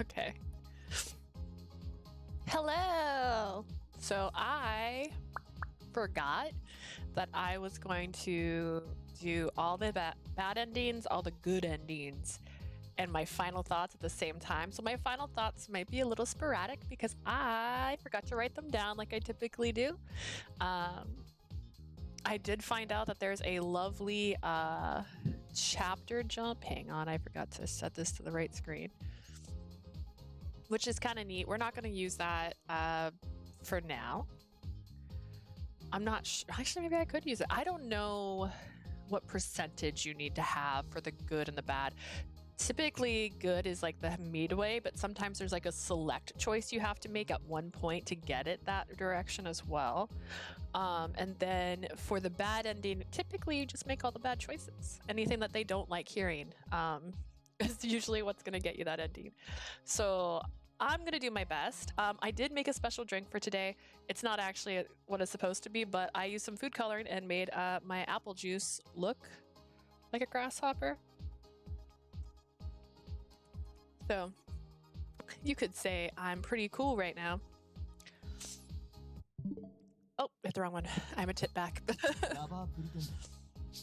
Okay. Hello. So I forgot that I was going to do all the bad endings, all the good endings, and my final thoughts at the same time. So my final thoughts might be a little sporadic because I forgot to write them down like I typically do. I did find out that there's a lovely chapter jump. Hang on, I forgot to set this to the right screen, which is kind of neat. We're not going to use that for now. I'm not sure. Actually, maybe I could use it. I don't know what percentage you need to have for the good and the bad. Typically, good is like the midway, but sometimes there's like a select choice you have to make at one point to get it that direction as well. And then for the bad ending, typically you just make all the bad choices. Anything that they don't like hearing is usually what's going to get you that ending. So I'm going to do my best. I did make a special drink for today. It's not actually what it's supposed to be, but I used some food coloring and made my apple juice look like a grasshopper. So you could say I'm pretty cool right now. Oh, hit the wrong one. I'm a tit back.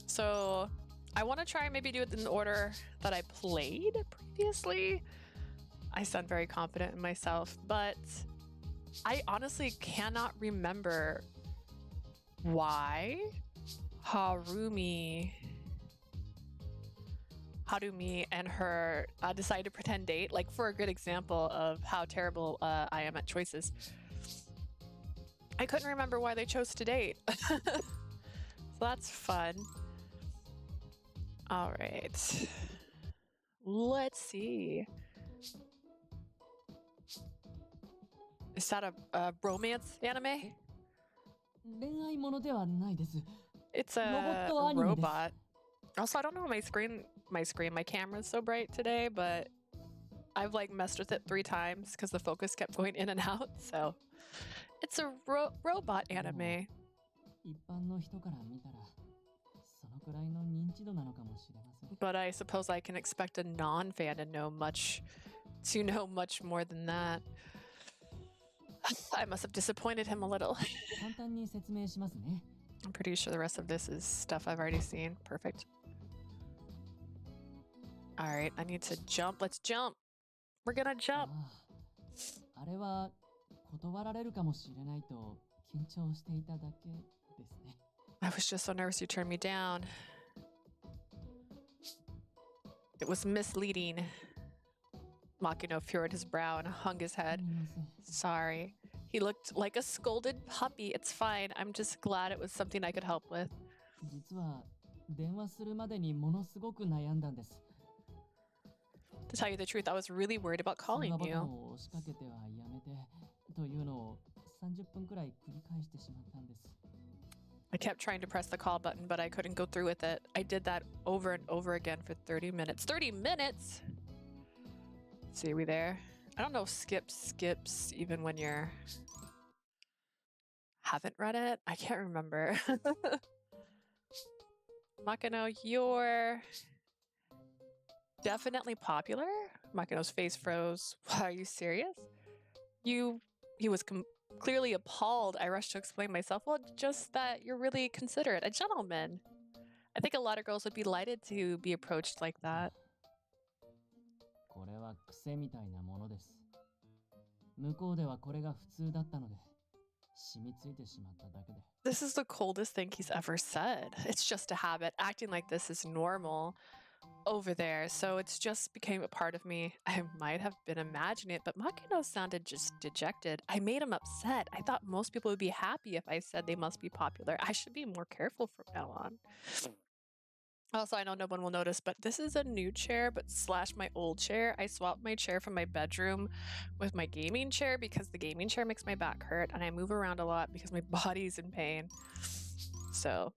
So I want to try and maybe do it in the order that I played previously. I sound very confident in myself, but I honestly cannot remember why Harumi and her decided to pretend date, like for a good example of how terrible I am at choices. I couldn't remember why they chose to date. So that's fun. All right. Let's see. Is that a romance anime? It's a robot. Also, I don't know my camera's so bright today, but I've like messed with it 3 times because the focus kept going in and out. So it's a robot anime. But I suppose I can expect a non-fan to know much more than that. I must have disappointed him a little. I'm pretty sure the rest of this is stuff I've already seen. Perfect. All right, I need to jump. Let's jump. We're gonna jump. I was just so nervous you turned me down. It was misleading. Makino furrowed his brow and hung his head. Sorry. He looked like a scolded puppy. It's fine. I'm just glad it was something I could help with. To tell you the truth, I was really worried about calling you. I kept trying to press the call button, but I couldn't go through with it. I did that over and over again for 30 minutes. 30 minutes? See, are we there? I don't know if skips even when you're... haven't read it? I can't remember. Makino, you're definitely popular? Makino's face froze. Are you serious? He was clearly appalled. I rushed to explain myself. Well, just that you're really considerate, a gentleman. I think a lot of girls would be delighted to be approached like that. This is the coldest thing he's ever said. It's just a habit. Acting like this is normal over there, so it's just became a part of me. I might have been imagining it, but Makino sounded just dejected. I made him upset. I thought most people would be happy if I said they must be popular. I should be more careful from now on. Also, I know no one will notice, but this is a new chair, but slash my old chair. I swapped my chair from my bedroom with my gaming chair because the gaming chair makes my back hurt, and I move around a lot because my body's in pain. So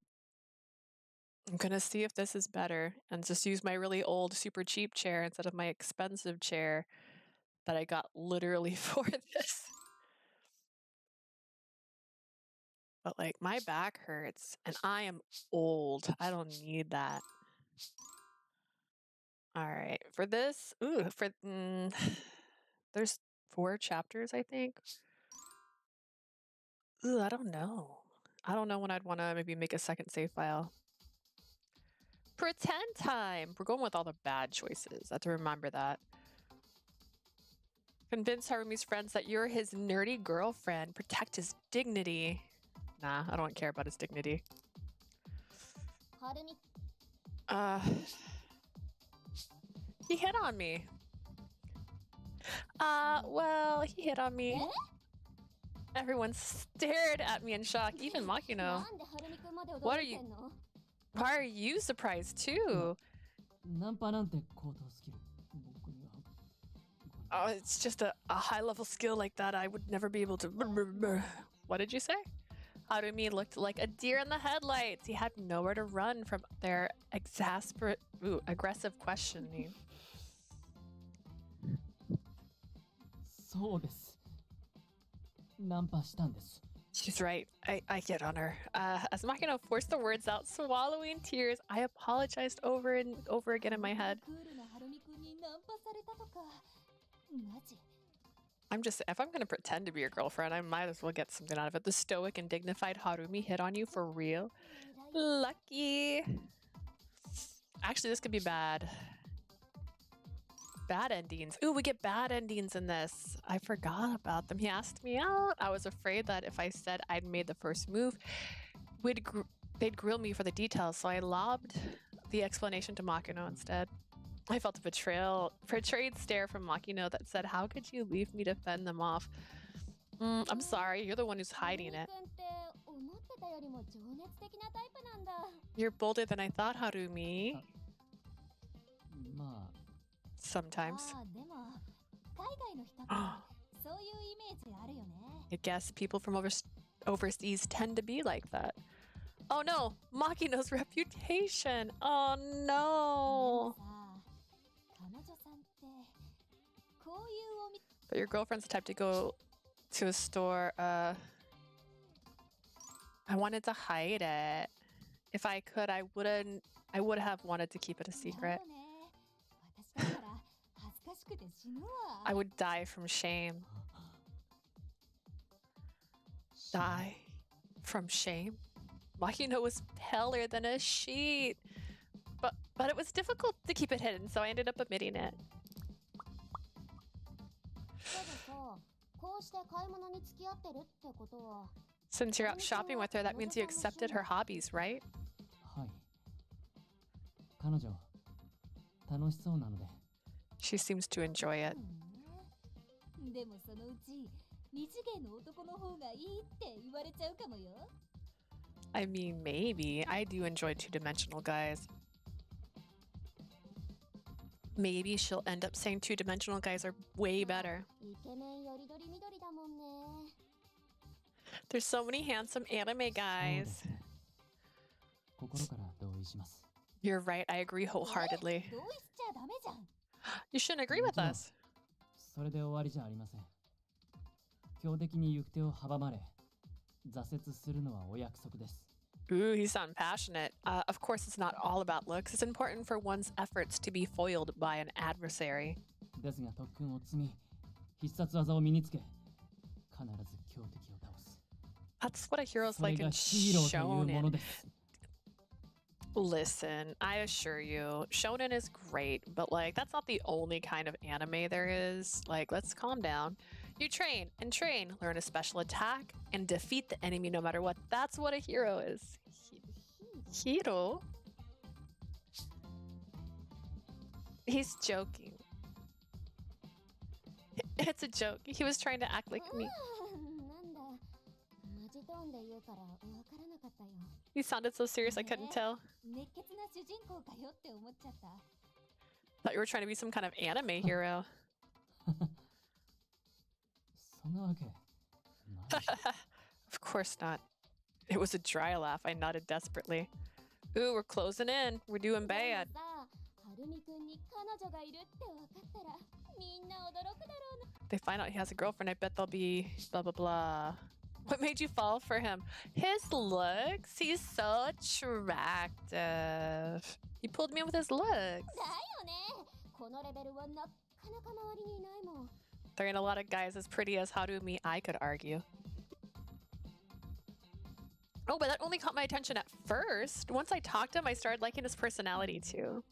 I'm gonna see if this is better and just use my really old, super cheap chair instead of my expensive chair that I got literally for this. But like, my back hurts and I am old. I don't need that. All right. For this, there's 4 chapters, I think. I don't know. I don't know when I'd want to maybe make a second save file. Pretend time. We're going with all the bad choices. I have to remember that. Convince Harumi's friends that you're his nerdy girlfriend. Protect his dignity. Nah, I don't care about his dignity. He hit on me. Well, he hit on me. Everyone stared at me in shock, even Makino. What are you? Why are you surprised too? Oh, it's just a high-level skill like that I would never be able to... What did you say? Harumi looked like a deer in the headlights. He had nowhere to run from their aggressive questioning. She's right. I get on her. As Makino forced the words out, swallowing tears, I apologized over and over again in my head. If I'm gonna pretend to be your girlfriend, I might as well get something out of it. The stoic and dignified Harumi hit on you for real? Lucky. Actually, this could be bad. Bad endings. Ooh, we get bad endings in this. I forgot about them. He asked me out. I was afraid that if I said I'd made the first move, they'd grill me for the details, so I lobbed the explanation to Makino instead. I felt a betrayed stare from Makino that said, how could you leave me to fend them off? I'm sorry, you're the one who's hiding it. You're bolder than I thought, Harumi. Sometimes. I guess people from overseas tend to be like that. Oh no, Makino's reputation. Oh no. But your girlfriend's the type to go to a store. I wanted to hide it. If I could, I would have wanted to keep it a secret. I would die from shame. Die from shame? Makino was paler than a sheet. But it was difficult to keep it hidden, so I ended up admitting it. Since you're out shopping with her, that means you accepted her hobbies, right? She seems to enjoy it. I mean, maybe. I do enjoy two-dimensional guys. Maybe she'll end up saying two-dimensional guys are way better. There's so many handsome anime guys. You're right, I agree wholeheartedly. You shouldn't agree with us. Ooh, he's sounding passionate. Of course, it's not all about looks. It's important for one's efforts to be foiled by an adversary. That's what a hero's like in shonen. Listen, I assure you, shonen is great, but like that's not the only kind of anime there is. Like, let's calm down. You train and train, learn a special attack, and defeat the enemy no matter what. That's what a hero is. Hero? He's joking. It's a joke. He was trying to act like me. You sounded so serious I couldn't tell. Thought you were trying to be some kind of anime hero. Of course not. It was a dry laugh. I nodded desperately. Ooh, we're closing in. We're doing bad. They find out he has a girlfriend. I bet they'll be blah blah blah. What made you fall for him? His looks. He's so attractive. He pulled me in with his looks. There ain't a lot of guys as pretty as Harumi, I could argue. Oh, but that only caught my attention at first. Once I talked to him, I started liking his personality too.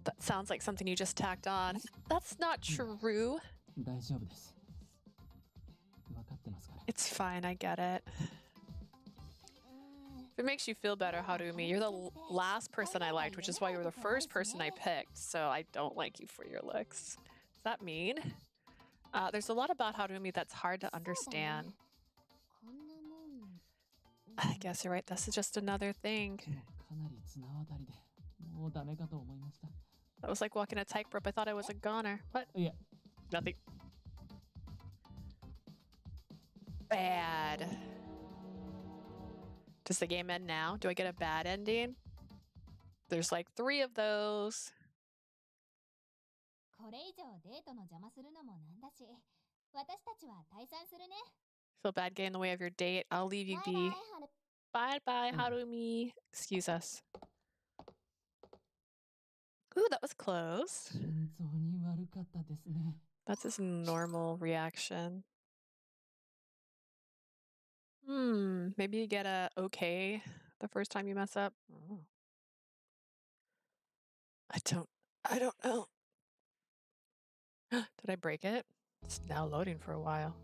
That sounds like something you just tacked on. That's not true. It's fine, I get it. If it makes you feel better, Harumi, you're the last person I liked, which is why you were the first person I picked, so I don't like you for your looks. Does that mean? There's a lot about Harumi that's hard to understand. I guess you're right, this is just another thing. That was like walking a tightrope. I thought I was a goner. What? Yeah. Nothing. Bad. Does the game end now? Do I get a bad ending? There's like 3 of those. Feel bad getting in the way of your date. I'll leave you be. Bye-bye, Harumi. Excuse us. Ooh, that was close. That's his normal reaction. Maybe you get a okay the first time you mess up. Oh. I don't know. Did I break it? It's now loading for a while.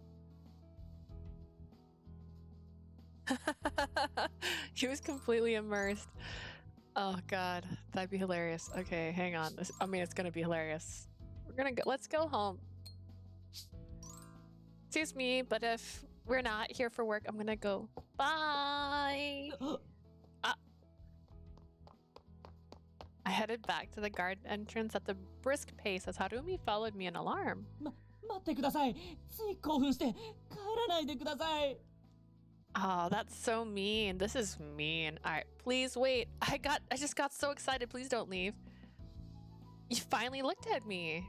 He was completely immersed. Oh god, that'd be hilarious. Okay, hang on. I mean, it's gonna be hilarious. We're gonna go. Let's go home. Excuse me, but if we're not here for work, I'm gonna go. Bye. I headed back to the garden entrance at the brisk pace as Harumi followed me in alarm. Oh, that's so mean. This is mean. All right, please wait. I just got so excited. Please don't leave. You finally looked at me.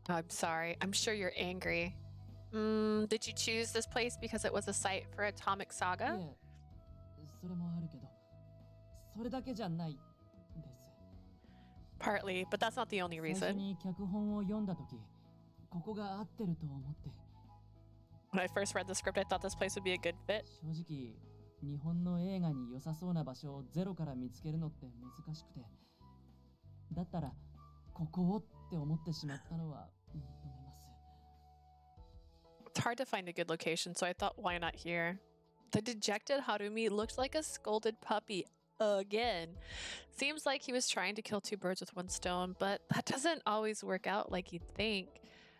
I'm sorry. I'm sure you're angry. Did you choose this place because it was a site for Atomic Saga? Partly, but that's not the only reason. When I first read the script, I thought this place would be a good fit. It's hard to find a good location, so I thought, why not here? The dejected Harumi looked like a scolded puppy again. Seems like he was trying to kill 2 birds with 1 stone, but that doesn't always work out like you'd think.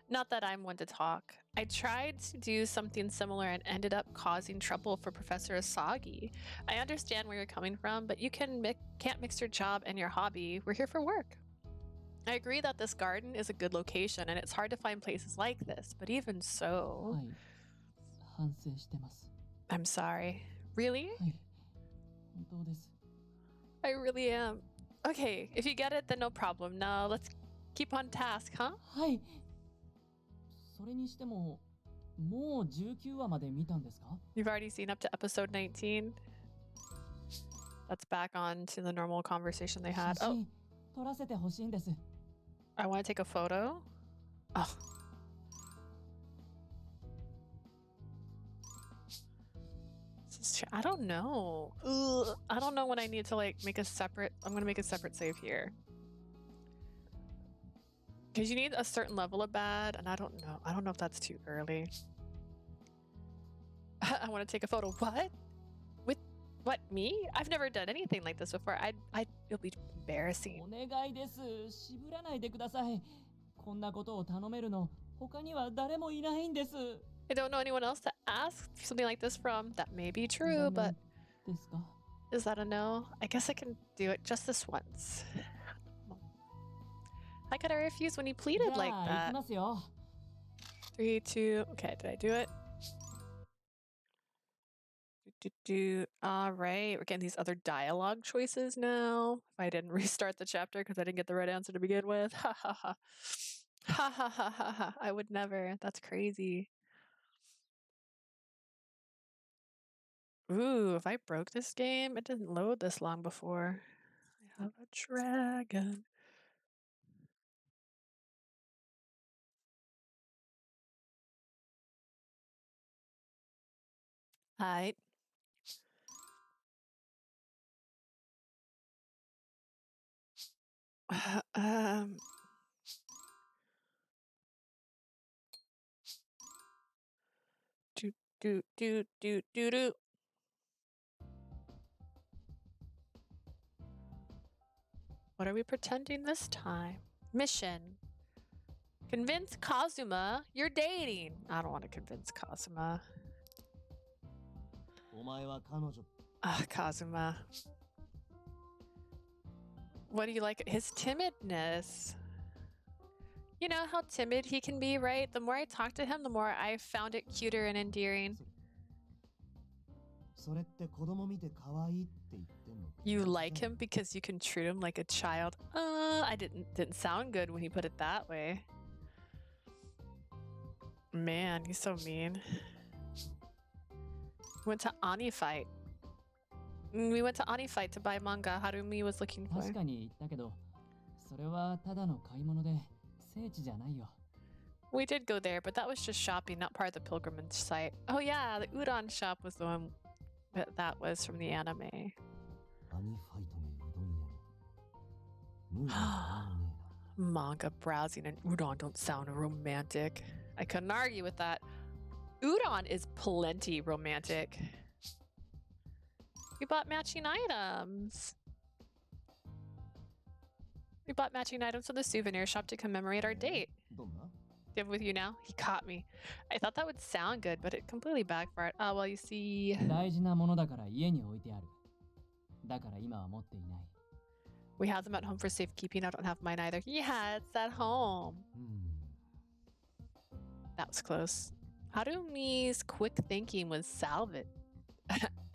Not that I'm one to talk. I tried to do something similar and ended up causing trouble for Professor Asagi. I understand where you're coming from, but you can't mix your job and your hobby. We're here for work. I agree that this garden is a good location and it's hard to find places like this, but even so... I'm sorry. Really? I really am. Okay, if you get it, then no problem. Now let's keep on task, huh? You've already seen up to episode 19? That's back on to the normal conversation they had. Oh. I want to take a photo. Oh. I don't know. Ugh. I don't know when I need to like make a separate... I'm going to make a separate save here. Because you need a certain level of bad, and I don't know. I don't know if that's too early. I want to take a photo. What? With what, me? I've never done anything like this before. It'll be embarrassing. I don't know anyone else to ask something like this from. That may be true, but is that a no? I guess I can do it just this once. How could I refuse when he pleaded like that? 3, 2, okay, did I do it? All right, we're getting these other dialogue choices now. If I didn't restart the chapter because I didn't get the right answer to begin with. Ha ha ha. Ha ha ha ha ha. I would never. That's crazy. Ooh, if I broke this game, it didn't load this long before. I have a dragon. Alright. um. Do. What are we pretending this time? Mission. Convince Kazuma you're dating. I don't want to convince Kazuma. Kazuma. What do you like? His timidness. You know how timid he can be, right? The more I talk to him, the more I found it cuter and endearing. You like him because you can treat him like a child. I didn't sound good when he put it that way. Man, he's so mean. Went to Ani fight. We went to Ani fight to buy manga Harumi was looking for. We did go there, but that was just shopping, not part of the pilgrimage site. Oh yeah, the udon shop was the one that was from the anime. Manga browsing and udon don't sound romantic. I couldn't argue with that. Udon is plenty romantic. We bought matching items. We bought matching items from the souvenir shop to commemorate our date. I'm with you now? He caught me. I thought that would sound good, but it completely backfired. Oh, well, you see... We have them at home for safekeeping. I don't have mine either. Yeah, it's at home. That was close. Harumi's quick thinking was salvaged.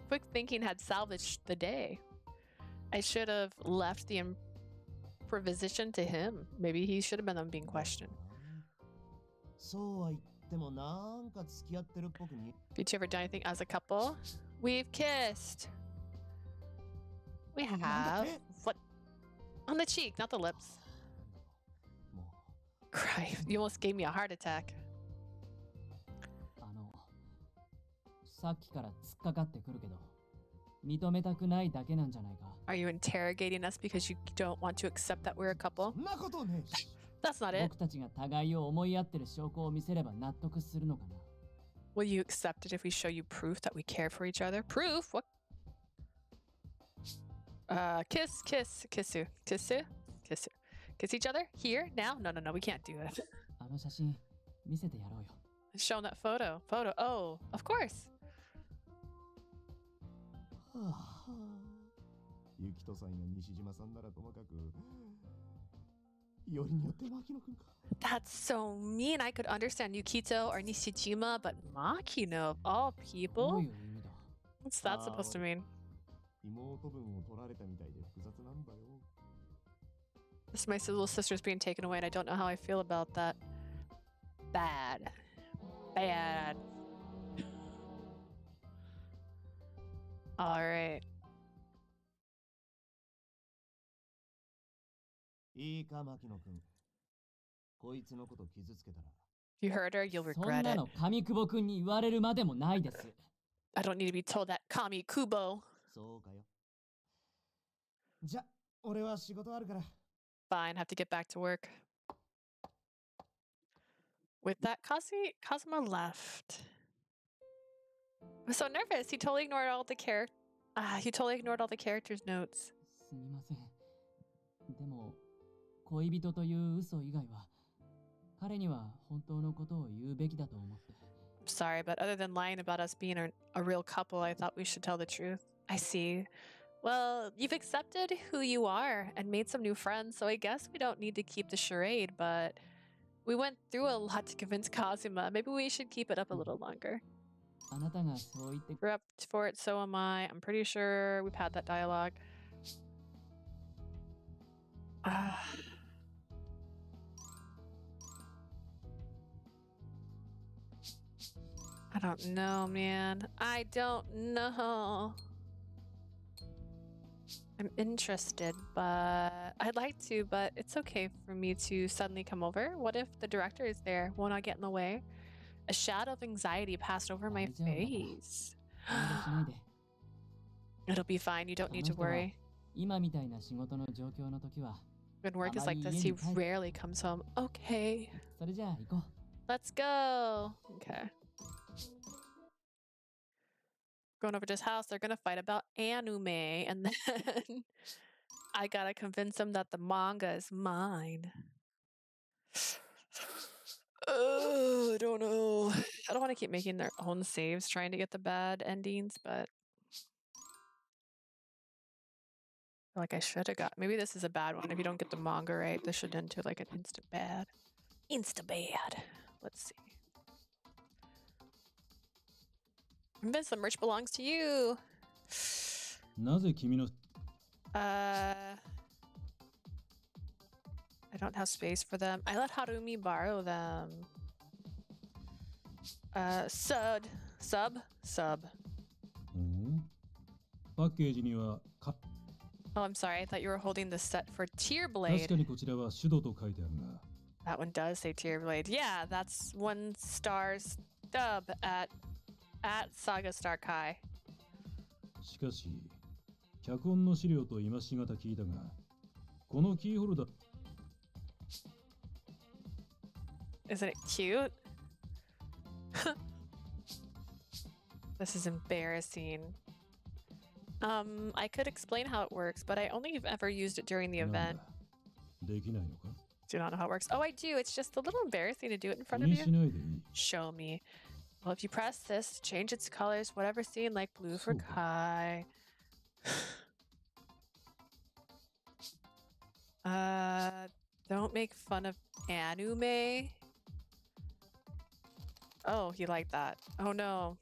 Quick thinking had salvaged the day. I should have left the improvisation to him. Maybe he should have been the one being questioned. Did you ever do anything as a couple? We've kissed. We have. What? On the cheek, not the lips. Cry. You almost gave me a heart attack. Are you interrogating us because you don't want to accept that we're a couple? That's not it. Will you accept it if we show you proof that we care for each other? Proof? What? Kiss each other? Here? Now? No, we can't do it. Show that photo. Oh, of course. That's so mean. I could understand Yukito or Nishijima, but Makino of all people? What's that supposed to mean? My little sister's being taken away, and I don't know how I feel about that. Bad. All right. You heard her, you'll regret it. I don't need to be told that, Kami Kubo. Fine, have to get back to work. With that, Kazuma left. I was so nervous. He totally ignored all the characters' notes. I'm sorry, but other than lying about us being a real couple, I thought we should tell the truth. I see. Well, you've accepted who you are and made some new friends, so I guess we don't need to keep the charade, but we went through a lot to convince Kazuma. Maybe we should keep it up a little longer. We're up for it, so am I. I'm pretty sure we've had that dialogue. I don't know, man. I don't know. I'm interested, but I'd like to, but it's okay for me to suddenly come over. What if the director is there? Won't I get in the way? A shadow of anxiety passed over my face. It'll be fine. You don't need to worry. When work is like this, he rarely comes home. Okay. Let's go. Okay. Going over to his house, they're gonna fight about anime, and then I gotta convince him that the manga is mine. I don't know. I don't want to keep making their own saves trying to get the bad endings, but I feel like I should have got. Maybe this is a bad one. If you don't get the manga right, this should end to like an instant bad. Insta bad. Let's see. Vince, the merch belongs to you. I don't have space for them. I let Harumi borrow them. Sub. Oh, I'm sorry. I thought you were holding the set for Tear Blade. That one does say Tear Blade. Yeah, that's 1-star stub at Saga Star Kai. Isn't it cute? This is embarrassing. I could explain how it works, but I only have ever used it during the event. Do not know how it works. Oh, I do. It's just a little embarrassing to do it in front of you. Show me. Well, if you press this, change its colors, whatever scene, like blue for Kai. Don't make fun of anime. Oh, he liked that. Oh no.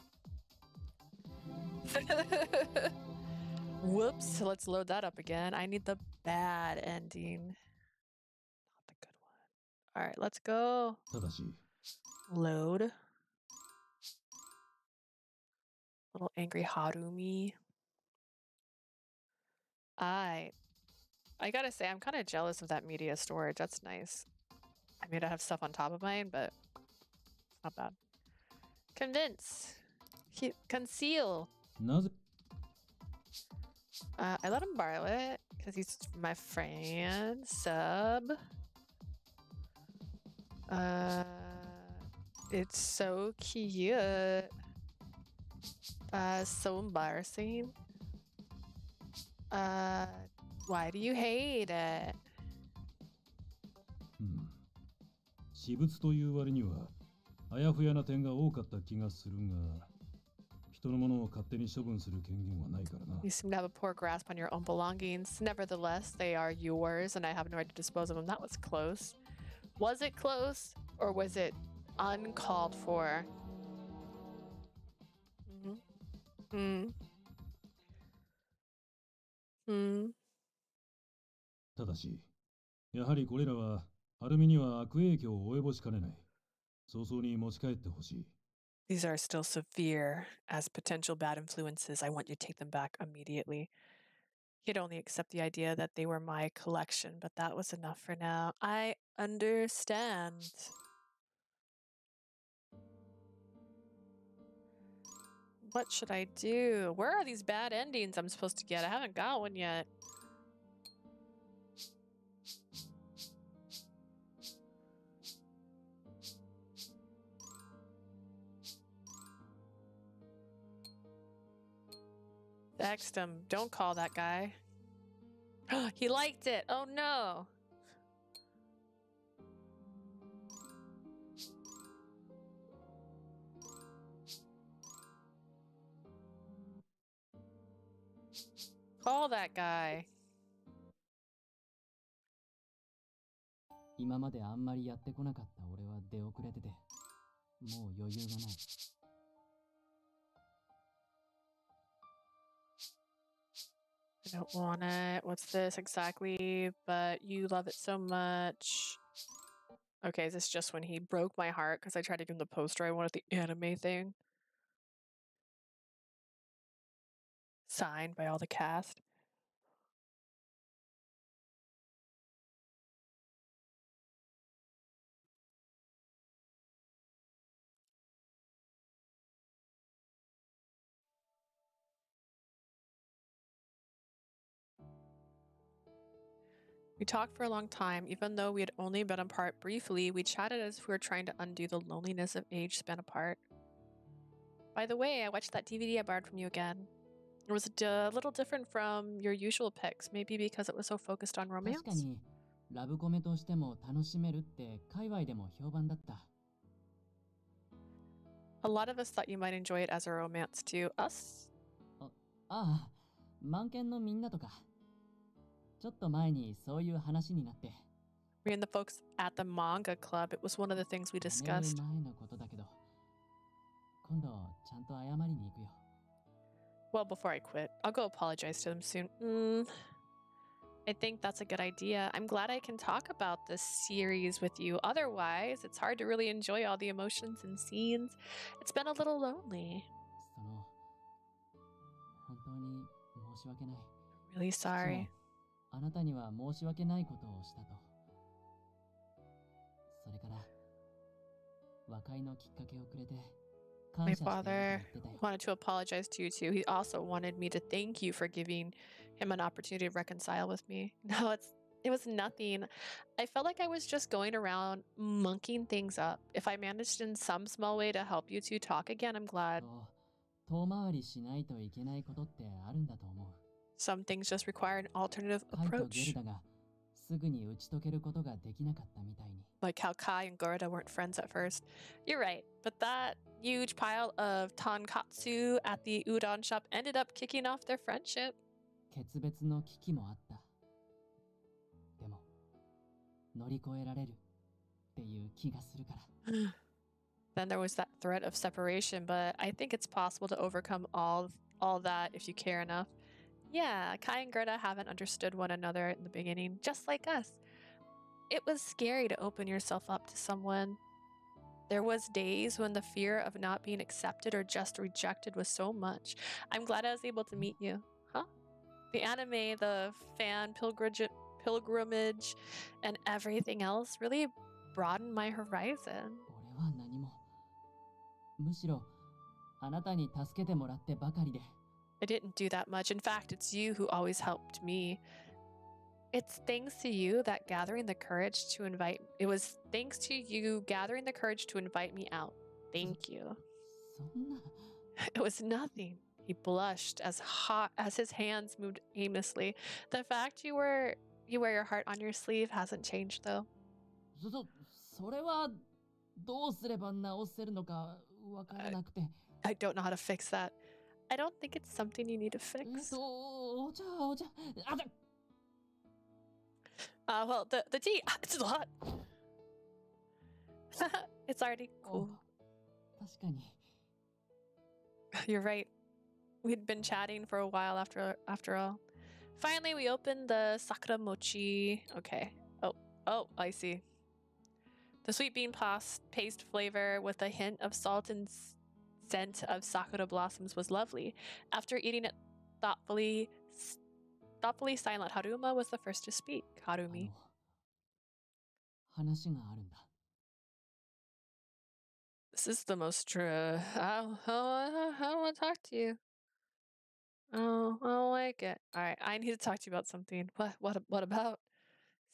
Whoops, let's load that up again. I need the bad ending. Not the good one. All right, let's go. Load. Little angry Harumi. I gotta say, I'm kind of jealous of that media storage. That's nice. I mean, I have stuff on top of mine, but it's not bad. Convince. Conceal. I let him borrow it because he's my friend. Sub. It's so cute. So embarrassing. Why do you hate it? 私物という割にはあやふやな点が多かった気がするが、人のものを勝手に処分する権限はないからな。 You seem to have a poor grasp on your own belongings. Nevertheless, they are yours, and I have no right to dispose of them. That was close. Was it close, or was it uncalled for? Hmm. ただし、やはりこれらはアルミには悪影響を及ぼしかねない。早々に持ち帰ってほしい。 These are still severe as potential bad influences. I want you to take them back immediately. He'd only accept the idea that they were my collection, but that was enough for now. I understand. What should I do? Where are these bad endings I'm supposed to get? I haven't got one yet. Text him. Don't call that guy. He liked it. Oh no. Call that guy. 今まであんまりやってこなかった俺は出遅れてて、もう余裕がない。I don't want it. What's this exactly? But you love it so much. Okay, is this just when he broke my heart because I tried to give him the poster I wanted, the anime thing? signed by all the cast. We talked for a long time. Even though we had only been apart briefly, we chatted as if we were trying to undo the loneliness of age spent apart. By the way, I watched that DVD I borrowed from you again. It was a little different from your usual picks, maybe because it was so focused on 確 romance. かにラブコメとしても楽しめるって界隈でも評判だった。 A lot of us thought you might enjoy it as a romance too. Us? ああ、満研のみんなとか。ちょっと前にそういう話になって。 Me and the folks at the manga club, it was one of the things we 辞める discussed. 前のことだけど、今度ちゃんと謝りに行くよ。 Well, before I quit, I'll go apologize to them soon. I think that's a good idea. I'm glad I can talk about this series with you. Otherwise, it's hard to really enjoy all the emotions and scenes. It's been a little lonely. その、本当に申し訳ない。 I'm really 父も sorry. あなたには申し訳ないことをしたと。それから、和解のきっかけをくれて、感 My 謝していると言 father ってたよ。 wanted to apologize to you too. He also wanted me to thank you for giving him an opportunity to reconcile with me. No, it was nothing. I felt like I was just going around monkeying things up. If I managed in some small way to help you two talk again, I'm glad. そう、遠回りしないといけないことってあるんだと思う。 Some things just require an alternative カイとゲル approach. ダがすぐに打ち解けることができなかったみたいに。 Like how Kai and Gerda weren't friends at first. You're right, but that huge pile of tonkatsu at the udon shop ended up kicking off their friendship. 決別の危機もあった。でも、乗り越えられるっていう気がするから。 Then there was that threat of separation, but I think it's possible to overcome all that if you care enough. Yeah, Kai and Gerda haven't understood one another in the beginning, just like us. It was scary to open yourself up to someone. There was days when the fear of not being accepted or just rejected was so much. I'm glad I was able to meet you. Huh? The anime, the fan pilgrimage, and everything else really broadened my horizon. 俺は何も。むしろ、あなたに助けてもらってばかりで。 I didn't do that much. In fact, it's you who always helped me. It's thanks to you that gathering the courage to invite it was thanks to you gathering the courage to invite me out. Thank you. そんな。 It was nothing. He blushed as hot as his hands moved aimlessly. The fact you wear your heart on your sleeve hasn't changed though. それはどうすれば直せるのかわからなくて。 I don't know how to fix that. I don't think it's something you need to fix. お茶。あ、じゃ。 Well, the tea, it's hot. It's already cool. 確かに。 You're right. We'd been chatting for a while after all. Finally, we opened the sakura mochi. Okay. Oh, I see. The sweet bean paste flavor with a hint of salt and scent of sakura blossoms was lovely. After eating it thoughtfully silent, Haruma was the first to speak. あ Harumi. の、話があるんだ。 This is the most true. I want to talk to you. Oh, I don't like it. All right, I need to talk to you about something. What about?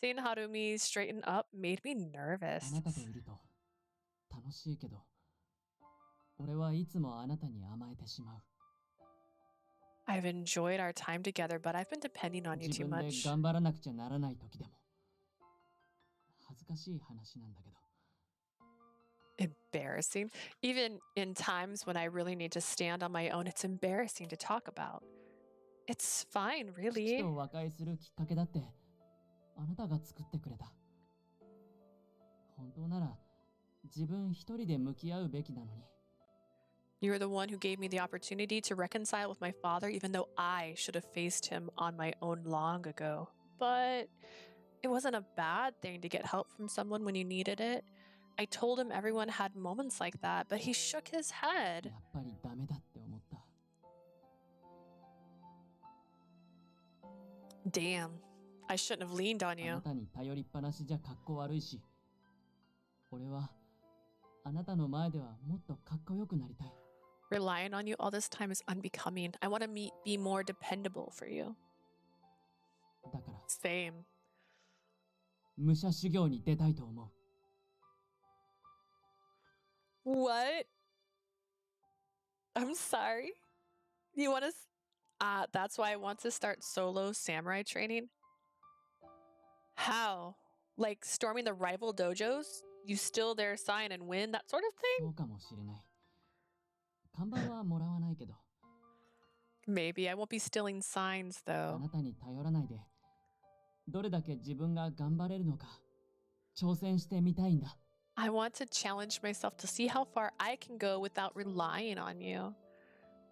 Seeing Harumi straighten up made me あ nervous. なたといると楽しいけど、俺はいつもあなたに甘えてしまう。 I've enjoyed our time together, but I've been depending on you 自 too 分で much. 頑張らなくちゃならない時でも。恥ずかしい話なんだけど。 Embarrassing. Even in times when I really need to stand on my own, it's embarrassing to talk about. It's fine, 父 really. と和解するきっかけだってあなたが作ってくれた。本当なら自分一人で向き合うべきなのに。 You were the one who gave me the opportunity to reconcile with my father, even though I should have faced him on my own long ago. But it wasn't a bad thing to get help from someone when you needed it. I told him everyone had moments like that, but he shook his や head. っぱりダメだって思った。Damn. I shouldn't have leaned on あな you. たに頼りっぱなしじゃかっこ悪いし、俺はあなたの前ではもっとかっこよくなりたい。Relying on you all this time is unbecoming. I want to be more dependable for you. だから Same. 武者修行に出たいと思う。What? I'm sorry. You want to? That's why I want to start solo samurai training. How? Like storming the rival dojos? You steal their sign and win? That sort of そ thing? うかもしれない。看板はもらわないけど、 Maybe. I won't be stealing signs あ though. なたに頼らないで、どれだけ自分が頑張れるのか、挑戦してみたいんだ。I want to challenge myself to see how far I can go without relying on you.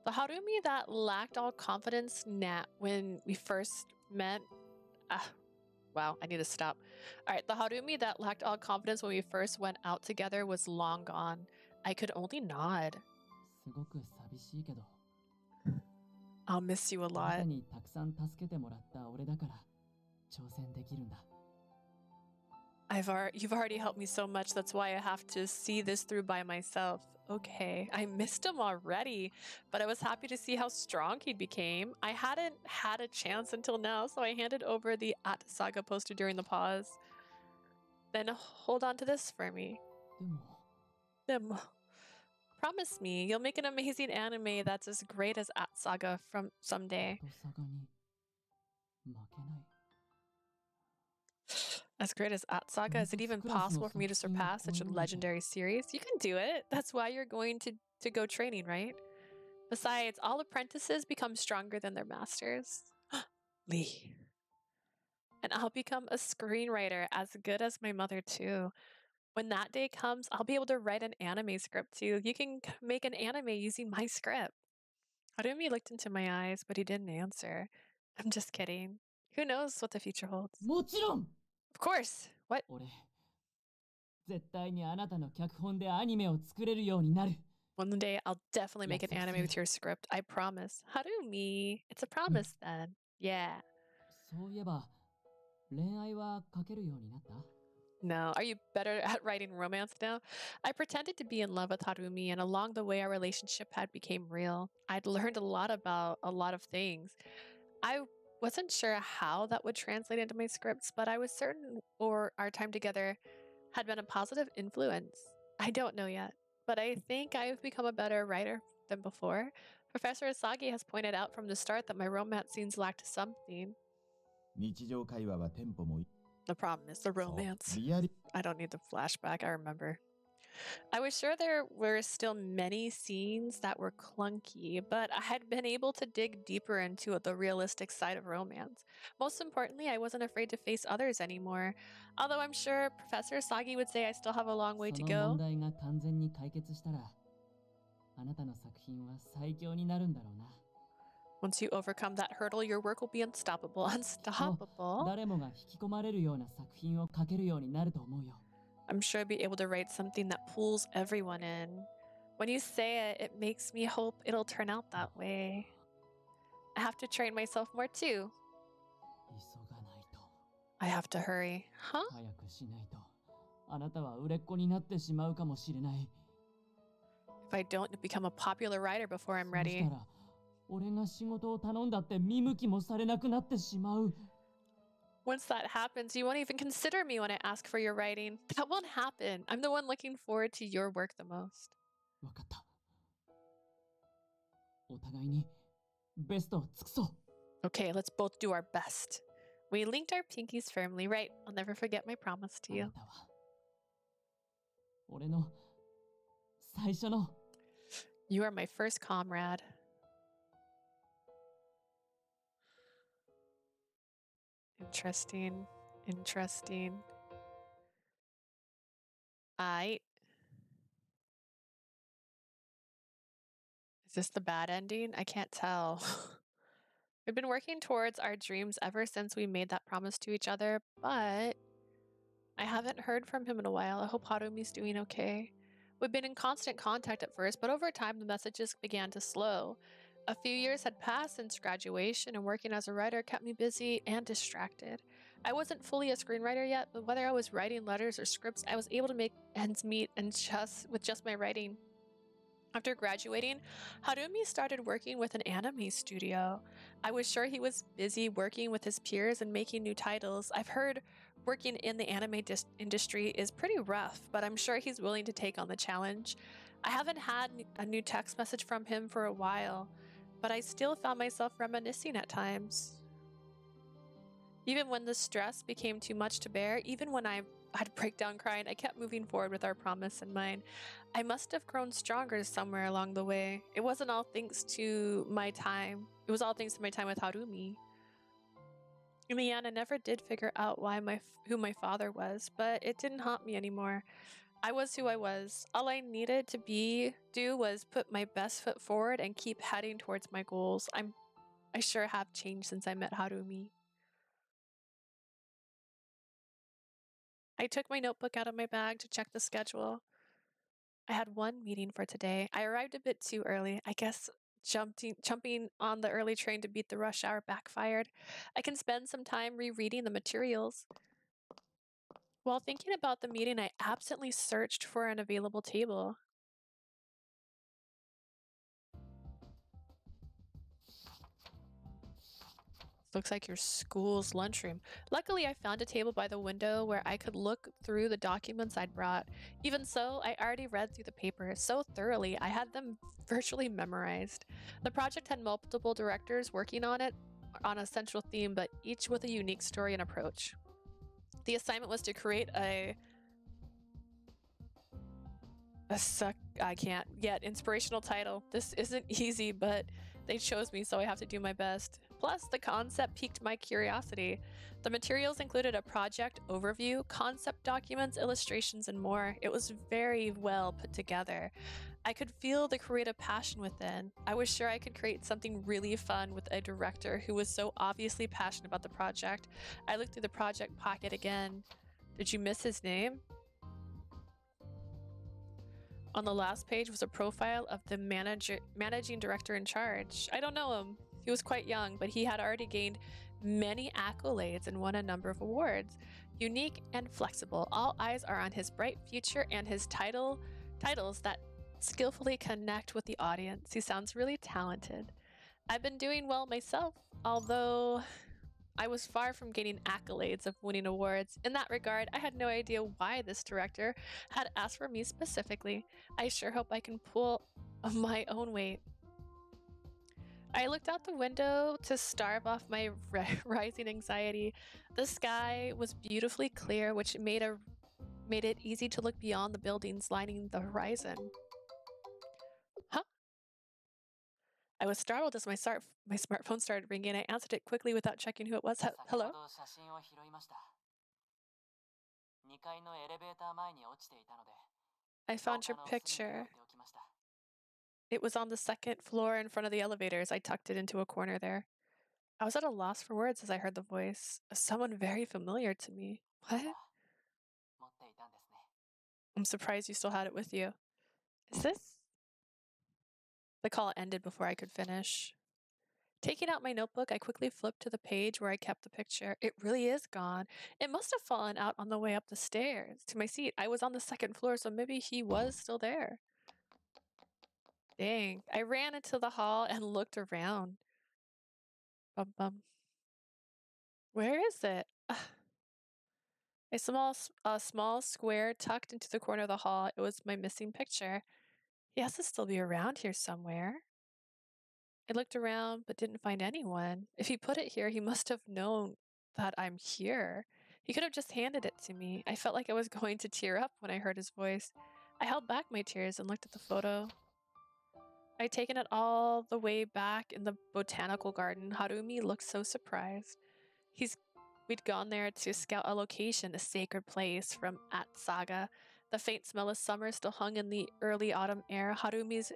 The Harumi that lacked all confidence when we first met. Wow, I need to stop. All right, the Harumi that lacked all confidence when we first went out together was long gone. I could only nod. すごく寂しいけど、 I'll miss you a あなた lot. にたくさん助けてもらった俺だから挑戦できるんだ。 You've already helped me so much. That's why I have to see this through by myself. Okay, I missed him already, but I was happy to see how strong he became. I hadn't had a chance until now, so I handed over the At Saga poster during the pause. Then hold on to this for me. でも、 Promise me you'll make an amazing anime that's as great as At Saga from someday. と差がに負けない。 As great as At Saga, is it even possible for me to surpass such a legendary series? You can do it. That's why you're going to go training, right? Besides, all apprentices become stronger than their masters. Lee. And I'll become a screenwriter as good as my mother, too. When that day comes, I'll be able to write an anime script, too. You can make an anime using my script. Harumi looked into my eyes, but he didn't answer. I'm just kidding. Who knows what the future holds? もちろん Of course. What? 俺、絶対にあなたの脚本でアニメを作れるようになる。 One day I'll definitely make an Yes, anime with your script. I promise. Harumi. It's a promise then. Yeah. そういえば、恋愛は書けるようになった？ No. Are you better at writing romance now? I pretended to be in love with Harumi, and along the way our relationship had become real. I'd learned a lot about a lot of things. I wasn't sure how that would translate into my scripts, but I was certain our time together had been a positive influence. I don't know yet, but I think I've become a better writer than before. Professor Asagi has pointed out from the start that my romance scenes lacked something. 日常会話はテンポもいい。 The problem is the そう romance. リアリ I don't need the flashback, I remember. I was sure there were still many scenes that were clunky, but I had been able to dig deeper into the realistic side of romance. Most importantly, I wasn't afraid to face others anymore. Although I'm sure Professor Sagi would say I still have a long way そ to の問 go. 題が完全に解決したら、あなたの作品は最強になるんだろうな。 Once you overcome that hurdle, your work will be unstoppable. Unstoppable? 誰もが引き込まれるような作品を書けるようになると思うよ。 I'm sure I'll be able to write something that pulls everyone in. When you say it, it makes me hope it'll turn out that way. I have to train myself more too. 急がないと。 I have to hurry. Huh? 早くしないと。あなたは売れっ子になってしまうかもしれない。 If I don't become a popular writer before I'm そうし ready. たら、俺が仕事を頼んだって見向きもされなくなってしまう。 Once that happens, you won't even consider me when I ask for your writing. That won't happen. I'm the one looking forward to your work the most. わかった。お互いにベストを尽くそう。 Okay, let's both do our best. We linked our pinkies firmly, right? I'll never forget my promise to あ you. なたは俺の最初の You are my first comrade. Interesting. Interesting. Is this the bad ending? I can't tell. We've been working towards our dreams ever since we made that promise to each other, but I haven't heard from him in a while. I hope Harumi's doing okay. We've been in constant contact at first, but over time the messages began to slow. A few years had passed since graduation, and working as a writer kept me busy and distracted. I wasn't fully a screenwriter yet, but whether I was writing letters or scripts, I was able to make ends meet and with just my writing. After graduating, Harumi started working with an anime studio. I was sure he was busy working with his peers and making new titles. I've heard working in the anime industry is pretty rough, but I'm sure he's willing to take on the challenge. I haven't had a new text message from him for a while, but I still found myself reminiscing at times. Even when the stress became too much to bear, even when I'd break down crying, I kept moving forward with our promise in mind. I must have grown stronger somewhere along the way. It wasn't all thanks to my time. It was all thanks to my time with Harumi. In the end, I never did figure out who my father was, but it didn't haunt me anymore. I was who I was. All I needed to do was put my best foot forward and keep heading towards my goals. I sure have changed since I met Harumi. I took my notebook out of my bag to check the schedule. I had one meeting for today. I arrived a bit too early. I guess jumping on the early train to beat the rush hour backfired. I can spend some time rereading the materials. While thinking about the meeting, I absently searched for an available table. Looks like your school's lunchroom. Luckily, I found a table by the window where I could look through the documents I'd brought. Even so, I already read through the papers so thoroughly I had them virtually memorized. The project had multiple directors working on it on a central theme, but each with a unique story and approach. The assignment was to create I can't yet inspirational title. This isn't easy, but they chose me, so I have to do my best. Plus, the concept piqued my curiosity. The materials included a project overview, concept documents, illustrations, and more. It was very well put together. I could feel the creative passion within. I was sure I could create something really fun with a director who was so obviously passionate about the project. I looked through the project pocket again. Did you miss his name? On the last page was a profile of the managing director in charge. I don't know him. He was quite young, but he had already gained many accolades and won a number of awards. Unique and flexible, all eyes are on his bright future and his titles that skillfully connect with the audience. He sounds really talented. I've been doing well myself, although I was far from gaining accolades of winning awards. In that regard, I had no idea why this director had asked for me specifically. I sure hope I can pull my own weight. I looked out the window to starve off my rising anxiety. The sky was beautifully clear, which made it easy to look beyond the buildings lining the horizon. Huh? I was startled as my smartphone started ringing. I answered it quickly without checking who it was. Hello? I found your picture. It was on the second floor in front of the elevators. I tucked it into a corner there. I was at a loss for words as I heard the voice of someone very familiar to me. What? I'm surprised you still had it with you. Is this? The call ended before I could finish. Taking out my notebook, I quickly flipped to the page where I kept the picture. It really is gone. It must have fallen out on the way up the stairs to my seat. I was on the second floor, so maybe he was still there. Dang. I ran into the hall and looked around. Bum bum. Where is it? A small square tucked into the corner of the hall. It was my missing picture. He has to still be around here somewhere. I looked around but didn't find anyone. If he put it here, he must have known that I'm here. He could have just handed it to me. I felt like I was going to tear up when I heard his voice. I held back my tears and looked at the photo. I'd taken it all the way back in the botanical garden. Harumi looked so surprised. We'd gone there to scout a location, a sacred place from At Saga. The faint smell of summer still hung in the early autumn air. Harumi's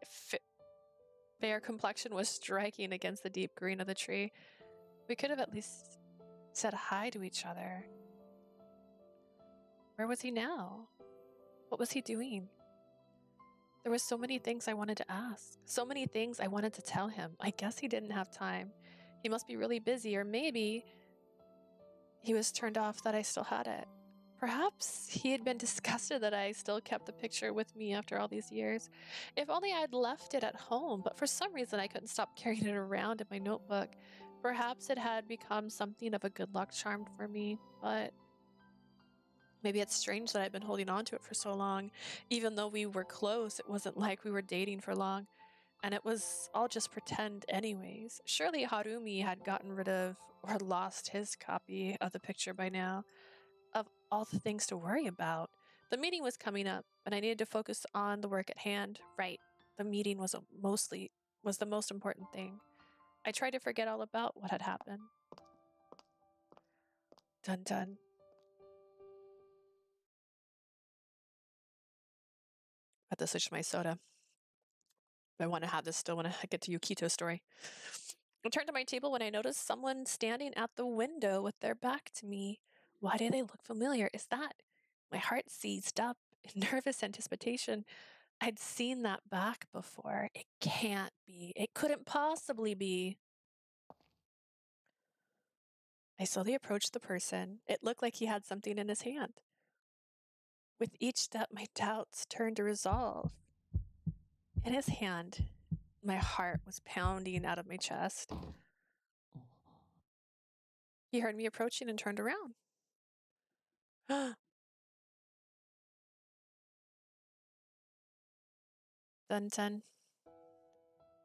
fair complexion was striking against the deep green of the tree. We could have at least said hi to each other. Where was he now? What was he doing? There were so many things I wanted to ask, so many things I wanted to tell him. I guess he didn't have time. He must be really busy, or maybe he was turned off that I still had it. Perhaps he had been disgusted that I still kept the picture with me after all these years. If only I'd left it at home, but for some reason I couldn't stop carrying it around in my notebook. Perhaps it had become something of a good luck charm for me, but maybe it's strange that I've been holding on to it for so long. Even though we were close, it wasn't like we were dating for long. And it was all just pretend anyways. Surely Harumi had gotten rid of or lost his copy of the picture by now. Of all the things to worry about, the meeting was coming up, and I needed to focus on the work at hand. Right, the meeting was the most important thing. I tried to forget all about what had happened. Dun dun. I have to switch my soda. I want to have this still when I get to Yukito's story. I turned to my table when I noticed someone standing at the window with their back to me. Why do they look familiar? Is that? My heart seized up in nervous anticipation. I'd seen that back before. It can't be. It couldn't possibly be. I slowly approached the person. It looked like he had something in his hand. With each step, my doubts turned to resolve. In his hand, my heart was pounding out of my chest. He heard me approaching and turned around. Dun dun.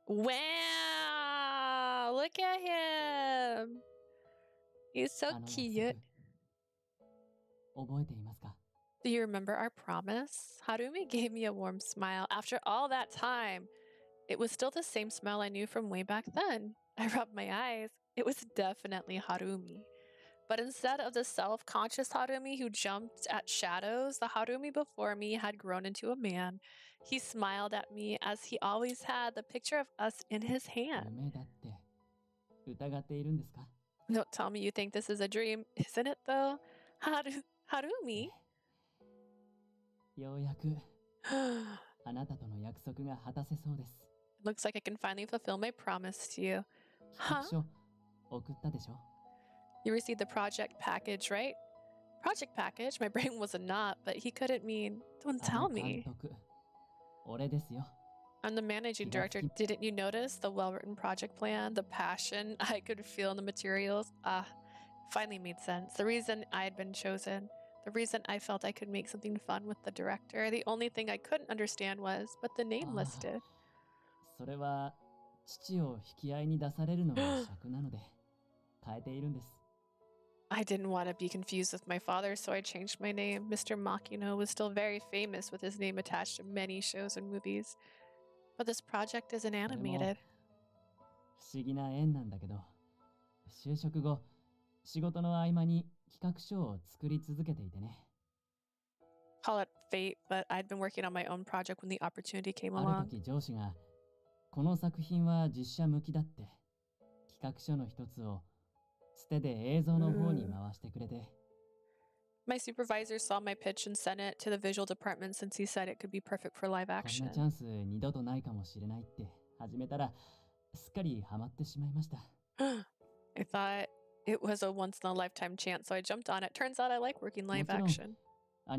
Wow! Look at him! He's so cute. Do you remember our promise? Harumi gave me a warm smile. After all that time, it was still the same smile I knew from way back then. I rubbed my eyes. It was definitely Harumi. But instead of the self-conscious Harumi who jumped at shadows, the Harumi before me had grown into a man. He smiled at me as he always had, the picture of us in his hand. Don't tell me you think this is a dream. Isn't it though? Harumi? Looks like I can finally fulfill my promise to you. Huh? You received the project package, right? Project package? My brain was a knot, but he couldn't mean, don't tell me. I'm the managing director. Didn't you notice the well-written project plan, the passion I could feel in the materials? Finally made sense. The reason I had been chosen, the reason I felt I could make something fun with the director. The only thing I couldn't understand was, but the name listed. I didn't want to be confused with my father, so I changed my name. Mr. Makino was still very famous with his name attached to many shows and movies. But this project isn't animated. Call it fate, but I'd been working on my own project when the opportunity came along. My supervisor saw my pitch and sent it to the visual department since he said it could be perfect for live action. I thought it was a once-in-a-lifetime chance, so I jumped on it. Turns out I like working live action. I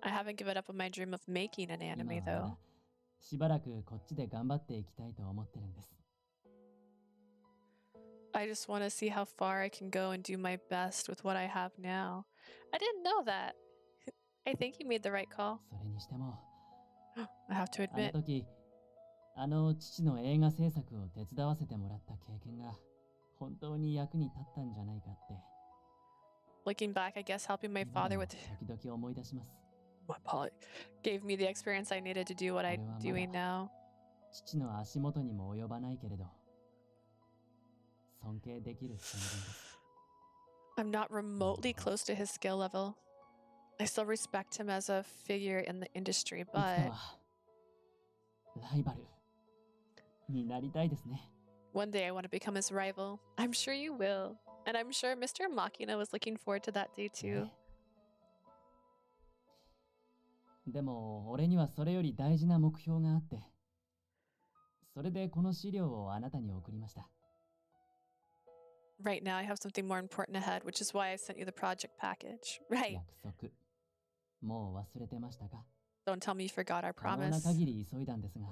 haven't given up on my dream of making an anime, though. I just want to see how far I can go and do my best with what I have now. I didn't know that. I think you made the right call. I have to admit. Looking back, I guess helping my father with gave me the experience I needed to do what I'm doing now. I'm not remotely close to his skill level. I still respect him as a figure in the industry, but one day I want to become his rival. I'm sure you will. And I'm sure Mr. Makino was looking forward to that day too. でも俺にはそれより大事な目標があって、それでこの資料をあなたに送りました。Right now, I have something more important ahead, which is why I sent you the project package. Right. 約束、もう忘れてましたか？ Don't tell me you forgot our 可能な promise. 限り急いだんですが、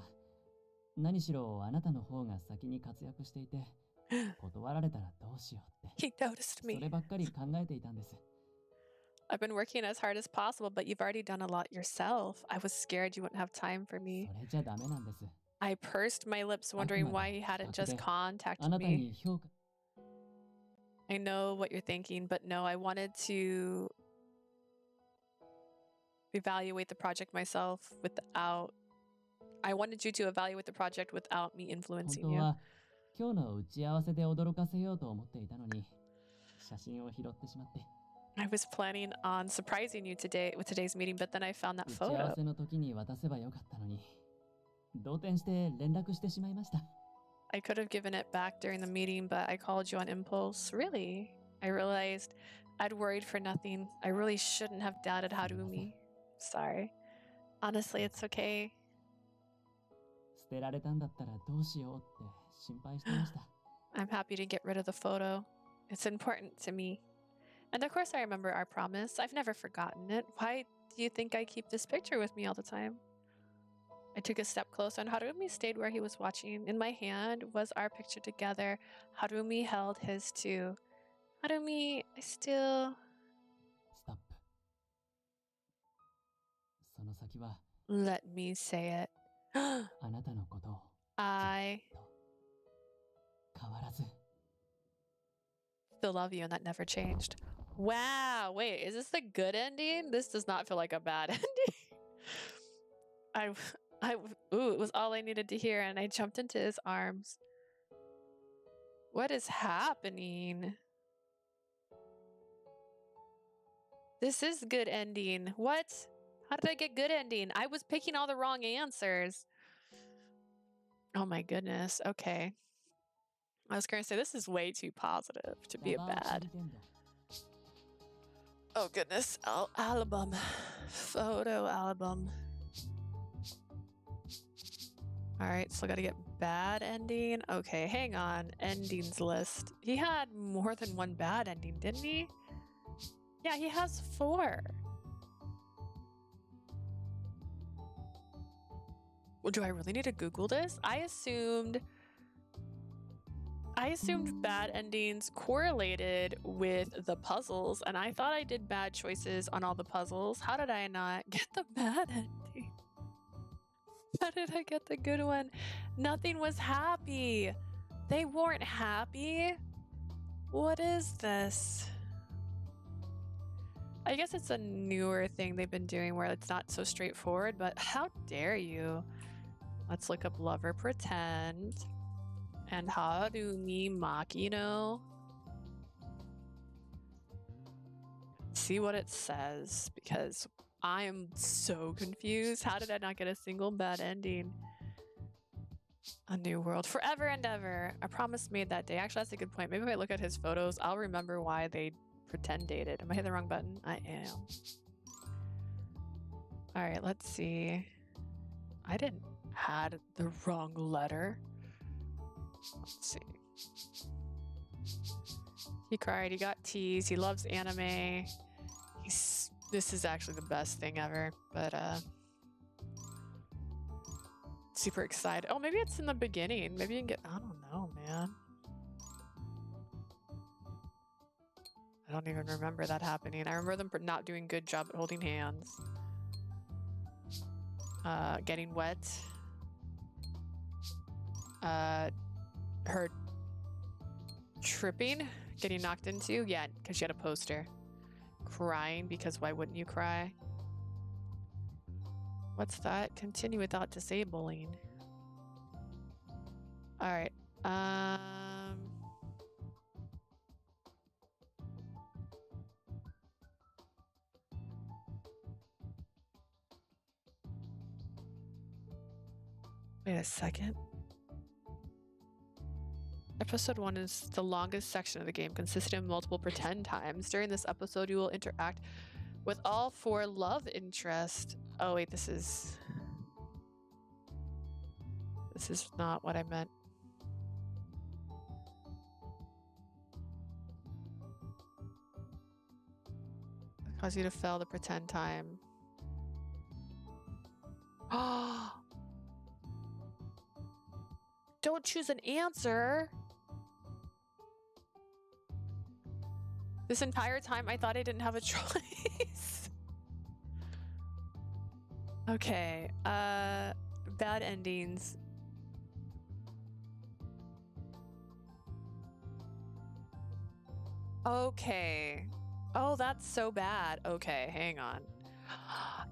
何しろあなたの方が先に活躍していて、断られたらどうしようって、He noticed そ me. ればっかり考えていたんです。I've been working as hard as possible, but you've already done a lot yourself. I was scared you wouldn't have time for そ me. れじゃダメなんです。 I pursed my lips, あく wondering ま why で he hadn't 企 just 画で、あ contacted なた me. に評価 I know what you're thinking, but no, I wanted to evaluate the project myself without. I wanted you to evaluate the project without me 本 influencing 当 you. は今日の打ち合わせで驚かせようと思っていたのに、写真を拾ってしまって、 I was planning on surprising you today with today's meeting, but then I found that 打ち合わ photo. せの時に渡せばよかったのに、動転して連絡してしまいました。 I could have given it back during the meeting, but I called you on impulse. Really? I realized I'd worried for nothing. I really shouldn't have doubted Harumi. Sorry. Honestly, it's okay. 捨てられたんだったらどうしようって心配してました。 I'm happy to get rid of the photo. It's important to me. And of course, I remember our promise. I've never forgotten it. Why do you think I keep this picture with me all the time? I took a step closer, and Harumi stayed where he was watching. In my hand was our picture together. Harumi held his too. Harumi, I still... ストップ。その先は Let me say it. あなたのことを I 変わらず。 still love you, and that never changed. Wow, wait, is this the good ending? This does not feel like a bad ending. Ooh, it was all I needed to hear, and I jumped into his arms. What is happening? This is good ending. What? How did I get good ending? I was picking all the wrong answers. Oh my goodness. Okay. I was going to say, this is way too positive to be a ラバーシリ bad. テンド Oh goodness. Album. Photo album. Alright, so I gotta get bad ending. Okay, hang on. Endings list. He had more than one bad ending, didn't he? Yeah, he has 4. Well, do I really need to Google this? I assumed bad endings correlated with the puzzles, and I thought I did bad choices on all the puzzles. How did I not get the bad ending? How did I get the good one? Nothing was happy. They weren't happy. What is this? I guess it's a newer thing they've been doing where it's not so straightforward, but how dare you? Let's look up lover pretend and Harumi Makino. See what it says, because I am so confused. How did I not get a single bad ending? A new world forever and ever. A promise made that day. Actually, that's a good point. Maybe if I look at his photos, I'll remember why they pretend dated. Am I hitting the wrong button? I am. All right, let's see. I didn't add the wrong letter. Let's see. He cried. He got teased. He loves anime. This is actually the best thing ever, but super excited. Oh, maybe it's in the beginning. Maybe you can get, I don't know, man. I don't even remember that happening. I remember them not doing a good job at holding hands. Getting wet. Her tripping, getting knocked into. Yeah, because she had a poster. Crying, because why wouldn't you cry? What's that? Continue without disabling. All right. Wait a second. Episode 1 is the longest section of the game, consisting of multiple pretend times. During this episode, you will interact With all 4 love interest. Oh wait, this is not what I meant. Cause you to fail the pretend time. Don't choose an answer. This entire time I thought I didn't have a choice. Okay, bad endings. Okay. Oh, that's so bad. Okay, hang on.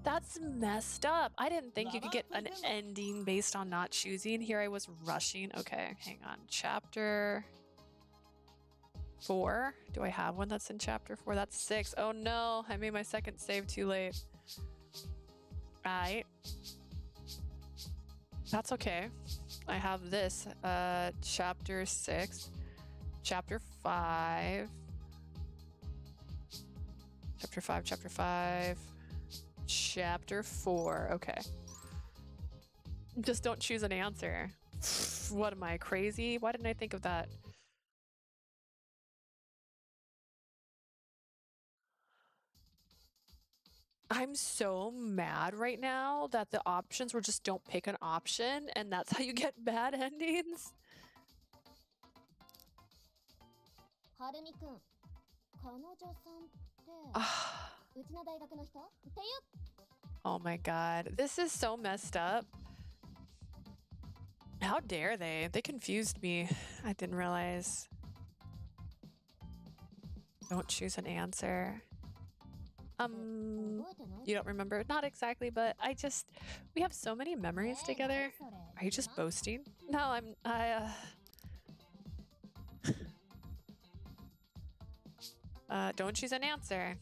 That's messed up. I didn't think you could get an ending based on not choosing. Here I was rushing. Okay, hang on. Chapter 4. Do I have one that's in chapter 4? That's 6. Oh no, I made my second save too late. Alright. That's okay. I have this. Chapter 6. Chapter 5. Chapter 5, chapter 5. Chapter 4. Okay. Just don't choose an answer. What am I, crazy? Why didn't I think of that? I'm so mad right now that the options were just don't pick an option, and that's how you get bad endings. Oh my god, this is so messed up. How dare they? They confused me. I didn't realize. Don't choose an answer. You don't remember? Not exactly, but we have so many memories together. Are you just boasting? No, don't choose an answer.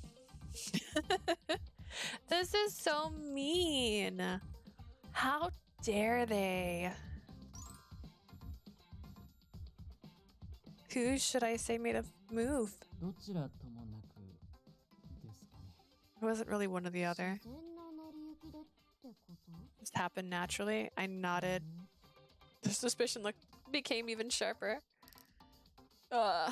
This is so mean. How dare they? Who should I say made a move? It wasn't really one or the other. Just happened naturally. I nodded. The suspicion became even sharper. I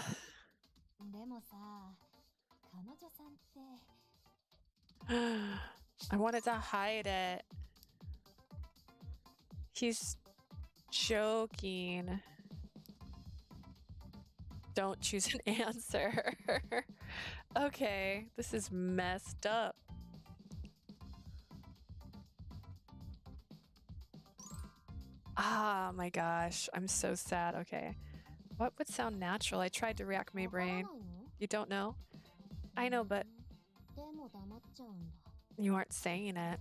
wanted to hide it. He's joking. Don't choose an answer. Okay, this is messed up. Ah, my gosh. I'm so sad. Okay. What would sound natural? I tried to rack my brain. You don't know? I know, but you aren't saying it.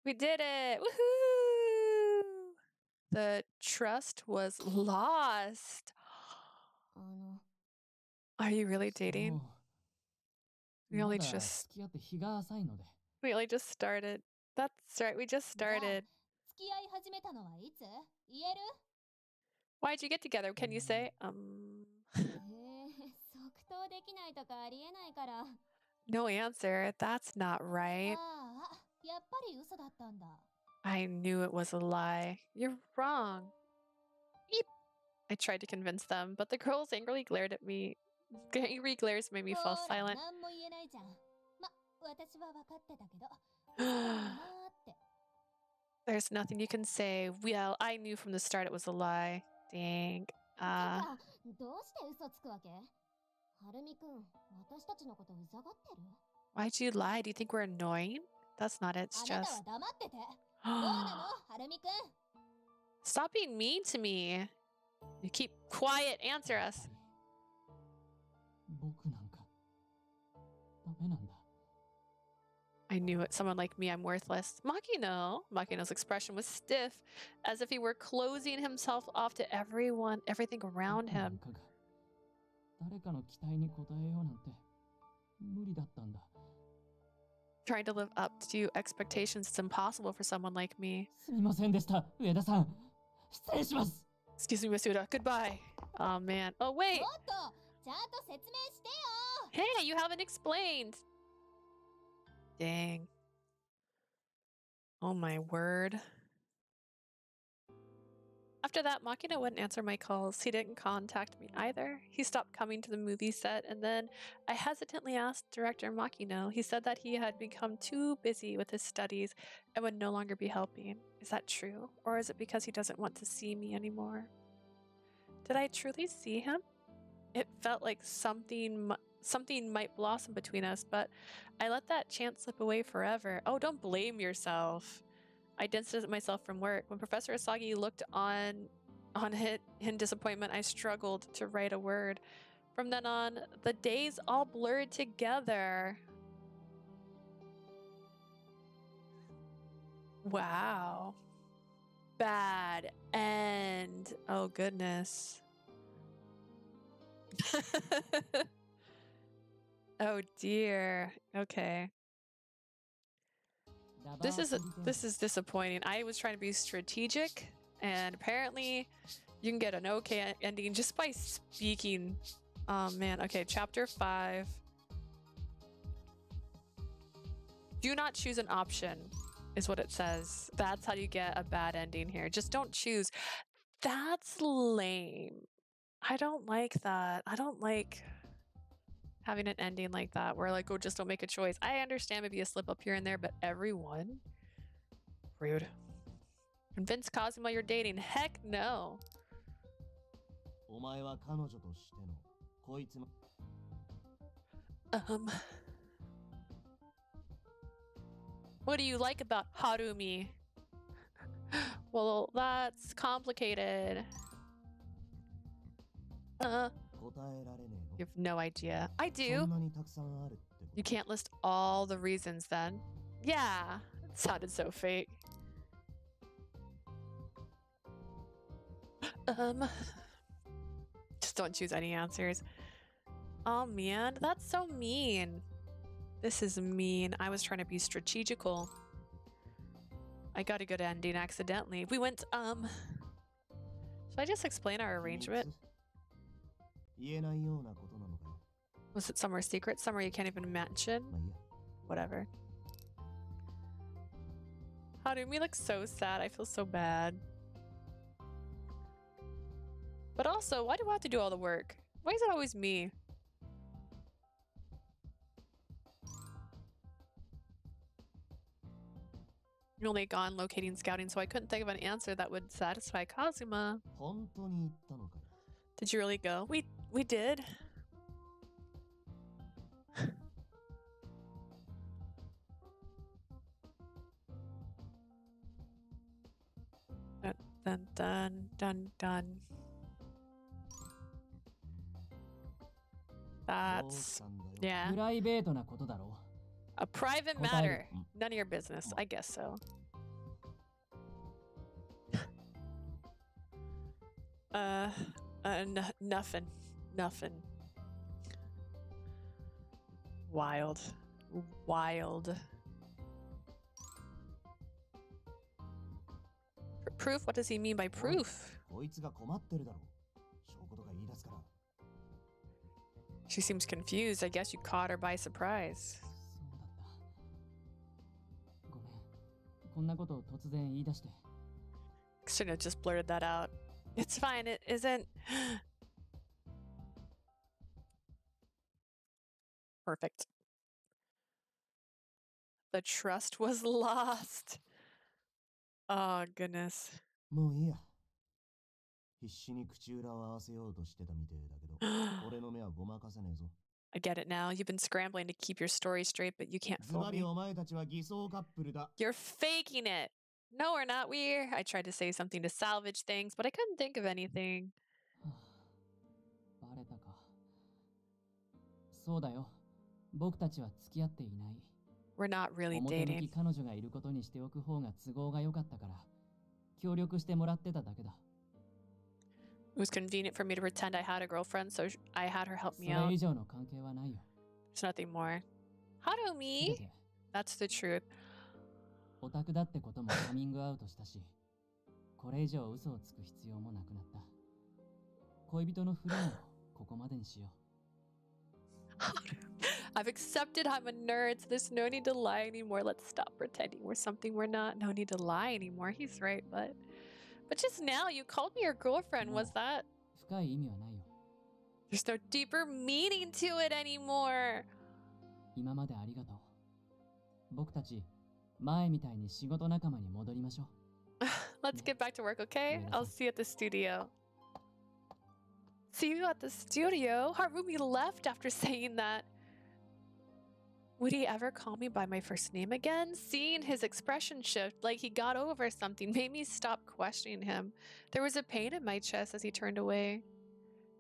We did it! Woohoo! The trust was lost. Are you really dating? We only just started. That's right, we just started. Why'd you get together? Can you say? No answer. That's not right. I knew it was a lie. You're wrong. Beep. I tried to convince them, but the girls angrily glared at me. Angry glares made me fall silent. There's nothing you can say. Well, I knew from the start it was a lie. Dang. Why'd you lie? Do you think we're annoying? That's not it. It's just... Stop being mean to me. You keep quiet. Answer us. I knew it. Someone like me, I'm worthless. Makino's expression was stiff, as if he were closing himself off to everything around him. Trying to live up to expectations is impossible for someone like me. Excuse me, Masuda. Goodbye. Oh, man. Oh, wait. ちゃんと説明してよ。 Hey, you haven't explained. Dang. Oh my word. After that, Makina wouldn't answer my calls. He didn't contact me either. He stopped coming to the movie set, and then I hesitantly asked director Makino. He said that he had become too busy with his studies and would no longer be helping. Is that true? Or is it because he doesn't want to see me anymore? Did I truly see him? It felt like something might blossom between us, but I let that chance slip away forever. Oh, don't blame yourself. I distanced myself from work. When Professor Asagi looked on it in disappointment, I struggled to write a word. From then on, the days all blurred together. Wow. Bad end. Oh, goodness. Oh, dear. Okay. This is disappointing. I was trying to be strategic, and apparently you can get an okay ending just by speaking. Oh man. Okay, chapter 5. Do not choose an option is what it says. That's how you get a bad ending here. Just don't choose. That's lame. I don't like that. I don't like having an ending like that where like, oh, just don't make a choice. I understand maybe a slip up here and there, but everyone? Rude. Convince Kazuma you're dating. Heck no. What do you like about Harumi? Well, that's complicated. You have no idea. I do. You can't list all the reasons then. Yeah, it sounded so fake. Just don't choose any answers. Oh man, that's so mean. This is mean. I was trying to be strategical. I got a good ending accidentally. We went, should I just explain our arrangement? Was it somewhere secret? Somewhere you can't even mention? Whatever. Harumi looks so sad. I feel so bad. But also, why do I have to do all the work? Why is it always me? You're only gone locating scouting, so I couldn't think of an answer that would satisfy Kazuma. Did you really go? We did. Dun dun dun dun dun. That's yeah. A private matter. None of your business. I guess so. Nothing. Nothing. Wild. Wild. Proof? What does he mean by proof? She seems confused. I guess you caught her by surprise. Shouldn't have just blurted that out. It's fine. It isn't. Perfect. The trust was lost. Oh, goodness. I get it now. You've been scrambling to keep your story straight, but you can't fool me. You're faking it. No, we're not. I tried to say something to salvage things, but I couldn't think of anything. We're not really dating. It was convenient for me to pretend I had a girlfriend, so I had her help me out. There's nothing more. Harumi! That's the truth. I've accepted I'm a nerd, so there's no need to lie anymore. Let's stop pretending we're something we're not. No need to lie anymore. He's right, but just now you called me your girlfriend. Was that? 深い意味はないよ。 There's no deeper meaning to it anymore. 今までありがとう。僕たち、前みたいに仕事仲間に戻りましょう。Let's get back to work, okay? I'll see you at the studio. See you at the studio? Harumi left after saying that. Would he ever call me by my first name again? Seeing his expression shift, like he got over something, made me stop questioning him. There was a pain in my chest as he turned away.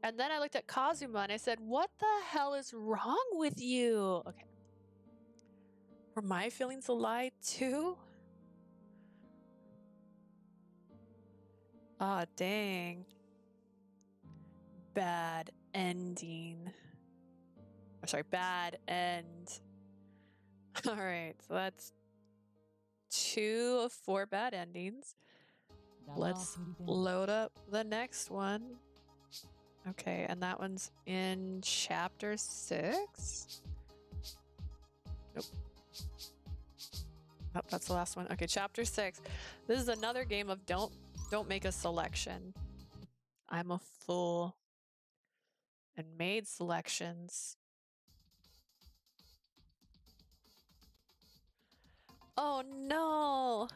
And then I looked at Kazuma and I said, what the hell is wrong with you? Okay. Were my feelings a lie too? Ah, dang. Bad ending. Oh, sorry, bad end. All right, so that's 2 of 4 bad endings. Let's load up the next one. Okay, and that one's in chapter 6. Nope. Oh, that's the last one. Okay, chapter 6. This is another game of don't make a selection. I'm a fool and made selections. Oh no!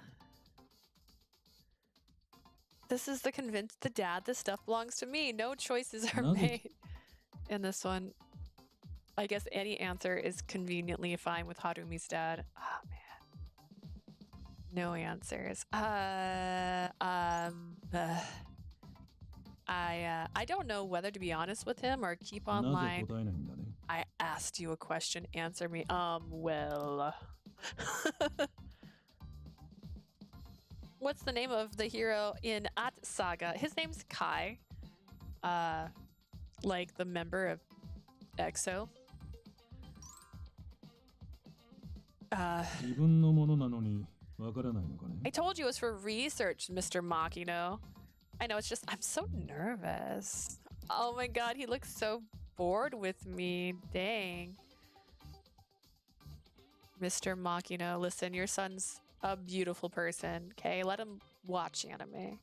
This is the convince the dad this stuff belongs to me. No choices are made in this one. I guess any answer is conveniently fine with Harumi's dad. Oh man. No answers. I don't know whether to be honest with him or keep on lying. I asked you a question, answer me. Well. What's the name of the hero in At Saga? His name's Kai. Like the member of EXO. I told you it was for research, Mr. Makino. I know, it's just, I'm so nervous. Oh my god, he looks so bored with me. Dang. Mr. Makino, listen, your son's a beautiful person, okay? Let him watch anime.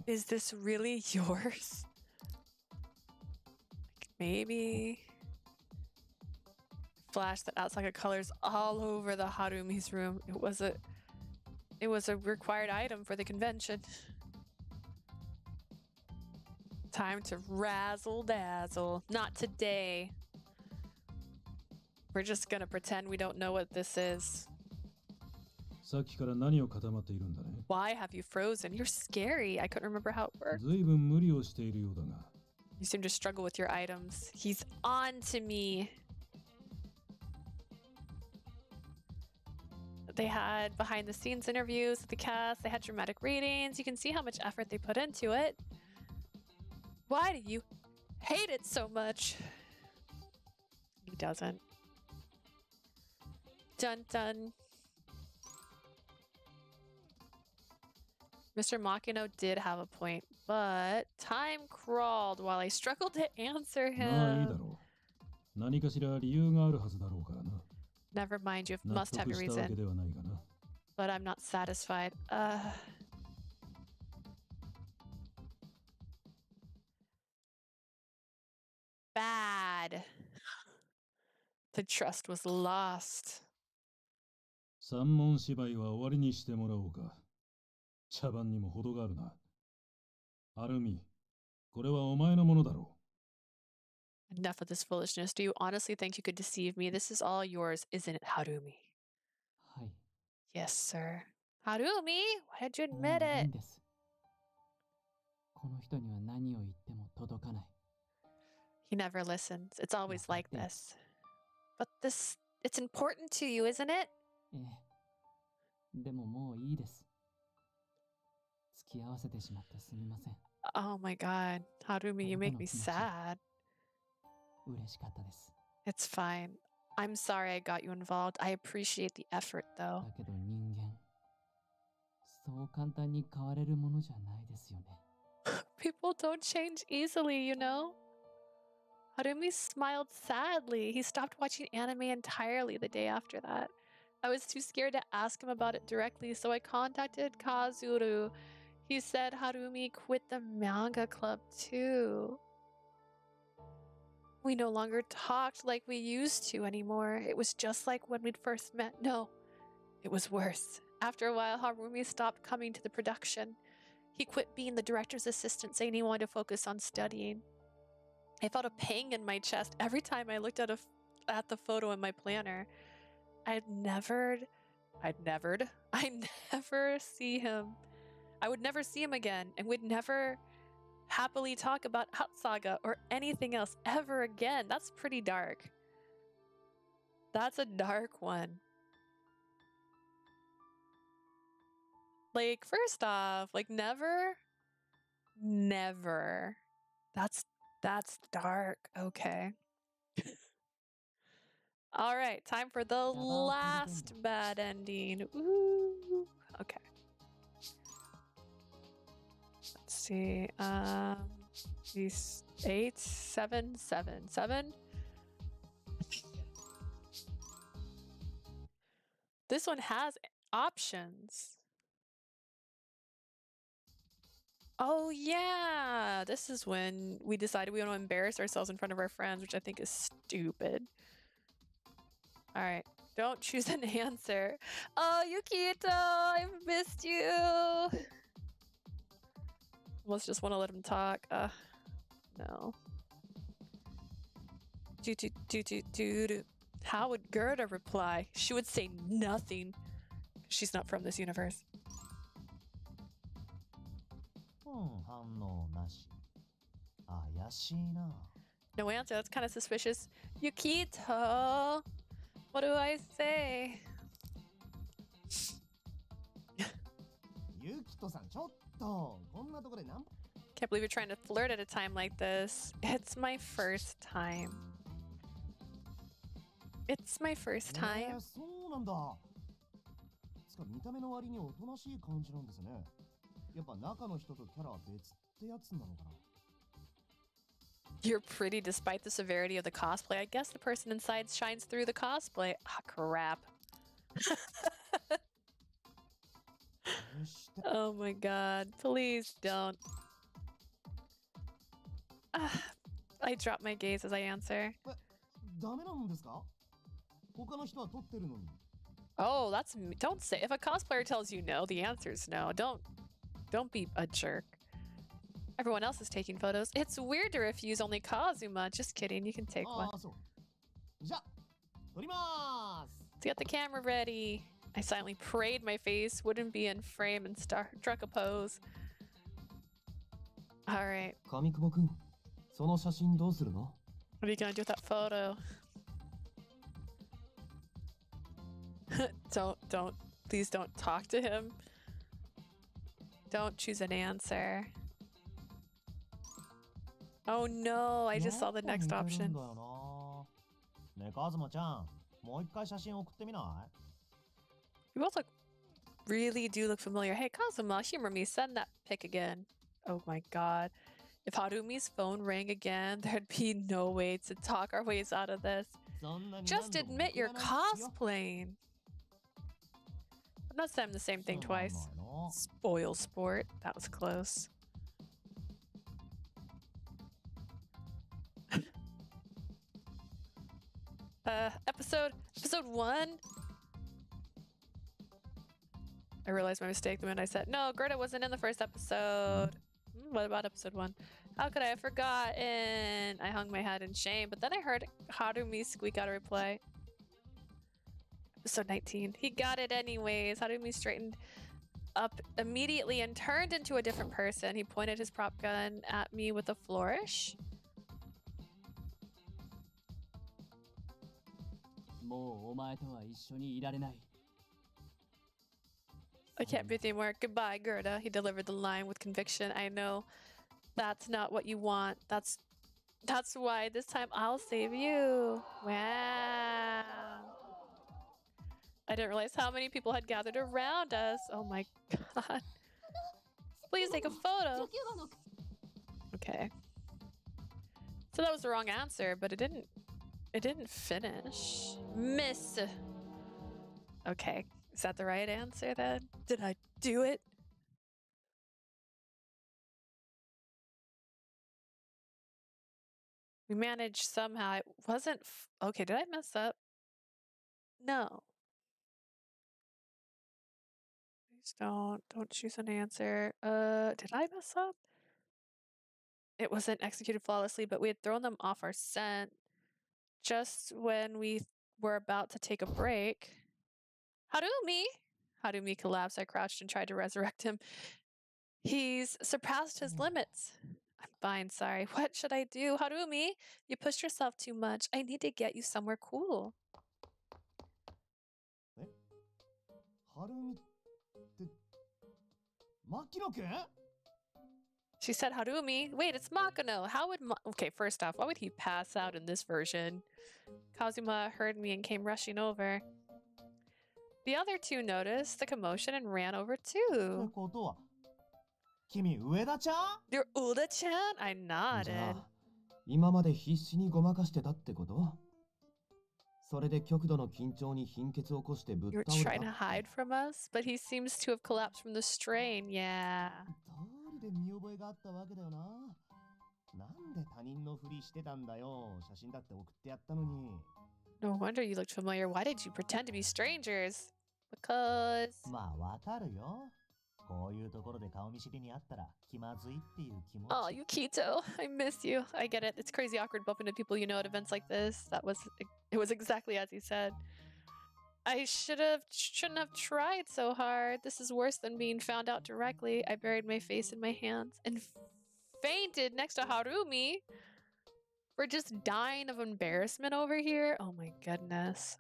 Is this really yours? Like maybe flash that Outsaga colors all over the Harumi's room. It was a required item for the convention. Time to razzle dazzle. Not today. We're just gonna pretend we don't know what this is. Why have you frozen? You're scary. I couldn't remember how it worked. You seem to struggle with your items. He's on to me. They had behind the scenes interviews with the cast. They had dramatic readings. You can see how much effort they put into it. Why do you hate it so much? He doesn't. Dun dun. Mr. Makino did have a point, but time crawled while I struggled to answer him. Never mind, you must have a reason. But I'm not satisfied. Bad. The trust was lost. Enough of this foolishness. Do you honestly think you could deceive me? This is all yours, isn't it, Harumi? Hi. Yes, sir. Harumi, why did you admit it? He never listens. It's always like this. But it's important to you, isn't it? Oh my god. Harumi, you make me sad. It's fine. I'm sorry I got you involved. I appreciate the effort, though. そう簡単に変われるものじゃないですよね。People don't change easily, you know? Harumi smiled sadly. He stopped watching anime entirely the day after that. I was too scared to ask him about it directly, so I contacted Kazuru. He said Harumi quit the manga club too. We no longer talked like we used to anymore. It was just like when we'd first met. No, it was worse. After a while, Harumi stopped coming to the production. He quit being the director's assistant, saying he wanted to focus on studying. I felt a pang in my chest every time I looked at the photo in my planner. I never see him. I would never see him again, and would never happily talk about Hot Saga or anything else ever again. That's pretty dark. That's a dark one. Like, first off, like never. That's dark. Okay. All right, time for the last bad ending. Ooh. Okay. Let's see. These 8, 7, 7, 7. This one has options. Oh yeah, this is when we decided we want to embarrass ourselves in front of our friends, which I think is stupid. All right, don't choose an answer. Oh, Yukito, I've missed you. Let's just want to let him talk. No. How would Gerda reply? She would say nothing. She's not from this universe. No answer. That's kind of suspicious. Yukito, what do I say? Can't believe you're trying to flirt at a time like this. It's my first time. It's my first time. You're pretty despite the severity of the cosplay. I guess the person inside shines through the cosplay. Ah, crap. Oh my god. Please don't. I drop my gaze as I answer. Oh, that's me. Don't say. If a cosplayer tells you no, the answer is no. Don't be a jerk. Everyone else is taking photos. It's weird to refuse only Kazuma. Just kidding. You can take one. Let's get the camera ready. I silently prayed my face wouldn't be in frame and struck a pose. All right. What are you gonna do with that photo? Please don't talk to him. Don't choose an answer. Oh no, I just saw the next option. You both really do look familiar. Hey Kazuma, humor me, send that pic again. Oh my god. If Harumi's phone rang again, there'd be no way to talk our ways out of this. Just admit you're cosplaying. I'm not saying the same thing twice. Spoil sport. That was close. Episode 1. I realized my mistake the minute I said, no, Greta wasn't in the first episode. What about episode 1? How could I have forgotten? I hung my head in shame, but then I heard Harumi squeak out a reply. Episode 19. He got it anyways. Harumi straightened up immediately and turned into a different person. He pointed his prop gun at me with a flourish. I can't breathe anymore. Goodbye, Gerda. He delivered the line with conviction. I know that's not what you want. That's why this time I'll save you. Wow. I didn't realize how many people had gathered around us. Oh my god. Please take a photo. Okay. So that was the wrong answer, but it didn't finish. Miss. Okay. Is that the right answer then? Did I do it? We managed somehow. It wasn't okay, did I mess up? No. Please don't choose an answer. Did I mess up? It wasn't executed flawlessly, but we had thrown them off our scent just when we were about to take a break. Harumi! Harumi collapsed. I crouched and tried to resurrect him. He's surpassed his limits. I'm fine, sorry. What should I do? Harumi, you pushed yourself too much. I need to get you somewhere cool. はるみって牧野くん She said Harumi. Wait, it's Makino. How would okay, first off, why would he pass out in this version? Kazuma heard me and came rushing over. The other two noticed the commotion and ran over って too. ことは君上田ちゃん You're Uda-chan? I じゃ nodded. あ今まで必死にごまかしてたってことそれで極度の緊張に貧血を起こしてぶっ You were 倒れ trying to た hide from us, but he seems to have collapsed from the strain. Yeah. 通りで見覚えがあったわけだよななんで他人のふりしてたんだよ写真だって送ってやったのに No wonder you looked familiar. Why did you pretend to be strangers? Because... まあわかるよ。こういうところで顔見知りにあったら気まずいっていう気持ち。 Oh, Yukito, I miss you. I get it. It's crazy awkward bumping into people you know at events like this. It was exactly as he said. I shouldn't have tried so hard. This is worse than being found out directly. I buried my face in my hands and fainted next to Harumi. We're just dying of embarrassment over here. Oh my goodness.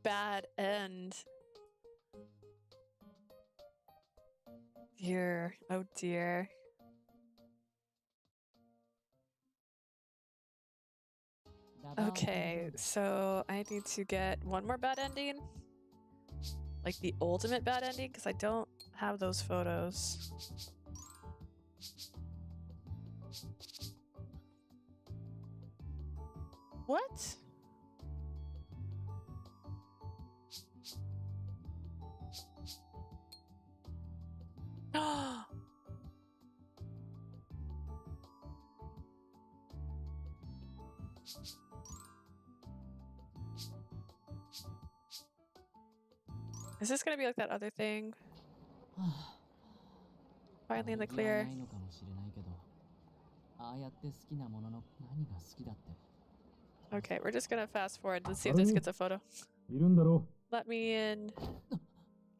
Bad end. Dear, oh dear. Okay, so I need to get one more bad ending. Like the ultimate bad ending, because I don't have those photos. What? Is this gonna be like that other thing? Finally in the clear. Okay, we're just gonna fast forward. Let's see if this gets a photo. いるんだろ Let me in.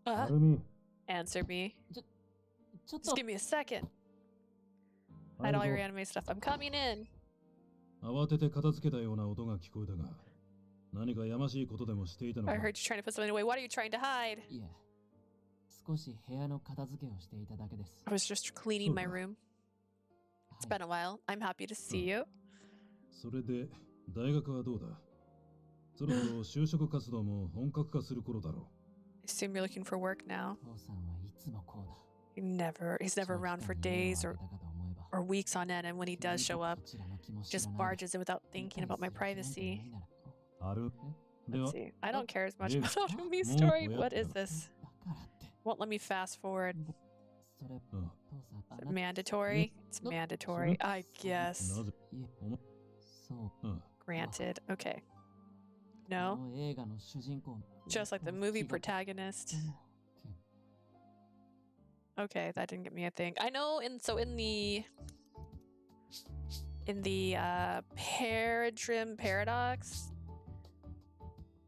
はるみ Answer me. ちょっ Just と give me a second. 入 Hide all る your ぞ anime stuff. I'm coming in. 慌てて片付けたような音が聞こえたが何かやましいことでもしていたのか I heard you trying to put something away. What are you trying to hide? いえ少し部屋の片付けをしていただけです I was just cleaning my room. It's はい been a while. I'm happy to see you. それで大学はどうだそろそろ就職活動も本格化する頃だろ I assume you're looking for work now. 父さんはいつもこうだ He's never around for 長期間に days 家を or 空けたかと思えば weeks on end, and when he does show up, こちらの気も知 just らないで barges in without thinking about my 理解する気なんて privacy. ないならうあるでは Let's see. I don't care as much Yeah. about Harumi's More story. weird. What is this? だからって Won't let me fast forward. それうん 父さんあ Is it なた mandatory? It's mandatory. I guess. なぜいえお前そううん Granted. Okay. こ No. の映画の主人公 Just like the movie 気が protagonist. とても Okay, that didn't get me a thing. I know in the Paradrim Paradox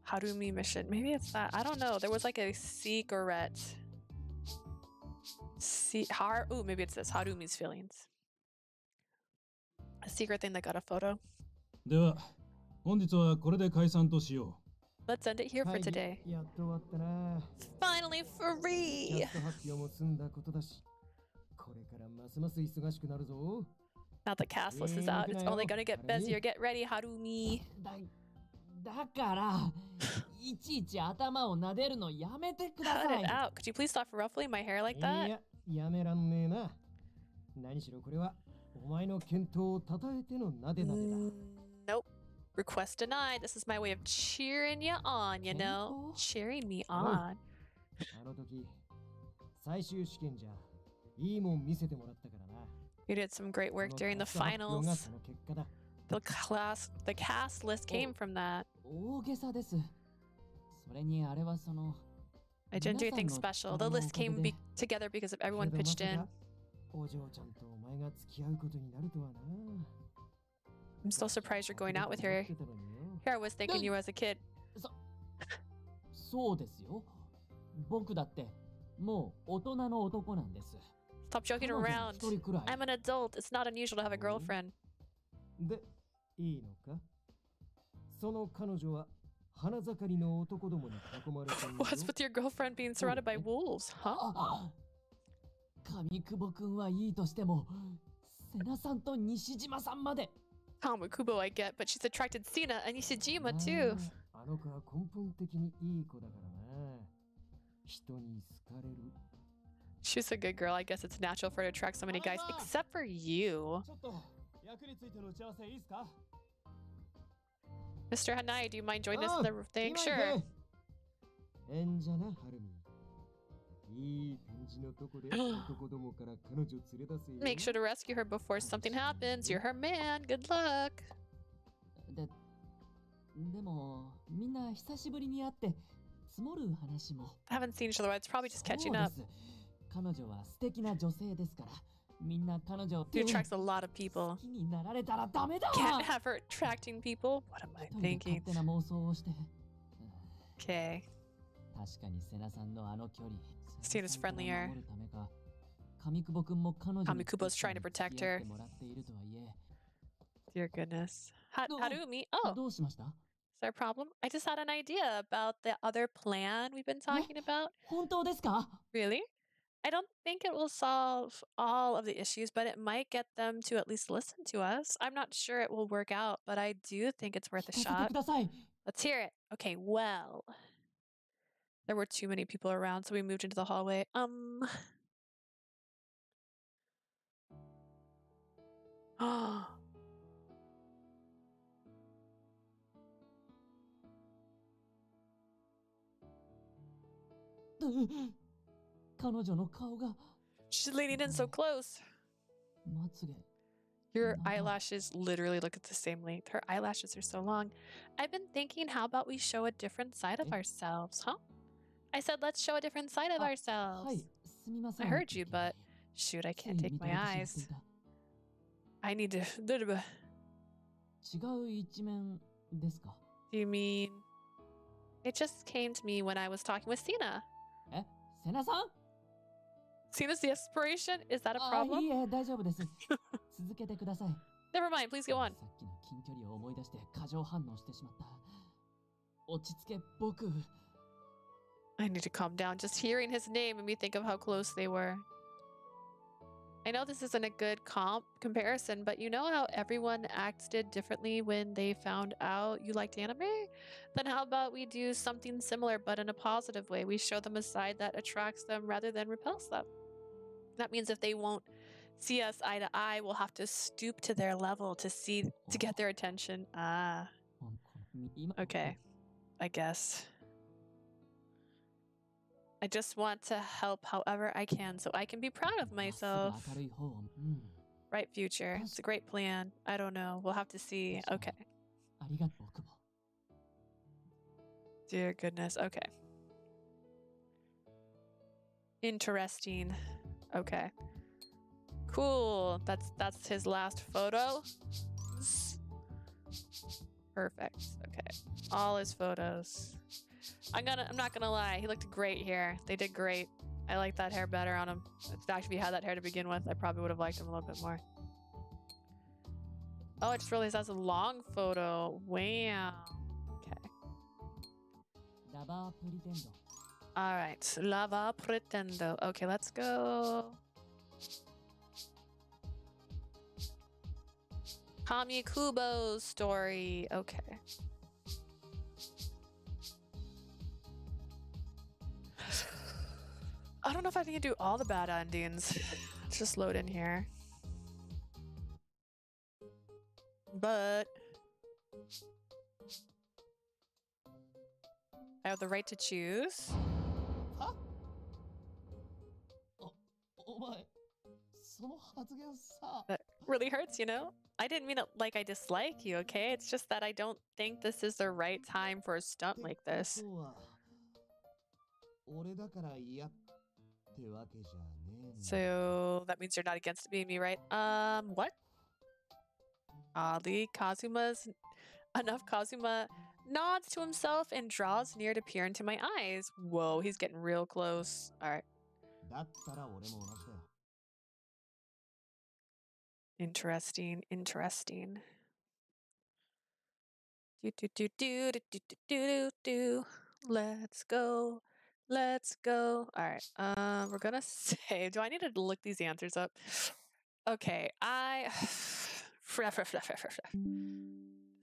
Harumi mission. Maybe it's that. I don't know. There was like a secret. Ooh, maybe it's this. Harumi's feelings. A secret thing that got a photo. では本日はこれで解散としよ Let's end it here for today. やっと終わったな Finally キ free! ャスト発表も済んだことだしこれからますます忙しくなるぞ Now the cast list is out. It's only gonna get busier. Get ready, Harumi. だだからいちいち頭を撫でるのやめてくだ Cut さい it out. Could you please stop ruffling my hair like い that? や、やめらんねえな。何しろこれはお前の健闘を称えてのなでなでだ。 Nope. Request denied. This is my way of cheering you on, you know? Cheering me on. あの時、最終試験じゃいいもん見せてもらったからな。 You did some great work この during the テスト発表が finals. その結果だ。 The cast list came from that. 大げさです。それにあれはその I didn't do anything 皆さんの special. The 力のお list かげ came で together because of け everyone どま pitched さ in. かお嬢ちゃんとお前が付き合うことになるとはな。 I'm so surprised you're going out with her. 思ってたのによ。 Here I was thinking you as a kid. そうですよ。僕だってもう大人の男なんです。 Stop joking 彼女 around. 一人くらい I'm an adult. It's not unusual to have a girlfriend. で、いいのか？その彼女は花盛りの男どもに囲まれているよ。 What's with your girlfriend being surrounded by wolves, huh? あ上久保くんはいいとしても瀬名さんと西島さんまで Kamakubo I get, but she's attracted Sina and Nishijima too. あの子は根本的にいい子だからな。人に好かれる。 She's a good girl. I guess it's natural for her to attract so many guys, except for you. ちょっと役についての打ち合わせいいですか？ Mr. Hanai, do you mind joining us in the thing? 今 Sure. 行け。えんじゃな、ハルミ。いい感じのとこで男どもから彼女連れ出せよ。 Make sure to rescue her before something happens. You're her man. Good luck. でもみんな久しぶりに会って積もる話も I haven't seen each other. It's probably just そう catching で up. す。彼女は素敵な女性ですからみんな彼女を She attracts a lot of people. 好きになられたらダメだ。 Can't have her attracting people. What am I 一人で thinking? 勝手な妄想をして Okay. 確かに瀬名さんのあの距離 Stina's 瀬名さんから friendlier. 守るためか上久保くんも彼女に Kamikubo's trying to protect 付き合っ her. てもらっているとはいえ Dear goodness. No. Harumi? Oh, どうしました is there a problem? I just had an idea about the other plan we've been talking about. 本当ですか Really? I don't think it will solve all of the issues, but it might get them to at least listen to us. I'm not sure it will work out, but I do think it's worth a 聞かせて shot. ください。 Let's hear it. Okay, well. There were too many people around, so we moved into the hallway. Mm. 彼女の顔が She's leaning in so close. まつげ Your No. eyelashes literally look at the same length. Her eyelashes are so long. I've been thinking, how about we show a different side of Eh? ourselves, huh? I said, let's show a different side of は ourselves. いすみません I heard you, but shoot, I つい can't 見 take た my ことしまってい eyes. た I need to. 違う一面ですか Do you mean? It just came to me when I was talking with Sina. え瀬名さん Sina's the inspiration? Is that a あ problem? いいえ大丈夫です続けてください Never mind, please go on. さっきの近距離を思い出して過剰反応してしまった落ち着け僕 I need to calm down. Just hearing his name made me think of how close they were. I know this isn't a good comparison, but you know how everyone acted differently when they found out you liked anime? Then how about we do something similar, but in a positive way? We show them a side that attracts them rather than repels them. That means if they won't see us eye to eye, we'll have to stoop to their level to get their attention. Ah, 今 okay. I guess. I just want to help however I can so I can be proud of まっすぐ myself. 明るい方をうん Bright future. It's a great plan. I don't know. We'll have to see. Okay. ありがとう久保 Dear goodness. Okay. Interesting. Okay. Cool. That's his last photo. Perfect. Okay. All his photos. I'm not gonna lie. He looked great here. They did great. I like that hair better on him. In fact, if he had that hair to begin with, I probably would have liked him a little bit more. Oh, I just realized that's a long photo. Wow. Okay. ラバープリテンド All right. Lava pretendo. Okay, let's go. Kamikubo's story. Okay. I don't know if I can do all the bad endings. Let's just load in here. But I have the right to choose. はお前、その発言さ。 That really hurts, you know? I didn't mean it like I dislike you, okay? It's just that I don't think this is the right time for a stunt like this. ってことは俺だから嫌ってわけじゃねえんだ。 So that means you're not against being me, right? What? Oddly, Kazuma nods to himself and draws near to peer into my eyes. Whoa, he's getting real close. All right. だったら俺も同じだよ。 Interesting, interesting. Do do do do do do do do do. Let's go. Let's go. All right. We're gonna save. Do I need to look these answers up? Okay. Does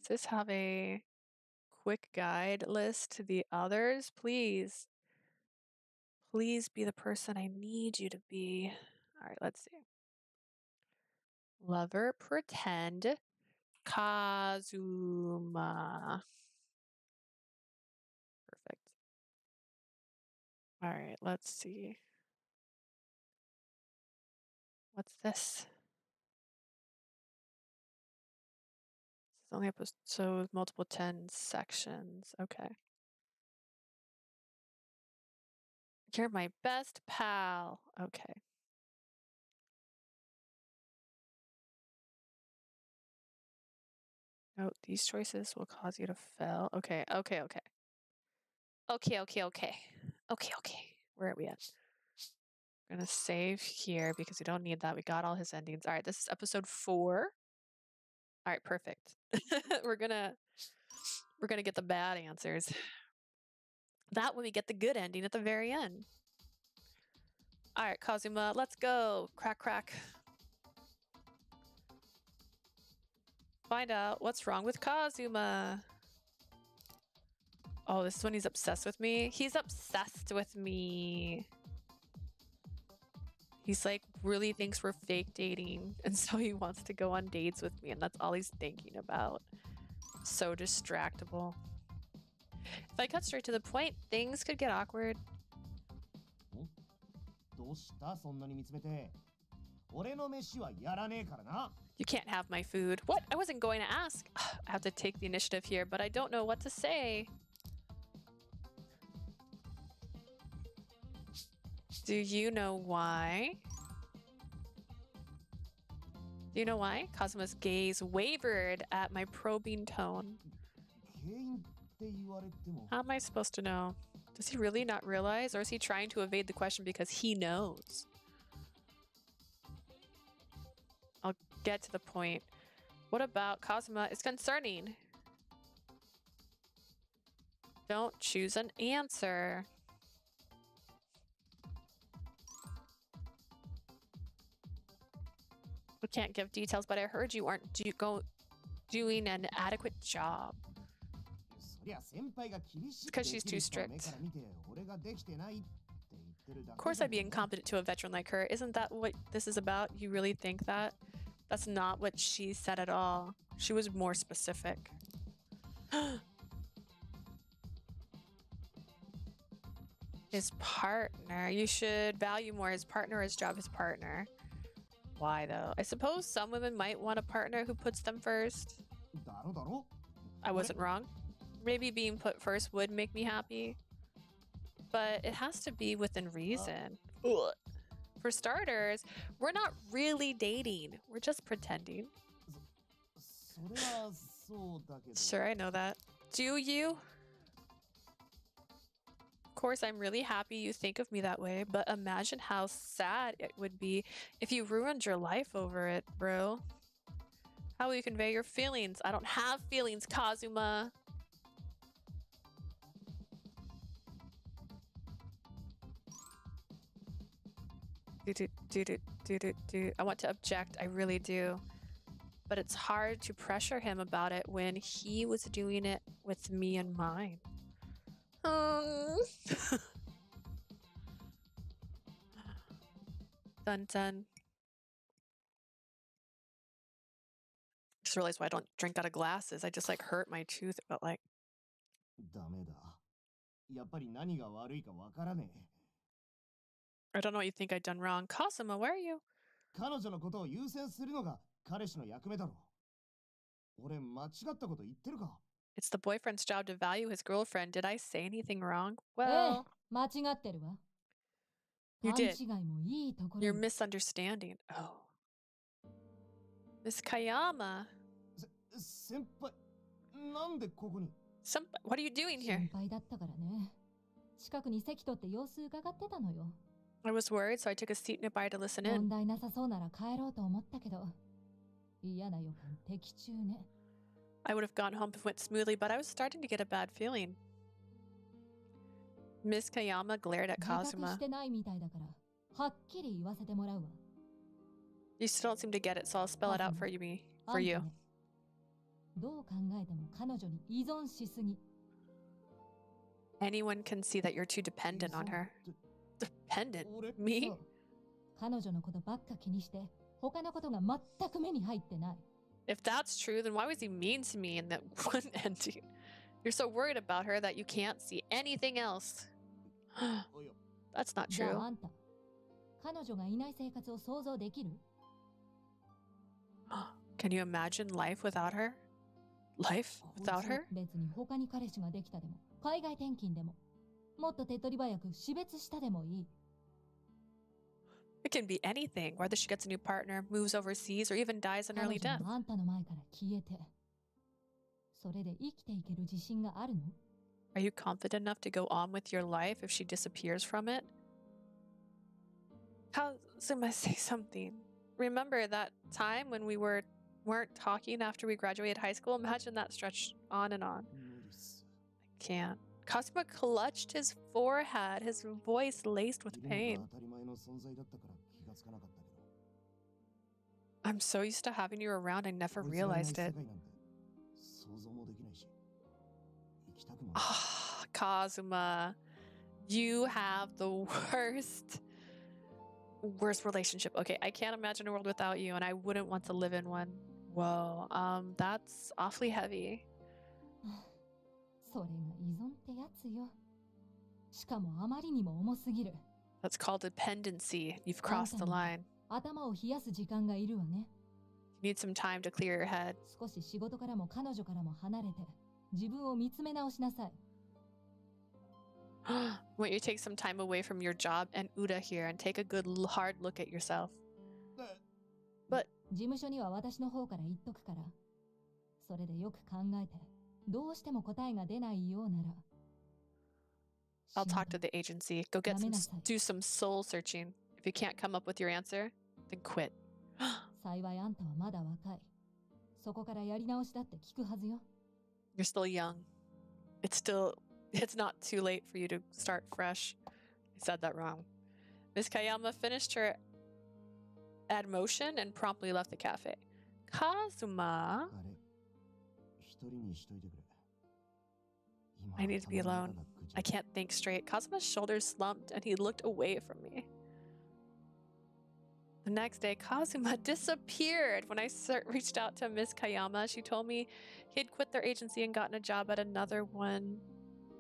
this have a quick guide list to the others? Please. Please be the person I need you to be. All right. Let's see. Lover, pretend, Kazuma. Perfect. All right, let's see. What's this? This is only episode multiple 10 sections. Okay. You're my best pal. Okay. Oh, these choices will cause you to fail. Okay, okay, okay. Okay, okay, okay. Okay, okay. Where are we at? We're gonna save here because we don't need that. We got all his endings. All right, this is episode 4. All right, perfect. we're gonna get the bad answers. That when we get the good ending at the very end. All right, Kazuma, let's go. Crack, crack. Find out what's wrong with Kazuma. Oh, this is when he's obsessed with me. He's obsessed with me. He's like really thinks we're fake dating. And so he wants to go on dates with me. And that's all he's thinking about. So distractible. If I cut straight to the point, things could get awkward. どうしたそんなに見つめて。俺の飯はやらねえからな。 You can't have my food. What? I wasn't going to ask. I have to take the initiative here, but I don't know what to say. Do you know why? Do you know why? Kazuma's gaze wavered at my probing tone. 原因って言われても。 How am I supposed to know? Does he really not realize, or is he trying to evade the question because he knows? I'll get to the point. What about Kazuma is concerning? Don't choose an answer. We can't give details, but I heard you aren't doing an adequate job. そりゃ先輩が厳しい Because she's too strict. 目から見て俺ができてないって言ってるだけ Of course I'd be incompetent to a veteran like her. Isn't that what this is about? You really think that? That's not what she said at all. She was more specific. His partner. You should value more his partner, his job, his partner. Why though? I suppose some women might want a partner who puts them first. だろだろ I wasn't wrong. Maybe being put first would make me happy. But it has to be within reason. Ugh. For starters, we're not really dating. We're just pretending. それはそうだけど。 Sure, I know that. Do you? Of course, I'm really happy you think of me that way, but imagine how sad it would be if you ruined your life over it, bro. How will you convey your feelings? I don't have feelings, Kazuma. I want to object, I really do. But it's hard to pressure him about it when he was doing it with me in mind. Dun dun. Just realized why I don't drink out of glasses. I just like hurt my tooth. But like, ダメだ。やっぱり何が悪いかわからねえ。 I don't know what you think I've done wrong. Cosima, where are you? 彼女のことを優先するのが彼氏の役目だろ。俺間違ったこと言ってるか？ It's the boyfriend's job to value his girlfriend. Did I say anything wrong? ええ、 Well, 間違ってるわ。 you 勘 did. 違いもいいところ You're に。 misunderstanding. Oh. Miss Kayama. 先輩、なんでここに？ What are you doing 心 here? 配だったからね。近くに席取って様子伺ってたのよ。 I was worried, so I took a seat nearby to listen 問 in. 題なさそうなら帰ろうと思ったけど、嫌な予感的中ね。 I would have gone home if it went smoothly, but I was starting to get a bad feeling. Miss Kayama glared at 自覚し Kazuma. てないみたいだから、はっきり言わせてもらうわ。 You still don't seem to get it, so I'll spell it out for you. あ For んた you. ね、どう考えても彼女に依存しすぎ。 Anyone can see that you're too dependent on her. Dependent? Me? そう。彼女のことばっか気にして、他のことが全く目に入ってない。 If that's true, then why was he mean to me in that one ending? You're so worried about her that you can't see anything else. おや、 That's not じゃ true. ああんた、彼女がいない生活を想像できる？ Can you imagine life without her? Life without her? 別に他に彼氏ができたでも、海外転勤でも、もっと手っ取り早く死別したでもいい。 It can be anything, whether she gets a new partner, moves overseas, or even dies an 彼 early 女 death. もあんたの前から消えて、それで生きていける自信があるの？ Are you confident enough to go on with your life if she disappears from it? Kazuma, say something. Remember that time when we weren't talking after we graduated high school? Imagine that stretched on and on. 無理っす。 I can't. Kazuma clutched his forehead, his voice laced with いるの pain. が当たり前の存在だったから気がつかなかったけど。 I'm so used to having you around, I never こいつがいない realized 世 it. 界なんて想像もできないし、生きたくもない。 Ah, Kazuma, you have the worst relationship. Okay, I can't imagine a world without you, and I wouldn't want to live in one. Whoa, that's awfully heavy. それが依存ってやつよ。しかもあまりにも重すぎる。 That's called dependency. You've crossed the line. 頭を冷やす時間がいるわね。 You need some time to clear your head. 少し仕事からも彼女からも離れて、自分を見つめ直しなさい。 Want you to take some time away from your job and Uda here and take a good hard look at yourself. But 事務所には私の方から言っとくから。それでよく考えて、どうしても答えが出ないようなら。 I'll talk to the agency. Go get some, やめなさい。 do some soul searching. If you can't come up with your answer, then quit. 幸いあんたはまだ若い。そこからやり直しだって聞くはずよ。 You're still young. It's not too late for you to start fresh. I said that wrong. Miss Kayama finished her ad motion and promptly left the cafe. Kazuma, あれ、一人にしといてくれ。今 I need to be 頭の alone. 中がぐちゃ I can't think straight. Kazuma's shoulders slumped and he looked away from me. The next day, Kazuma disappeared. When I reached out to Miss Kayama, she told me he'd quit their agency and gotten a job at another one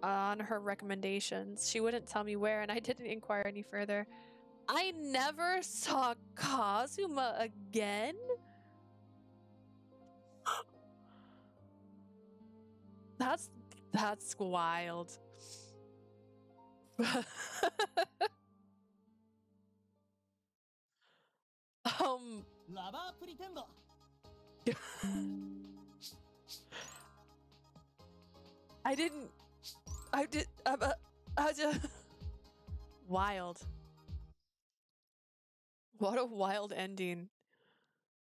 on her recommendations. She wouldn't tell me where, and I didn't inquire any further. I never saw Kazuma again? That's wild. Um, ラバープリテンド。 I did, wild. What a wild ending.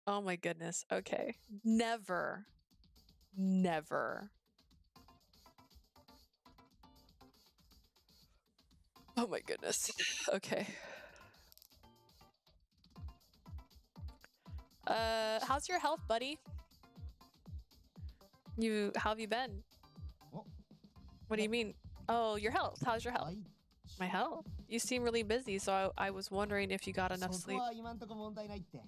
Oh my goodness. Okay. Never. Oh my goodness. Okay. How's your health, buddy? How have you been? Oh. What do you mean? Oh, your health. How's your health? はい。 My health? You seem really busy, so I was wondering if you got enough そこ sleep. は今んとこ問題ないって。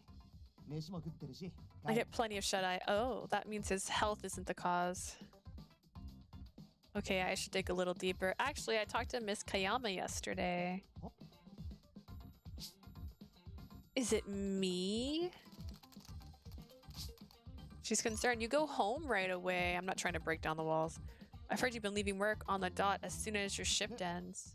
飯も食ってるし。 I get plenty of shut-eye. Oh, that means his health isn't the cause. Okay, I should dig a little deeper. Actually, I talked to Miss Kayama yesterday. Is it me? She's concerned. You go home right away. I'm not trying to break down the walls. I've heard you've been leaving work on the dot as soon as your shift ends.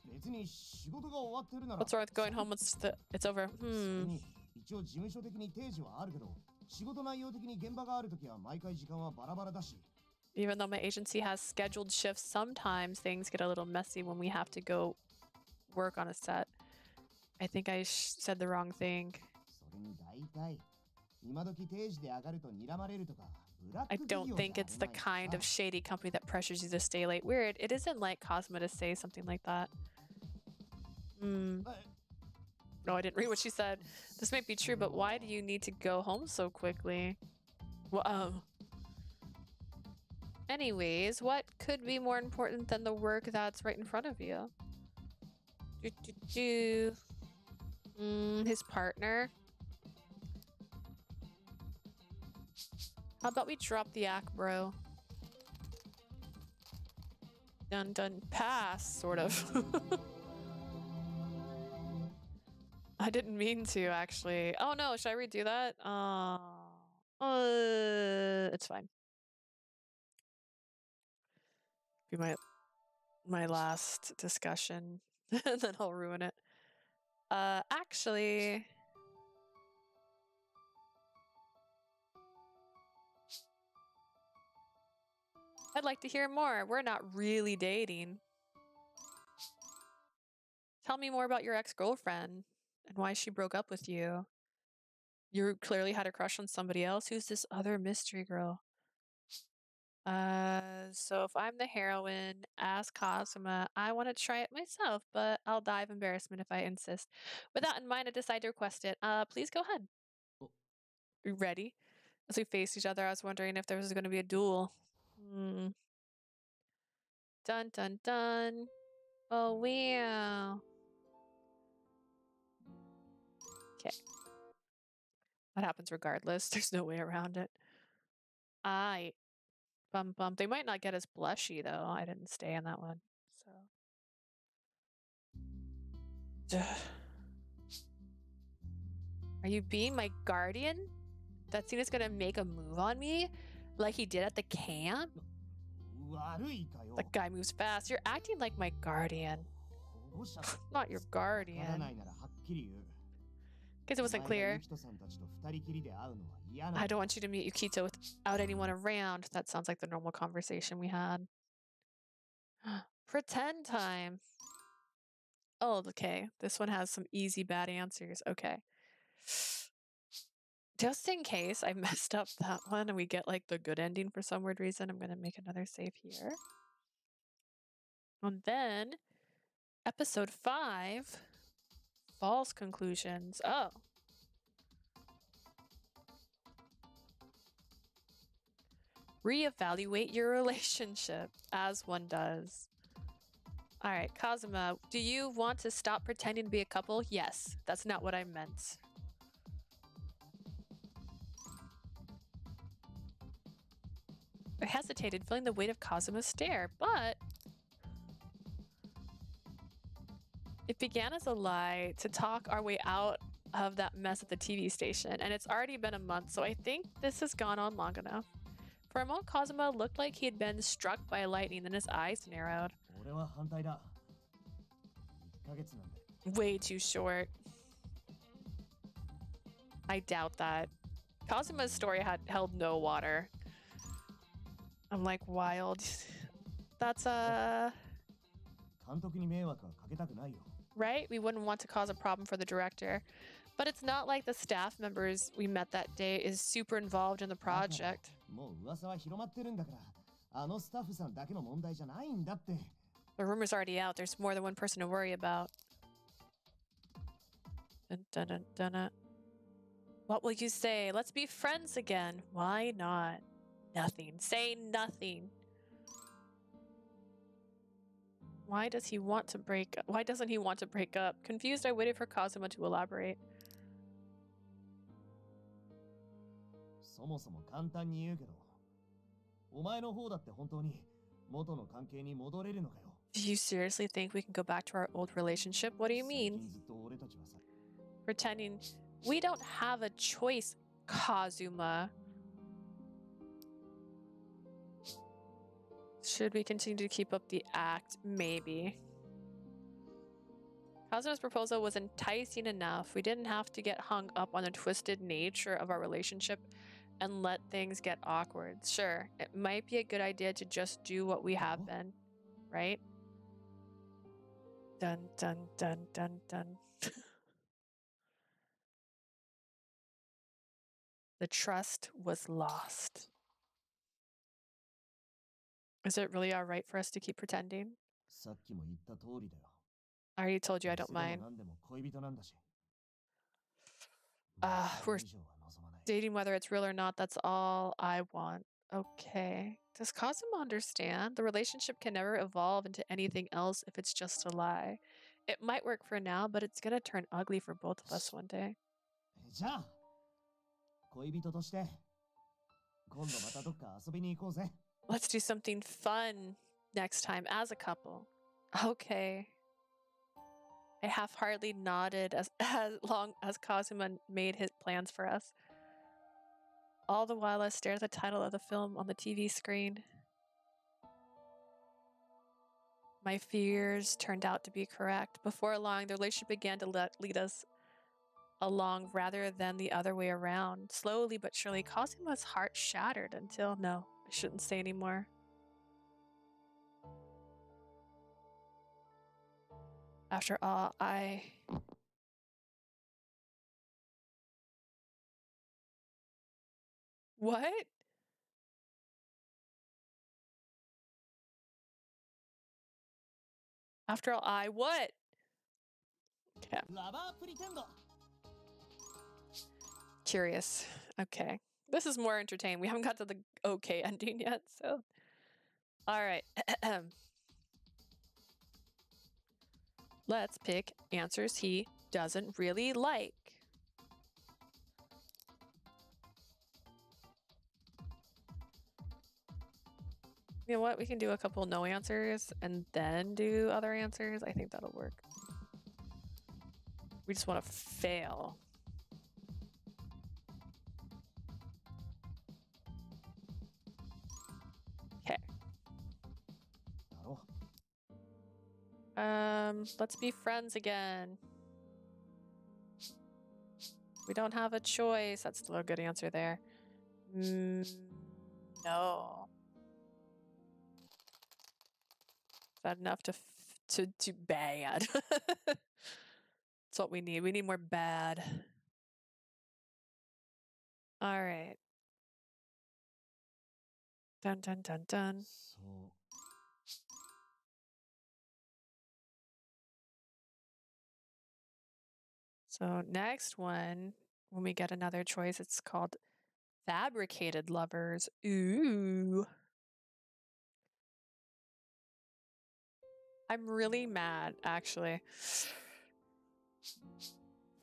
別に仕事が終わってるなら。 What's wrong with going home once it's over? それに一応事務所的に定時はあるけど、仕事内容的に現場があるときは毎回時間はバラバラだし。 Even though my agency has scheduled shifts, sometimes things get a little messy when we have to go work on a set. I think I said the wrong thing. それに大体今時定時で上がると睨まれるとか。 I don't think it's the kind of shady company that pressures you to stay late. Weird. It isn't like Cosmo to say something like that. No, I didn't read what she said. This might be true, but why do you need to go home so quickly? Well, anyways, what could be more important than the work that's right in front of you? His partner. How about we drop the act, bro? Dun pass, sort of. I didn't mean to, actually. Oh no, should I redo that? It's fine. Be my last discussion, and then I'll ruin it. Actually. I'd like to hear more. We're not really dating. Tell me more about your ex-girlfriend and why she broke up with you. You clearly had a crush on somebody else. Who's this other mystery girl? So if I'm the heroine, ask Kazuma. I want to try it myself, but I'll die of embarrassment if I insist. With that in mind, I decide to request it. Please go ahead. You ready? As we face each other, I was wondering if there was going to be a duel. Dun dun dun. Oh wow. Okay. That happens regardless. There's no way around it. Bum. They might not get as blushy though. I didn't stay in that one. So are you being my guardian? That Tsuna's gonna make a move on me? Like he did at the camp? That guy moves fast. You're acting like my guardian. Not your guardian. In case it wasn't clear. I don't want you to meet Yukito without anyone around. That sounds like the normal conversation we had. Pretend time. Oh, okay. This one has some easy bad answers. Okay. Just in case I messed up that one and we get like the good ending for some weird reason, I'm going to make another save here. And then episode 5, false conclusions. Oh. Reevaluate your relationship, as one does. All right, Kazuma, do you want to stop pretending to be a couple? Yes, that's not what I meant. I hesitated, feeling the weight of Kazuma's stare, but it began as a lie to talk our way out of that mess at the TV station, and it's already been a month, so I think this has gone on long enough. For a moment, Kazuma looked like he had been struck by lightning, then his eyes narrowed. Way too short. I doubt that. Kazuma's story held no water. I'm like wild. That's right? We wouldn't want to cause a problem for the director. But it's not like the staff members we met that day is super involved in the project. The rumor's already out. There's more than one person to worry about. Dun, dun, dun, dun. What will you say? Let's be friends again. Why not? Nothing. Say nothing. Why does he want to break up? Why doesn't he want to break up? Confused, I waited for Kazuma to elaborate. そもそも簡単に言うけど、お前の方だって本当に元の関係に戻れるのかよ。Do you seriously think we can go back to our old relationship? What do you 最 mean? 近ずっと俺たちはさ、 Pretending we don't have a choice, Kazuma. Should we continue to keep up the act? Maybe. Kazuma's proposal was enticing enough. We didn't have to get hung up on the twisted nature of our relationship and let things get awkward. Sure, it might be a good idea to just do what we have been, right? Dun dun dun dun dun. The trust was lost. Is it really alright for us to keep pretending? さっきも言った通りだよ。 I already told you I don't いつでも mind. 何でも恋人なんだし。 We're 以上は望まない。 dating whether it's real or not, that's all I want. Okay. Does Kazuma understand? The relationship can never evolve into anything else if it's just a lie. It might work for now, but it's gonna turn ugly for both of us one day. じゃあ、恋人として今度またどっか遊びに行こうぜ。 Let's do something fun next time as a couple. Okay. I half-heartedly nodded as long as Kazuma made his plans for us. All the while I stared at the title of the film on the TV screen. My fears turned out to be correct. Before long, the relationship began to lead us along rather than the other way around. Slowly but surely, Kazuma's heart shattered until... No, I shouldn't say anymore. After all, What? After all, what? Okay. ラバープリテンド。 Curious. Okay. This is more entertaining. We haven't got to the okay ending yet, so. Alright. Let's pick answers he doesn't really like. You know what? We can do a couple no answers and then do other answers. I think that'll work. We just want to fail. Okay. Let's be friends again. We don't have a choice. That's still a good answer there. No. Is that enough to bad? That's what we need. We need more bad. All right. Dun dun dun dun. そう。 So next one, when we get another choice, it's called fabricated lovers. Ooh. I'm really mad, actually.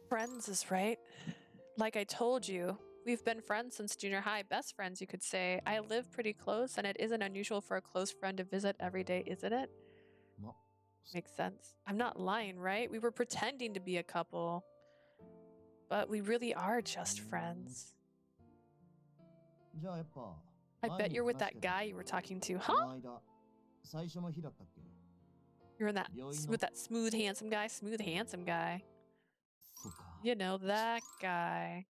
Friends is right. Like I told you, we've been friends since junior high. Best friends, you could say. I live pretty close, and it isn't unusual for a close friend to visit every day, isn't it? ま、 Makes sense. I'm not lying, right? We were pretending to be a couple. But we really are just friends. じゃあやっぱ。 I bet you're with that guy you were talking to, こ huh? の間、最初の日だったっけ？ You're in that smooth, handsome guy? Smooth, handsome guy. そうか。 You know, that guy.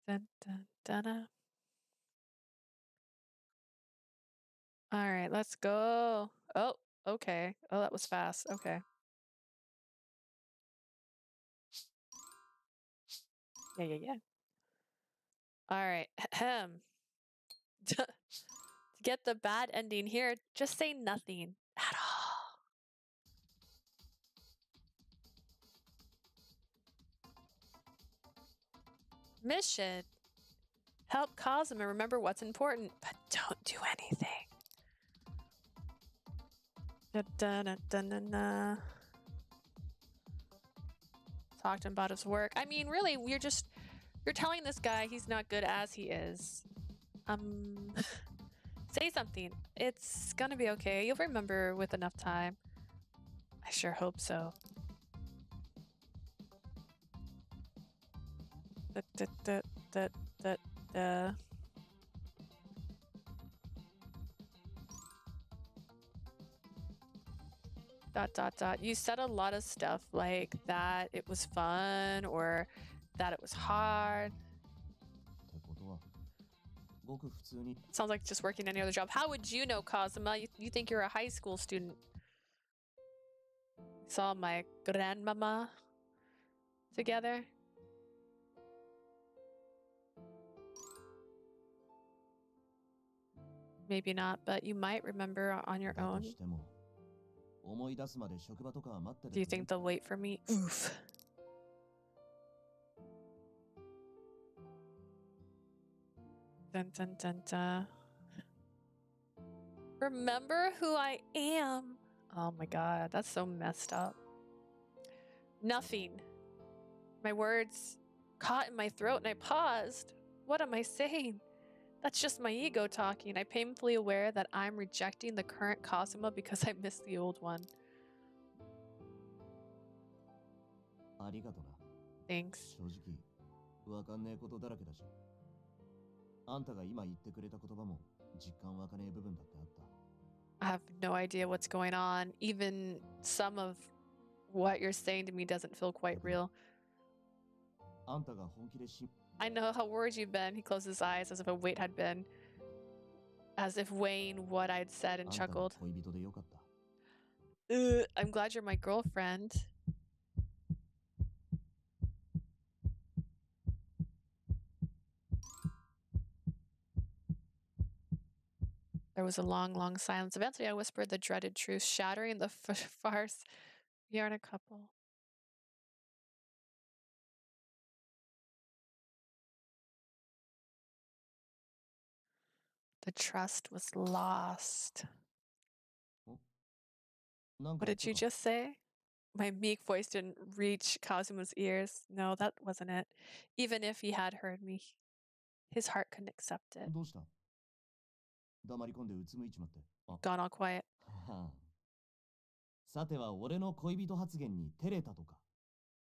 Dun, dun, dun, dun. All right, let's go. Oh, okay. Oh, that was fast. Okay. Yeah. All right. Ahem. To get the bad ending here, just say nothing at all. Mission. Help Kazuma remember what's important, but don't do anything. Da-da-da-da-da-da. Talk to him about his work. I mean, really, you're telling this guy he's not good as he is. Say something. It's gonna be okay. You'll remember with enough time. I sure hope so. Da-da-da-da-da-da. Dot dot dot. You said a lot of stuff like that it was fun or that it was hard. ってことは、ごく普通に Sounds like just working any other job. How would you know, Kazuma? You think you're a high school student. Saw my grandmama together. Maybe not, but you might remember on your だと own. しても、思い出すまで職場とかは待って Do you てくれ think they'll wait for me? Oof. Dun dun dun dun. Remember who I am. Oh my god, that's so messed up. Nothing. My words caught in my throat and I paused. What am I saying? That's just my ego talking. I'm painfully aware that I'm rejecting the current Kazuma because I miss the old one. ありがとな。 Thanks. 正直、わかんねえことだらけだし。あんたが今言ってくれた言葉も実感わかねえ部分だってあった。 I have no idea what's going on. Even some of what you're saying to me doesn't feel quite real. あんたが本気でI know how worried you've been. He closed his eyes as if a weight had been, as if weighing what I'd said, and あんたが chuckled. 恋人でよかった。 I'm glad you're my girlfriend. There was a long, long silence. Eventually, I whispered the dreaded truth, shattering the farce. We aren't a couple. The trust was lost. なんか What 言っ did た you か just say? My meek voice didn't reach Kazuma's ears. No, that wasn't it. Even if he had heard me, his heart couldn't accept it. どうした黙り込んでうつむいちまって。あ、 Gone all quiet. ははさては俺の恋人発言に照れたとか。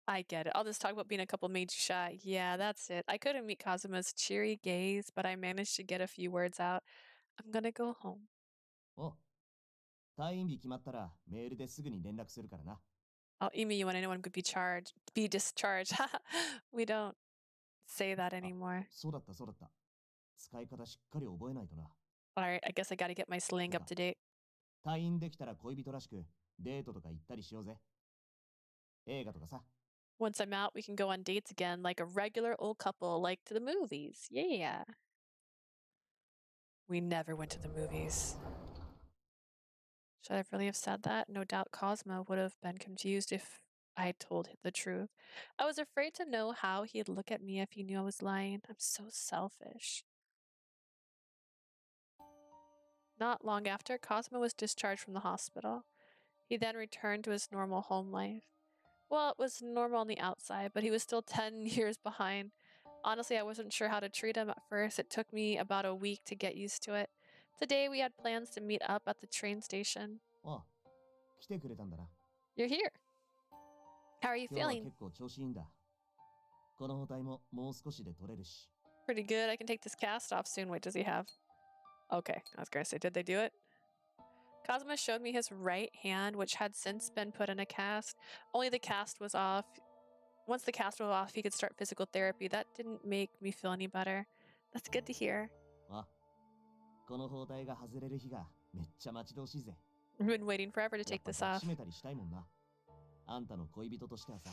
I get it. I'll just talk about being a couple made you shy. Yeah, that's it. I couldn't meet Kazuma's cheery gaze, but I managed to get a few words out. I'm gonna go home. お、退院日決まったらメールですぐに連絡するからな。 Oh, you mean when anyone could be discharged? We don't say that anymore. そうだったそうだった。使い方しっかり覚えないとな。 Alright, I guess I gotta get my slang up to date. 退院できたら恋人らしくデートとか行ったりしようぜ。映画とかさ。 Once I'm out, we can go on dates again like a regular old couple, like to the movies. Yeah. We never went to the movies. Should I really have said that? No doubt Cosmo would have been confused if I had told him the truth. I was afraid to know how he'd look at me if he knew I was lying. I'm so selfish. Not long after, Cosmo was discharged from the hospital. He then returned to his normal home life. Well, it was normal on the outside, but he was still 10 years behind. Honestly, I wasn't sure how to treat him at first. It took me about a week to get used to it. Today, we had plans to meet up at the train station. ああ、来てくれたんだな。 You're here. How are you 今日は feeling? 結構調子いいんだ。この包帯ももう少しで取れるし。 Pretty good. I can take this cast off soon. Wait, does he have? Okay, I was gonna say, did they do it? Cosmo showed me his right hand, which had since been put in a cast. Only the cast was off. Once the cast was off, he could start physical therapy. That didn't make me feel any better. That's good to hear. あ、この包帯が外れる日がめっちゃ待ち遠しいぜ。 I've been waiting forever to やっ take ぱ this 抱 off. きしめたりしたいもんな。あんたの恋人としてはさ。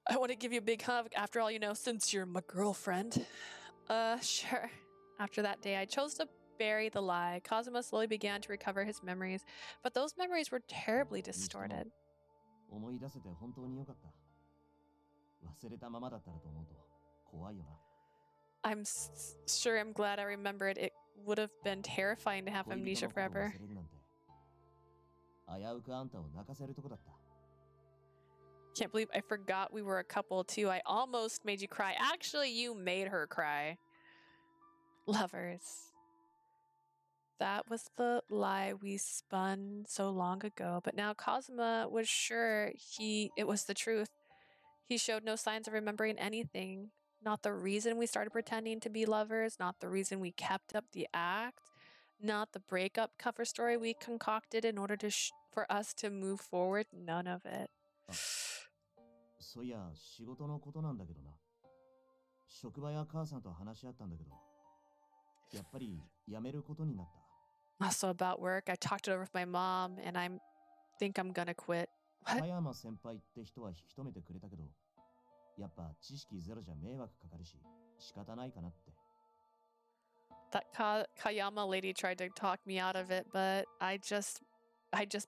I want to give you a big hug. After all, you know, since you're my girlfriend. Sure. After that day, I chose to bury the lie. Cosmo slowly began to recover his memories, but those memories were terribly distorted. 思い出せて本当によかった。忘れたままだったらと思うと怖いよな。sure I'm glad I remembered. It would have been terrifying to have 恋人 amnesia のことを forever. 忘れるなんて危うくあんたを泣かせるとこだった。 Can't believe I forgot we were a couple too. I almost made you cry. Actually, you made her cry. Lovers. That was the lie we spun so long ago, but now Kazuma was sure it was the truth. He showed no signs of remembering anything. Not the reason we started pretending to be lovers, not the reason we kept up the act, not the breakup cover story we concocted in order to for us to move forward. None of it. そういや、仕事のことなんだけどな。職場や母さんと話し合ったんだけど、やっぱり辞めることになった。 Also about work, I talked it over with my mom, and I think I'm gonna quit. What? 加山先輩って人は引き止めてくれたけど、やっぱ知識ゼロじゃ迷惑かかるし、仕方ないかなって。 That Kayama lady tried to talk me out of it, but I'd just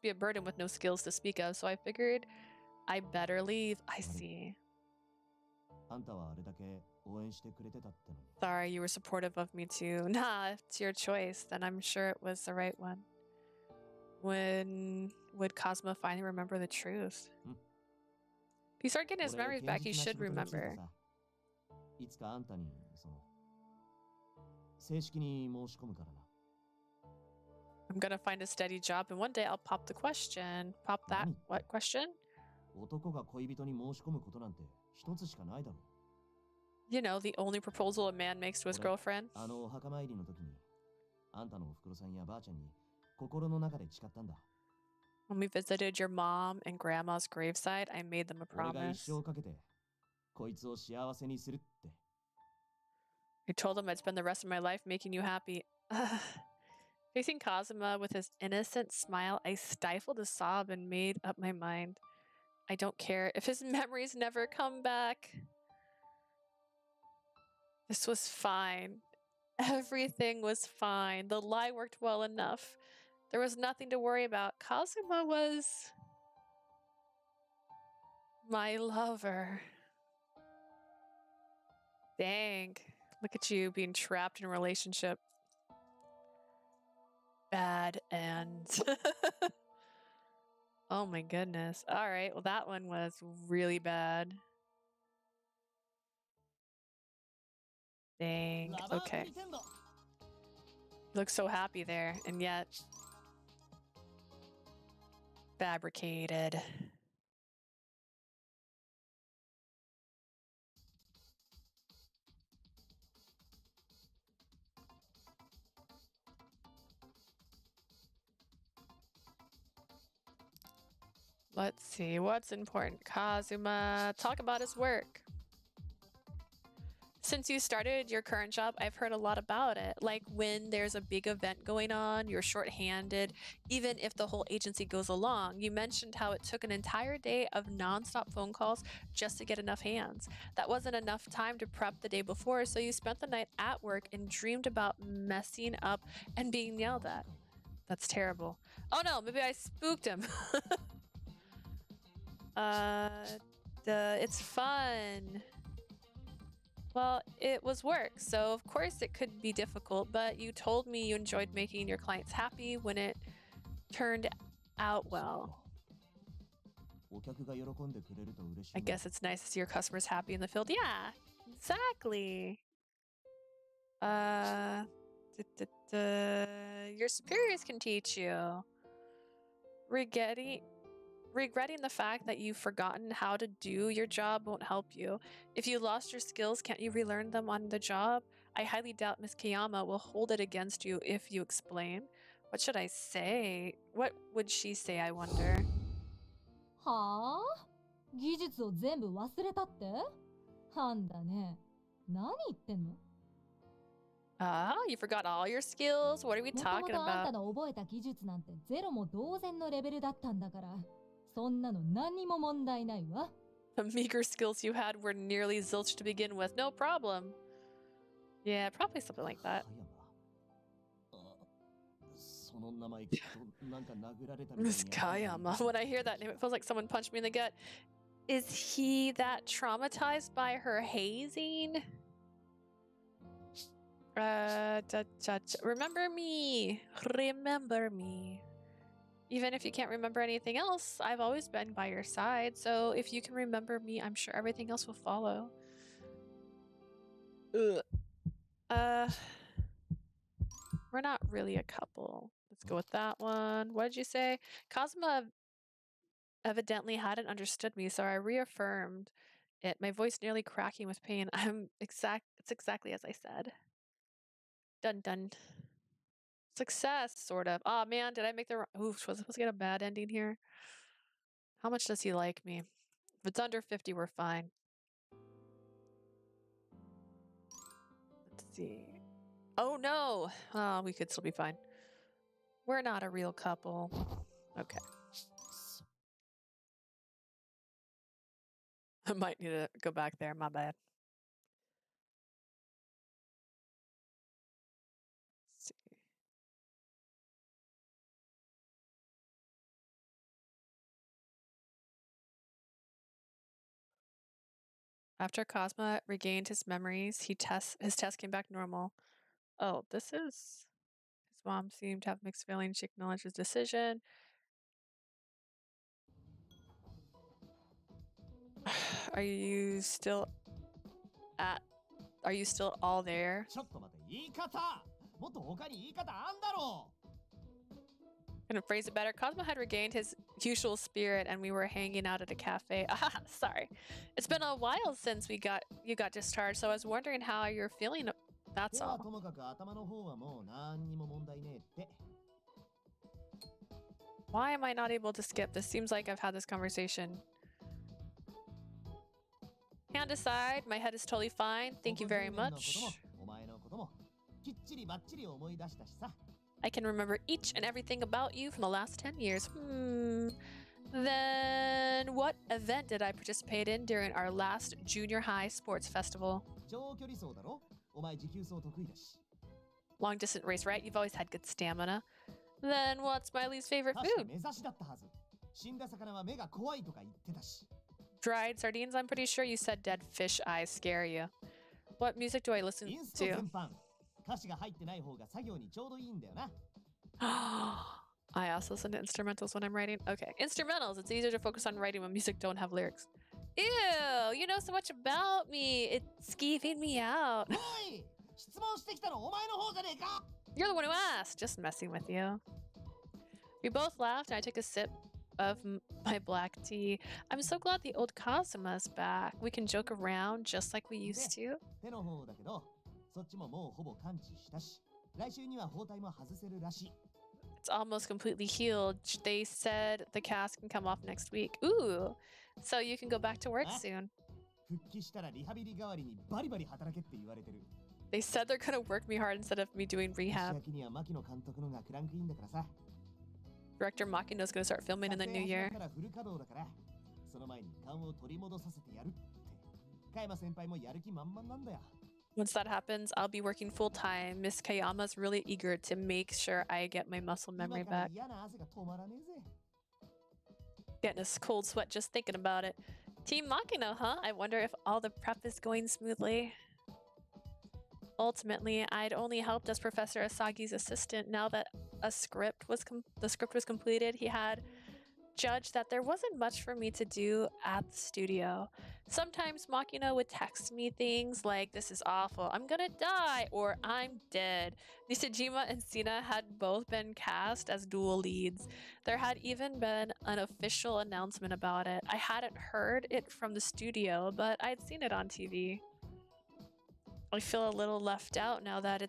be a burden with no skills to speak of, so I figured I better leave. I see. あんたはあれだけ応援してくれてたってのに。 Sorry, you were supportive of me too. Nah, if it's your choice, then I'm sure it was the right one. When would Cosmo finally remember the truth? If you start getting his 俺、 memories 堅 back, 実 he な should 仕事に就いて remember. さ、いつかあんたに正式に申し込むからな。 I'm gonna find a steady job, and one day I'll pop the question. Pop that. Nani? What question? 男が恋人に申し込むことなんて一つしかないだろ。 You know, the only proposal a man makes to his 俺、 girlfriend. あのお墓参りの時に、あんたのおふくろさんやばあちゃんに心の中で誓ったんだ。 When we visited your mom and grandma's gravesite, I made them a 俺が一 promise. 生かけて、こいつを幸せにするって。 I told him I'd spend the rest of my life making you happy. Facing Kazuma with his innocent smile, I stifled a sob and made up my mind. I don't care if his memories never come back. This was fine. Everything was fine. The lie worked well enough. There was nothing to worry about. Kazuma was my lover. Dang. Look at you being trapped in a relationship. Bad end. Oh my goodness. All right. Well, that one was really bad. Dang. Okay. Looks so happy there, and yet fabricated. Let's see, what's important? Kazuma, talk about his work. Since you started your current job, I've heard a lot about it. Like when there's a big event going on, you're shorthanded, even if the whole agency goes along. You mentioned how it took an entire day of nonstop phone calls just to get enough hands. That wasn't enough time to prep the day before, so you spent the night at work and dreamed about messing up and being yelled at. That's terrible. Oh no, maybe I spooked him. It's fun. Well, it was work, so of course it could be difficult, but you told me you enjoyed making your clients happy when it turned out well. I guess it's nice to see your customers happy in the field. Yeah, exactly. Your superiors can teach you. Regretting the fact that you've forgotten how to do your job won't help you. If you lost your skills, can't you relearn them on the job? I highly doubt Miss Kayama will hold it against you if you explain. What should I say? What would she say, I wonder? はあ？技術を全部忘れたって？なんだね。何言ってんの？ You forgot all your skills? What are we もとも talking とあんた about? の覚えた技術なんてゼロも同然のレベルだったんだから。そんなの何も問題ないわ。 The meager skills you had were nearly zilch to begin with. No problem. Yeah, probably something like that. Miss Kayama. When I hear that name, it feels like someone punched me in the gut. Is he that traumatized by her hazing? Remember me. Remember me. Even if you can't remember anything else, I've always been by your side. So if you can remember me, I'm sure everything else will follow. Ugh. We're not really a couple. Let's go with that one. What did you say? Cosma evidently hadn't understood me, so I reaffirmed it, my voice nearly cracking with pain. It's exactly as I said. Dun dun. Success, sort of. Oh man, did I make the wrong? Oof, was I supposed to get a bad ending here? How much does he like me? If it's under 50, we're fine. Let's see. Oh no! Oh, we could still be fine. We're not a real couple. Okay. I might need to go back there. My bad. Let's see. After Cosma regained his memories, his test came back normal. Oh, this is... His mom seemed to have mixed feelings. She acknowledged his decision. Are you still all there? ちょっと待て、言い方もっと他に言い方あんだろ Gonna phrase it better. Cosmo had regained his usual spirit and we were hanging out at a cafe. Ah, sorry. It's been a while since you got discharged, so I was wondering how you're feeling. That's では all. ともかく頭の方はもう何にも問題ねえって。 Why am I not able to skip? This seems like I've had this conversation. Hand aside, my head is totally fine. Thank you very much. お前のこともきっちりばっちり思い出したしさ。 I can remember each and everything about you from the last 10 years. Then what event did I participate in during our last junior high sports festival? 長距離走だろお前持久走得意だし。 Long distance race, right? You've always had good stamina. Then what's my least favorite 確か food? 目指しだったはず。死んだ魚は目が怖いとか言ってたし。 Dried sardines? I'm pretty sure you said dead fish eyes scare you. What music do I listen インスト to? 全般。歌詞が入ってない方が作業にちょうどいいんだよな。 I also listen to instrumentals when I'm writing. Okay, instrumentals. It's easier to focus on writing when music don't have lyrics. Ew, you know so much about me. It's skeeving me out. おい質問してきたのお前の方じゃねえか You're the one who asked. Just messing with you. We both laughed and I took a sip of my black tea. I'm so glad the old Kazuma's back. We can joke around just like we used to. 手の方だけど、そっちももうほぼ完治したし、来週には包帯も外せるらしい。 It's almost completely healed. They said the cast can come off next week. Ooh, so you can go back to work soon. 復帰したらリハビリ代わりにバリバリ働けって言われてる。 They said they're gonna work me hard instead of me doing 年 rehab. 明けには牧野監督のがクランクインだからさ。 Director Makino's gonna start filming in the 撮 new 影始ま year. ったらフル稼働だから、その前に勘を取り戻させてやるって。加山先輩もやる気満々なんだよ。 Once that happens, I'll be working full time. Miss Kayama's really eager to make sure I get my muscle 今 memory から back. 嫌な汗が止まらねえぜ。 Getting a cold sweat just thinking about it. Team Makino, huh? I wonder if all the prep is going smoothly. Ultimately, I'd only helped as Professor Asagi's assistant. Now that the script was completed, he had judged that there wasn't much for me to do at the studio. Sometimes Makino would text me things like, "This is awful, I'm gonna die," or "I'm dead." Nishijima and Sina had both been cast as dual leads. There had even been an official announcement about it. I hadn't heard it from the studio, but I'd seen it on TV. I feel a little left out now that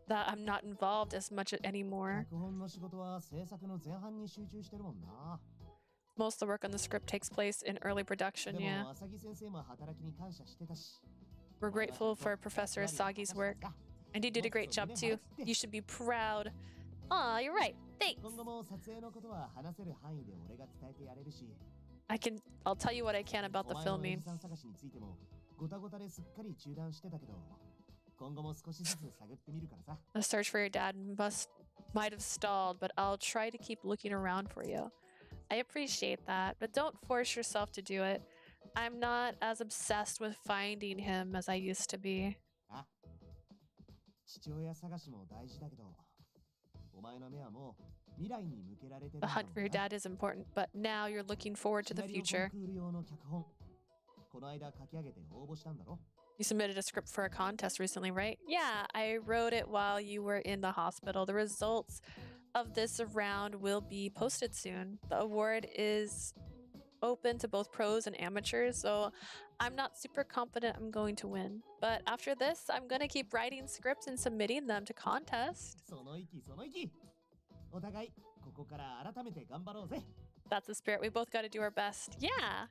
I'm not involved as much anymore. 脚本の仕事は制作の前半に集中してるもんな。 Most of the work on the script takes place in early production, で yeah. も浅木先生も働きに感謝してたし。 We're grateful for Professor Asagi's work. And he did a great job too. You should be proud. Aw, you're right. Thanks. 今後も撮影のことは話せる範囲で俺が伝えてやれるし。 I'll tell you what I can about the お前の filming. 演技探しについてもごたごたですっかり中断してたけど、今後も少しずつ探ってみるからさ。 The search for your dad might have stalled, but I'll try to keep looking around for you. I appreciate that, but don't force yourself to do it. I'm not as obsessed with finding him as I used to be. あ、父親探しも大事だけど、お前の目はもう未来に向けられてるん The だ hunt も for your んな。 dad is important, but now you're looking forward to シ the ナリオコン future. クール用の脚本、この間書き上げて応募したんだろ？ You submitted a script for a contest recently, right? Yeah, I wrote it while you were in the hospital. The results of this round will be posted soon. The award is open to both pros and amateurs, so I'm not super confident I'm going to win. But after this, I'm gonna keep writing scripts and submitting them to contests. その息その息。お互いここから改めて頑張ろうぜ。 That's the spirit. We both gotta do our best. Yeah.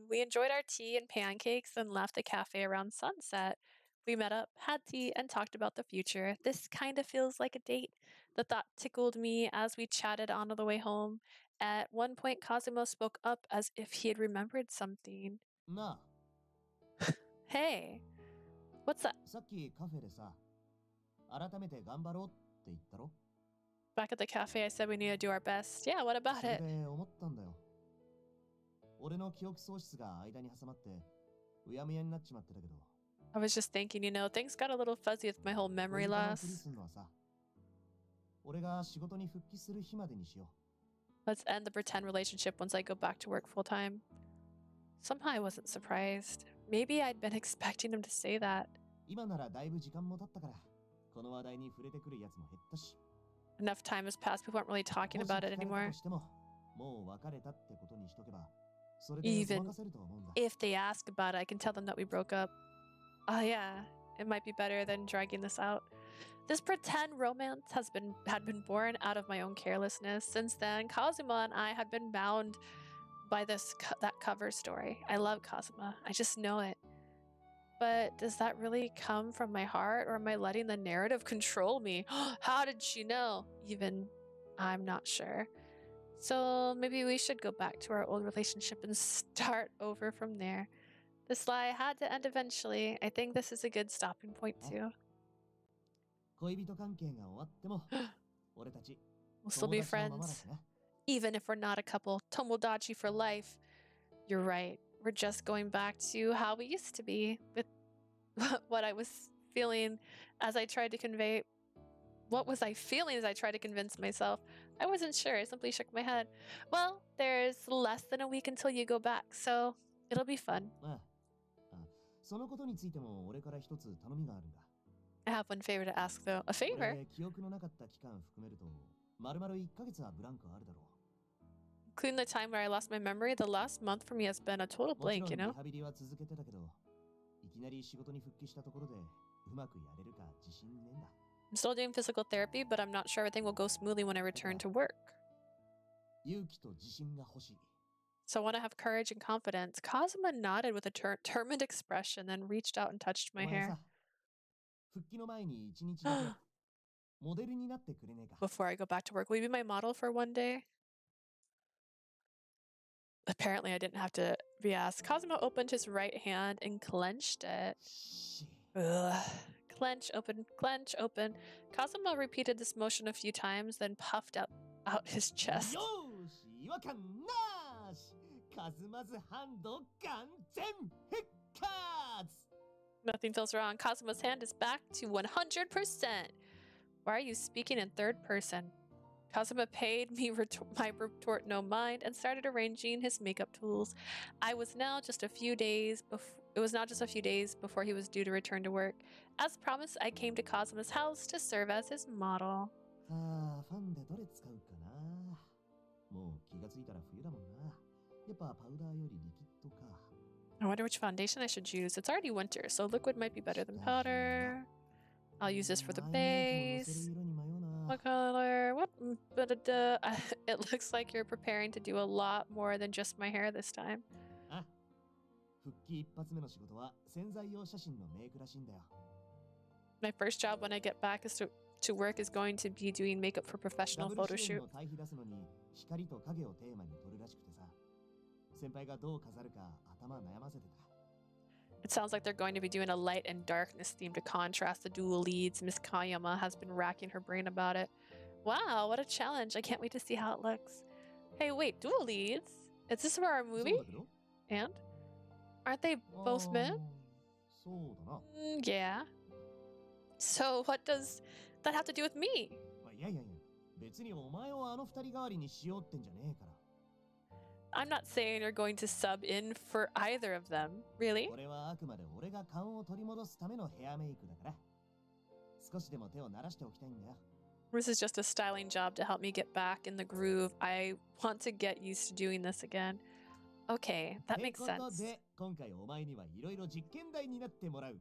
We enjoyed our tea and pancakes and left the cafe around sunset. We met up, had tea, and talked about the future. This kind of feels like a date. The thought tickled me as we chatted on the way home. At one point, Cosimo spoke up as if he had remembered something. な Hey, what's that? あ、さっきカフェでさ、改めて頑張ろうって言ったろ？ Back at the cafe, I said we need to do our best. Yeah, what about それ it? で思ったんだよ。俺の記憶喪失が間に挟まってうやむやになっちまってたけど、 I was just thinking, things got a little fuzzy with my whole ポイ memory ントのふり loss. すんのはさ、俺が仕事に復帰する日までにしよ Let's end the pretend relationship once I go back to work full time. Somehow I wasn't surprised. Maybe I'd been expecting him to say that. う。今ならだいぶ時間も経ったから、この話題に触れてくるやつも減ったし。 Enough time has passed, people aren't really talking もし about it 聞かれた anymore. としても、もう別れたってことにしとけば、それで Even ごまかせると思うんだ。 If they ask about it, I can tell them that we broke up. Oh yeah, it might be better than dragging this out. This pretend romance had been born out of my own carelessness. Since then, Kazuma and I had been bound by that cover story. I love Kazuma. I just know it. But does that really come from my heart, or am I letting the narrative control me? How did she know? Even I'm not sure. So maybe we should go back to our old relationship and start over from there. This lie had to end eventually. I think this is a good stopping point too. 恋人関係が終わっても、俺たち We'll still be 友達のままだ friends, しな。 even if we're not a couple. Tomodachi for life. You're right. We're just going back to how we used to be, with what I was feeling as I tried to convey. What was I feeling as I tried to convince myself? I wasn't sure. I simply shook my head. Well, there's less than a week until you go back, so it'll be fun. ああ、そのことについても俺から一つ頼みがあるんだ。 I have one favor to ask, though. A favor? 俺、記憶のなかった期間含めると、丸々1ヶ月はブランクあるだろう。 Including the time where I lost my memory, the last month for me has been a total もちろ blank, ん you リ know? ハビリは続けてたけど、いきなり仕事に復帰したところでうまくやれるか自信ねえんだ。 I'm still doing physical therapy, but I'm not sure everything will go smoothly when I return to work. 勇気と自信が欲しい。 So I want to have courage and confidence. Kazuma nodded with a determined expression, then reached out and touched お my 前 hair. さ、復帰の前に一日だけモデルになってくれねえか。 Before I go back to work, will you be my model for one day? Apparently, I didn't have to be asked. Kazuma opened his right hand and clenched it. し Ugh. Clench, open, clench, open. Kazuma repeated this motion a few times, then puffed out his chest. よーし、違和感なーし。カズマズハンド完全復活。 Nothing feels wrong. Kazuma's hand is back to 100%. Why are you speaking in third person? Kazuma paid me my retort no mind and started arranging his makeup tools. It was now just a few days before he was due to return to work. As promised, I came to Kazuma's house to serve as his model. さあ、ファンでどれ使うかな。もう気がついたら冬だもんな。やっぱパウダーよりリキッドか。 I wonder which foundation I should use. It's already winter, so liquid might be better than powder. I'll use this for the アイメイクものせ base. る色に迷うな。 What color? What? It looks like you're preparing to do a lot more than just my hair this time. あ、復帰一発目の仕事は潜在用写真のメイクらしいんだよ。 My first job when I get back to work is going to be doing makeup for ダ professional ブル photo 主演 shoot. の対比出すのに光と影をテーマに撮るらしくてさ。先輩がどう飾るか頭悩ませてた。 It sounds like they're going to be doing a light and darkness theme to contrast the dual leads. Miss Kayama has been racking her brain about it. Wow, what a challenge. I can't wait to see how it looks. Hey, wait, dual leads? Is this for our そう movie? だけど And? Aren't they both あー men? そそうだな。Yeah. So what does that have to do with me? いやいやいや、別にお前をあの二人代わりにしようってんじゃねえから。I'm not saying you're going to sub in for either of them, really. これはあくまで俺が顔を取り戻すためのヘアメイクだから。少しでも手を慣らしておきたいんだよ。This is just a styling job to help me get back in the groove. I want to get used to doing this again. Okay, that makes ってこと sense. で、今回お前にはいろいろ実験台になってもらう。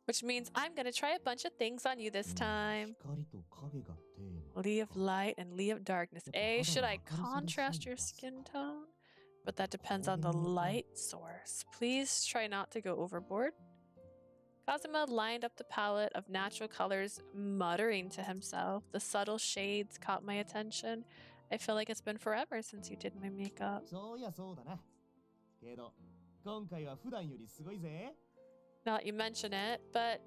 Which means I'm gonna try a bunch of things on you this time. 光と影がテーマ。 Lee of light and Lee of darkness. A, should I contrast your skin tone? But that depends on the light source. Please try not to go overboard. Kazuma lined up the palette of natural colors, muttering to himself. The subtle shades caught my attention. I feel like it's been forever since you did my makeup. そうやそうだな。けど、今回は普段よりすごいぜ。Now that you mention it, but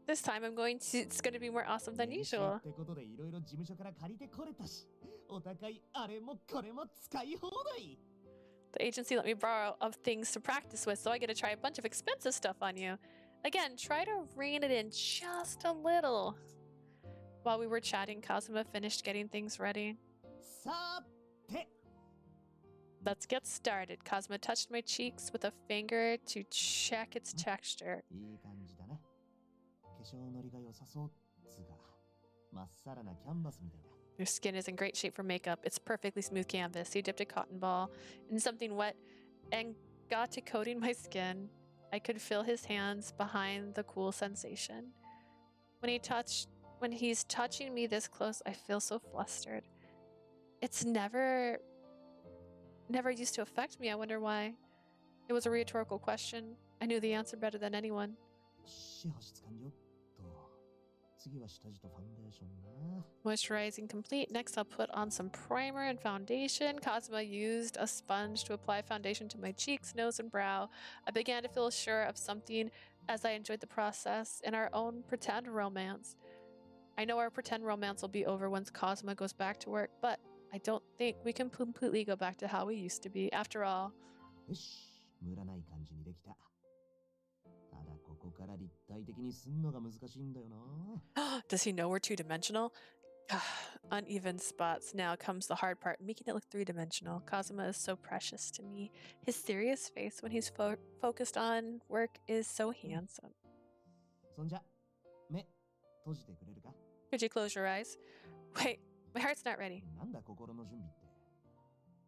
this time it's going to be more awesome than 練習 usual. ってことでいろいろ事務所から借りてこれたし、お高いあれもこれも使い放題。The agency let me borrow of things to practice with, so I get to try a bunch of expensive stuff on you. Again, try to rein it in just a little. While we were chatting, Kazuma finished getting things ready. さて、 Let's get started. Kazuma touched my cheeks with a finger to check its texture. いい感じだな。化粧のりが良さそうつが、まっさらなキャンバスみたいだ。 Your skin is in great shape for makeup. It's perfectly smooth canvas. He dipped a cotton ball in something wet and got to coating my skin. I could feel his hands behind the cool sensation. When he's touching me this close, I feel so flustered. It's never used to affect me. I wonder why. It was a rhetorical question. I knew the answer better than anyone. し保湿完了っと。次は下地とファンデーションな。 Moisturizing complete. Next, I'll put on some primer and foundation. Kazuma used a sponge to apply foundation to my cheeks, nose, and brow. I began to feel sure of something as I enjoyed the process in our own pretend romance. I know our pretend romance will be over once Kazuma goes back to work, but I don't think we can completely go back to how we used to be. After all, よし、ムラない感じにできた。ただここから立体的にすんのが難しいんだよな。 does he know we're two-dimensional? Uneven spots. Now comes the hard part, making it look three-dimensional. Kazuma is so precious to me. His serious face when he's focused on work is so handsome. そんじゃ、目閉じてくれるか？ Could you close your eyes? Wait, my heart's not ready. なんだ心の準備って。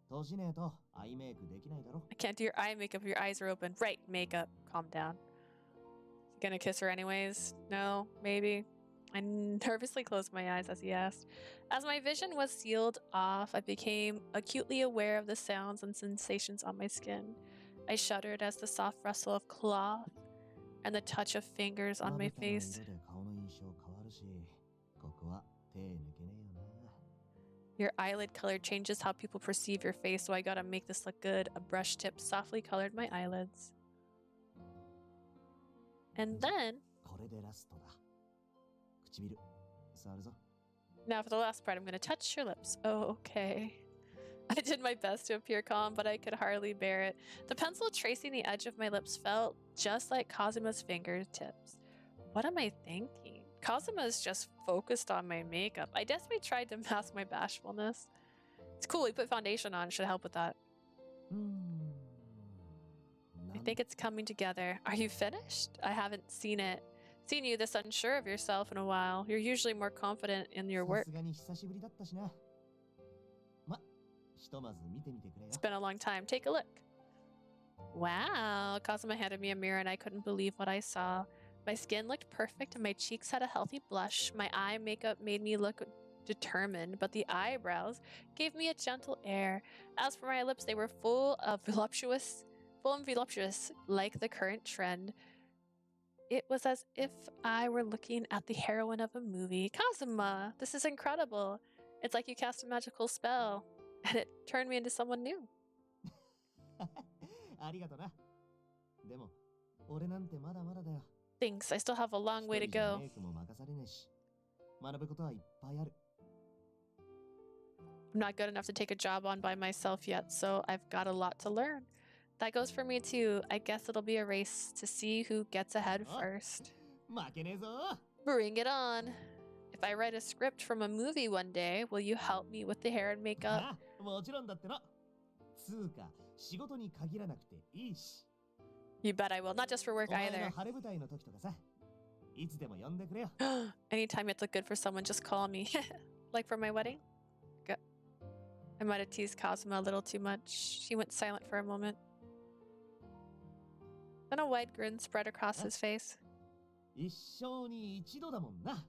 閉じねえとアイメイクできないだろ。 I can't do your eye makeup if your eyes are open. Right, makeup. Calm down. Is he gonna kiss her anyways? No, maybe. I nervously closed my eyes as he asked. As my vision was sealed off, I became acutely aware of the sounds and sensations on my skin. I shuddered as the soft rustle of cloth and the touch of fingers on my face. 色で顔の印象変わるし、ここは手抜けねえよな。 Your eyelid color changes how people perceive your face, so I gotta make this look good. A brush tip softly colored my eyelids. And then, これでラストだ。唇、触るぞ。 now for the last part, I'm gonna touch your lips. Oh, okay. I did my best to appear calm, but I could hardly bear it. The pencil tracing the edge of my lips felt just like Kazuma's fingertips. What am I thinking? Kazuma's just focused on my makeup. I desperately tried to mask my bashfulness. It's cool, we put foundation on, should help with that. I think it's coming together. Are you finished? I haven't seen you this unsure of yourself in a while. You're usually more confident in your work. さすがに久しぶりだったしな。ま、ひとまず見てみてくれよ。 It's been a long time. Take a look. Wow. Kazuma handed me a mirror and I couldn't believe what I saw. My skin looked perfect and my cheeks had a healthy blush. My eye makeup made me look determined, but the eyebrows gave me a gentle air. As for my lips, they were full and voluptuous, like the current trend. It was as if I were looking at the heroine of a movie. Kazuma, this is incredible. It's like you cast a magical spell, and it turned me into someone new. ありがとな。でも、俺なんてまだまだだよ。 Thanks, I still have a long way to 一人じゃ go. メイクも任されねえし、学ぶことはいっぱいある。 I'm not good enough to take a job on by myself yet, so I've got a lot to learn. That goes for me too. I guess it'll be a race to see who gets ahead Oh. first. 負けねえぞ。 Bring it on. If I write a script from a movie one day, will you help me with the hair and makeup? あ、もちろんだっての。つうか、仕事に限らなくていいし。 You bet I will. Not just for work お前の either. 晴れ舞台の時とかさ、いつでも呼んでくれよ。 Anytime you have to look good for someone, just call me. Like for my wedding? Good. I might have teased Cosmo a little too much. He went silent for a moment. Then a wide grin spread across his face. 一生に一度だもんな。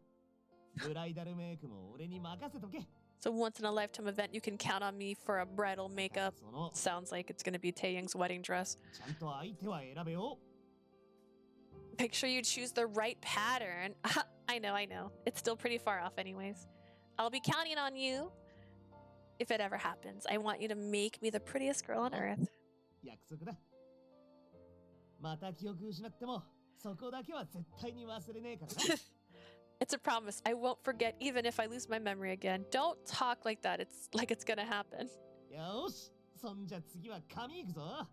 ブライダルメイクも俺に任せとけ。 So once in a lifetime event, you can count on me for a bridal makeup. その、 Sounds like it's going to be Taeyang's wedding dress. ちゃんと相手は選べよ。 Make sure you choose the right pattern. I know. It's still pretty far off anyways. I'll be counting on you. If it ever happens, I want you to make me the prettiest girl on earth. 約束だ。また記憶失っても、そこだけは絶対に忘れねえからな。 It's a promise. I won't forget even if I lose my memory again. Don't talk like that. It's like it's gonna happen. よし、そんじゃ次は髪いくぞ。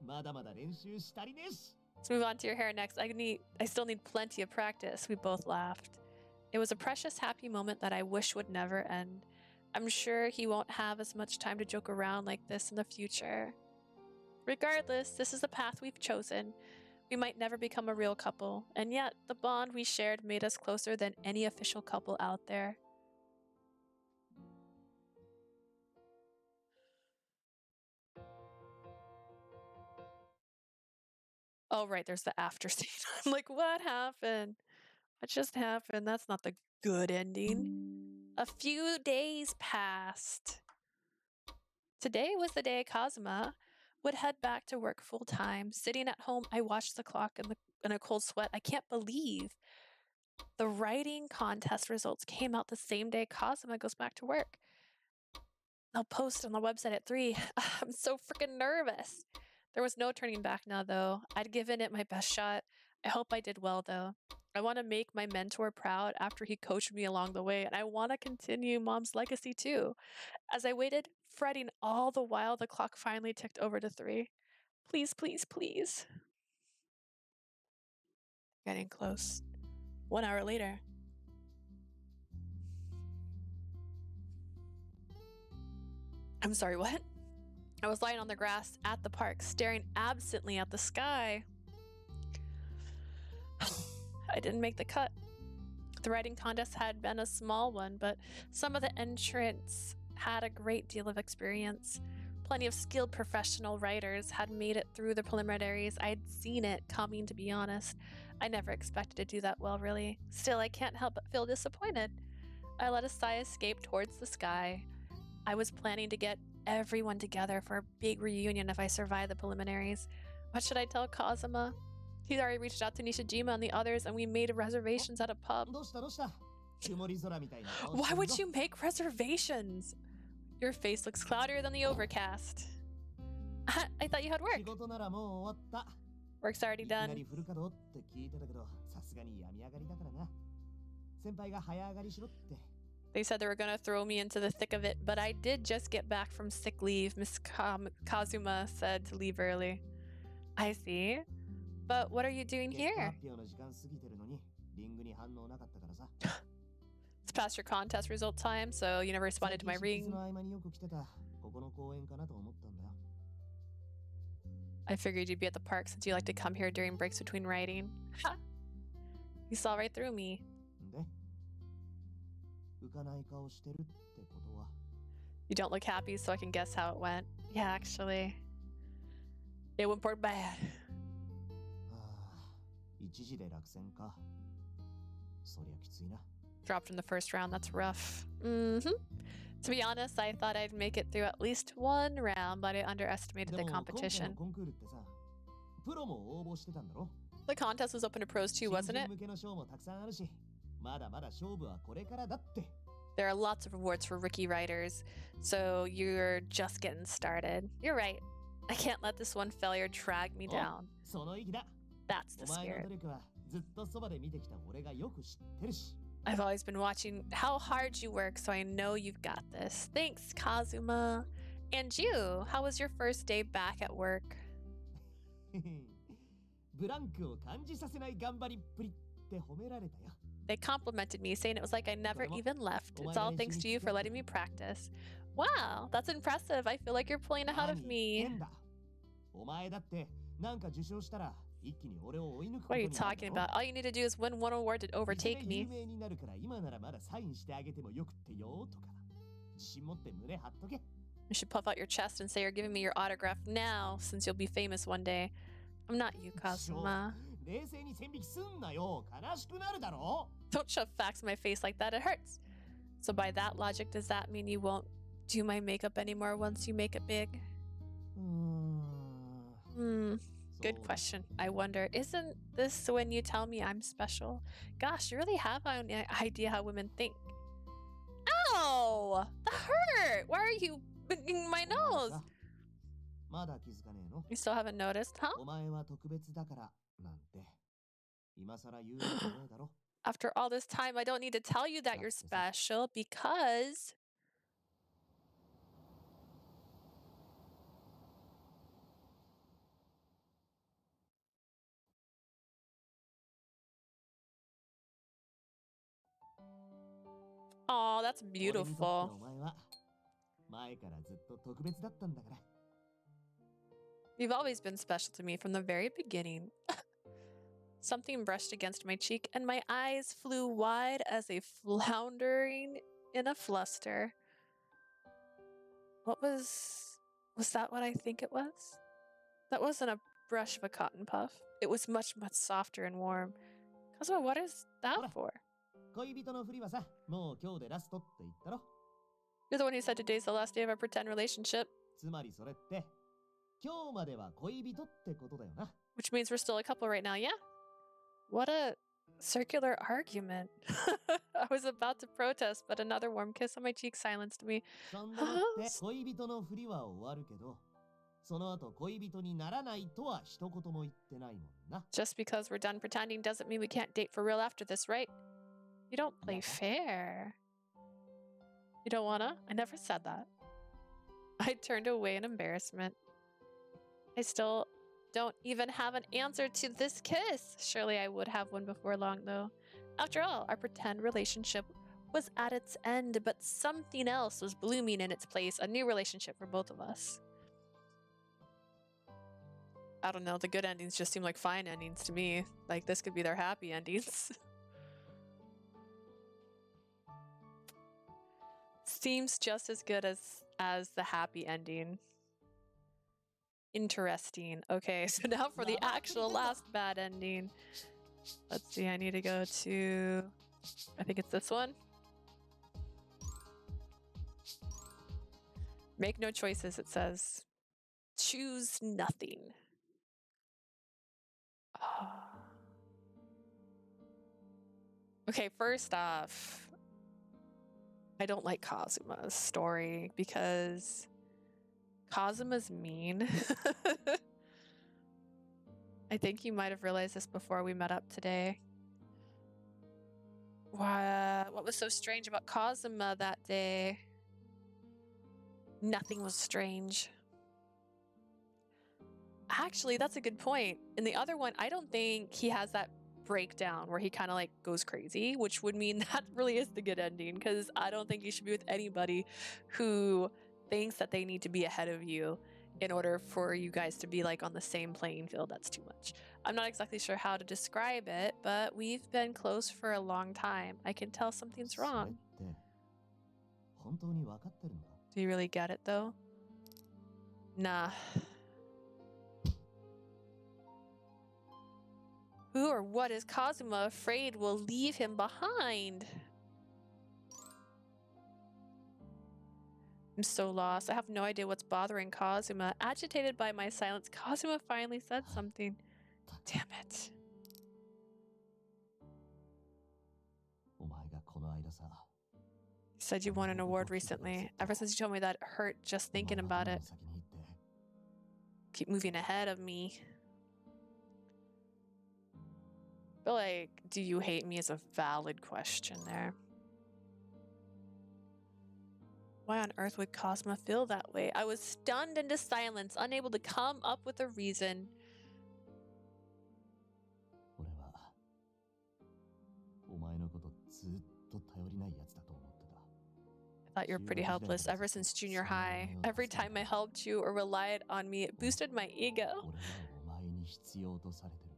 まだまだ練習したりねえし。 Let's move on to your hair next. I still need plenty of practice. We both laughed. It was a precious, happy moment that I wish would never end. I'm sure he won't have as much time to joke around like this in the future. Regardless, this is the path we've chosen. We might never become a real couple, and yet the bond we shared made us closer than any official couple out there. Oh, right, there's the after scene. I'm like, what happened? What just happened? That's not the good ending. A few days passed. Today was the day Kazuma would head back to work full time. Sitting at home, I watched the clock in a cold sweat. I can't believe the writing contest results came out the same day Kazuma goes back to work. I'll post on the website at 3. I'm so freaking nervous. There was no turning back now, though. I'd given it my best shot. I hope I did well, though. I want to make my mentor proud after he coached me along the way, and I want to continue Mom's legacy, too. As I waited, fretting all the while, the clock finally ticked over to 3. Please, please, please. Getting close. 1 hour later. I'm sorry, what? I was lying on the grass at the park, staring absently at the sky. I didn't make the cut. The writing contest had been a small one, but some of the entrants had a great deal of experience. Plenty of skilled professional writers had made it through the preliminaries. I'd seen it coming, to be honest. I never expected to do that well, really. Still, I can't help but feel disappointed. I let a sigh escape towards the sky. I was planning to get everyone together for a big reunion if I survive the preliminaries. What should I tell Kazuma? He'd already reached out to Nishijima and the others, and we made reservations at a pub. どうしたどうした。曇り空みたいな顔して Why る would ぞ。 you make reservations? Your face looks cloudier than the overcast. I thought you had 仕 work. 事ならもう終わった。 Work's already いきな done. りフル稼働って聞いてたけど、さすがに病み上がりだからな。先輩が早上がりしろって。 They said they were going to throw me into the thick of it, but I did just get back from sick leave. Miss Kazuma said to leave early. I see. But what are you doing 結果 here? 発表の時間過ぎてるのに、リングに反応なかったからさ。 It's past your contest result time, so you never responded to my 最近執 ring. 筆の合間によく来てた、ここの公園かなと思ったんだよ。 I figured you'd be at the park since you like to come here during breaks between writing. Ha! You saw right through me. で、浮かない顔してるってことは。 You don't look happy, so I can guess how it went. Yeah, actually. It went pretty bad. はあ、一時で落選か。そりゃきついな。 Dropped in the first round, that's rough. Mm-hmm. To be honest, I thought I'd make it through at least one round, but I underestimated で the も今回 competition. のコンクールってさ、プロも応募してたんだろ。 The contest was open to pros too, 新 wasn't 人 it? 向けの賞もたくさんあるし、まだまだ勝負はこれからだって。 There are lots of rewards for rookie writers, so you're just getting started. You're right. I can't let this one failure drag me お、 down. その意義だ。 That's the お前の spirit. 努力はずっとそばで見てきた俺がよく知ってるし。 I've always been watching how hard you work, so I know you've got this. Thanks, Kazuma. And you, how was your first day back at work? ブランクを感じさせない頑張りっぷりって褒められたよ。 They complimented me, saying it was like I never even left. It's all thanks to you for letting me practice. Wow, that's impressive. I feel like you're pulling ahead of me. お前だってなんか受賞したら一気に俺を追い抜くこ What と are に you なる talking about? All you need to do is win one award to いずれ overtake 有 me. 名になるから今ならまだサインしてあげてもよくってよとか自信持って胸張っとけ You should puff out your chest and say you're giving me your autograph now, since you'll be famous one day. I'm not you, Kazuma. 冷静に線引きすんなよ悲しくなるだろ Don't shove facts in my face like that, it hurts. So by that logic, does that mean you won't do my makeup anymore once you make it big? Good question. I wonder, isn't this when you tell me I'm special? Gosh, you really have an idea how women think. Ow! That hurt! Why are you biting my nose? まだ気づかねえの You still haven't noticed, huh? お前は特別だからなんて今さら言うわけねえだろ After all this time, I don't need to tell you that you're special because... Oh, that's 俺にとって beautiful. お前は前からずっと特別だったんだから You've always been special to me from the very beginning. Something brushed against my cheek, and my eyes flew wide as a floundering in a fluster. Was that what I think it was? That wasn't a brush of a cotton puff. It was much, much softer and warm. Kazuma, what is that for? 恋人のふりはさもう今日でラストって言ったろ You're the one who said today's the last day of our pretend relationship, つまりそれって今日までは恋人ってことだよな which means we're still a couple right now, yeah? What a circular argument. I was about to protest, but another warm kiss on my cheek silenced me. そんでもって恋人のふりは終わるけどその後恋人にならないとは一言も言ってないもんな Just because we're done pretending doesn't mean we can't date for real after this, right? You don't play fair. You don't wanna? I never said that. I turned away in embarrassment. I still don't even have an answer to this kiss. Surely I would have one before long, though. After all, our pretend relationship was at its end, but something else was blooming in its place, a new relationship for both of us. I don't know, the good endings just seem like fine endings to me. Like, this could be their happy endings. Seems just as good as the happy ending. Interesting. Okay, so now for the actual last bad ending. Let's see, I need to go to... I think it's this one. Make no choices, it says. Choose nothing. Okay, first off, I don't like Kazuma's story because Kazuma's mean. I think you might have realized this before we met up today. What was so strange about Kazuma that day? Nothing was strange. Actually, that's a good point. In the other one, I don't think he has that breakdown where he kind of like goes crazy, which would mean that really is the good ending, because I don't think you should be with anybody who thinks that they need to be ahead of you in order for you guys to be like on the same playing field. That's too much. I'm not exactly sure how to describe it, but we've been close for a long time. I can tell something's wrong. それって本当に分かってるのか Do you really get it though? Nah. Who or what is Kazuma afraid will leave him behind? I'm so lost. I have no idea what's bothering Kazuma. Agitated by my silence, Kazuma finally said something. Damn it. お前がこの間さ You said you won an award recently. Ever since you told me that, it hurt just thinking about it. 先に行って Keep moving ahead of me. I feel like, do you hate me is a valid question there. Why on earth would Cosma feel that way? I was stunned into silence, unable to come up with a reason. Thought you were pretty helpless ever since junior high. Every time I helped you or relied on me, it boosted my ego. 俺はお前に必要とされてる。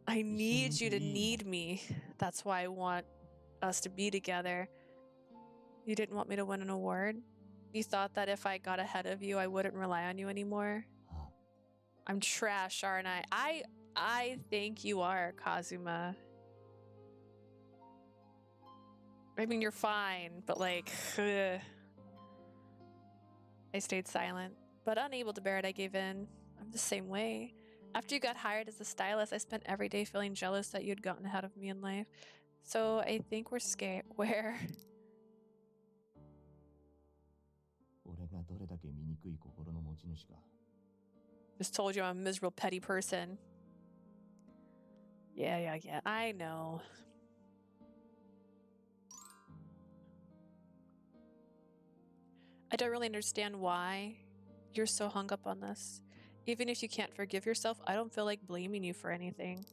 I need you to need me. That's why I want us to be together. You didn't want me to win an award? You thought that if I got ahead of you, I wouldn't rely on you anymore? I'm trash, aren't I? I think you are, Kazuma. I mean, you're fine, but like, ugh. I stayed silent, but unable to bear it, I gave in. I'm the same way. After you got hired as a stylist, I spent every day feeling jealous that you'd gotten ahead of me in life. So I think we're scared. Where? 俺がどれだけ醜い心の持ち主か。 Just told you I'm a miserable, petty person. Yeah, I know. I don't really understand why you're so hung up on this. Even if you can't forgive yourself, I don't feel like blaming you for anything.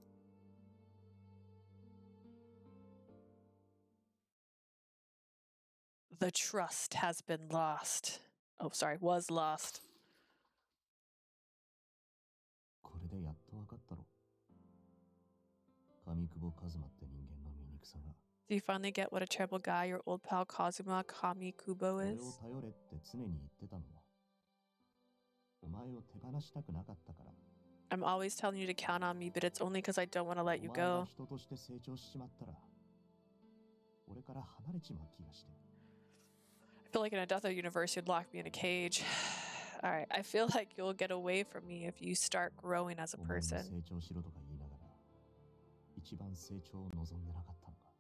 The trust has been lost. Oh, sorry, was lost. これでやっと分かったろ。上久保一馬って人間の醜さが。 Do you finally get what a terrible guy your old pal Kazuma Kamikubo 俺を is? 頼れって常に言ってたのも。お前を手放したくなかったから。 I'm always telling you to count on me, but it's only because I don't want to let you お前が go. 人として成長しちまったら、俺から離れちまう気がして。 I feel like in a Death universe, you'd lock me in a cage. Alright, I feel like you'll get away from me if you start growing as a お前に person. 成長しろとか言いながら、一番成長を望んでなかったのか。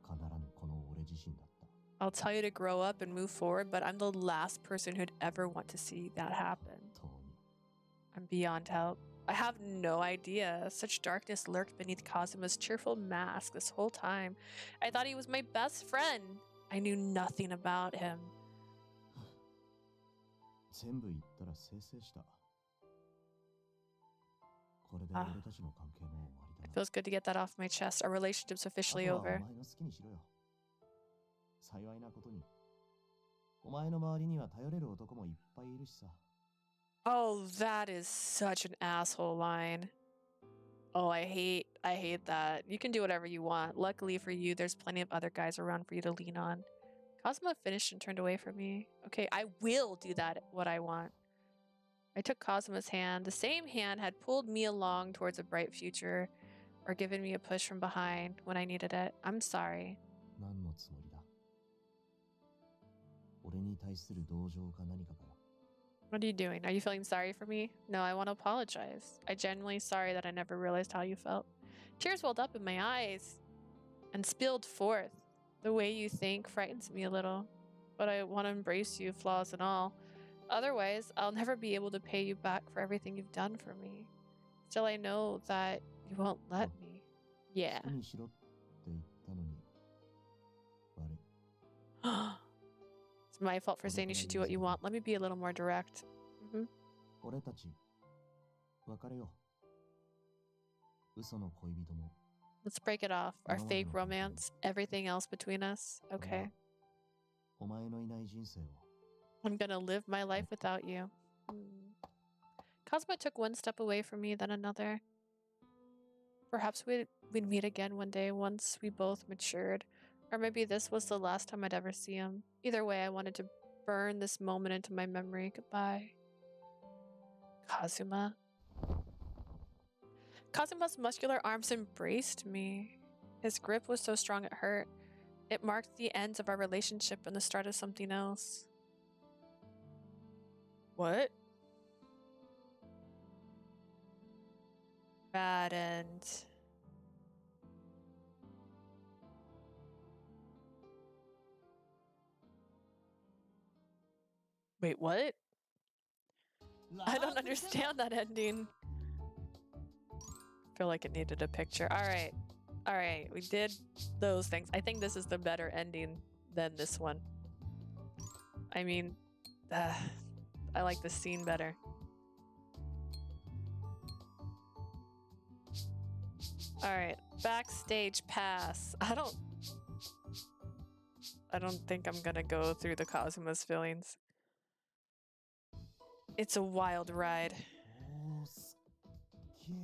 他ならぬこの俺自身だった。 I'll tell you to grow up and move forward, but I'm the last person who'd ever want to see that happen. とうに。 I'm beyond help. I have no idea. Such darkness lurked beneath Kazuma's cheerful mask this whole time. I thought he was my best friend. I knew nothing about him. 全部言ったら清々した。これで俺たちの関係も終わりだ It な。 feels good to get that off my chest. Our relationship's あ officially とはお over. 前の好きにしろよ。幸いなことに。お前の周りには頼れる男もいっぱいいるしさ。 Oh, that is such an asshole line. Oh, I hate that. You can do whatever you want. Luckily for you, there's plenty of other guys around for you to lean on. Kazuma finished and turned away from me. Okay, I will do that, what I want. I took Kazuma's hand. The same hand had pulled me along towards a bright future or given me a push from behind when I needed it. I'm sorry. 何のつもりだ。俺に対する同情か何かかよ。 What are you doing? Are you feeling sorry for me? No, I want to apologize. I'm genuinely sorry that I never realized how you felt. Tears welled up in my eyes and spilled forth. The way you think frightens me a little, but I want to embrace you, flaws and all. Otherwise, I'll never be able to pay you back for everything you've done for me. Still, I know that you won't let me. Yeah. 好きにしろって言ったのに。悪い。 It's my fault for saying you should do what you want. Let me be a little more direct. 俺たち、別れよう。嘘の恋人も。 Let's break it off. Our fake romance, everything else between us. Okay. お前のいない人生を。 I'm gonna live my life without you. Kazuma took one step away from me, then another. Perhaps we'd meet again one day once we both matured. Or maybe this was the last time I'd ever see him. Either way, I wanted to burn this moment into my memory. Goodbye. Kazuma. Kazuma's muscular arms embraced me. His grip was so strong it hurt. It marked the end of our relationship and the start of something else. What? Bad end. Wait, what? I don't understand that ending. Feel like it needed a picture. All right, we did those things. I think this is the better ending than this one. I mean, I like the scene better. All right, backstage pass. I don't think I'm gonna go through the Kazuma's feelings. It's a wild ride. おー、すっげえ。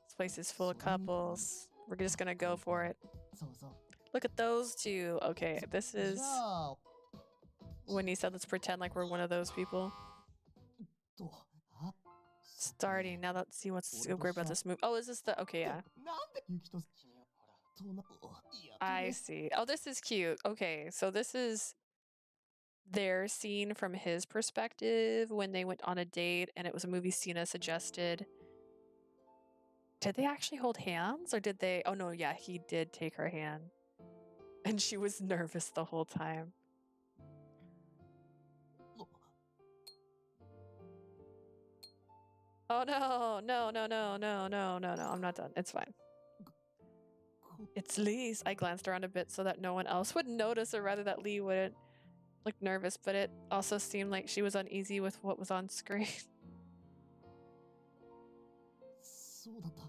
This place is full of couples. We're just gonna go for it. そうそう。 Look at those two. Okay, this じ is ゃあ、 when he said, let's pretend like we're one of those people. と、あ、 Starting. Now let's see what's so great about this movie. Oh, is this the... Okay, yeah. なんでユキと君はほら、とな、いや、 I see. Oh, this is cute. Okay, so this is their scene from his perspective when they went on a date, and it was a movie Cena suggested. Did they actually hold hands, or did they... Oh, no, yeah, he did take her hand. And she was nervous the whole time. Oh, no, no, no, no, no, no, no, no. I'm not done. It's fine. It's Lee's. I glanced around a bit so that no one else would notice, or rather that Lee wouldn't look nervous, but it also seemed like she was uneasy with what was on screen. そうだった。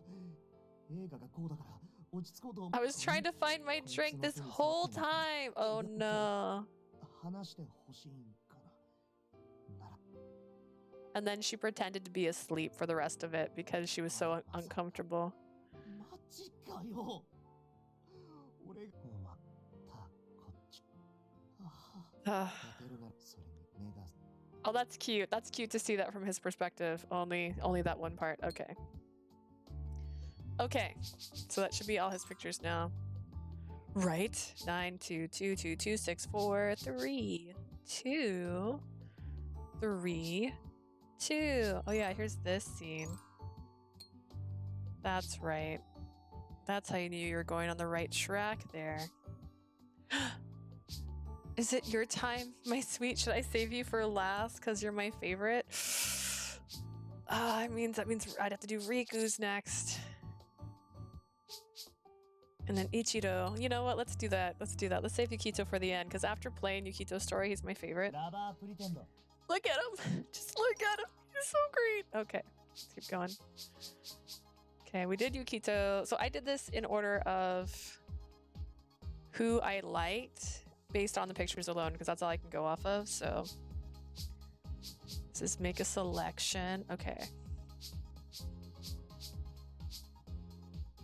映画がこうだから落ち着こうと思 I was trying to find my drink this whole time. Oh no. 話してほしいんかな。なら And then she pretended to be asleep for the rest of it because she was so uncomfortable. マジかよ。俺がまたこっち。ああ。寝てるならそれに目が Oh, that's cute. That's cute to see that from his perspective. Only that one part. Okay. Okay. So that should be all his pictures now. Right. 9 2 2 2 2 6 4 3 2 3 2. Oh yeah, here's this scene. That's right. That's how you knew you were going on the right track there. Is it your time, my sweet? Should I save you for last because you're my favorite? That means I'd have to do Riku's next. And then Ichiro. You know what? Let's do that. Let's do that. Let's save Yukito for the end because after playing Yukito's story, he's my favorite. ラバープリテンド。 Look at him. Just look at him. He's so great. Okay, let's keep going. Okay, we did Yukito. So I did this in order of who I liked based on the pictures alone because that's all I can go off of. So this is make a selection. Okay.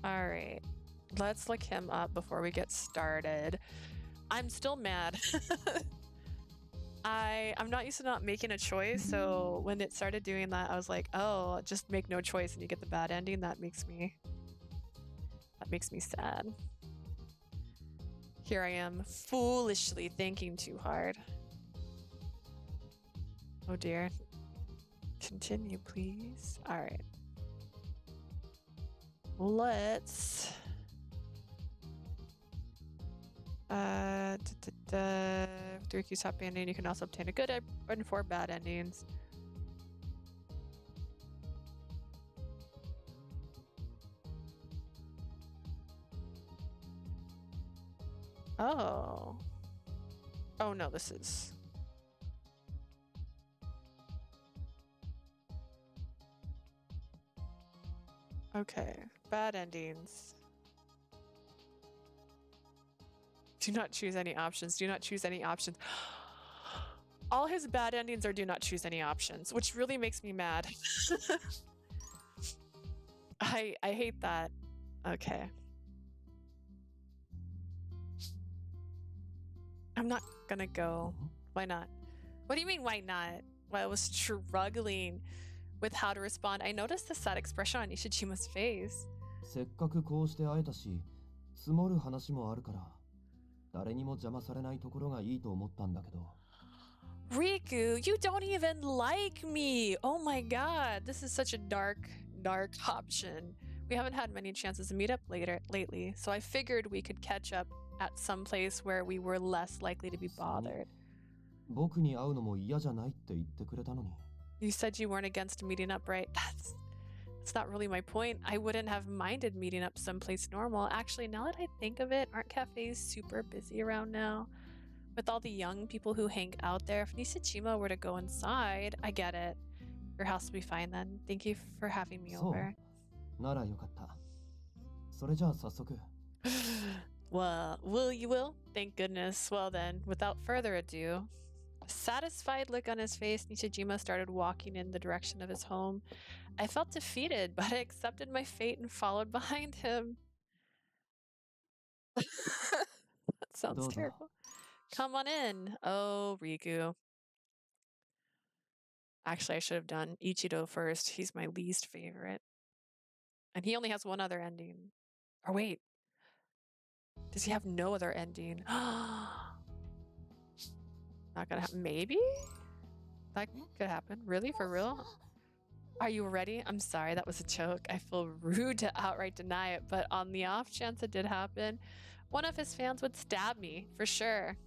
All right. Let's look him up before we get started. I'm still mad. I'm not used to not making a choice, so when it started doing that, I was like, oh, just make no choice and you get the bad ending. That makes me sad. Here I am, foolishly thinking too hard. Oh dear. Continue, please. All right. Let's... With Riku's happy ending, you can also obtain a good and 4 bad endings. Oh. Oh no, this is... Okay, bad endings. Do not choose any options. Do not choose any options. All his bad endings are do not choose any options, which really makes me mad. I hate that. Okay. I'm not gonna go. Why not? What do you mean, why not? Well, I was struggling with how to respond. I noticed the sad expression on Ishichima's face. せっかくこうして会えたし、積もる話もあるから、誰にも邪魔されないところがいいと思ったんだけど。Riku, you don't even like me! Oh my god, this is such a dark option. We haven't had many chances to meet up lately, so I figured we could catch up at some place where we were less likely to be bothered. 僕に会うのも嫌じゃないって言ってくれたのに。You said you weren't against meeting up, right? That's not really my point. I wouldn't have minded meeting up someplace normal. Actually, now that I think of it, aren't cafes super busy around now? With all the young people who hang out there, if Nishijima were to go inside, I get it. Your house will be fine then. Thank you for having me over. ならよかった。それじゃあ早速。Well, you will? Thank goodness. Well then, without further ado, a satisfied look on his face, Nishijima started walking in the direction of his home. I felt defeated, but I accepted my fate and followed behind him. That sounds Dozo. terrible. Come on in. Oh, Riku. Actually, I should have done Ichido first. He's my least favorite. And he only has one other ending. Or wait. Does he have no other ending? Not gonna happen. Maybe? That could happen. Really? For real? Are you ready? I'm sorry, that was a joke. I feel rude to outright deny it, but on the off chance it did happen, one of his fans would stab me, for sure.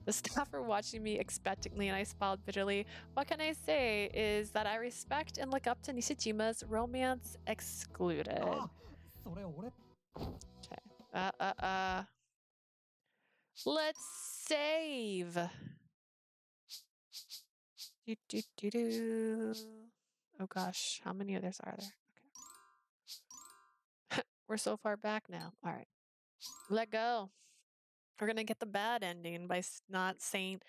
The staff were watching me expectantly and I smiled bitterly. What can I say is that I respect and look up to Nishijima's romance excluded. Okay. Let's save. Oh gosh, how many others are there? Okay. We're so far back now. All right. Let go. We're gonna get the bad ending by not saying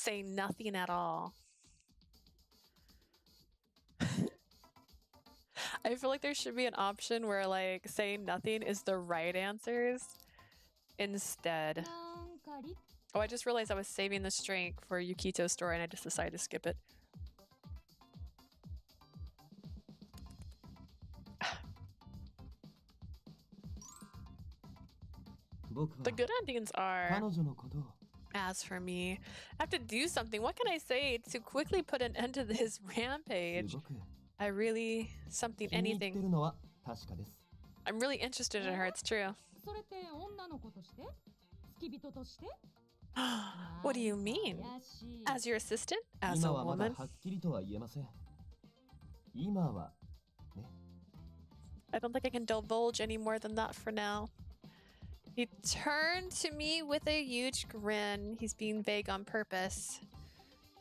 nothing at all. I feel like there should be an option where like saying nothing is the right answers instead. Oh, I just realized I was saving the strength for Yukito's story and I just decided to skip it. The good endings are... As for me, I have to do something. What can I say to quickly put an end to this rampage? I really... anything. I'm really interested in her, it's true. What do you mean? As your assistant? As a woman? I don't think I can divulge any more than that for now. He turned to me with a huge grin. He's being vague on purpose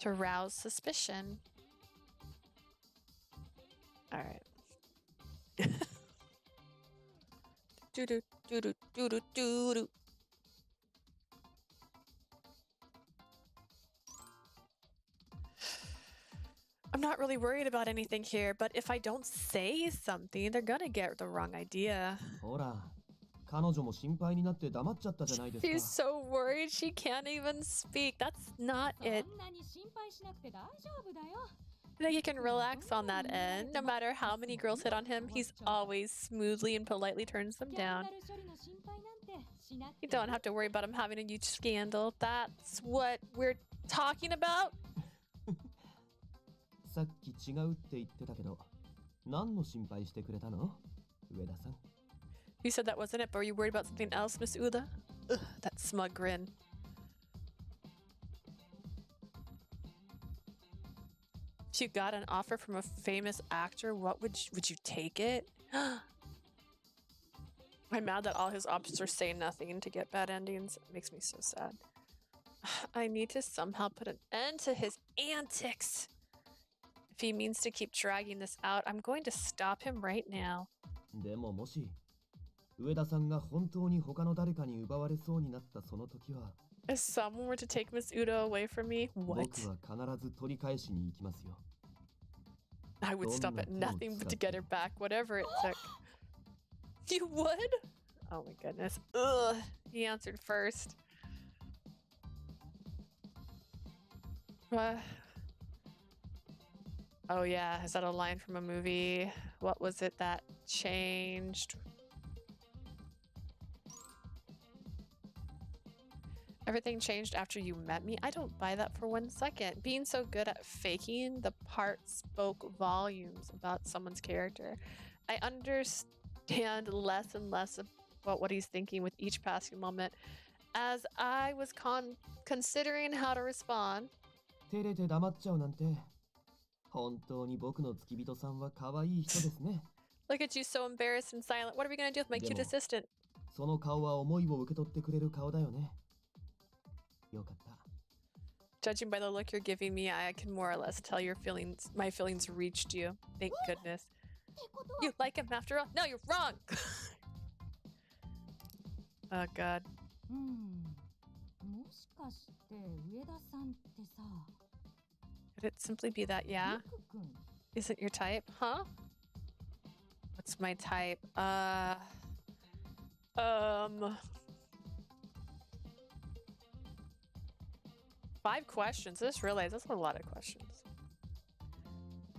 to rouse suspicion. All right. Do do do do do do do do. I'm not really worried about anything here, but if I don't say something, they're gonna get the wrong idea. She's so worried she can't even speak. That's not it. I think he can relax on that end. No matter how many girls hit on him, he's always smoothly and politely turns them down. You don't have to worry about him having a huge scandal. That's what we're talking about. You said that wasn't it, but were you worried about something else, Miss Uda? Ugh, that smug grin. If you got an offer from a famous actor, what would you take it? I'm mad that all his options say nothing to get bad endings. It makes me so sad. I need to somehow put an end to his antics. If he means to keep dragging this out, I'm going to stop him right now. If someone were to take Miss Udo away from me, what? I would stop at nothing but to get her back, whatever it took. You would? Oh my goodness. Ugh. He answered first. What? Oh yeah, is that a line from a movie? What was it that changed? Everything changed after you met me? I don't buy that for 1 second. Being so good at faking the part spoke volumes about someone's character. I understand less and less about what he's thinking with each passing moment. As I was considering how to respond, look at you, so embarrassed and silent. What are we gonna do with my cute assistant? Judging by the look you're giving me, I can more or less tell my feelings reached you. Thank goodness. You like him after all? No, you're wrong! Oh god. もしかして上田さんってさ、 Could it simply be that, yeah? りくくん Isn't your type? Huh? What's my type? Five questions. I just realized that's a lot of questions.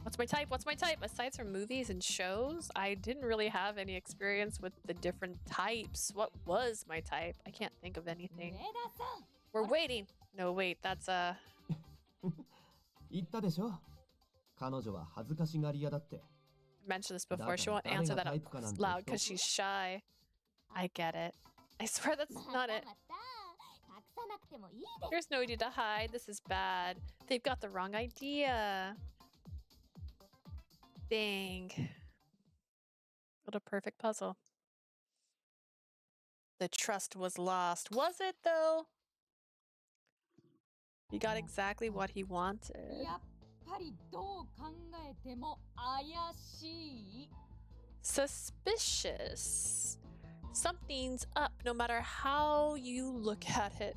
What's my type? What's my type? Aside from movies and shows, I didn't really have any experience with the different types. What was my type? I can't think of anything. 上田さん We're waiting. No, wait. That's 言ったでしょ。彼女は恥ずかしがり屋だって。 mentioned this before. She won't answer that out loud because she's shy. I get it. I swear that's ま not た it. また隠さなくてもいいです There's no need to hide. This is bad. They've got the wrong idea. Dang. What a perfect puzzle. The trust was lost. Was it, though? He got exactly what he wanted. やっぱりどう考えても怪しい Suspicious. Something's up no matter how you look at it.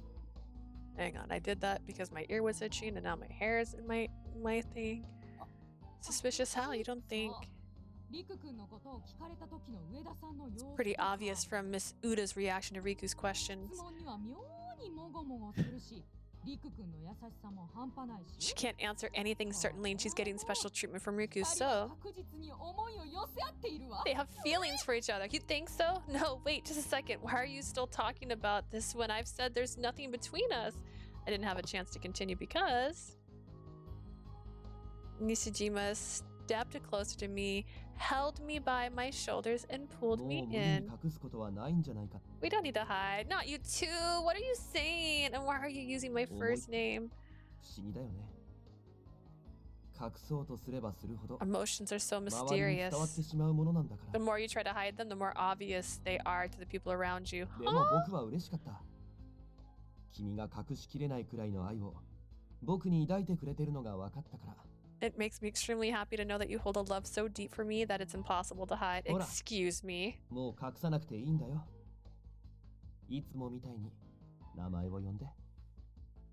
Hang on, I did that because my ear was itching and now my hair is in my thing. Suspicious how? You don't think? りくくんのことを聞かれた時の上田さんの様子 Pretty とか obvious from Miss Uda's reaction to Riku's questions. 質問には妙にもごもごするし、りくくんの優しさも半端ないし She can't answer anything certainly, and she's getting special treatment from Riku, 二人は so 確実に思いを寄せ合っているわ they have feelings for each other. You think so? No, wait just a second. Why are you still talking about this when I've said there's nothing between us? I didn't have a chance to continue because Nishijima stepped closer to me, held me by my shoulders, and pulled もう me 無理に in. 隠すことはないんじゃないか。 We don't need to hide. Not you too. What are you saying? And why are you using my first name? 不思議だよね。隠そうとすればするほど Emotions are so 周りに mysterious. 伝わってしまうものなんだか The ら。 more you try to hide them, the more obvious they are to the people around you. でも僕は嬉しかった。君が隠しきれないくらいの愛を僕に抱いてくれてるのが分かったから。 It makes me extremely happy to know that you hold a love so deep for me that it's impossible to hide. Ora. Excuse me. もう隠さなくていいんだよ。いつもみたいに名前を呼んで。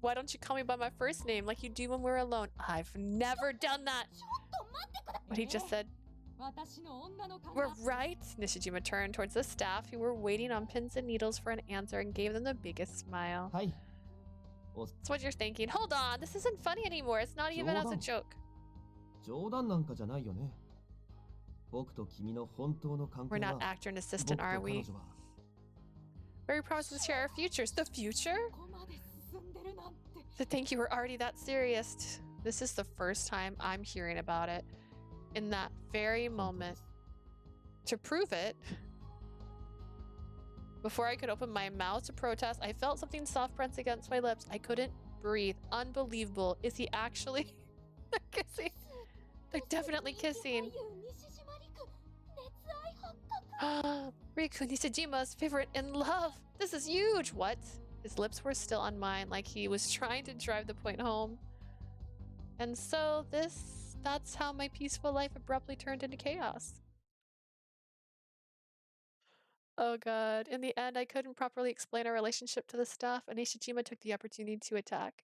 Why don't you call me by my first name like you do when we're alone? I've never done that. ちょっと待ってくだ What he just said. 私の女の勘 We're が right. Nishijima turned towards the staff who were waiting on pins and needles for an answer and gave them the biggest smile. はい。 That's what you're thinking. Hold on. This isn't funny anymore. It's not even as a joke. 冗談なんかじゃないよね。僕と君の本当の関 We're 係 not は actor and 僕 assistant, と are 彼 we? 女は Very promised to share our futures. The future? ここまで進んでるなんて To think you were already that serious. This is the first time I'm hearing about it. In that very 本当で moment. す。 To prove it, before I could open my mouth to protest, I felt something soft press against my lips. I couldn't breathe. Unbelievable. Is he actually? They're kissing. They're definitely 西 kissing. 島りく熱愛発覚 Riku Nishijima's favorite in love. This is huge. What? His lips were still on mine, like he was trying to drive the point home. And so that's how my peaceful life abruptly turned into chaos. Oh god. In the end, I couldn't properly explain our relationship to the staff, and Nishijima took the opportunity to attack.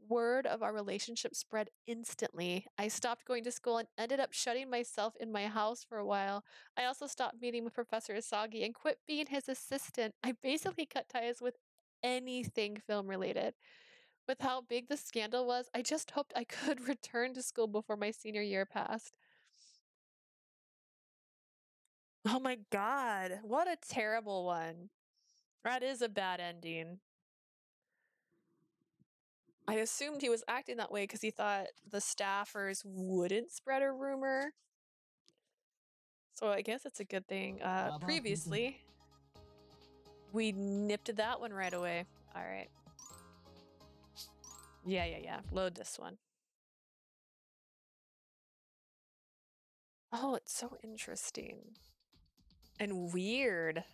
Word of our relationship spread instantly. I stopped going to school and ended up shutting myself in my house for a while. I also stopped meeting with Professor Isagi and quit being his assistant. I basically cut ties with anything film related. With how big the scandal was, I just hoped I could return to school before my senior year passed. Oh my god, what a terrible one. That is a bad ending. I assumed he was acting that way because he thought the staffers wouldn't spread a rumor. So I guess it's a good thing. Previously, we nipped that one right away. All right. Yeah. Load this one. Oh, it's so interesting. And weird.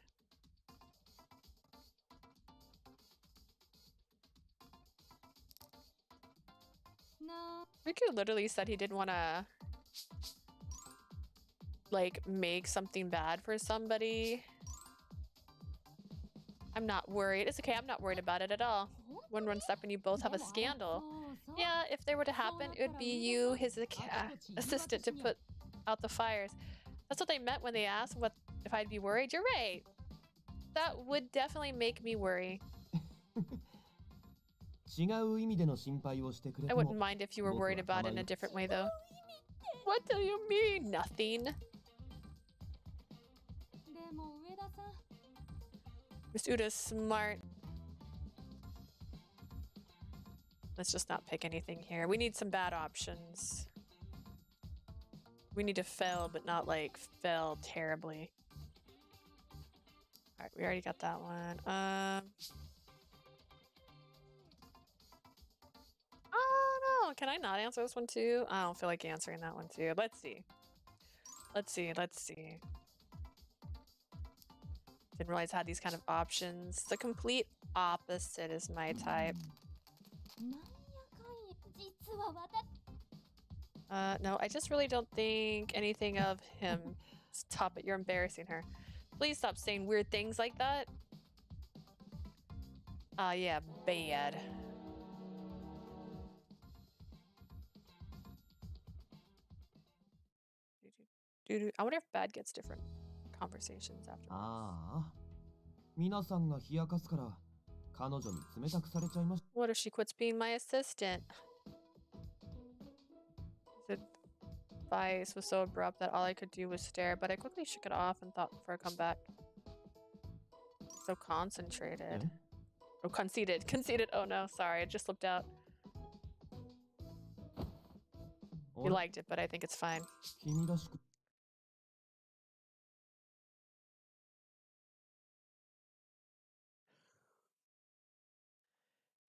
な Riku literally said he didn't want to like make something bad for somebody. I'm not worried. It's okay. I'm not worried about it at all. One step and you both have a scandal. Yeah, if there were to happen, it would be you, his assistant, to put out the fires. That's what they meant when they asked what if I'd be worried. You're right. That would definitely make me worry. I wouldn't mind if you were worried about it in a different way, though. What do you mean? Nothing. Miss Uda's smart. Let's just not pick anything here. We need some bad options. We need to fail, but not like fail terribly. Alright, we already got that one. I don't know. Can I not answer this one too? I don't feel like answering that one too. Let's see. Let's see. Didn't realize I had these kind of options. The complete opposite is my type. No, I just really don't think anything of him. Stop it, you're embarrassing her. Please stop saying weird things like that. Yeah, bad. I wonder if bad gets different conversations afterwards. What if she quits being my assistant? The advice was so abrupt that all I could do was stare, but I quickly shook it off and thought for a comeback. So concentrated. Oh, conceited. Oh no, sorry, it just slipped out. You liked it, but I think it's fine.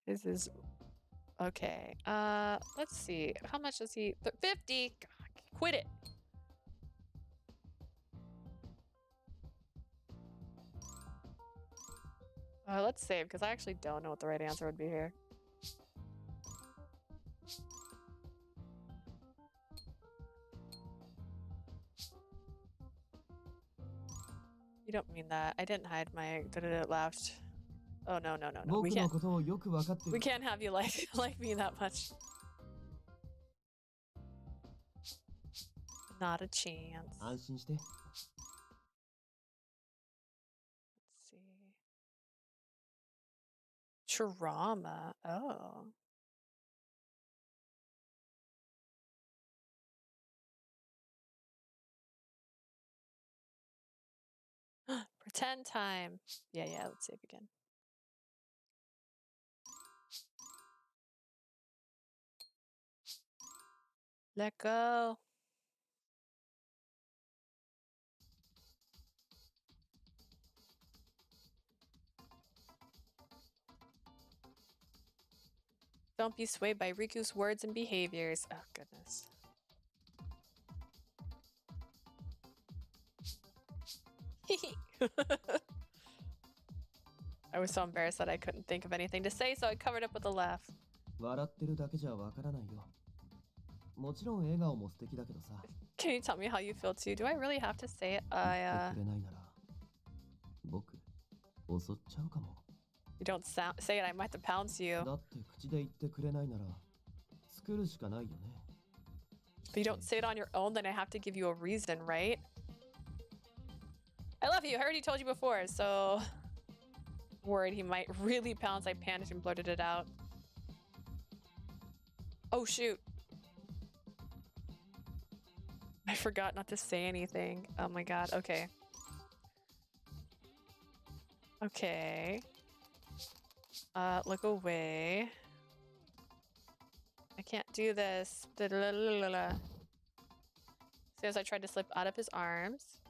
This is okay. Let's see. How much does he? 50. God, quit it. Let's save because I actually don't know what the right answer would be here. You don't mean that. I didn't hide my laughed. Oh no. We can't have you like me that much. Not a chance. Let's see. Trauma. Oh. Pretend time. Yeah, let's save again. Let go. Don't be swayed by Riku's words and behaviors. Oh, goodness. I was so embarrassed that I couldn't think of anything to say, so I covered up with a laugh. Can you tell me how you feel too? Do I really have to say it? You don't say it, I might have to pounce you. If you don't say it on your own, then I have to give you a reason, right? I love you. I already told you before, so worried he might really pounce. I panicked and blurted it out. Oh shoot. I forgot not to say anything. Oh my god. Okay. Look away. I can't do this. As soon as I tried to slip out of his arms,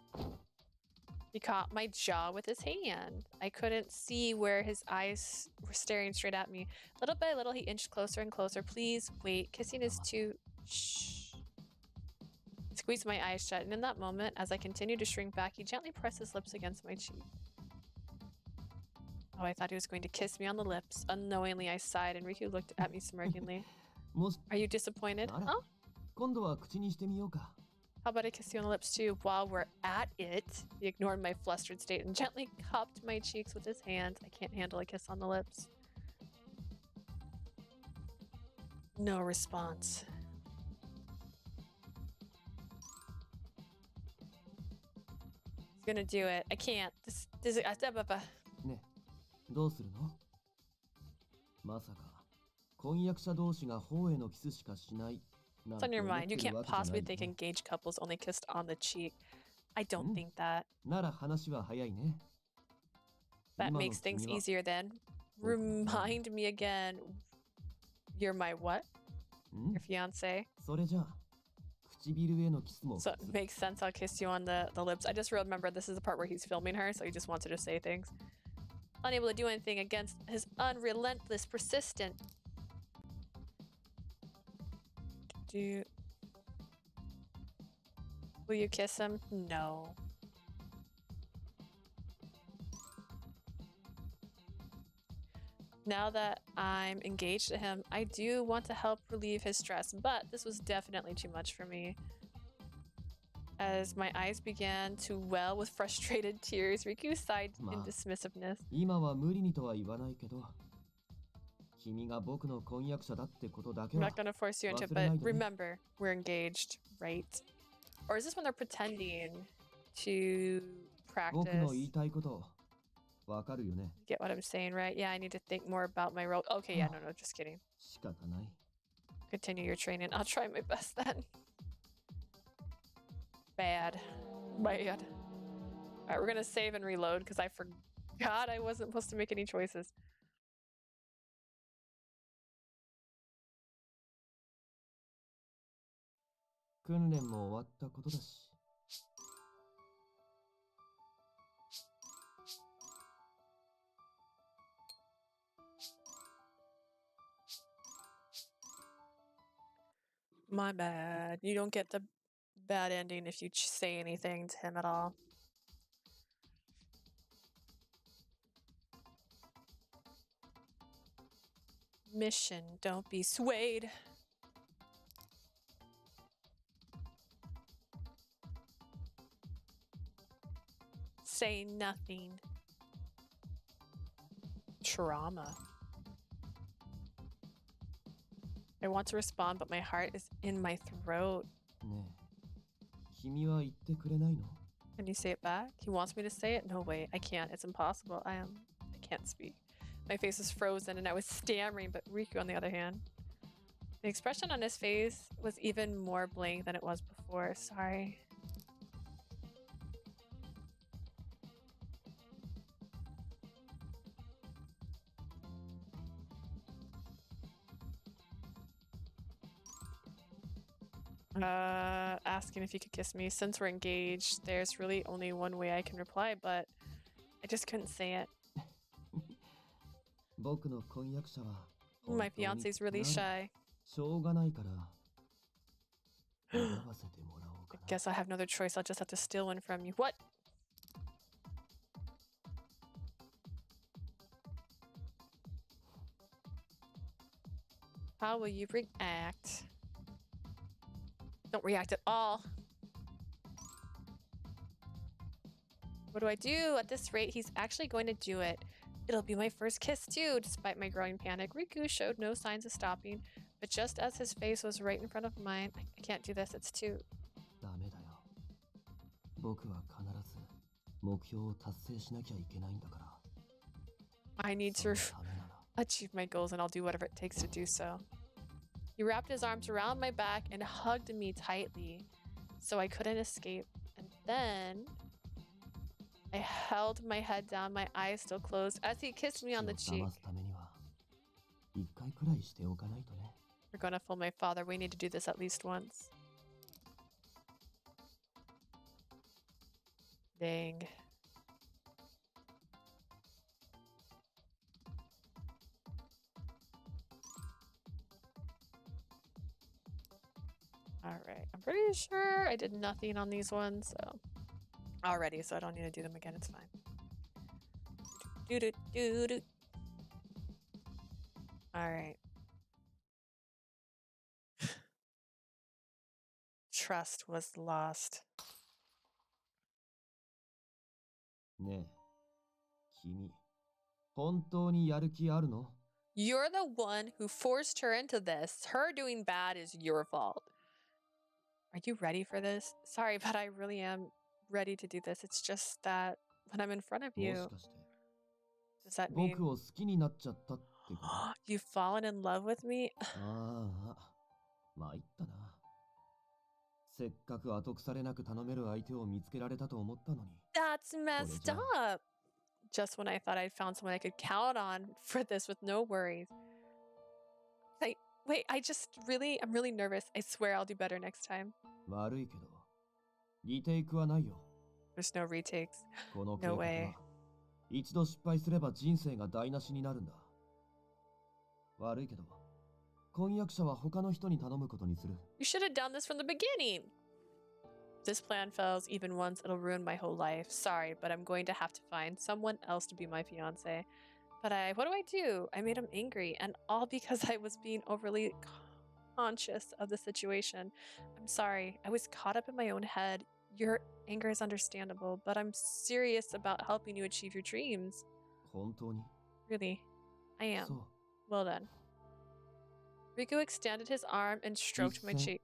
he caught my jaw with his hand. I couldn't see where his eyes were staring straight at me. Little by little, he inched closer and closer. Please wait. Kissing is too... Shh. He squeezed my eyes shut, and in that moment, as I continued to shrink back, he gently pressed his lips against my cheek. Oh, I thought he was going to kiss me on the lips. Unknowingly, I sighed, and Riku looked at me smirkingly. Are you disappointed? Huh? How about I kiss you on the lips too? While we're at it, he ignored my flustered state and gently cupped my cheeks with his hand. I can't handle a kiss on the lips. No response. He's gonna do it. I can't. This is ね、どうするの？まさか婚約者同士が頬へのキスしかしないなん It's on て your 思っ mind. You てる can't わけじゃな possibly いよ think ね。 engaged couples only kissed on the cheek. I don't Mm. think that. なら話は早いね。 That 今の makes things 君は easier then. 僕の何？ Remind me again. You're my what? ん Your fiance? それじゃあ唇へのキスも So 普 it 通。 makes sense. I'll kiss you on the lips. I just remember this is the part where he's filming her, so he just wants her to say things. Unable to do anything against his unrelentless, persistent. Will you kiss him? No. Now that I'm engaged to him, I do want to help relieve his stress, but this was definitely too much for me. As my eyes began to well with frustrated tears, Riku sighed in dismissiveness. 今は無理にとは言わないけど、君が僕の婚約者だってことだけ I'm は not gonna force you into it, 忘れな but いでね。 remember, we're engaged, right? Or is this when they're pretending to 僕の practice? 言いたいことわかるよね。 Get what I'm saying, right? Yeah, I need to think more about my role. Okay, yeah, no, just kidding. 仕方ない。 Continue your training. I'll try my best then. Bad. Alright, we're gonna save and reload because I forgot I wasn't supposed to make any choices.「訓練も終わったことだし。 My bad. You don't get the bad ending if you say anything to him at all. Mission, don't be swayed. Say nothing. Trauma. I want to respond, but my heart is in my throat. ねえ、君は言ってくれないの？ Can you say it back? He wants me to say it? No way, I can't. It's impossible. I can't speak. My face was frozen and I was stammering, but Riku, on the other hand, the expression on his face was even more blank than it was before. Sorry. Asking if you could kiss me. Since we're engaged, there's really only one way I can reply, but I just couldn't say it. 僕の婚約者は My 本当に fiance's really なら shy. しょうがないから選ばせてもらおうか I な。 guess I have no other choice. I'll just have to steal one from you. What? How will you react? Don't react at all. What do I do? At this rate, he's actually going to do it. It'll be my first kiss too. Despite my growing panic, Riku showed no signs of stopping. But just as his face was right in front of mine, I can't do this. It's too... ダメだよ。僕は必ず目標を達成しなきゃいけないんだから。 I need その to ためなら achieve my goals and I'll do whatever it takes to do so. He wrapped his arms around my back and hugged me tightly so I couldn't escape. And then I held my head down, my eyes still closed, as he kissed me on the 父を cheek. 騙すためには一回くらいしておかないとね。 We're gonna fool my father. We need to do this at least once. Dang. Alright, I'm pretty sure I did nothing on these ones, so already, so I don't need to do them again, it's fine. Do-do-do-do. Alright. trust was lost. ねえ、君、本当にやる気あるの？ You're the one who forced her into this. Her doing bad is your fault. Are you ready for this? Sorry, but I really am ready to do this. It's just that when I'm in front of もし you, かして、 does that mean 僕を好きになっちゃったってこと？ you've fallen in love with me? ああ、参ったな。せっかく後腐れなく頼める相手を見つけられたと思ったのに。 That's messed up. Just when I thought I'd found someone I could count on for this with no worries. Wait, I'm really nervous. I swear I'll do better next time. 悪いけど、リテイクはないよ。 There's no retakes. この計 No 画 way. は、一度失敗すれば人生が台無しになるんだ。悪いけど、婚約者は他の人に頼むことにする。 You should have done this from the beginning. This plan fails even once, it'll ruin my whole life. Sorry, but I'm going to have to find someone else to be my fiance. But what do? I made him angry, and all because I was being overly conscious of the situation. I'm sorry, I was caught up in my own head. Your anger is understandable, but I'm serious about helping you achieve your dreams. 本当に？ Really, I そ am. う。 Well then. Riku extended his arm and stroked my cheek.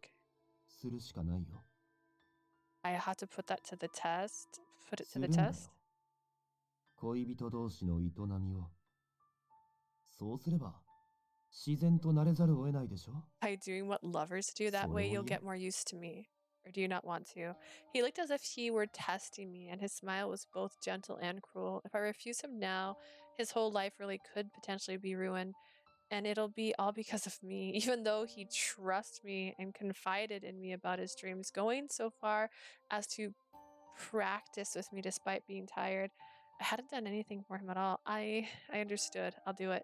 するしかないよ。 I had to put that to the test. Put it す to る the んだよ。 test. 恋人同士の営みを。そうすれば、自然となれざるを得ないでしょ？ By doing what lovers do, that way you'll get more used to me. Or do you not want to? He looked as if he were testing me, and his smile was both gentle and cruel. If I refuse him now, his whole life really could potentially be ruined. And it'll be all because of me, even though he trusts me and confided in me about his dreams, going so far as to practice with me despite being tired. I hadn't done anything for him at all. I understood. I'll do it.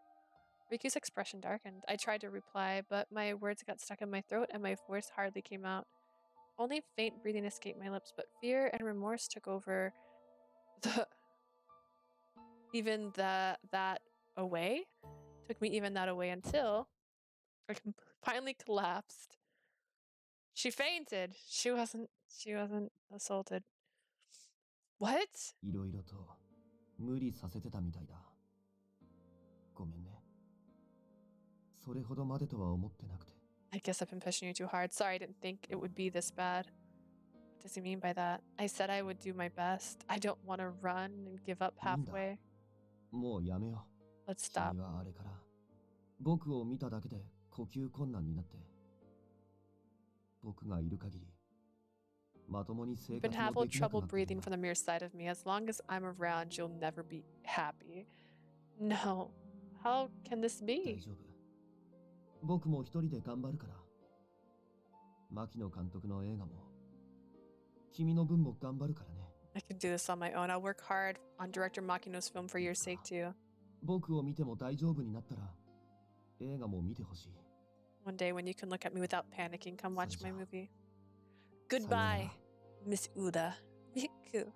Riku's expression darkened. I tried to reply, but my words got stuck in my throat and my voice hardly came out. Only faint breathing escaped my lips, but fear and remorse took over that away. Took me even that away until I finally collapsed. She fainted. She wasn't assaulted. What? いろいろと無理させてたみたいだ。ごめんね。それほどまでとは思ってなくて。 I guess I've been pushing you too hard. Sorry, I didn't think it would be this bad. What does he mean by that? I said I would do my best. I don't want to run and give up halfway. もうやめよう。 Let's stop. 君はあれから僕を見ただけで呼吸困難になって。僕がいる限り、まともに生 You've 活 been も having できなくな trouble っている breathing んだ from the mere sight of me. As long as I'm around, you'll never be happy. No. How can this 大 be? 丈夫。僕も一人で頑張るから。牧野監督の映画も、君の分も頑張るからね。 I can do this on my own. I'll work hard on director Makino's film for your sake too. 僕を見ても大丈夫になったら、映画も見てほしい。 One day when you can look at me without panicking, come watch my Sayonara. movie. Goodbye, Sayonara. Miss Uda. Miku.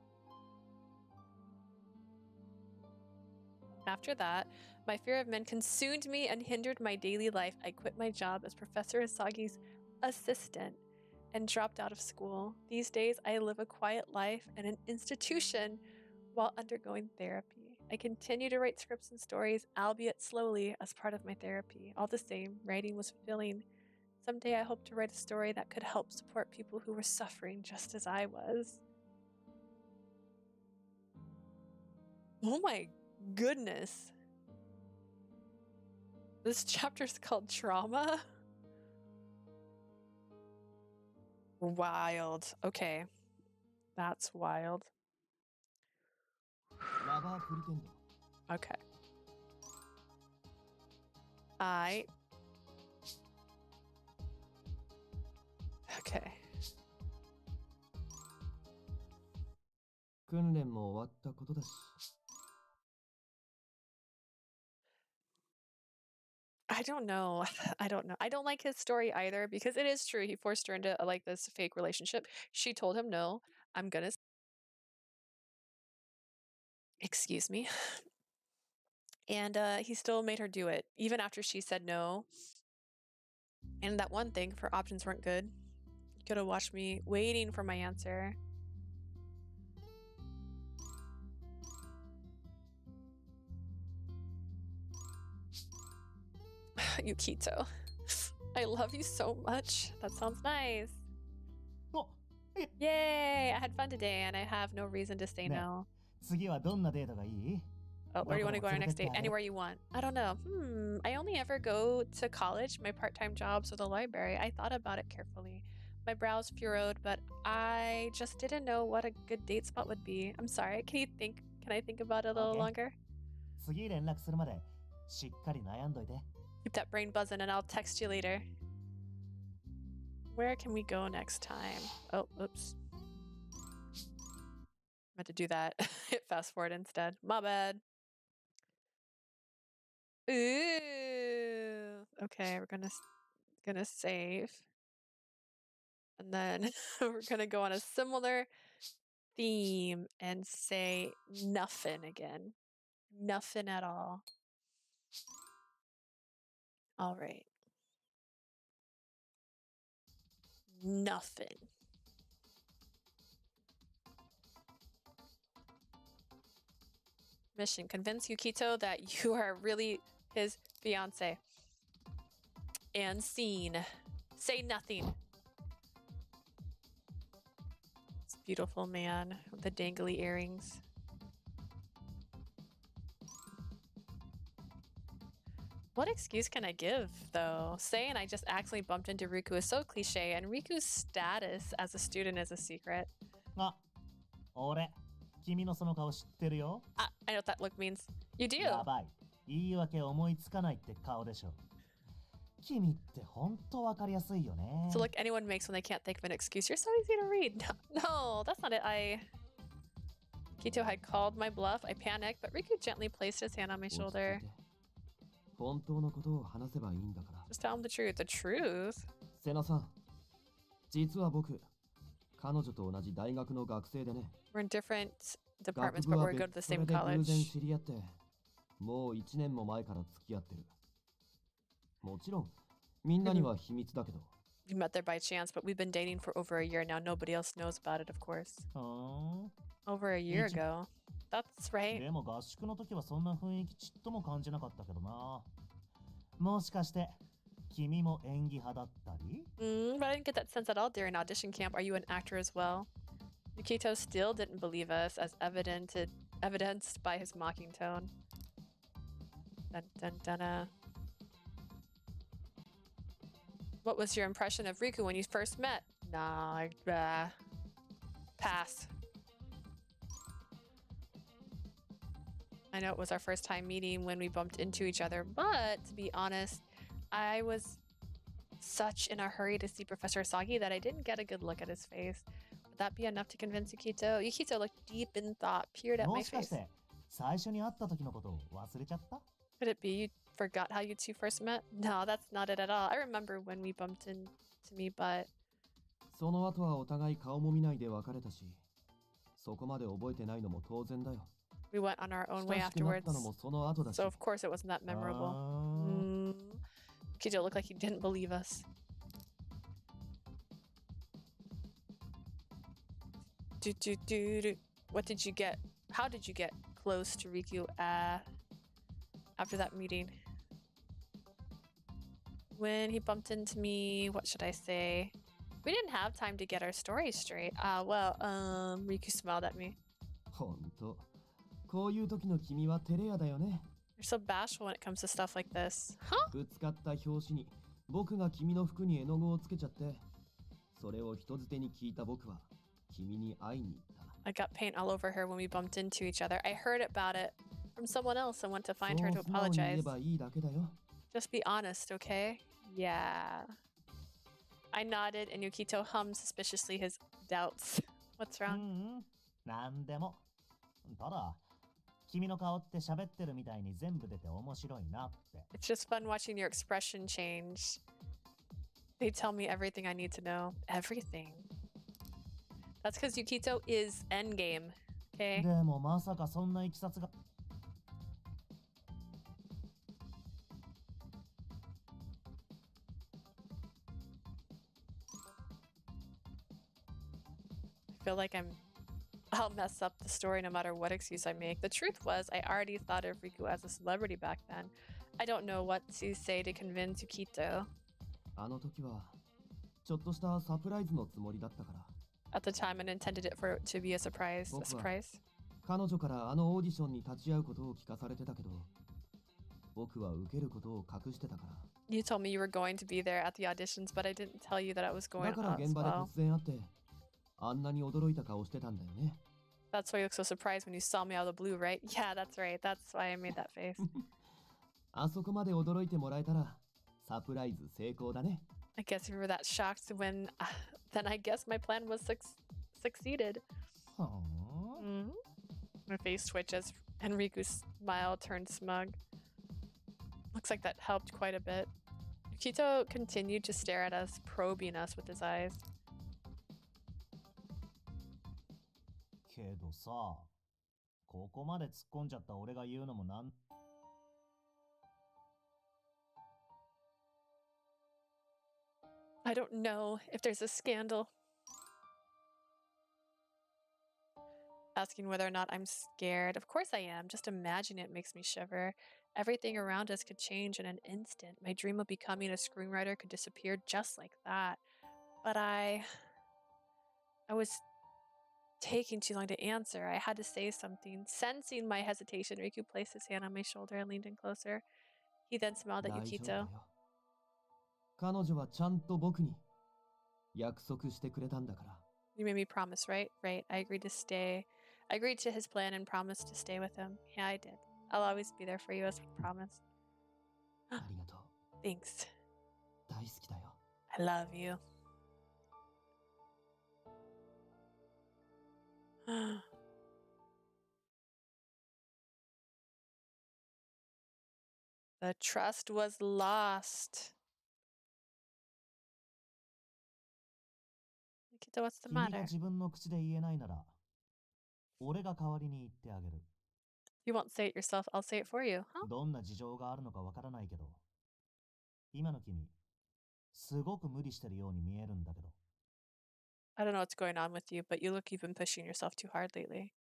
After that, my fear of men consumed me and hindered my daily life. I quit my job as Professor Asagi's assistant and dropped out of school. These days, I live a quiet life in an institution while undergoing therapy. I continue to write scripts and stories, albeit slowly, as part of my therapy. All the same, writing was fulfilling. Someday I hope to write a story that could help support people who were suffering just as I was. Oh my goodness. This chapter's called Trauma? Wild. Okay. That's wild. ラバープリテンド。 Okay. Okay. 訓練も終わったことだし。 I don't know. I don't know. I don't like his story either because it is true. He forced her into like this fake relationship. She told him no. I'm gonna. Excuse me. And he still made her do it, even after she said no. And that one thing, if her options weren't good, Gotta watch me waiting for my answer. Yukito, I love you so much. That sounds nice. Oh, Yay! I had fun today and I have no reason to say no. 次はどんなデートがいい？ Oh, where do you want to go on our next date? どこでも連れてってあげる。 Anywhere you want. I don't know. I only ever go to college, my part-time jobs, or the library. I thought about it carefully. My brows furrowed, but I just didn't know what a good date spot would be. I'm sorry. Can I think about it a little Okay. longer? 次連絡するまでしっかり悩んどいて。 Keep that brain buzzing and I'll text you later. Where can we go next time? Oh, oops. I meant to do that. Hit fast forward instead. My bad. Ooh. Okay, we're gonna save. And then we're gonna go on a similar theme and say nothing again. Nothing at all. All right. Nothing. Mission: convince Yukito that you are really his fiance. And scene. Say nothing. This beautiful man with the dangly earrings. What excuse can I give, though? Saying I just accidentally bumped into Riku is so cliche, and Riku's status as a student is a secret. あ、俺、君のその顔知ってるよ。 I know what that look means. You do. やばい。言い訳思いつかないって顔でしょ。君って本当わかりやすいよね。 It's the look anyone makes when they can't think of an excuse. You're so easy to read. No, that's not it. Kito had called my bluff. I panicked, but Riku gently placed his hand on my shoulder. 本当のことを話せばいいんだから。 Just tell him the truth. The truth? セナさん、実は僕、彼女と同じ大学の学生でね。 We're in different 学 departments, 部 but は we're 別 go to the それ same で偶然 college. 知り合って、もう1年も前から付き合ってる。もちろん、みんなには秘密だけど。We met there by chance, but we've been dating for over a year now. Nobody else knows about it, of course. ふーん。 Over a year ago. That's right. でも合宿の時はそんな雰囲気ちっとも感じなかったけどな。もしかして君も演技派だったり？ But I didn't get that sense at all during audition camp. Are you an actor as well? Yukito still didn't believe us, as evidenced by his mocking tone. Dun, dun, dun, What was your impression of Riku when you first met? Nah, pass. I know it was our first time meeting when we bumped into each other, but to be honest, I was such in a hurry to see Professor Asagi that I didn't get a good look at his face. Would that be enough to convince Yukito? Yukito looked deep in thought, peered at も my しかし face. て最初に会った時のことを忘れちゃった？ Could it be you forgot how you two first met? No, that's not it at all. I remember when we bumped into me, but その後はお互い顔も見ないで別れたし、そこまで覚えてないのも当然だよ。 we went on our own way 親しくなっ afterwards. たのもその後だし。 So of course it wasn't that memorable. あー Yukito looked like he didn't believe us. What did you get? How did you get close to Riku after that meeting? When he bumped into me, what should I say? We didn't have time to get our story straight. Riku smiled at me. ほんと、こういう時の君は照れ屋だよね。 You're so bashful when it comes to stuff like this. Huh? ぶつかった表紙に僕が君の服に絵の具をつけちゃって、それを人づてに聞いた僕は君に会いに行った。 I got paint all over her when we bumped into each other. I heard about it from someone else and went to find her to そう素直に言え apologize. ばいいだけだよ。 Just be honest, okay? Yeah. I nodded and Yukito hummed suspiciously his doubts. What's う wrong? ん、なんでも。ただ、君の顔って喋ってるみたいに全部出て面白いなって。 It's just fun watching your expression change. They tell me everything I need to know. Everything. That's because Yukito is endgame, okay? でもまさかそんないきさつが。feel like I'll mess up the story no matter what excuse I make. The truth was, I already thought of Riku as a celebrity back then. I don't know what to say to convince Yukito. あの時はちょっとしたサプライズのつもりだったから。 At the time, I intended it for it to be a surprise. A surprise. 彼女からあのオーディションに立ち会うことを聞かされてたけど、僕は受けることを隠してたから。 You told me you were going to be there at the auditions, but I didn't tell you that I was だ going から as 現場で well. 突然会って、あんなに驚いた顔してたんだよね。 That's why you look so surprised when you saw me out of the blue, right? Yeah, that's right. That's why I made that face. あそこまで驚いてもらえたら、サプライズ成功だね。 I guess you were that shocked when... then I guess my plan was succeeded. My face twitches, and Riku's smile turned smug. Looks like that helped quite a bit. Yukito continued to stare at us, probing us with his eyes. けどさ、ここまで突っ込んじゃった俺が言うのもなん。I don't know if there's a scandal. Asking whether or not I'm scared. Of course I am. Just imagine it makes me shiver. Everything around us could change in an instant. My dream of becoming a screenwriter could disappear just like that. But I was taking too long to answer. I had to say something. Sensing my hesitation, Riku placed his hand on my shoulder and leaned in closer. He then smiled at 大丈夫だ Yukito. よ。彼女はちゃんと僕に約束してくれたんだから。 You made me promise, right? Right. I agreed to stay. I agreed to his plan and promised to stay with him. Yeah, I did. I'll always be there for you as promised. ありがとう。 Thanks. 大好きだよ。 I love you. The trust was lost. Yukito, what's the 君が matter? 自分の口で言えないなら、俺が代わりに言ってあげる。 You won't say it yourself, I'll say it for you, huh? どんな事情があるのかわからないけど、今の君、すごく無理してるように見えるんだけど。 I don't know what's going on with you, but you look you've been pushing yourself too hard lately.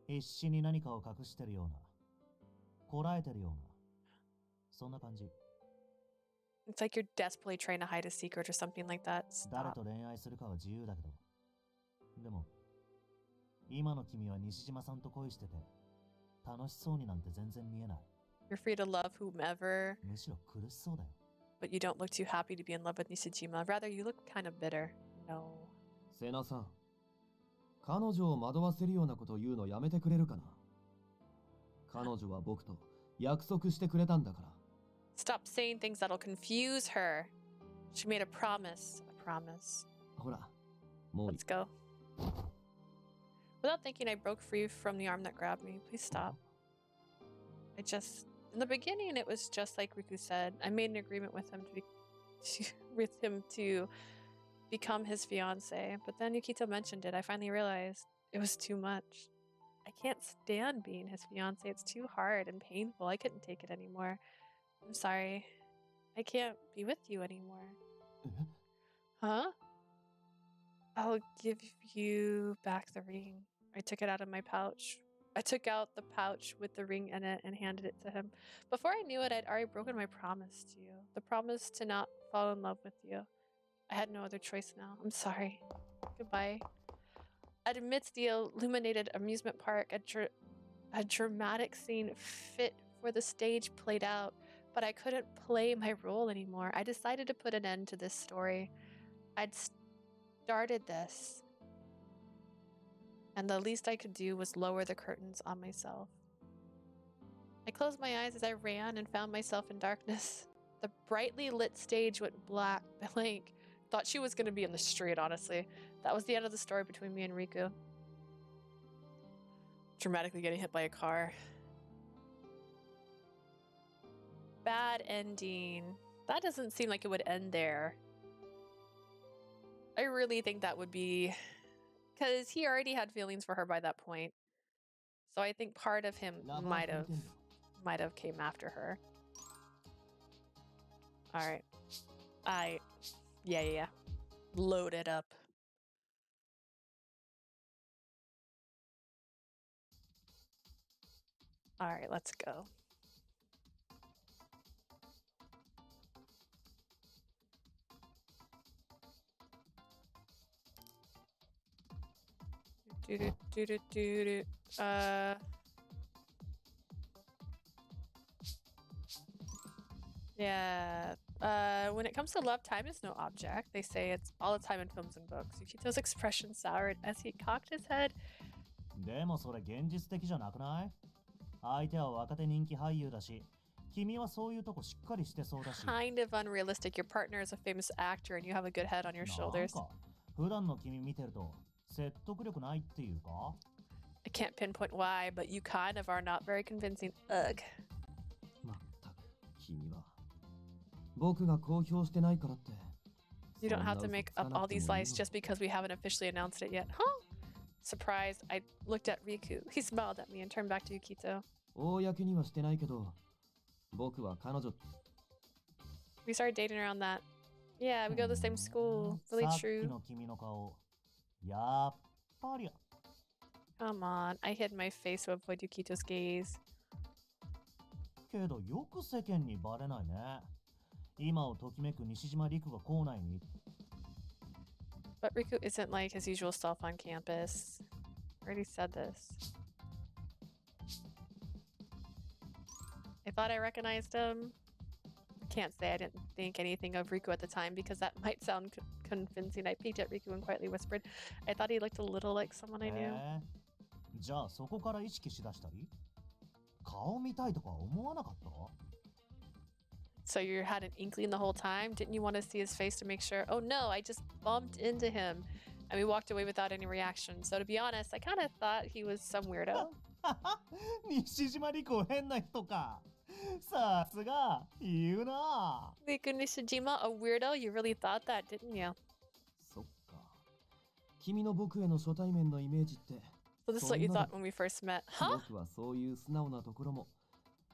必死に何かを隠してるような、こらえてるような、そんな感じ。 It's like you're desperately trying to hide a secret or something like that. 誰 Stop. と恋愛するかは自由だけど。でも、今の君は西島さんと恋してて、楽しそうになんて全然見えない。 You're free to love whomever, むしろ苦しそうだよ。 but you don't look too happy to be in love with Nishijima. Rather, you look kind of bitter. No. セナさん、彼女を惑わせるようなことを言うのやめてくれるかな。彼女は僕と約束してくれたんだから。 Stop saying things that'll confuse her. She made a promise. A promise. ほら、もういい Let's go. Without thinking, I broke free from the arm that grabbed me. Please stop. In the beginning, it was just like Riku said. I made an agreement with him to become his fiance. But then Yukito mentioned it. I finally realized it was too much. I can't stand being his fiance. It's too hard and painful. I couldn't take it anymore. I'm sorry. I can't be with you anymore. Huh? I'll give you back the ring. I took it out of my pouch. I took out the pouch with the ring in it and handed it to him. Before I knew it, I'd already broken my promise to you. The promise to not fall in love with you. I had no other choice now. I'm sorry. Goodbye. Amidst the illuminated amusement park, a dramatic scene fit for the stage played out, but I couldn't play my role anymore. I decided to put an end to this story. I'd started this, and the least I could do was lower the curtains on myself. I closed my eyes as I ran and found myself in darkness. The brightly lit stage went blank. Thought she was going to be in the street, honestly. That was the end of the story between me and Riku. Dramatically getting hit by a car. Bad ending. That doesn't seem like it would end there. I really think that would be... because he already had feelings for her by that point. So I think part of him might have came after her. Alright. Yeah. Load it up. All right, let's go. Yeah. When it comes to love, time is no object. They say it's all the time in films and books. Yukito's expression soured as he cocked his head. でもそれ現実的じゃなくない？相手は若手人気俳優だし、君はそういうとこしっかりしてそうだし。Kind of unrealistic. Your partner is a famous actor and you have a good head on your なん shoulders. か普段の君見てると説得力ないっていうか？ I can't pinpoint why, but you kind of are not very convincing. Ugh. まったく君は僕が公表してないからって You don't そんな have to 嘘 make つか up な all くても these いい lies の just because we haven't officially announced it yet. Huh? Surprised, I looked at Riku. He smiled at me and turned back to Yukito. 公にはしてないけど僕は彼女 We started dating around that. Yeah, we go to the same school. Really さっき true. の君の顔、やっぱり。 Come on. I hid my face to avoid Yukito's gaze. けどよく世間にバレないね。今をときめく西島陸が校内に。 But Riku isn't like his usual self on campus. I already said this. I thought I recognized him. Can't say I didn't think anything of Riku at the time because that might sound convincing. I peeked at Riku and quietly whispered, I thought he looked a little like someone I knew. じゃあそこから意識しだしたり？顔見たいとか思わなかった？ So you had an inkling the whole time? Didn't you want to see his face to make sure? Oh no, I just bumped into him. And we walked away without any reaction. So to be honest, I kind of thought he was some weirdo. 西島陸変な人か。さすが言うな。 Riku Nishijima, a weirdo? You really thought that, didn't you? そっか君の僕への初対面のイメージって So this is what you thought when we first met. Huh? 僕はそういう素直なところも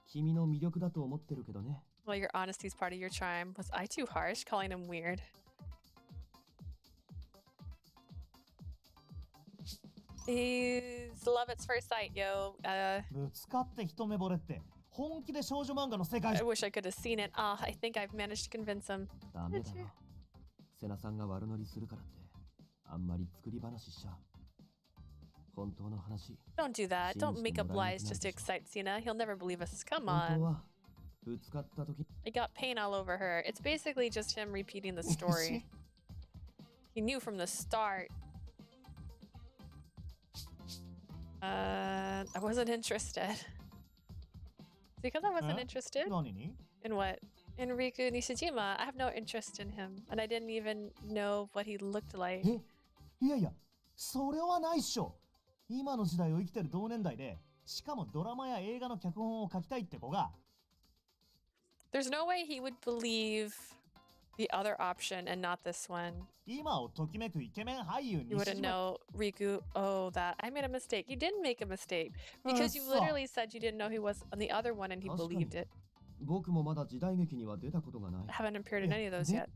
君の魅力だと思ってるけどね Well, your honesty's part of your charm. Was I too harsh, calling him weird? He's love at first sight, yo. ぶつかって一目惚れって本気で少女漫画の世界 I wish I could have seen it. I think I've managed to convince him. ダメだよ瀬名さんが悪乗りするからってあんまり作り話しちゃ本当の話 Don't do that. Don't make up lies just to excite Sina. He'll never believe us. Come 本当 on. はぶつかった時 He got paint all over her. It's basically just him repeating the story. He knew from the start. I wasn't interested. Because I wasn't Huh? interested? 何に？ In what? In Riku Nishijima. I have no interest in him. And I didn't even know what he looked like. え、いやいや、それはないっしょ。今の時代を生きてる同年代で、しかもドラマや映画の脚本を書きたいって子が、 There's no way he would believe the other option and not this one. 今をときめくイケメン俳優 You 西 wouldn't 島 know, Riku. Oh, that. I made a mistake. You didn't make a mistake. Because you so- literally said you didn't know he was on the other one and he 確かに believed it. 僕もまだ時代劇には出たことがない I haven't appeared in any of those yet.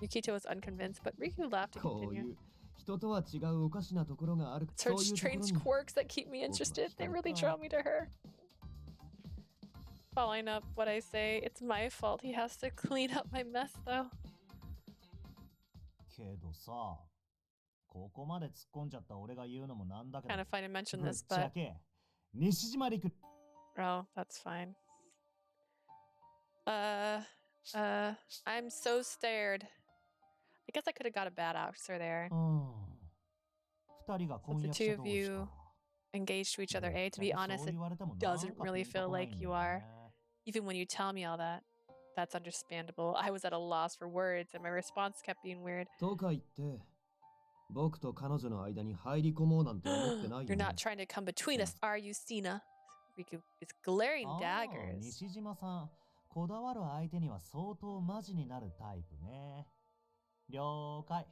Yukito was unconvinced, but Riku laughed to こうい continue. う人とは違うおかしなところがある It's そ her ういうところ strange に quirks that keep me interested. They really draw me to her. Following up what I say, it's my fault. He has to clean up my mess, though. けどさ、ここまで突っ込んじゃった俺が言うのもなんだけど、 Kind of funny to mention ぶっ this, ちゃ but け、西島陸、 oh, that's fine. I'm so scared. I guess I could have got a bad answer there. 二人が So 婚 the 約 two 者 of 同士 you か。 engaged to each other, ぶ eh? っ To ちゃ be けそう honest, it 言われてもなん doesn't か really ピンと feel こない like んだ you よ are. ね。 Even when you tell me all that, that's understandable. I was at a loss for words, and my response kept being weird. とか言って僕と彼女の間に入り込もうなんて思ってない You're よね not trying to come between us, are you, Sina? Riku is glaring ああ、 daggers. 西島さん、こだわる相手には相当マジになるタイプね。了解。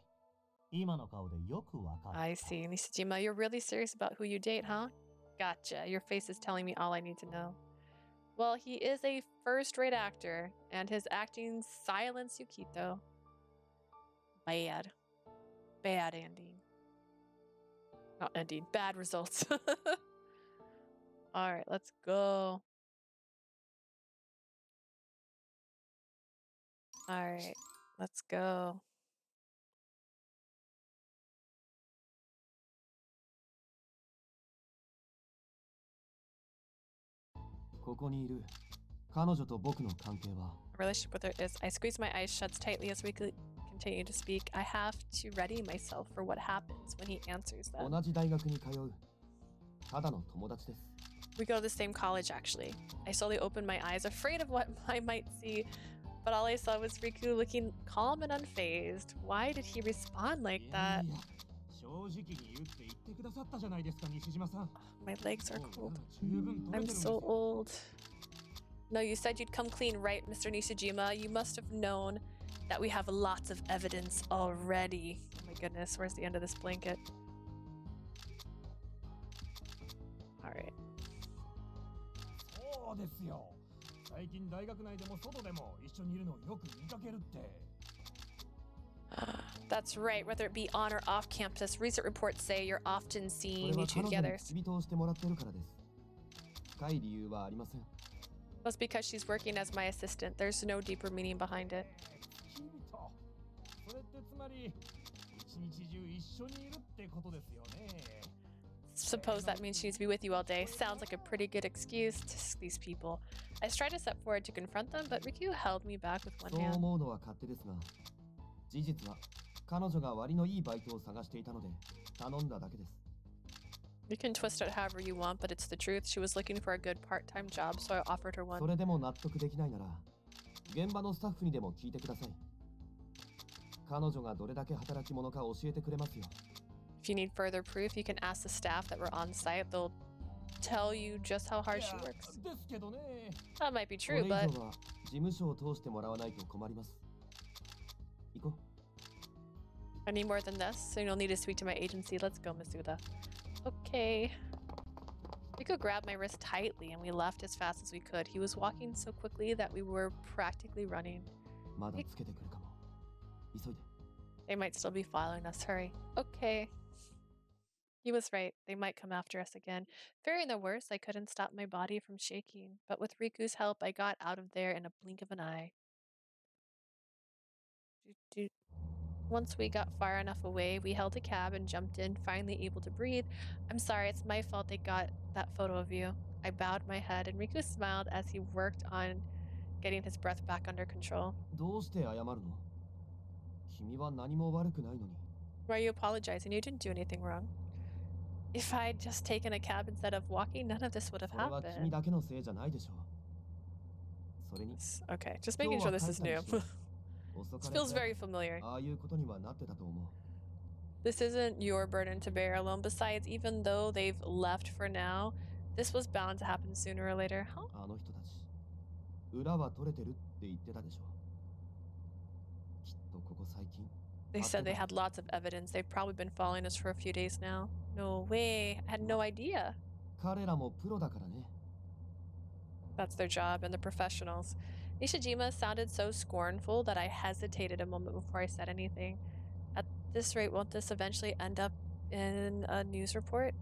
今の顔でよくわかる。 I see. Nishijima, you're really serious about who you date, huh? Gotcha. Your face is telling me all I need to know. Well, he is a first-rate actor, and his acting silenced Yukito. Bad. Bad ending. Not ending. Bad results. All right, let's go. All right, let's go. Relationship with her is I squeeze my eyes shut tightly as we continue to speak. I have to ready myself for what happens when he answers them. We go to the same college, actually. I slowly opened my eyes, afraid of what I might see, but all I saw was Riku looking calm and unfazed. Why did he respond like that? My legs are cold. I'm so old. No, you said you'd come clean, right, Mr. Nishijima? You must have known that we have lots of evidence already. Oh my goodness, where's the end of this blanket? All right. That's right, whether it be on or off campus, recent reports say you're often seeing you two together. That's because she's working as my assistant. There's no deeper meaning behind it. Suppose that means she needs to be with you all day. Sounds like a pretty good excuse to these people. I tried to step forward to confront them, but Riku held me back with one hand. You can twist it however you want, but it's the truth. She was looking for a good part-time job, so I offered her one. If you need further proof, you can ask the staff that were on site. They'll tell you just how hard she works. That might be true, but... I need more than this, so you'll need to speak to my agency. Let's go, Masuda. Okay. Riku grabbed my wrist tightly and we left as fast as we could. He was walking so quickly that we were practically running. They might still be following us. Hurry. Okay. He was right. They might come after us again. Fearing the worst, I couldn't stop my body from shaking. But with Riku's help, I got out of there in a blink of an eye. Once we got far enough away, we held a cab and jumped in, finally able to breathe. I'm sorry, it's my fault they got that photo of you. I bowed my head and Riku smiled as he worked on getting his breath back under control. Why are you apologizing? You didn't do anything wrong. If I'd just taken a cab instead of walking, none of this would have happened. Okay, just making sure this is new. This feels very familiar. This isn't your burden to bear alone. Besides, even though they've left for now, this was bound to happen sooner or later. Huh? They said they had lots of evidence. They've probably been following us for a few days now. No way. I had no idea. That's their job, and they're professionals. Nishijima sounded so scornful that I hesitated a moment before I said anything. At this rate, won't this eventually end up in a news report?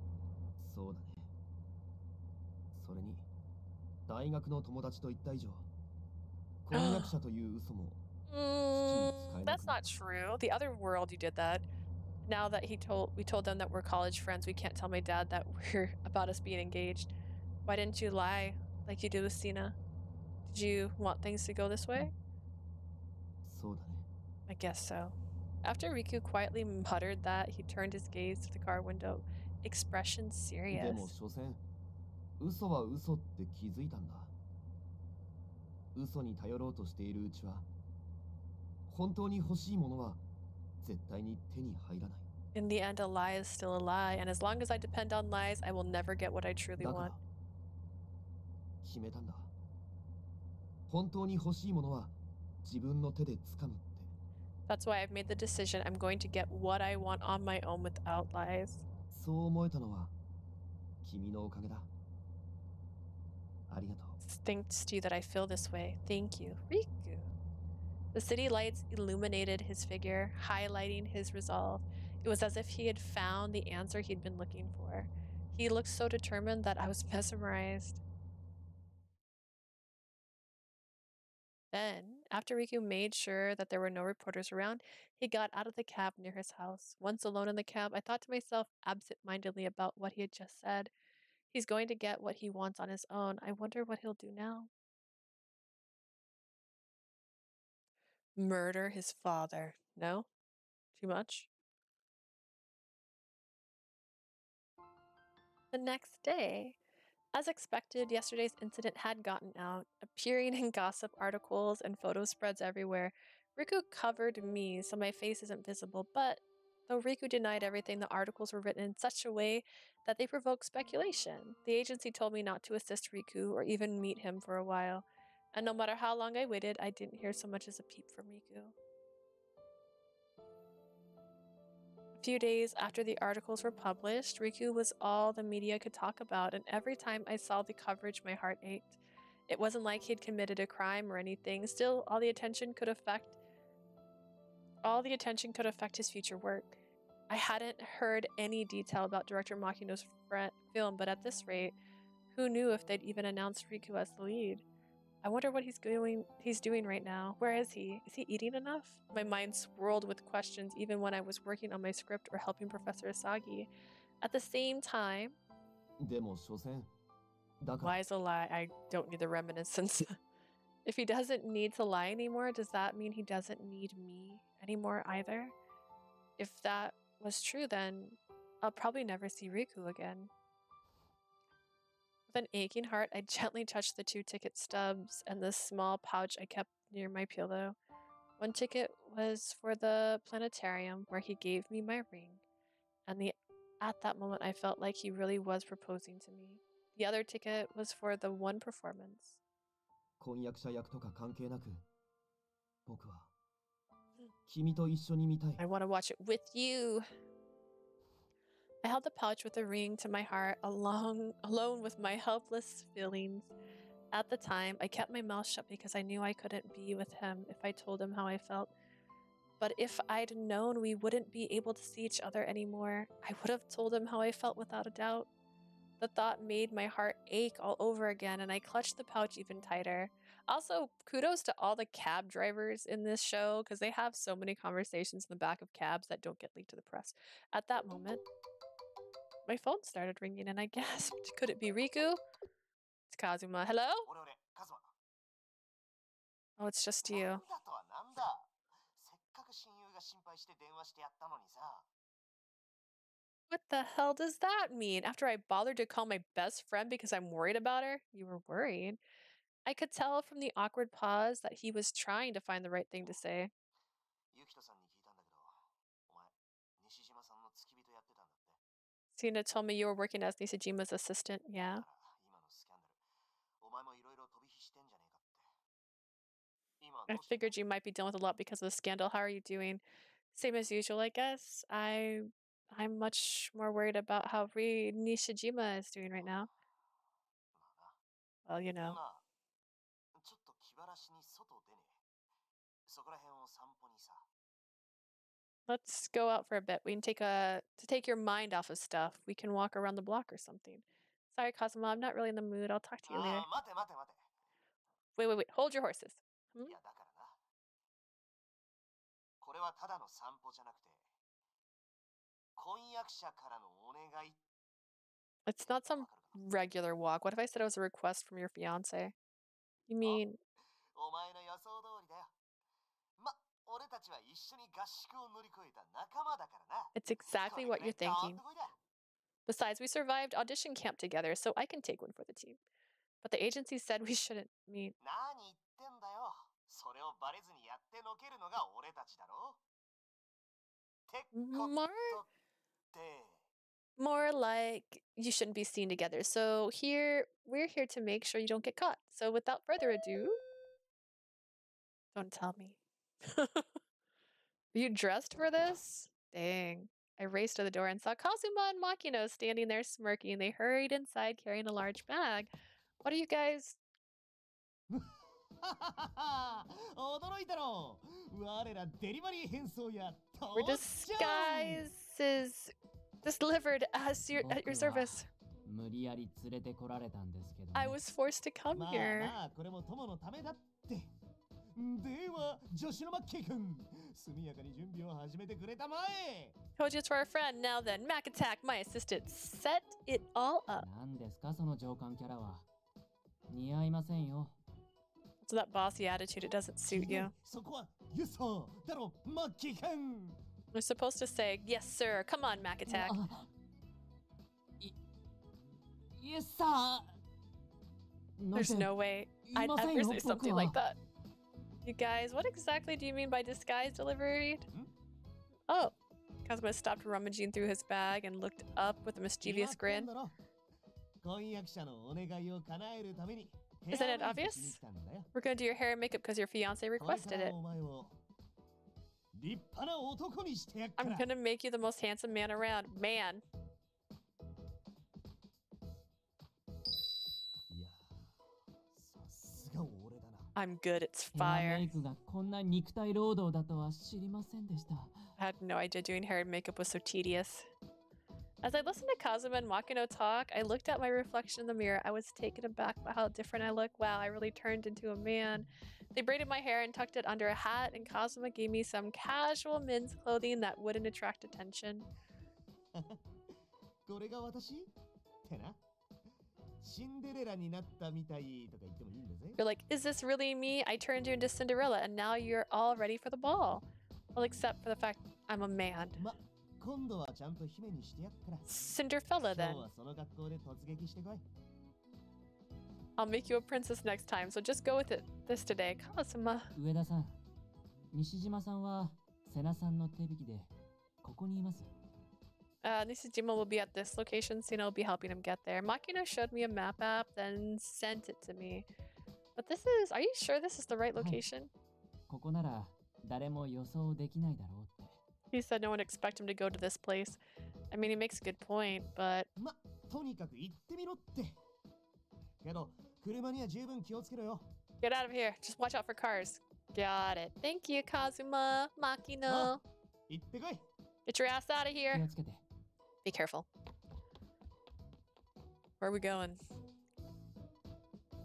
That's not true. The other world you did that. Now that we told them that we're college friends, we can't tell my dad that we're about us being engaged. Why didn't you lie like you did with Sina? Did you want things to go this way? I guess so. After Riku quietly muttered that, he turned his gaze to the car window, expression serious. In the end, a lie is still a lie, and as long as I depend on lies, I will never get what I truly want. That's why I've made the decision. I'm going to get what I want on my own without lies. Thanks to you that I feel this way. Thank you, Riku. The city lights illuminated his figure, highlighting his resolve. It was as if he had found the answer he'd been looking for. He looked so determined that I was mesmerized. Then, after Riku made sure that there were no reporters around, he got out of the cab near his house. Once alone in the cab, I thought to myself absent-mindedly about what he had just said. He's going to get what he wants on his own. I wonder what he'll do now. Murder his father. No? Too much? The next day, as expected, yesterday's incident had gotten out, appearing in gossip articles and photo spreads everywhere. Riku covered me so my face isn't visible, but though Riku denied everything, the articles were written in such a way that they provoked speculation. The agency told me not to assist Riku or even meet him for a while, and no matter how long I waited, I didn't hear so much as a peep from Riku. A few days after the articles were published, Riku was all the media could talk about, and every time I saw the coverage, my heart ached. It wasn't like he'd committed a crime or anything. Still, all the attention could affect his future work. I hadn't heard any detail about director Makino's film, but at this rate, who knew if they'd even announced Riku as the lead? I wonder what he's doing right now. Where is he? Is he eating enough? My mind swirled with questions even when I was working on my script or helping Professor Asagi. At the same time, why is a lie? I don't need the reminiscence. If he doesn't need to lie anymore, does that mean he doesn't need me anymore either? If that was true, then I'll probably never see Riku again. With an aching heart, I gently touched the 2 ticket stubs and the small pouch I kept near my pillow. One ticket was for the planetarium, where he gave me my ring, and at that moment I felt like he really was proposing to me. The other ticket was for the one performance. I want to watch it with you. I held the pouch with the ring to my heart, alone with my helpless feelings. At the time, I kept my mouth shut because I knew I couldn't be with him if I told him how I felt. But if I'd known we wouldn't be able to see each other anymore, I would have told him how I felt without a doubt. The thought made my heart ache all over again, and I clutched the pouch even tighter. Also, kudos to all the cab drivers in this show, because they have so many conversations in the back of cabs that don't get leaked to the press. At that moment, my phone started ringing and I gasped. Could it be Riku? It's Kazuma. Hello? Oh, it's just you. What the hell does that mean? After I bothered to call my best friend because I'm worried about her? You were worried? I could tell from the awkward pause that he was trying to find the right thing to say. Tina told me you were working as Nishijima's assistant, yeah? I figured you might be dealing with a lot because of the scandal. How are you doing? Same as usual, I guess. I'm much more worried about how Nishijima is doing right now. Well, you know. Let's go out for a bit. We can to take your mind off of stuff. We can walk around the block or something. Sorry, Kazuma, I'm not really in the mood. I'll talk to you later. Wait. Hold your horses. It's not some regular walk. What if I said it was a request from your fiance? You mean... It's exactly what you're thinking. Besides, we survived audition camp together, so I can take one for the team. But the agency said we shouldn't meet. More like you shouldn't be seen together. So we're here to make sure you don't get caught. So without further ado, don't tell me. Are you dressed for this? Dang. I raced to the door and saw Kazuma and Makino standing there smirking. They hurried inside carrying a large bag. What are you guys... We're disguises delivered at your service. 無理やり連れてこられたんですけど、ね。I was forced to come まあ here. まあ、これも友のためだって。では、女子のマッキー君、速やかに準備を始めてくれたまえ。Told you it's for our friend. Now then, Mac Attack, my assistant, set it all up. 何ですかその上官キャラは。似合いませんよ。So that bossy attitude, it doesn't suit you. そこは、ユッサーだろ、マッキー君。We're supposed to say, yes, sir. Come on, Mac Attack. イエスさー。 There's no way I'd ever say something like that. You guys, what exactly do you mean by disguise delivery? Oh, Kazuma stopped rummaging through his bag and looked up with a mischievous grin. Isn't it obvious? We're gonna do your hair and makeup because your fiance requested it. I'm gonna make you the most handsome man around. Man. I'm good, it's fire. メイクがこんな肉体労働だとは知りませんでした。I had no idea doing hair and makeup was so tedious. As I listened to Kazuma and Makino talk, I looked at my reflection in the mirror. I was taken aback by how different I look. Wow, I really turned into a man. They braided my hair and tucked it under a hat, and Kazuma gave me some casual men's clothing that wouldn't attract attention. You're like, is this really me? I turned you into Cinderella, and now you're all ready for the ball. Well, except for the fact I'm a man. Cinderella, then. I'll make you a princess next time, so just go with it this today, Kazuma. 上田さん、西島さんは瀬名さんの手引きでここにいます。Nishijima will be at this location, Sina will be helping him get there. Makino showed me a map app, then sent it to me. But this is, are you sure this is the right location? ここなら誰も予想できないだろうって。 He said no one would expect him to go to this place. I mean, he makes a good point, but... Get out of here. Just watch out for cars. Got it. Thank you, Kazuma. Makino. Get your ass out of here. 気をつけて。 Be careful. Where are we going?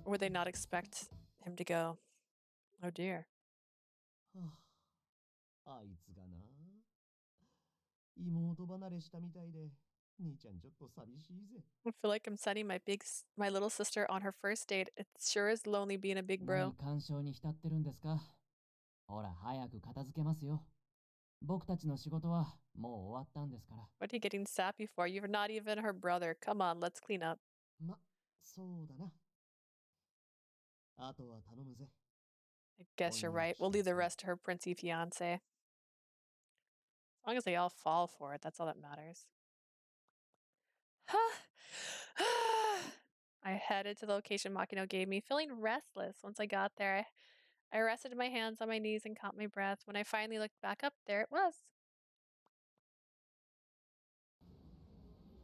Or would they not expect him to go? Oh dear. I feel like I'm sending my little sister on her first date. It sure is lonely being a big bro. 何干渉に浸ってるんですか。ほら早く片付けますよ。僕たちの仕事はもう終わったんですから。 What are you getting sappy for? You're not even her brother. Come on, let's clean up. I guess you're right. We'll leave the rest to her princey fiance. As long as they all fall for it, that's all that matters. I headed to the location Makino gave me, feeling restless. Once I got there, I rested my hands on my knees and caught my breath. When I finally looked back up, there it was.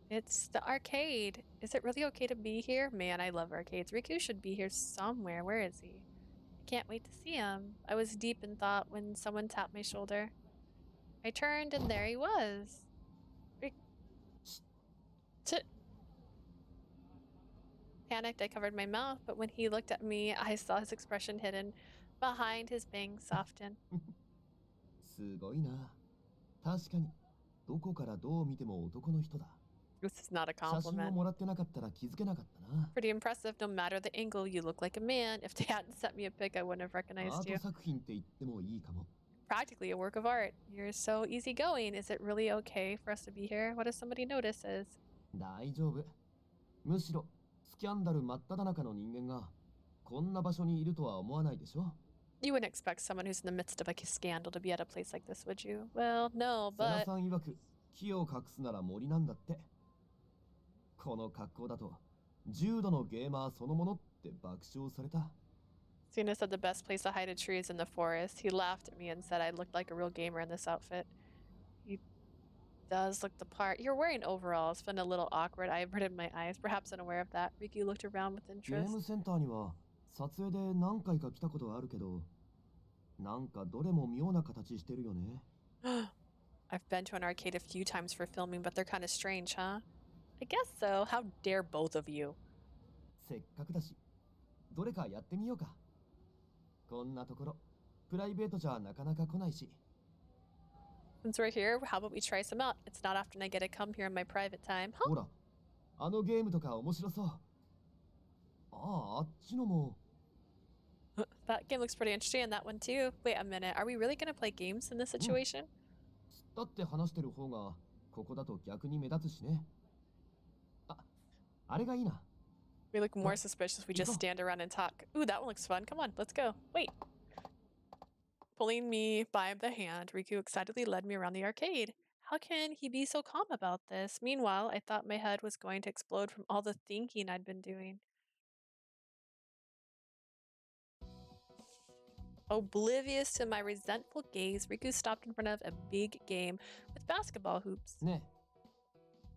It's the arcade. Is it really okay to be here? Man, I love arcades. Riku should be here somewhere. Where is he? I can't wait to see him. I was deep in thought when someone tapped my shoulder. I turned and there he was. Panicked, I covered my mouth, but when he looked at me, I saw his expression hidden behind his bangs soften. This is not a compliment. Pretty impressive. No matter the angle, you look like a man. If they hadn't sent me a pic, I wouldn't have recognized you. Practically a work of art. You're so easygoing. Is it really okay for us to be here? What if somebody notices? You wouldn't expect someone who's in the midst of a scandal to be at a place like this, would you? Well, no, but... Sina said the best place to hide a tree is in the forest. He laughed at me and said I looked like a real gamer in this outfit. He does look the part. You're wearing overalls. It's been a little awkward. I averted my eyes, perhaps unaware of that. Riku looked around with interest. I've been to an arcade a few times for filming, but they're kind of strange, huh? I guess so. How dare both of you? せっかくだし、どれかやってみようか。こんなところ、プライベートじゃなかなか来ないし。 Since we're here, how about we try some out? It's not often I get to come here in my private time. Huh? ほら、あのゲームとか面白そう。ああ、あっちのも。 That game looks pretty interesting, and that one too. Wait a minute, are we really gonna play games in this situation? 突っ立って話してる方が、ここだと逆に目立つしね。あ、あれがいいな。 We look more suspicious if we just stand around and talk. Ooh, that one looks fun. Come on, let's go. Wait. Pulling me by the hand, Riku excitedly led me around the arcade. How can he be so calm about this? Meanwhile, I thought my head was going to explode from all the thinking I'd been doing. Oblivious to my resentful gaze, Riku stopped in front of a big game with basketball hoops. ねえ、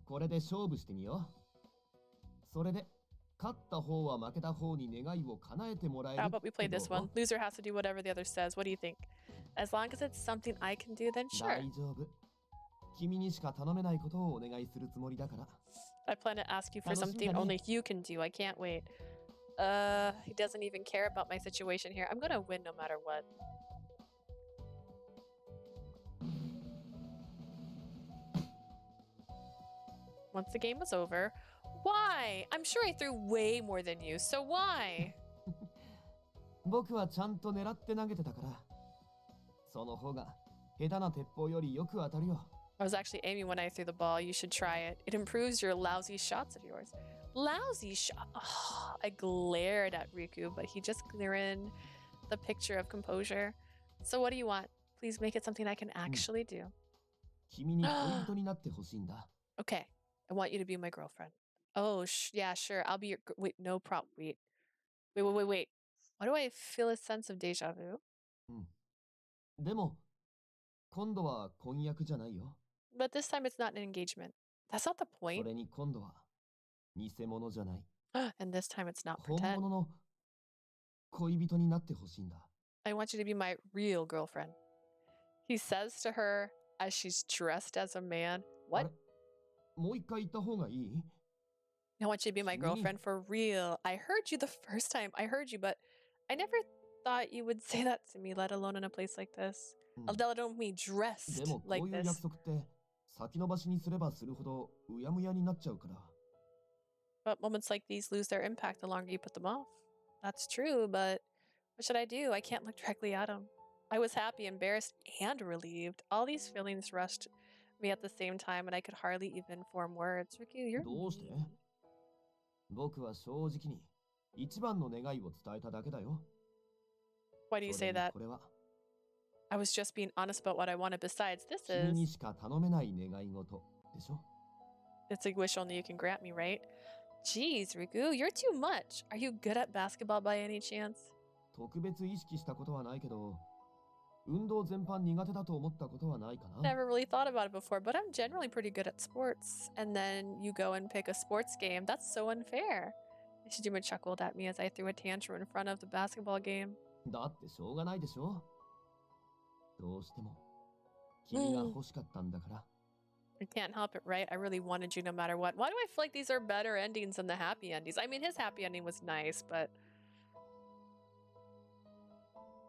これで勝負してみよう。それで、勝った方は負けた方に願いを叶えてもらえる。 How about we play this one? Loser has to do whatever the other says. What do you think? As long as it's something I can do, then sure. 大丈夫。君にしか頼めないことをお願いするつもりだから。 I plan to ask you for something only you can do. I can't wait. He doesn't even care about my situation here. I'm gonna win no matter what. Once the game was over, why? I'm sure I threw way more than you, so why? 僕はちゃんと狙って投げてたから。その方が下手な鉄砲よりよく当たるよ。 I was actually aiming when I threw the ball. You should try it. It improves your lousy shots of yours. Lousy shot. Oh, I glared at Riku, but he just grinned the picture of composure. So what do you want? Please make it something I can actually do. 君に恋人になってほしいんだ。 Okay, I want you to be my girlfriend. Oh, yeah, sure. I'll be your. Wait, no problem. Wait. Wait. Why do I feel a sense of deja vu? でも、今度は婚約じゃないよ。 But this time it's not an engagement. That's not the そ point. れに今度は偽物じゃない。 And this time it's not 本 pretend. 物の恋人になってほしいんだ。 I want you to be my real girlfriend. He says to her as she's dressed as a man. あ What? れもう一回言った方がいい？ I want you to be my Me. girlfriend for real. I heard you the first time. I heard you, but I never thought you would say that to me, let alone in a place like this. Let alone me で dressed もこ like ういう this. 約束って先延ばしにすればするほどうやむやになっちゃうから。 But moments like these lose their impact the longer you put them off. That's true, but what should I do? I can't look directly at him. I was happy, embarrassed, and relieved. All these feelings rushed me at the same time, and I could hardly even form words. Riku, you're どうして？ mean. 僕は正直に一番の願いを伝えただけだよ。 Why do you そ say れに that? これは I was just being honest about what I wanted. Besides, this 君に is... しか頼めない願い事でしょ。 It's a wish only you can grant me, right? Jeez, Riku, you're too much. Are you good at basketball by any chance? 特別意識したことはないけど、運動全般苦手だと思ったことはないかな。 Never really thought about it before, but I'm generally pretty good at sports. And then you go and pick a sports game. That's so unfair. Ishijima chuckled at me as I threw a tantrum in front of the basketball game. だってしょうがないでしょ。どうしても君が欲しかったんだから。 I can't help it, right? I really wanted you no matter what. Why do I feel like these are better endings than the happy endings? I mean, his happy ending was nice, but...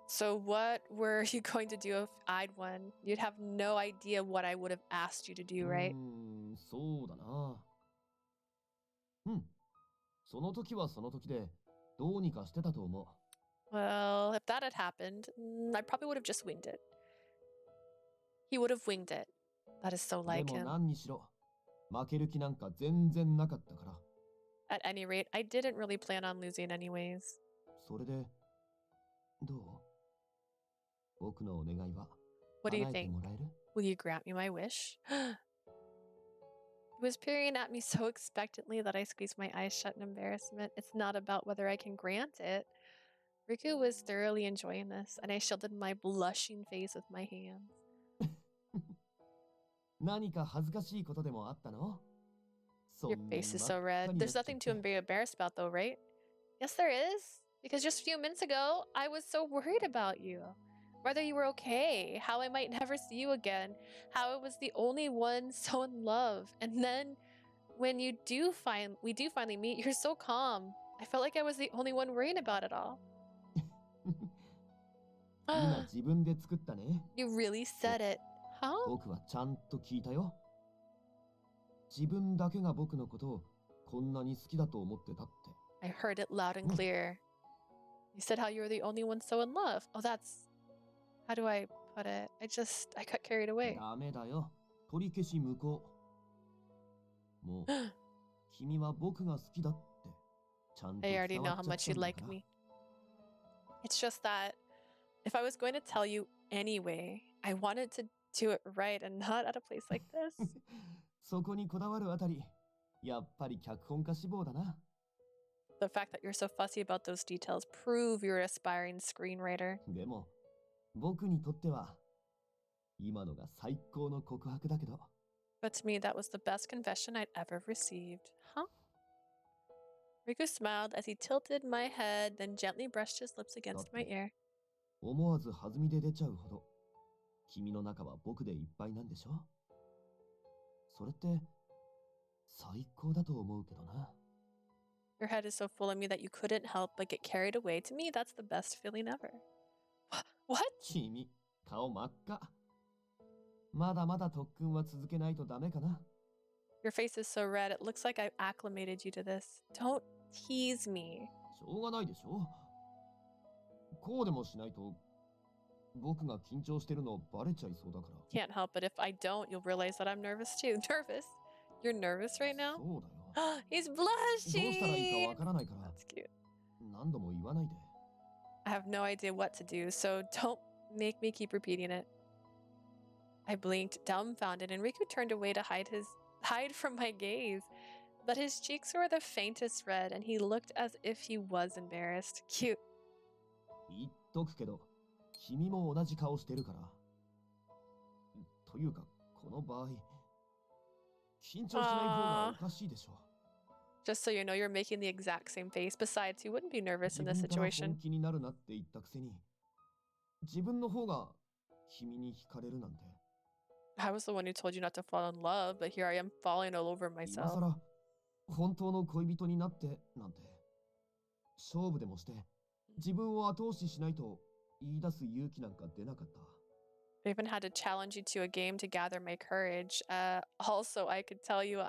So what were you going to do if I'd won? You'd have no idea what I would have asked you to do, right? そうだな。その時はその時でどうにかしてたと思う。 Well, if that had happened, I probably would have just winged it. He would have winged it. That is so で like も him. 何にしろ負ける気なんか全然なかったから。 At any rate, I didn't really plan on losing anyways. それでどう？僕のお願いは What do you 叶えて think? もらえる？ Will you grant me my wish? He was peering at me so expectantly that I squeezed my eyes shut in embarrassment. It's not about whether I can grant it. Riku was thoroughly enjoying this, and I shielded my blushing face with my hands. 何か恥ずかしいことでもあったの？ Your face is so red. There's nothing to be embarrassed about, though, right? Yes, there is. Because just a few minutes ago, I was so worried about you. Whether you were okay, how I might never see you again, how I was the only one so in love. And then when we do finally meet, you're so calm. I felt like I was the only one worrying about it all. 今自分で作ったね。 You really said it. Huh? 僕はちゃんと聞いたよ。自分だけが僕のことをこんなに好きだと思ってたって。 I heard it loud and clear. You said how you were the only one so in love. Oh, that's... How do I put it? I got carried away. ダメだよ。取り消し無効。もう、君は僕が好きだって、ちゃんと I 伝 already わ know っ how ちゃっ much た you んだ like から me. It's just that if I was going to tell you anyway, I wanted to do it right and not at a place like this. そこにこだわるあたり、やっぱり脚本家志望だな。 The fact that you're so fussy about those details prove you're an aspiring screenwriter. でも、僕にとっては、今のが最高の告白だけど。 But to me, that was the best confession I'd ever received. Huh? Riku smiled as he tilted my head, then gently brushed his lips against my ear. 思わず弾みで出ちゃうほど、君の中は僕でいっぱいなんでしょ？それって、最高だと思うけどな。 Your head is so full of me that you couldn't help but get carried away. To me, that's the best feeling ever. What? 君、顔真っ赤。まだまだ特訓は続けないとダメかな。 Your face is so red, it looks like I've acclimated you to this. Don't tease me. しょうがないでしょ。こうでもしないと、僕が緊張してるのバレちゃいそうだから。 Can't help it. If I don't, you'll realize that I'm nervous too. Nervous? You're nervous right now? そうだよ。 He's どうしたらいいか blushing! わからないから、 That's cute. 何度も言わないで。 I have no idea what to do, so don't make me keep repeating it. I blinked, dumbfounded, and Riku turned away to hide from my gaze. But his cheeks were the faintest red, and he looked as if he was embarrassed. Cute. 言っとくけど、君も同じ顔してるから。というか、この場合、緊張しない方がおかしいでしょ。 Just so you know, you're making the exact same face. Besides, you wouldn't be nervous in this 自分から situation. 本気になるなって言ったくせに、自分の方が君に惹かれるなんて。 I was the one who told you not to fall in love, but here I am falling all over 今 myself. 更本当の恋人になってなんて、勝負でもして自分を後押ししないと言い出す勇気なんか出なかった。 I even had to challenge you to a game to gather my courage. Also, I could tell you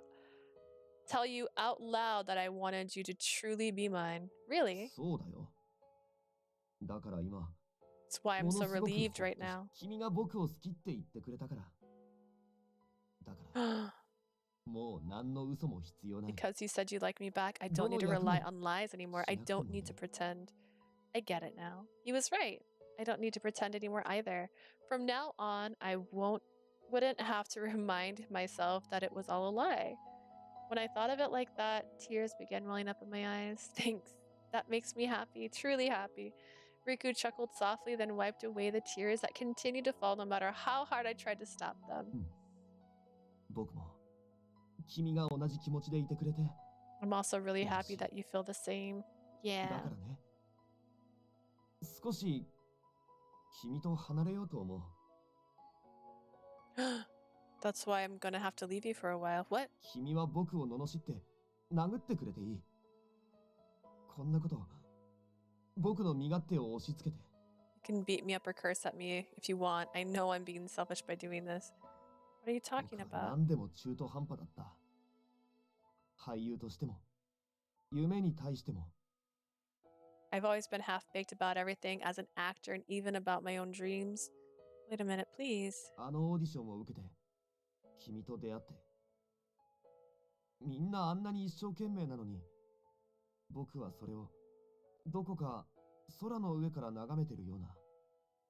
out loud that I wanted you to truly be mine. Really? そうだよ。だから今、 That's why I'm も so のすごく relieved ほっ right とし now. 君が僕を好きって言ってくれたから。だからもう何の嘘も必要ない。 Because you said you like me back, I don't need to rely on lies anymore. I don't need to pretend. I get it now. He was right. I don't need to pretend anymore either. From now on, I wouldn't have to remind myself that it was all a lie. When I thought of it like that, tears began welling up in my eyes. Thanks. That makes me happy, truly happy. Riku chuckled softly, then wiped away the tears that continued to fall no matter how hard I tried to stop them. 僕も君が同じ気持ちでいてくれて。 I'm also really happy Yes. that you feel the same. だ Yeah. からね、少し君と離れようと思う。 That's why I'm gonna have to leave you for a while. What? 君は僕を罵って殴ってくれていい。こんなこと、僕の身勝手を押し付けて。 You can beat me up or curse at me if you want. I know I'm being selfish by doing this. What are you talking 僕は about? 何でも中途半端だった。俳優としても、夢に対しても。 I've always been half-baked about everything as an actor and even about my own dreams. Wait a minute, please. あのオーディションを受けて、君と出会って。みんなあんなに一生懸命なのに、僕はそれを、どこか空の上から眺めてるような。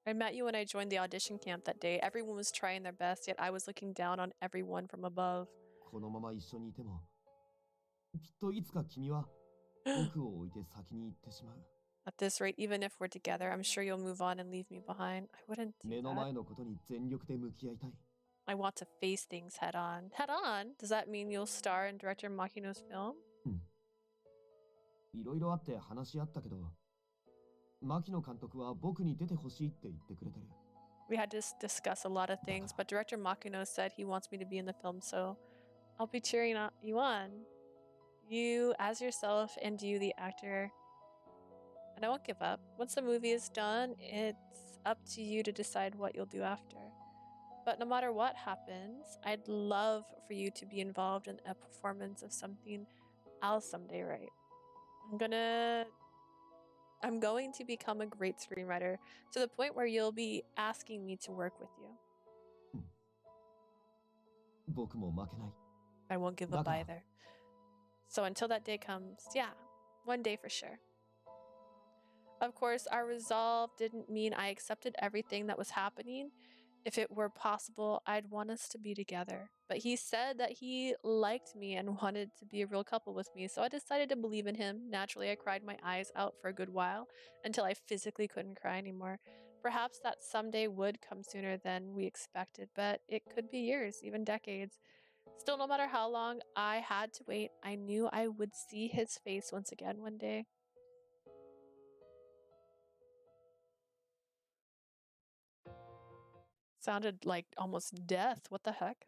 I met you when I joined the audition camp that day. Everyone was trying their best, yet I was looking down on everyone from above. このまま一緒にいても、きっといつか君は僕を置いて先に行ってしまう。 At this rate, even if we're together, I'm sure you'll move on and leave me behind. I wouldn't do 目の that. 前のことに全力で向き合いたい。 I want to face things head on. Head on? Does that mean you'll star in director Makino's film? いろいろあって話し合ったけど、牧野監督は僕に出てほしいって言ってくれてる。 We had to discuss a lot of things, but director Makino said he wants me to be in the film, so I'll be cheering you on. You as yourself and you, the actor. And I won't give up. Once the movie is done, it's up to you to decide what you'll do after. But no matter what happens, I'd love for you to be involved in a performance of something I'll someday write. I'm going to become a great screenwriter to the point where you'll be asking me to work with you. 僕も負けない。 I won't give up either. So until that day comes, yeah, one day for sure. Of course, our resolve didn't mean I accepted everything that was happening. If it were possible, I'd want us to be together. But he said that he liked me and wanted to be a real couple with me, so I decided to believe in him. Naturally, I cried my eyes out for a good while until I physically couldn't cry anymore. Perhaps that someday would come sooner than we expected, but it could be years, even decades. Still, no matter how long I had to wait, I knew I would see his face once again one day. Sounded like almost death. What the heck?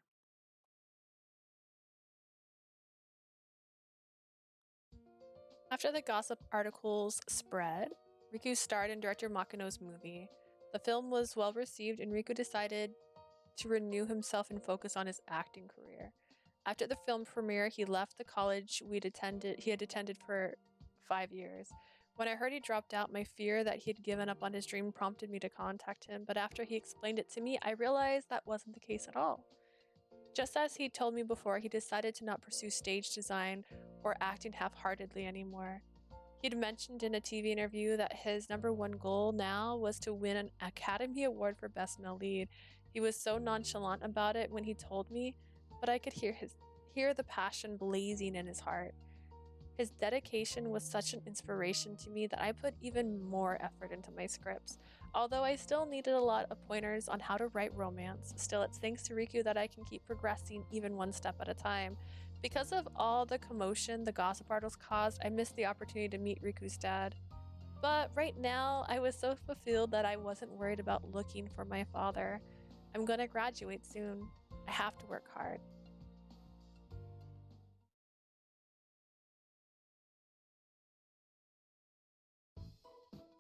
After the gossip articles spread, Riku starred in director Makino's movie. The film was well received, and Riku decided to renew himself and focus on his acting career. After the film premiere, he left the college he had attended for 5 years. When I heard he dropped out, my fear that he had given up on his dream prompted me to contact him, but after he explained it to me, I realized that wasn't the case at all. Just as he told me before, he decided to not pursue stage design or acting half-heartedly anymore. He'd mentioned in a TV interview that his #1 goal now was to win an Academy Award for Best Male Lead. He was so nonchalant about it when he told me, but I could hear the passion blazing in his heart. His dedication was such an inspiration to me that I put even more effort into my scripts. Although I still needed a lot of pointers on how to write romance, still it's thanks to Riku that I can keep progressing even one step at a time. Because of all the commotion the gossip articles caused, I missed the opportunity to meet Riku's dad. But right now, I was so fulfilled that I wasn't worried about looking for my father. I'm gonna graduate soon. I have to work hard.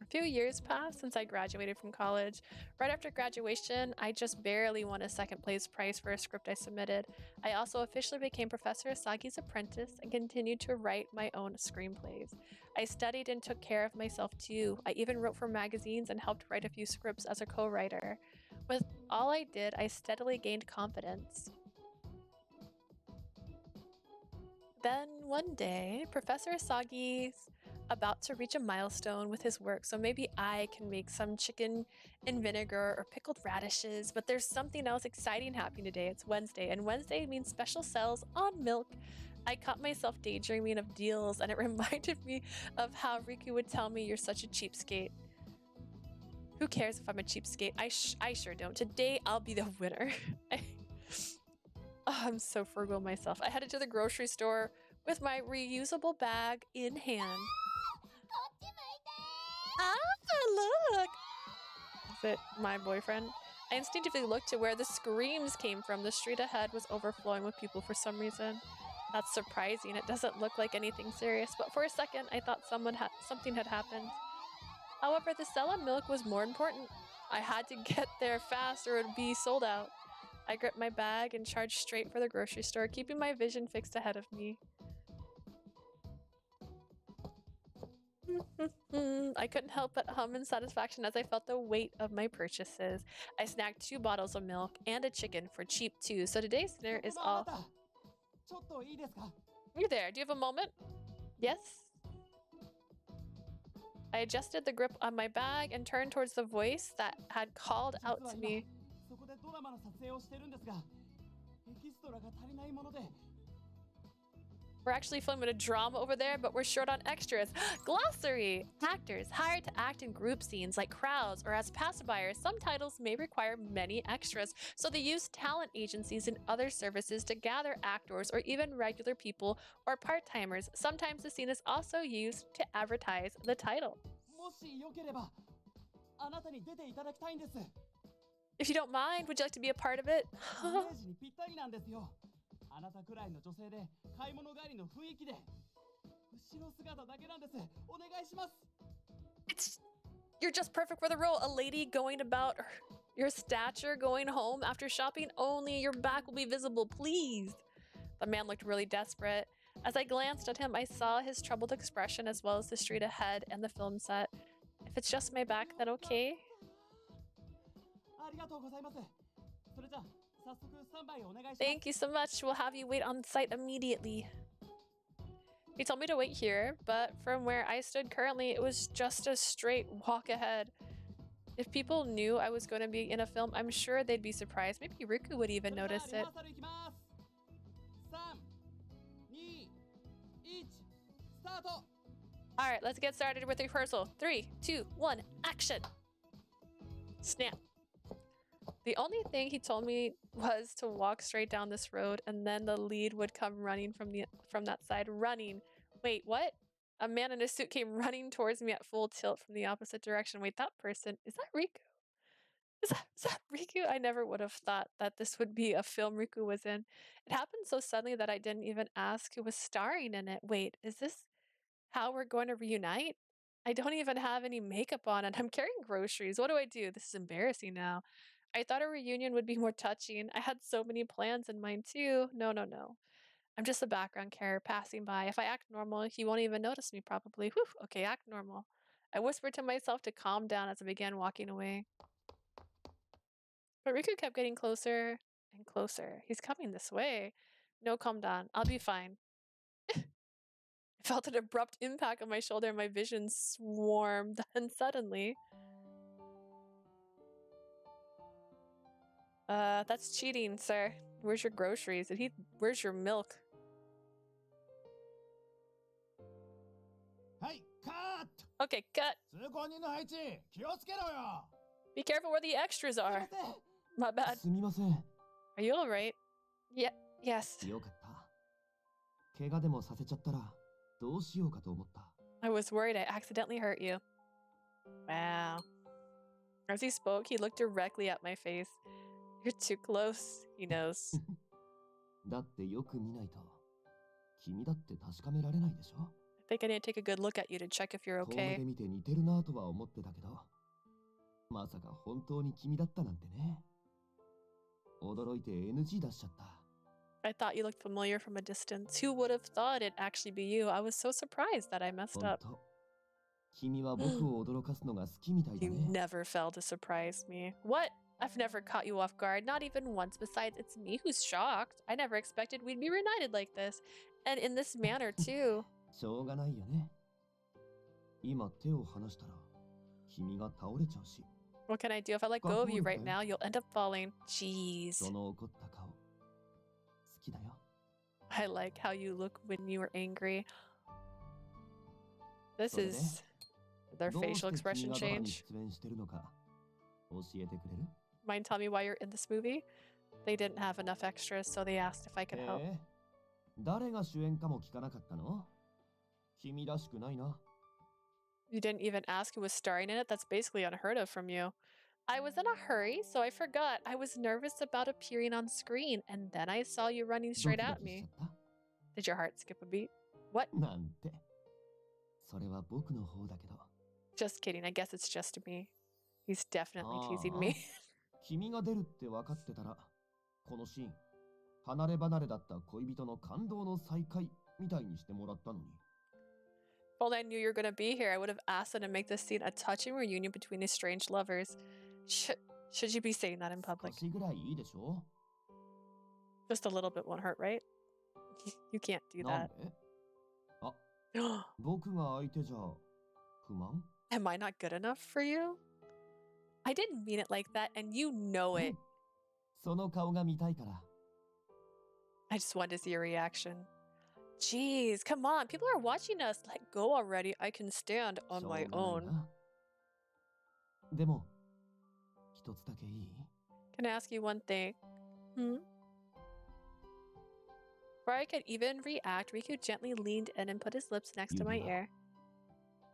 A few years passed since I graduated from college. Right after graduation, I just barely won a second place prize for a script I submitted. I also officially became Professor Asagi's apprentice and continued to write my own screenplays. I studied and took care of myself too. I even wrote for magazines and helped write a few scripts as a co-writer. With all I did, I steadily gained confidence. Then one day, Professor Asagi's about to reach a milestone with his work, so maybe I can make some chicken in vinegar or pickled radishes, but there's something else exciting happening today. It's Wednesday, and Wednesday means special sales on milk. I caught myself daydreaming of deals, and it reminded me of how Riku would tell me, "You're such a cheapskate." Who cares if I'm a cheapskate? I sure don't. Today, I'll be the winner. I'm so frugal myself. I headed to the grocery store with my reusable bag in hand. Look! Is it my boyfriend? I instinctively looked to where the screams came from. The street ahead was overflowing with people for some reason. That's surprising. It doesn't look like anything serious, but for a second I thought something had happened. However, the sell on milk was more important. I had to get there fast or it would be sold out. I gripped my bag and charged straight for the grocery store, keeping my vision fixed ahead of me. I couldn't help but hum in satisfaction as I felt the weight of my purchases. I snagged 2 bottles of milk and a chicken for cheap too, so today's dinner is all... You there, do you have a moment? Yes? I adjusted the grip on my bag and turned towards the voice that had called out to me. We're actually filming a drama over there, but we're short on extras. Glossary! Actors hired to act in group scenes like crowds or as pacifiers. Some titles may require many extras, so they use talent agencies and other services to gather actors or even regular people or part-timers. Sometimes the scene is also used to advertise the title. If you don't mind, would you like to be a part of it? あなたくらいの女性で買い物帰りの雰囲気で後ろ姿だけなんです。お願いします。 You're just perfect for the role. A lady going about your stature going home after shopping. Only your back will be visible, please. The man looked really desperate. As I glanced at him, I saw his troubled expression as well as the street ahead and the film set. If it's just my back, then okay. ありがとうございます。それじゃあ早速スタンバイお願いします。 Thank you so much. We'll have you wait on site immediately. He told me to wait here, but from where I stood currently, it was just a straight walk ahead. If people knew I was going to be in a film, I'm sure they'd be surprised. Maybe Riku would even notice it. 3、2、1、スタート。 All right, let's get started with rehearsal. 3, 2, 1, action. Snap. The only thing he told me was to walk straight down this road, and then the lead would come running from that side. Running. Wait, what? A man in a suit came running towards me at full tilt from the opposite direction. Wait, that person, is that Riku? Is that Riku? I never would have thought that this would be a film Riku was in. It happened so suddenly that I didn't even ask who was starring in it. Wait, is this how we're going to reunite? I don't even have any makeup on and I'm carrying groceries. What do I do? This is embarrassing now. I thought a reunion would be more touching. I had so many plans in mind too. No. I'm just a background character passing by. If I act normal, he won't even notice me probably. Whew, okay, act normal. I whispered to myself to calm down as I began walking away. But Riku kept getting closer and closer. He's coming this way. No, calm down. I'll be fine. I felt an abrupt impact on my shoulder and my vision swarmed. Then suddenly... that's cheating, sir. Where's your groceries? Where's your milk? はい、カット。 Okay, cut. 通行人の配置、気をつけろよ。 Be careful where the extras are. My bad. すみません。 Are you alright? Yeah, yes. よかった。怪我でもさせちゃったらどうしようかと思った。I was worried I accidentally hurt you. Wow. As he spoke, he looked directly at my face. You're too close, he knows. だってよく見ないと君だって確かめられないでしょ。 I think I need to take a good look at you to check if you're 遠目 okay. で見て似てるなとは思ってたけど、まさか本当に君だったなんてね。驚いて NG 出しちゃった。 I thought you looked familiar from a distance. Who would have thought it'd actually be you? I was so surprised that I messed 本 up. 当。君は僕を驚かすのが好きみたいだ You ね。 never failed to surprise me. What? I've never caught you off guard, not even once. Besides, it's me who's shocked. I never expected we'd be reunited like this. And in this manner, too. しょうがないよね。今手を離したら君が倒れちゃうし。 What can I do? If I let go of you right now, you'll end up falling. Jeez. その怒った顔、好きだよ。 I like how you look when you are angry. This is their どう facial して君 expression がドラに change. 出演してるのか教えてくれる？ Mind telling me why you're in this movie? They didn't have enough extras, so they asked if I could help. 誰が主演かも聞かなかったの？君らしくないな。 You didn't even ask who was starring in it? That's basically unheard of from you. I was in a hurry, so I forgot. I was nervous about appearing on screen, and then I saw you running ド straight キド at キし me. ちゃっ Did your heart skip a beat? What? た？なんて。それは僕の方だけど。 Just kidding. I guess it's just me. He's definitely teasing ああ me. 君が出るって分かってたら、このシーン、離れ離れだった恋人の感動の再会みたいにしてもらったのに。 If only I knew you were going to be here, I would have asked them to make this scene a touching reunion between estranged lovers. Should you be saying that in 少 public? しぐらいいいでしょ？ Just a little bit won't hurt, right? You can't do なん that. で？あ、僕が相手じゃ不満？ Am I not good enough for you? I didn't mean it like that, and you know it. その顔が見たいから。 I just wanted to see your reaction. Jeez, come on. People are watching us. Let go already. I can stand しょ on う my がない own. な。でも、一つだけいい？ Can I ask you one thing? Hmm? Before I could even react, Riku gently leaned in and put his lips next to my Yuba. ear.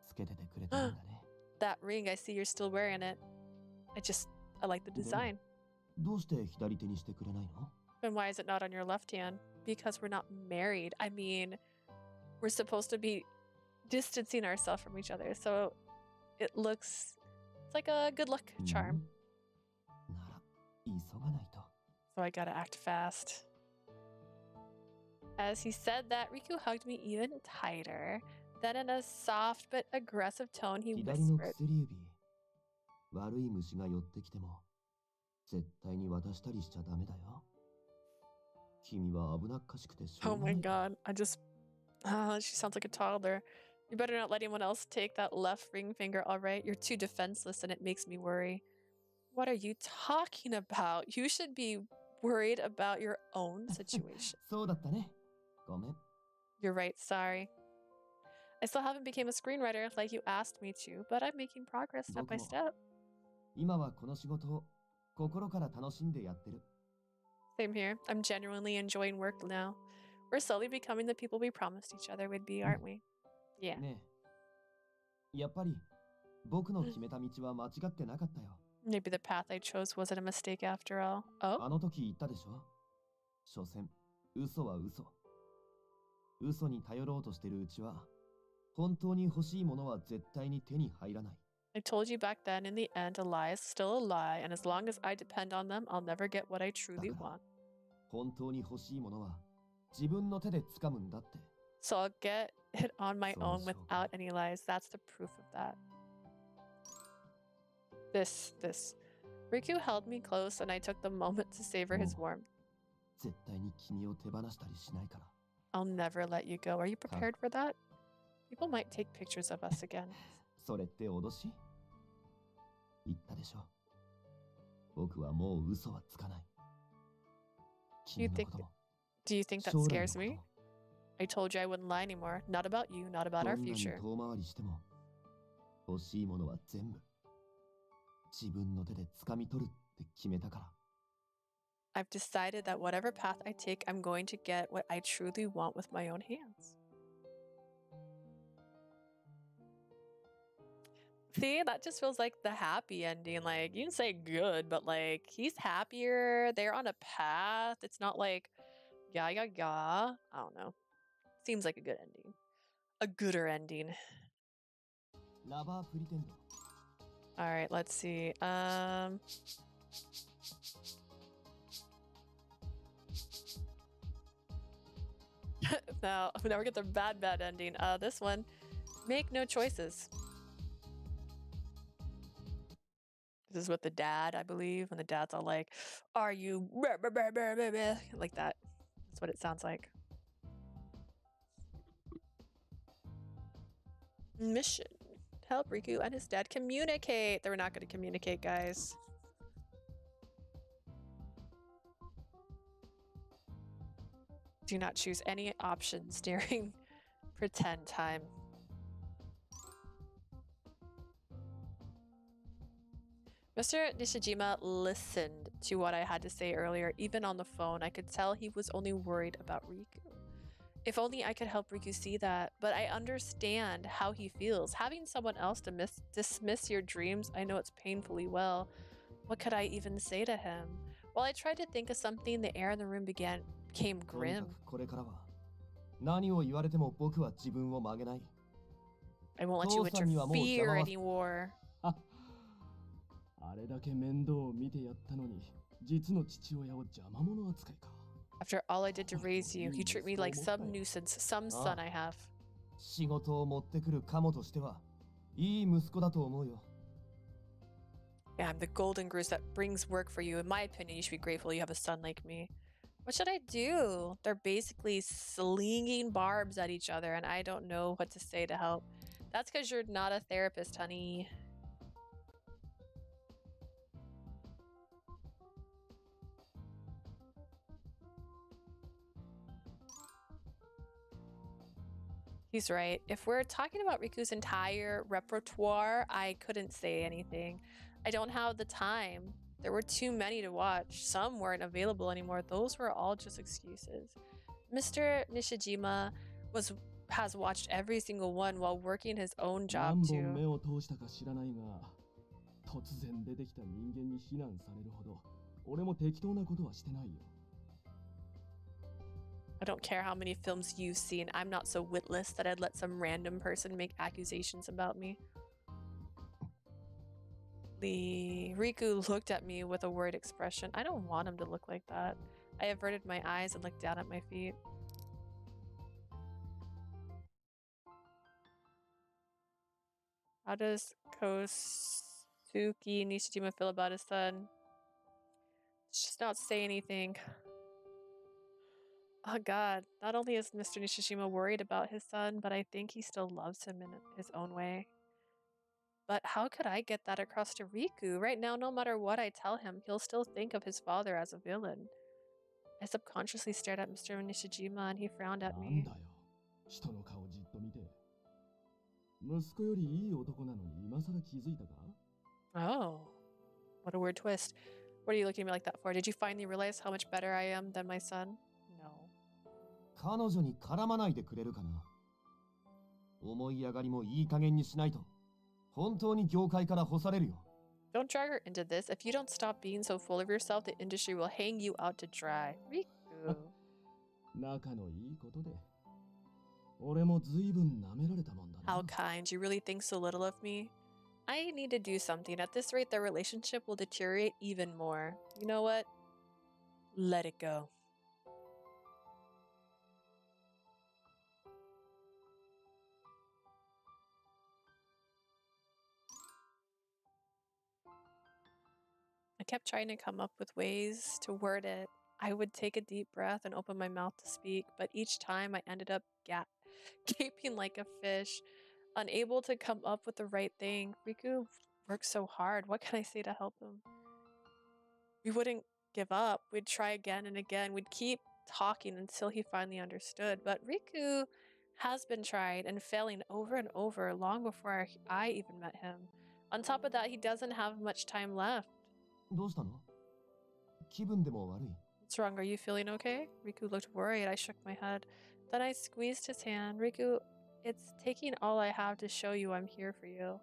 つけててくれたんだね。 That ring, I see you're still wearing it. I like the design. どうして左手にしてくれないの？ Then why is it not on your left hand? because we're not married. I mean, we're supposed to be distancing ourselves from each other, so it's like a good luck charm. なら、急がないと。 So I gotta act fast. As he said that, Riku hugged me even tighter. Then in a soft but aggressive tone, he 左の whispered, 薬指、悪い虫が寄ってきても、絶対に渡したりしちゃダメだよ。君は危なっかしくてしょ Oh うが my ない。 god, she sounds like a toddler. You better not let anyone else take that left ring finger, alright? You're too defenseless and it makes me worry. What are you talking about? You should be worried about your own situation. そうだったね。ごめん。 You're right, sorry. I still haven't become a screenwriter like you asked me to, but I'm making progress step by 僕も step. 今はこの仕事を心から楽しんでやってる。 Same here. I'm genuinely enjoying work now. We're slowly becoming the people we promised each other would be, aren't we? Yeah. ねえ。やっぱり僕の決めた道は間違ってなかったよ。 Maybe the path I chose wasn't a mistake after all. Oh? あの時言ったでしょ。所詮、嘘は嘘。嘘に頼ろうとしてるうちは、本当に欲しいものは絶対に手に入らない。 I told you back then, in the end, a lie is still a lie, and as long as I depend on them, I'll never get what I truly だから want. 本当に欲しいものは自分の手で掴むんだって。 So I'll get it on my So own so without any lies. That's the proof of that. This. Riku held me close, and I took the moment to savor his Oh. warmth. 絶対に君を手放したりしないから。 I'll never let you go. Are you prepared for that? People might take pictures of us again. それって脅し？言ったでしょ。僕はもう嘘はつかない。 You 君の think ことも Do you think that 将来の scares こと me? も I told you I wouldn't lie anymore. Not about you, not about ど our んなに future. 遠回りしても欲しいものは全部自分の手で掴み取るって決めたから。 I've decided that whatever path I take, I'm going to get what I truly want with my own hands. See, that just feels like the happy ending. Like, you can say good, but like, he's happier. They're on a path. It's not like, I don't know. Seems like a good ending. A gooder ending. ラバープリテンド。 All right, let's see. Now we get the bad ending. This one, make no choices. This is with the dad, I believe, and the dad's all like, "Are you like that?" That's what it sounds like. Mission: help Riku and his dad communicate. They're not going to communicate, guys. Do not choose any options during pretend time. Mr. Nishijima listened to what I had to say earlier. Even on the phone, I could tell he was only worried about Riku. If only I could help Riku see that, but I understand how he feels. Having someone else dismiss your dreams, I know it's painfully well. What could I even say to him? While I tried to think of something, the air in the room became とにか grim. くこれからは何を言われても僕は自分を曲げない。 I won't let you 父さんにはもう邪魔 interfere は anymore. あれだけ面倒を見てやったのに、実の父親を邪魔者扱いか。 After all I did to raise you, you treat me like some nuisance, some son I have. 仕事を持ってくるカモとしてはいい息子だと思うよ。 Yeah, I'm the golden goose that brings work for you. In my opinion, you should be grateful you have a son like me. What should I do? They're basically slinging barbs at each other, and I don't know what to say to help. That's because you're not a therapist, honey. He's right. If we're talking about Riku's entire repertoire, I couldn't say anything. I don't have the time. There were too many to watch. Some weren't available anymore. Those were all just excuses. Mr. Nishijima has watched every single one while working his own job 何本 too. 目を通したか知らないが、突然出てきた人間に非難されるほど、俺も適当なことはしてないよ。I don't care how many films you've seen. I'm not so witless that I'd let some random person make accusations about me. Riku looked at me with a worried expression. I don't want him to look like that. I averted my eyes and looked down at my feet. How does Kosuke Nishijima feel about his son? Just not say anything. Oh god, not only is Mr. Nishijima worried about his son, but I think he still loves him in his own way. But how could I get that across to Riku? Right now, no matter what I tell him, he'll still think of his father as a villain. I subconsciously stared at Mr. Nishijima and he frowned at なん me. だよ。人の顔じっと見て。息子よりいい男なのに今更気づいたか？ Oh, what a weird twist. What are you looking at me like that for? Did you finally realize how much better I am than my son? No. 彼女に絡まないでくれるかな。思い上がりもいい加減にしないと。本当に業界から干されるよ。 Don't drag her into this. If you don't stop being so full of yourself, the industry will hang you out to dry. Riku. 仲のいいことで。俺も随分舐められたもんだな。 How kind. You really think so little of me? I need to do something. At this rate, their relationship will deteriorate even more. You know what? Let it go. I kept trying to come up with ways to word it. I would take a deep breath and open my mouth to speak, but each time I ended up gaping like a fish, unable to come up with the right thing. Riku works so hard. What can I say to help him? We wouldn't give up. We'd try again and again. We'd keep talking until he finally understood. But Riku has been tried and failing over and over long before I even met him. On top of that, he doesn't have much time left. どうしたの？気分でも悪い？ What's wrong? Are you feeling okay? Riku looked worried. I shook my head. Then I squeezed his hand. Riku, it's taking all I have to show you I'm here for you.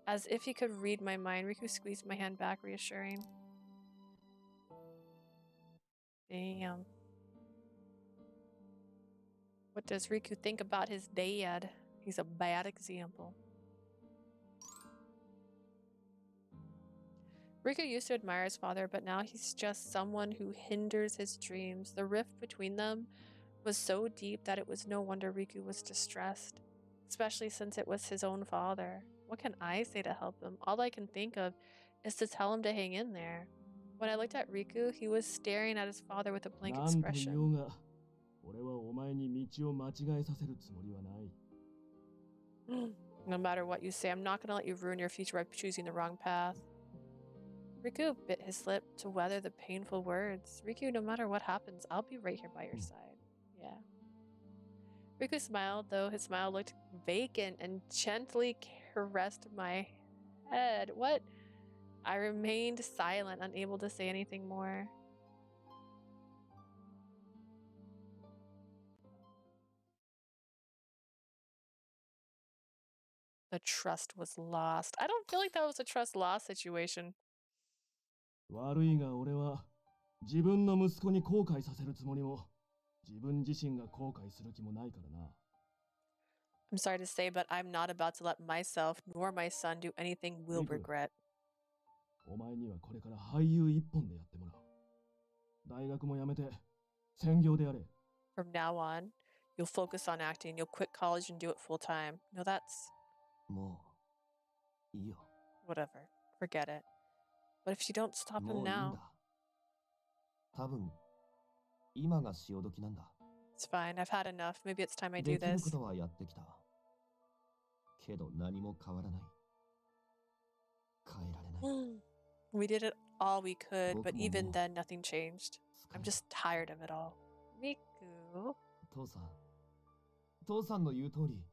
As if he could read my mind, Riku squeezed my hand back, reassuring. Damn. What does Riku think about his dad? He's a bad example. Riku used to admire his father, but now he's just someone who hinders his dreams. The rift between them was so deep that it was no wonder Riku was distressed, especially since it was his own father. What can I say to help him? All I can think of is to tell him to hang in there. When I looked at Riku, he was staring at his father with a blank なんと言おう expression. が、俺はお前に道を間違えさせるつもりはない。No matter what you say, I'm not going to let you ruin your future by choosing the wrong path. Riku bit his lip to weather the painful words. Riku, no matter what happens, I'll be right here by your side. Yeah. Riku smiled, though his smile looked vacant, and gently caressed my head. What? I remained silent, unable to say anything more. The trust was lost. I don't feel like that was a trust loss situation. 悪いが俺は自分の息子に後悔させるつもりも自分自身が後悔する気もないからな。 I'm sorry to say, but I'm not about to let myself nor my son do anything we'll Riku. regret. お前にはこれから俳優一本でやってもらう。大学も辞めて専業でやれ。 From now on, you'll focus on acting. You'll quit college and do it full time. No, that's もういいよ。 whatever. Forget it. But if you don't stop も him ういいんだ。 now, 多分今が潮時なんだ。 it's fine. I've had enough. Maybe it's time I で do きる this. ことはやってきた。けど何も変わらない。変えられない。 We did it all we could, but 僕も even もう then, nothing changed. 疲 I'm れた just tired of it all. Riku. 父さんの言う通り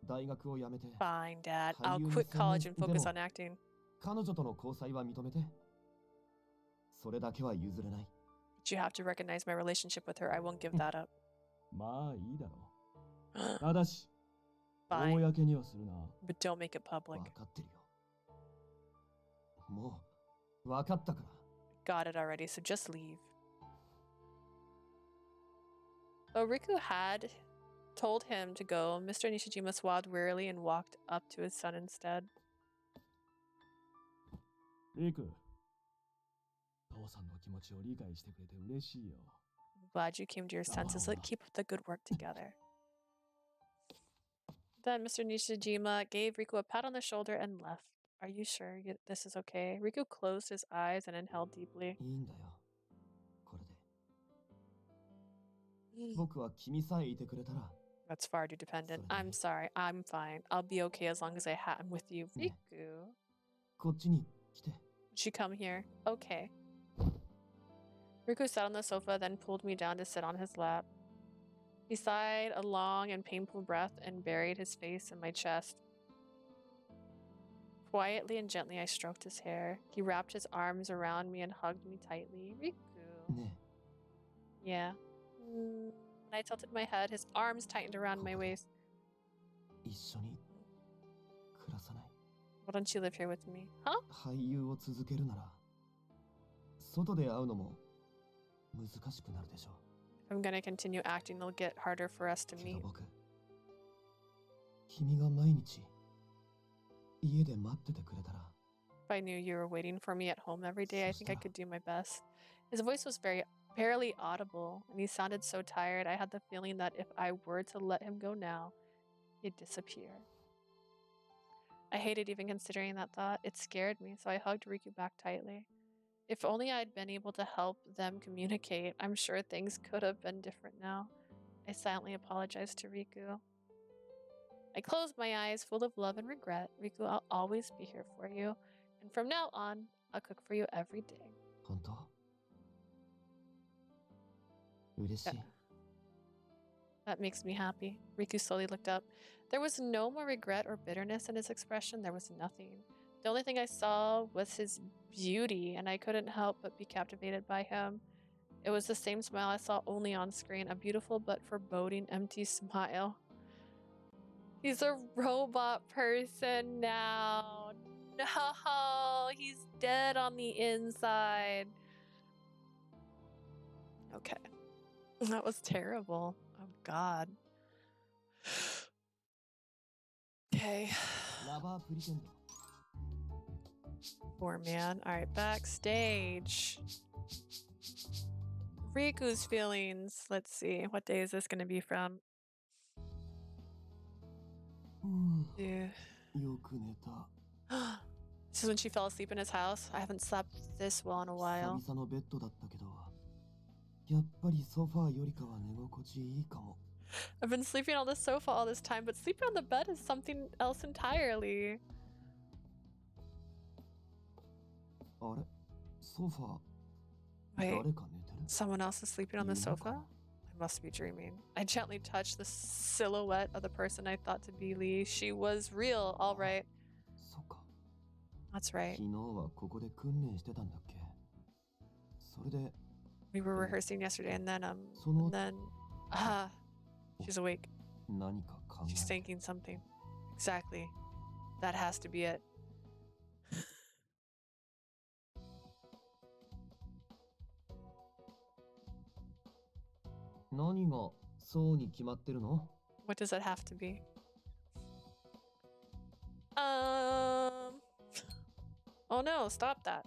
大学を辞めて Fine, Dad. I'll 俳優に quit 専 college and 念。 focus で on も acting. 彼女との交際は認めて。それだけは譲れない。 But you have to recognize my relationship with her. I won't give that up. まあいいだろう。ただし Fine, 公にはするな。 but don't make it public. 分かってるよ。もう分かったから。 Got it already, so just leave. Though Riku had told him to go, Mr. Nishijima swallowed wearily and walked up to his son instead. リク、父さんの気持ちを理解してくれて嬉しいよ。 I'm glad you came to your senses. Let's keep up the good work together. Then Mr. Nishijima gave Riku a pat on the shoulder and left. Are you sure this is okay? Riku closed his eyes and inhaled deeply. いいんだよ。これで。僕は君さえいてくれたら。 That's far too dependent. I'm sorry. I'm fine. I'll be okay as long as I'm with you. Riku. こっちに来て。She come here. Okay. Riku sat on the sofa, then pulled me down to sit on his lap. He sighed a long and painful breath and buried his face in my chest. Quietly and gently, I stroked his hair. He wrapped his arms around me and hugged me tightly. Riku. ね Yeah. I tilted my head. His arms tightened around my waist. え、一緒に暮らさない。 Why don't you live here with me? Huh? 俳優を続けるなら、外で会うのも難しくなるでしょう。 I'm gonna continue acting. It'll get harder for us to け meet. ど僕、君が毎日家で待っててくれたら。 If I knew you were waiting for me at home every day, I think I could do my best. His voice was barely audible, and he sounded so tired. I had the feeling that if I were to let him go now, he'd disappear. I hated even considering that thought. It scared me, so I hugged Riku back tightly. If only I'd been able to help them communicate, I'm sure things could have been different now. I silently apologized to Riku. I closed my eyes, full of love and regret. Riku, I'll always be here for you. And from now on, I'll cook for you every day. 本当？嬉しい。 That makes me happy. Riku slowly looked up. There was no more regret or bitterness in his expression. There was nothing. The only thing I saw was his beauty, and I couldn't help but be captivated by him. It was the same smile I saw only on screen, a beautiful but foreboding, empty smile. He's a robot person now. No, he's dead on the inside. Okay. That was terrible. Oh, God. Okay. ラバープリテンド。 Poor man. All right, backstage. Riku's feelings. Let's see. What day is this going to be from? Yeah. よく寝た。 This is when she fell asleep in his house. I haven't slept this well in a 久 while. 々のベッドだったけど、やっぱりソファーよりかは寝心地いいかも。 I've been sleeping on the sofa all this time, but sleeping on the bed is something else entirely. あれ？ソファー、 Wait, 誰か寝てる？ someone else is sleeping on the 夢か sofa? I must be dreaming. I gently touched the silhouette of the person I thought to be Lee. She was real, all right. そっか。 That's right. 昨日はここで訓練してたんだっけ？それで、 We were rehearsing yesterday, and then, その she's awake. 何か考 She's えて。 thinking something. Exactly. That has to be it. 何がそうに決まってるの？ What does that have to be? Oh no, stop that.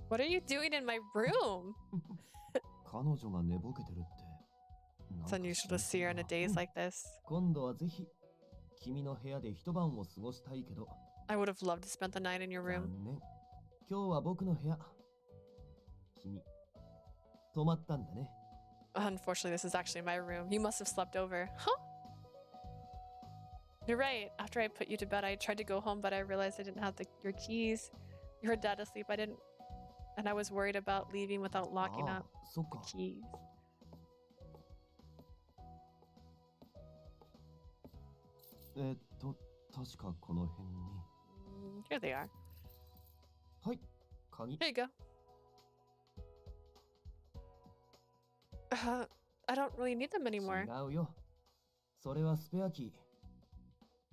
What are you doing in my room? 彼女が寝ぼけてるって。なん It's か unusual to see her in a days like this. 今度はぜひ君の部屋で一晩を過ごしたいけど。 I would have loved to spend the night in your room. 残念。今日は僕の部屋。君、泊まったんだね。 Unfortunately, this is actually my room. You must have slept over. Huh? You're right. After I put you to bed, I tried to go home, but I realized I didn't have your keys. You heard Dad asleep. And I was worried about leaving without locking あ up あ、そっ the か。 keys. 確かこの辺に。Here they are. はい、鍵。 Here you go. I don't really need them anymore. 違うよ。それはスペアキー。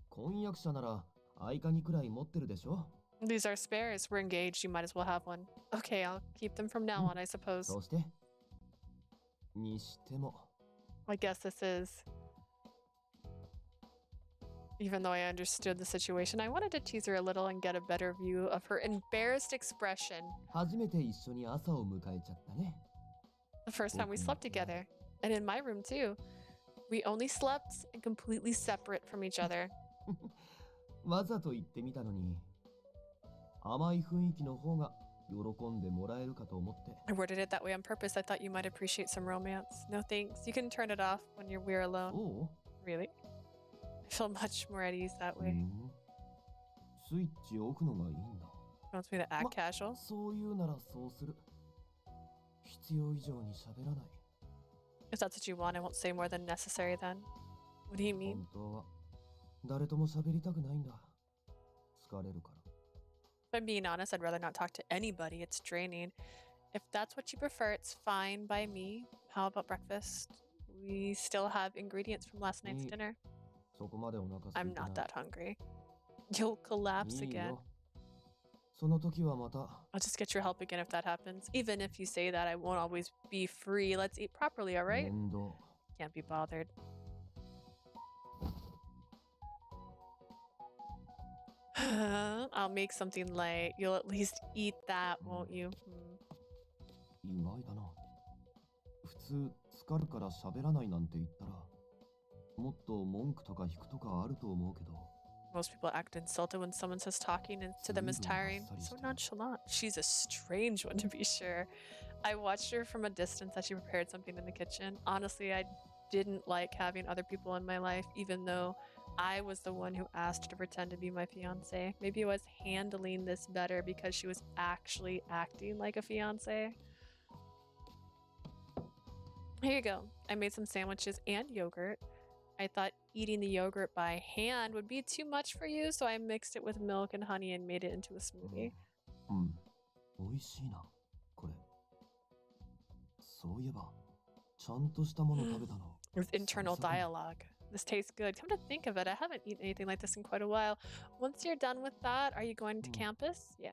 婚約者なら合鍵くらい持ってるでしょ？ These are spares. We're engaged. You might as well have one. Okay, I'll keep them from now on, I suppose. そうして。にしても I guess this is. Even though I understood the situation, I wanted to tease her a little and get a better view of her embarrassed expression. 初めて一緒に朝を迎えちゃったね。 The first time we slept together. And in my room too. We only slept and completely separate from each other. わざと言ってみたのに、甘い雰囲気の方が喜んでもらえるかと思って。 I worded it that way on purpose. I thought you might appreciate some romance. No thanks. You can turn it off when we're alone. そう Really? I feel much more at ease that う way. んスイッチを置くのがいいんだ。 Wants me to act casual? そういうならそうする。必要以上に喋らない。 If that's what you want, I won't say more than necessary then. What do you mean? 本当は誰とも喋りたくないんだ。疲れるから。 If I'm being honest, I'd rather not talk to anybody. It's draining. If that's what you prefer, it's fine by me. How about breakfast? We still have ingredients from last night's dinner. そこまでお腹空い I'm てな not い。 that hungry. You'll collapse いい again. よ。その時はまた。 I'll just get your help again if that happens. Even if you say that, I won't always be free. Let's eat properly, all right? 面倒。 Can't be bothered. I'll make something light. You'll at least eat that, won't you? 意外だな。普通、疲るから喋らないなんて言ったら、もっと文句とか引くとかあると思うけど。 Most people act insulted when someone says talking to them is tiring. So nonchalant. She's a strange one, to be sure. I watched her from a distance as she prepared something in the kitchen. Honestly, I didn't like having other people in my life, even though I was the one who asked her to pretend to be my fiance. Maybe I was handling this better because she was actually acting like a fiance. Here you go. I made some sandwiches and yogurt. I thought eating the yogurt by hand would be too much for you, so I mixed it with milk and honey and made it into a smoothie. 美味しいな、これ。そういえば、ちゃんとしたもの食べたの。 With internal dialogue. This tastes good. Come to think of it, I haven't eaten anything like this in quite a while. Once you're done with that, are you going to campus? Yeah.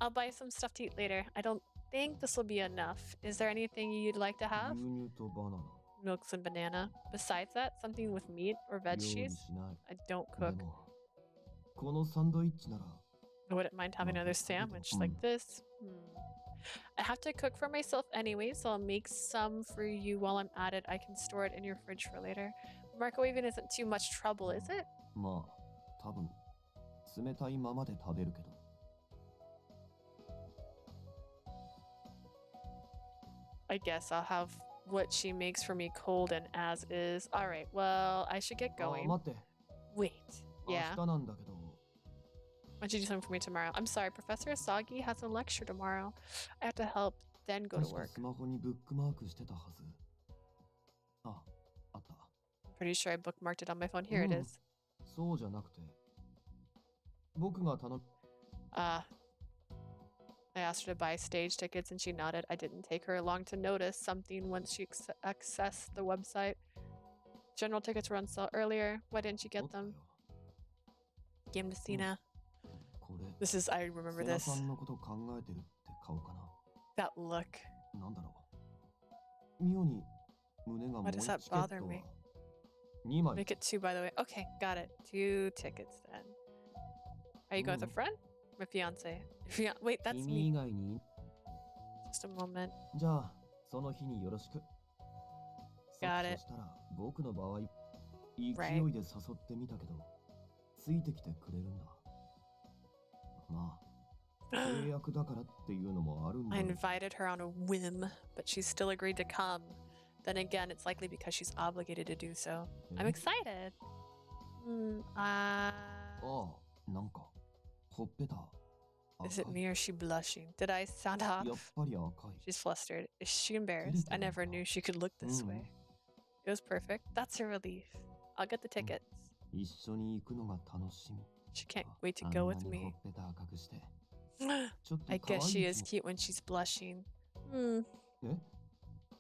I'll buy some stuff to eat later. I don't think this will be enough. Is there anything you'd like to have? 牛乳とバナナ。 Milks and banana. Besides that, something with meat or 料 veg 理 cheese? しない。 I don't で cook. も、このサンドイッチなら、 I wouldn't mind having another sandwich like this. I have to cook for myself anyway, so I'll make some for you while I'm at it. I can store it in your fridge for later. Microwaving isn't too much trouble, is it? まあ、多分、冷たいままで食べるけど。 I guess I'll have what she makes for me cold and as is. Alright, well, I should get あ、 going. 待って。 Wait, 明 yeah? 日なんだけど。 Why don't you do something for me tomorrow? I'm sorry, Professor Asagi has a lecture tomorrow. I have to help, then go to 確か work. スマホにブックマークしてたはず。あ、あった。 Pretty sure I bookmarked it on my phone. Here it is. そうじゃなくて、僕が頼む。I asked her to buy stage tickets and she nodded. I didn't take her long to notice something once she accessed the website. General tickets were on sale earlier. Why didn't you get them? Game to Cena. これ、 This is, I remember セナ this. さんのこと考えてるって顔かな。 That look. なんだろう。妙に胸がもう Why チ does ケ that ット bother は me? 2枚。 Make it 2, by the way. Okay, got it. 2 tickets then. Are you going with a friend? My fiance. Wait, that's 君以 me. 外に。 Just a moment. じゃあ、その日によろしく。 Got そ it. したら、僕の場合、勢い Right. で誘ってみたけど、ついてきてくれるんだ。まあ、契約だからっていうのもあるんだ I ろう。 invited her on a whim, but she still agreed to come. Then again, it's likely because she's obligated to do so. I'm え excited. ああ、なんか、ほっぺた。 Is it 赤い me or is she blushing? Did I sound やっ off? ぱり赤い。 She's flustered. Is she embarrassed? I never knew she could look this way. It was perfect. That's a relief. I'll get the tickets. 一緒に行くのが楽しみ。 She can't wait to go あ with んなにほ me. っぺた赤くして。ちょっと I 可愛 guess い she is 気 cute when she's blushing. も。え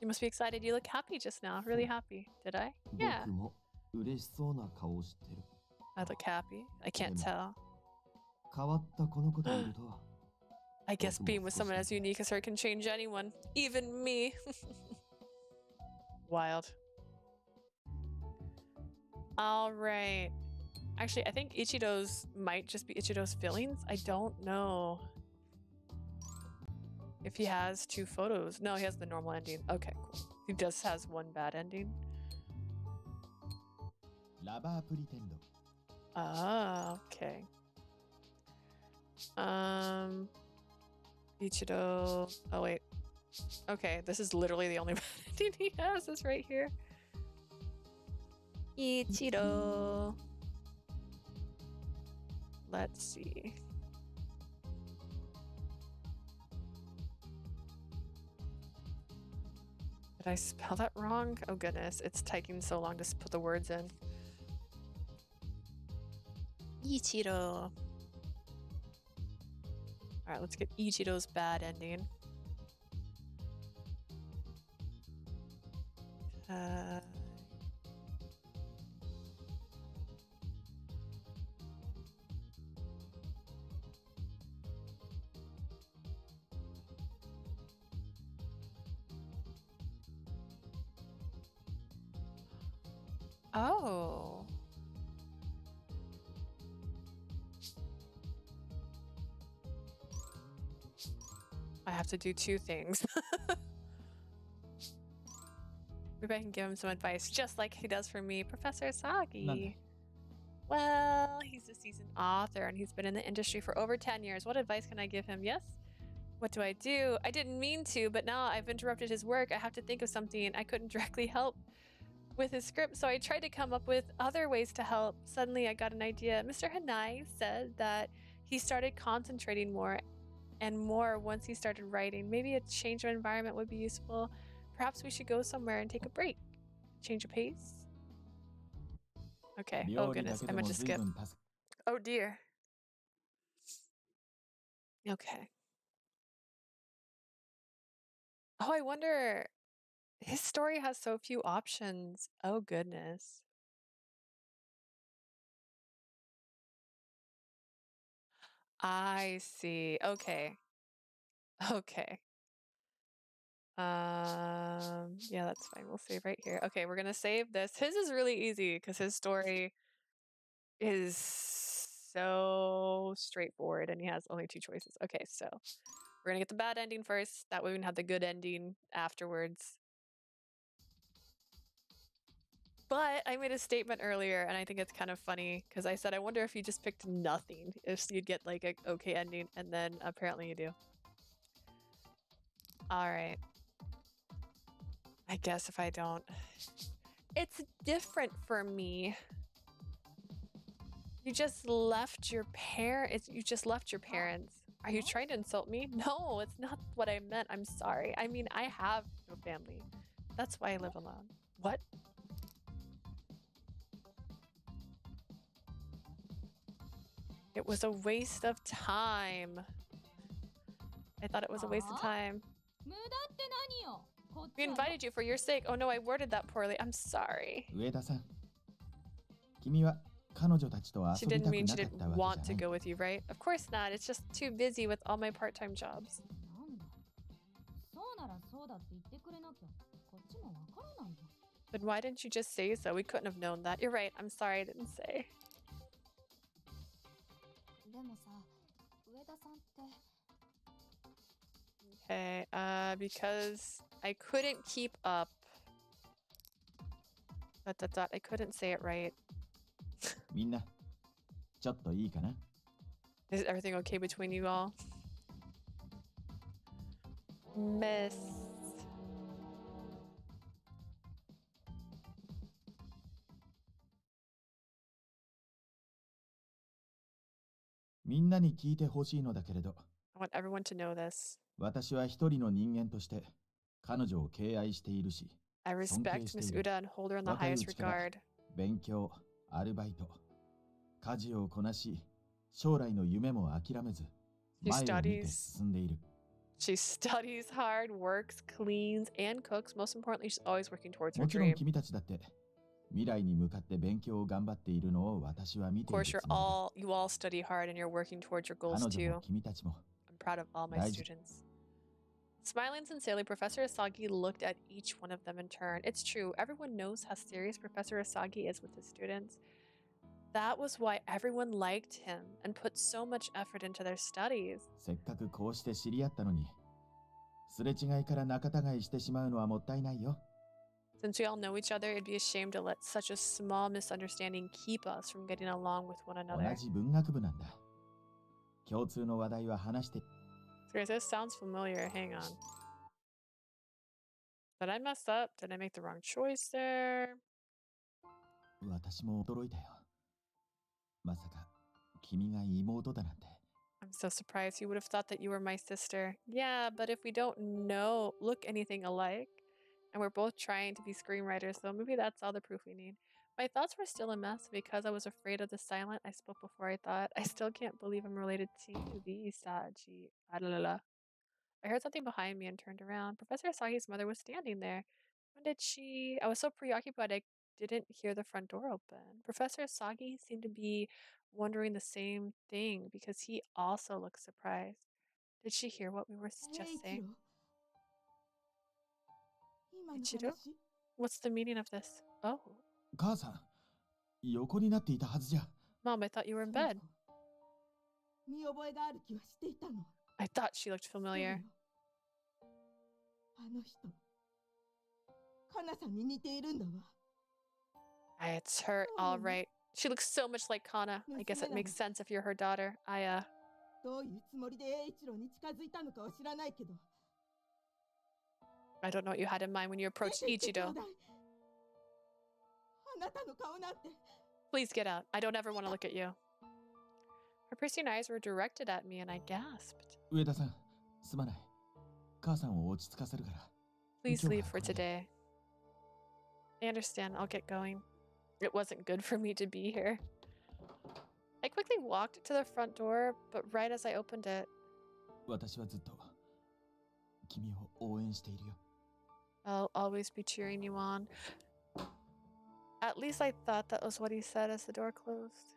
You must be excited. You look happy just now. Really happy. Did I? Yeah. 僕も嬉しそうな顔をしてる。 I look happy. I can't tell. 変わったこの子といると、 I guess being with someone as unique as her can change anyone. Even me. Wild. All right. Actually, I think Ichido's might just be Ichido's feelings. I don't know if he has 2 photos. No, he has the normal ending. Okay, cool. He just has 1 bad ending. ラバープリテンド。 Ah, okay. Ichido. Oh wait. Okay, this is literally the only bad ending he has. Is right here. Ichido. Let's see. Did I spell that wrong? Oh goodness, it's taking so long to put the words in. Ichido. Alright, let's get Ichido's bad ending. Oh. I have to do 2 things. Maybe I can give him some advice, just like he does for me, Professor Sagi. Well, he's a seasoned author and he's been in the industry for over 10 years. What advice can I give him? Yes? What do I do? I didn't mean to, but now I've interrupted his work. I have to think of something. I couldn't directly help with his script, so I tried to come up with other ways to help. Suddenly, I got an idea. Mr. Hanai said that he started concentrating more and more once he started writing. Maybe a change of environment would be useful. Perhaps we should go somewhere and take a break. Change of pace. Okay. Oh goodness, I meant to skip. Oh dear. Okay. Oh, I wonder. His story has so few options. Oh goodness. I see. Okay. Okay. Yeah, that's fine. We'll save right here. Okay, we're gonna save this. His is really easy because his story is so straightforward and he has only 2 choices. Okay, so we're gonna get the bad ending first. That way we can have the good ending afterwards. But I made a statement earlier and I think it's kind of funny because I said, I wonder if you just picked nothing, if you'd get like a okay ending, and then apparently you do. All right. I guess if I don't. It's different for me. You just left your you just left your parents. Are you trying to insult me? No, it's not what I meant. I'm sorry. I mean, I have no family. That's why I live alone. What? It was a waste of time. I thought it was a waste of time. We invited you for your sake. Oh no, I worded that poorly. I'm sorry. She didn't mean she didn't want to go with you, right? Of course not. It's just too busy with all my part-time jobs. Then why didn't you just say so? We couldn't have known that. You're right. I'm sorry I didn't say. Okay, because I couldn't keep up. I couldn't say it right. Is everything okay between you all? Miss. I want everyone to know this. I respect Miss Uda and hold her in the highest regard. She studies hard, works, cleans, and cooks. Most importantly, she's always working towards her dream. Of course, you all study hard and you're working towards your goals too. I'm proud of all my students. Smiling sincerely, Professor Asagi looked at each one of them in turn. It's true, everyone knows how serious Professor Asagi is with his students. That was why everyone liked him and put so much effort into their studies. せっかくこうして知り合ったのに、すれ違いから仲違いしてしまうのはもったいないよ。Since we all know each other, it'd be a shame to let such a small misunderstanding keep us from getting along with one 同 another. じ文学部なんだ。共通の話題は話して。Seriously, this sounds familiar. Hang on. Did I mess up? Did I make the wrong choice there? 私も驚いたよ。まさか君が妹だなんて。I'm so surprised. You would have thought that you were my sister. Yeah, but if we don't look anything alike, and we're both trying to be screenwriters, so maybe that's all the proof we need. My thoughts were still a mess because I was afraid of the silent I spoke before I thought. I still can't believe I'm related to Visaji. I heard something behind me and turned around. Professor Asagi's mother was standing there. When did she? I was so preoccupied I didn't hear the front door open. Professor Asagi seemed to be wondering the same thing because he also looked surprised. Did she hear what we were just saying? Ichiro? What's the meaning of this? Oh. 母さん、横になっていたはずじゃ。Mom, I thought you were in bed. 見覚えがある気はしていたの。 I thought she looked familiar. あの人、カナさんに似ているんだわ。It's her, all right. She looks so much like Kana. I guess it makes sense if you're her daughter. どういうつもりで栄一郎に近づいたのかは知らないけど。I don't know what you had in mind when you approached Ichido. あなたの顔なんて。 Please get out. I don't ever want to look at you. Her piercing eyes were directed at me and I gasped. 上田さん、すまない。母さんを落ち着かせるから。 Please leave for today. I understand. I'll get going. It wasn't good for me to be here. I quickly walked to the front door, but right as I opened it, 私はずっと君を応援しているよ。 I'll always be cheering you on. At least I thought that was what he said as the door closed.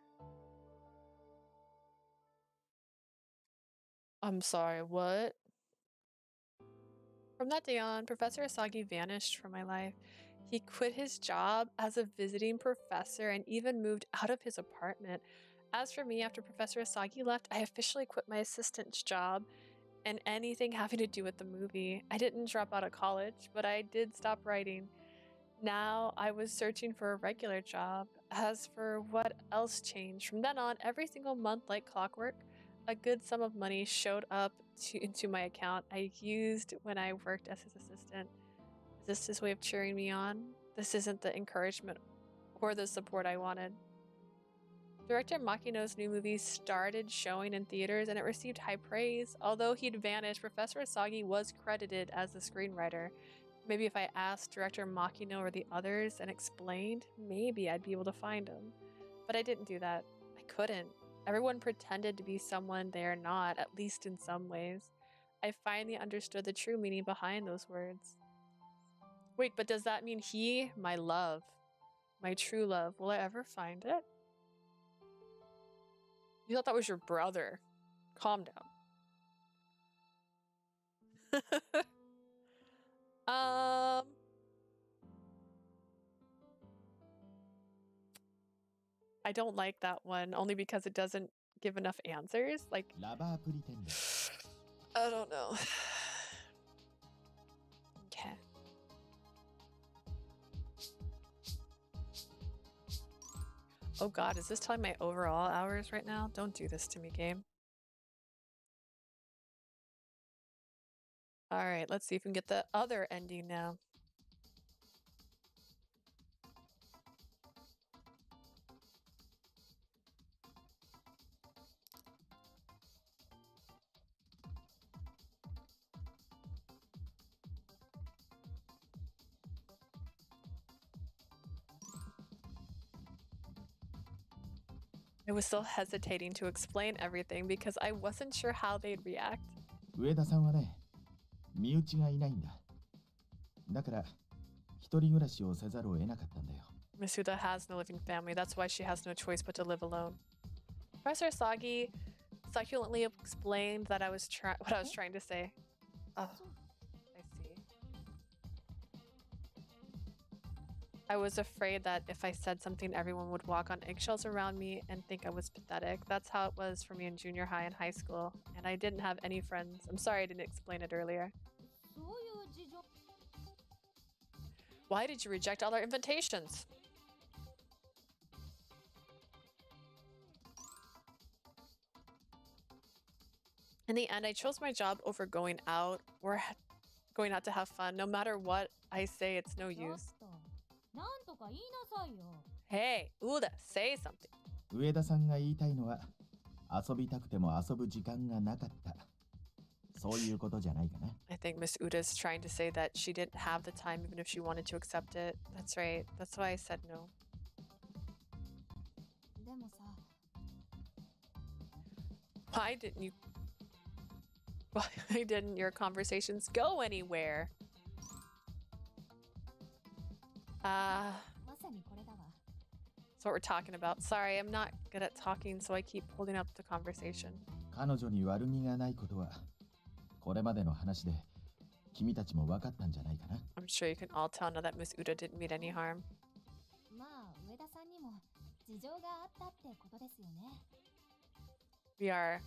I'm sorry, what? From that day on, Professor Asagi vanished from my life. He quit his job as a visiting professor and even moved out of his apartment. As for me, after Professor Asagi left, I officially quit my assistant's job and anything having to do with the movie. I didn't drop out of college, but I did stop writing. Now I was searching for a regular job. As for what else changed, from then on, every single month like clockwork, a good sum of money showed up into my account I used when I worked as his assistant. Is this his way of cheering me on? This isn't the encouragement or the support I wanted. Director Makino's new movie started showing in theaters and it received high praise. Although he'd vanished, Professor Asagi was credited as the screenwriter. Maybe if I asked director Makino or the others and explained, maybe I'd be able to find him. But I didn't do that. I couldn't. Everyone pretended to be someone they are not, at least in some ways. I finally understood the true meaning behind those words. Wait, but does that mean he, my love, my true love, will I ever find it? You thought that was your brother. Calm down. I don't like that one, only because it doesn't give enough answers. Like, ラバープリテンダー。 I don't know. Okay. Oh god, is this telling my overall hours right now? Don't do this to me, game. Alright, let's see if we can get the other ending now. I was still hesitating to explain everything because I wasn't sure how they'd react. 上田さんはね、身内がいないんだ。だから、一人暮らしをせざるを得なかったんだよ。Masuda has no living family. That's why she has no choice but to live alone. Professor Asagi succulently explained that what I was trying to say. I was afraid that if I said something, everyone would walk on eggshells around me and think I was pathetic. That's how it was for me in junior high and high school. And I didn't have any friends. I'm sorry I didn't explain it earlier. そういう事情 Why did you reject all our invitations? In the end, I chose my job over going out or going out to have fun. No matter what I say, it's no ちょっ use. となんとか言いなさいよ Hey, Uda, say something. 上田さんが言いたいのは、遊びたくても遊ぶ時間がなかった。そういうことじゃないかな。I think Miss Uda is trying to say that she didn't have the time even if she wanted to accept it. That's right. That's why I said no. でもさ Why didn't you... Why didn't your conversations go anywhere? まさにこれだわ That's what we're talking about. Sorry, I'm not good at talking, so I keep holding up the conversation. 彼女に悪気がないことは、これまでの話で君たちも分かったんじゃないかな。I'm sure you can all tell now that Miss Uda didn't mean any harm. まあ上田さんにも事情があったってことですよね We are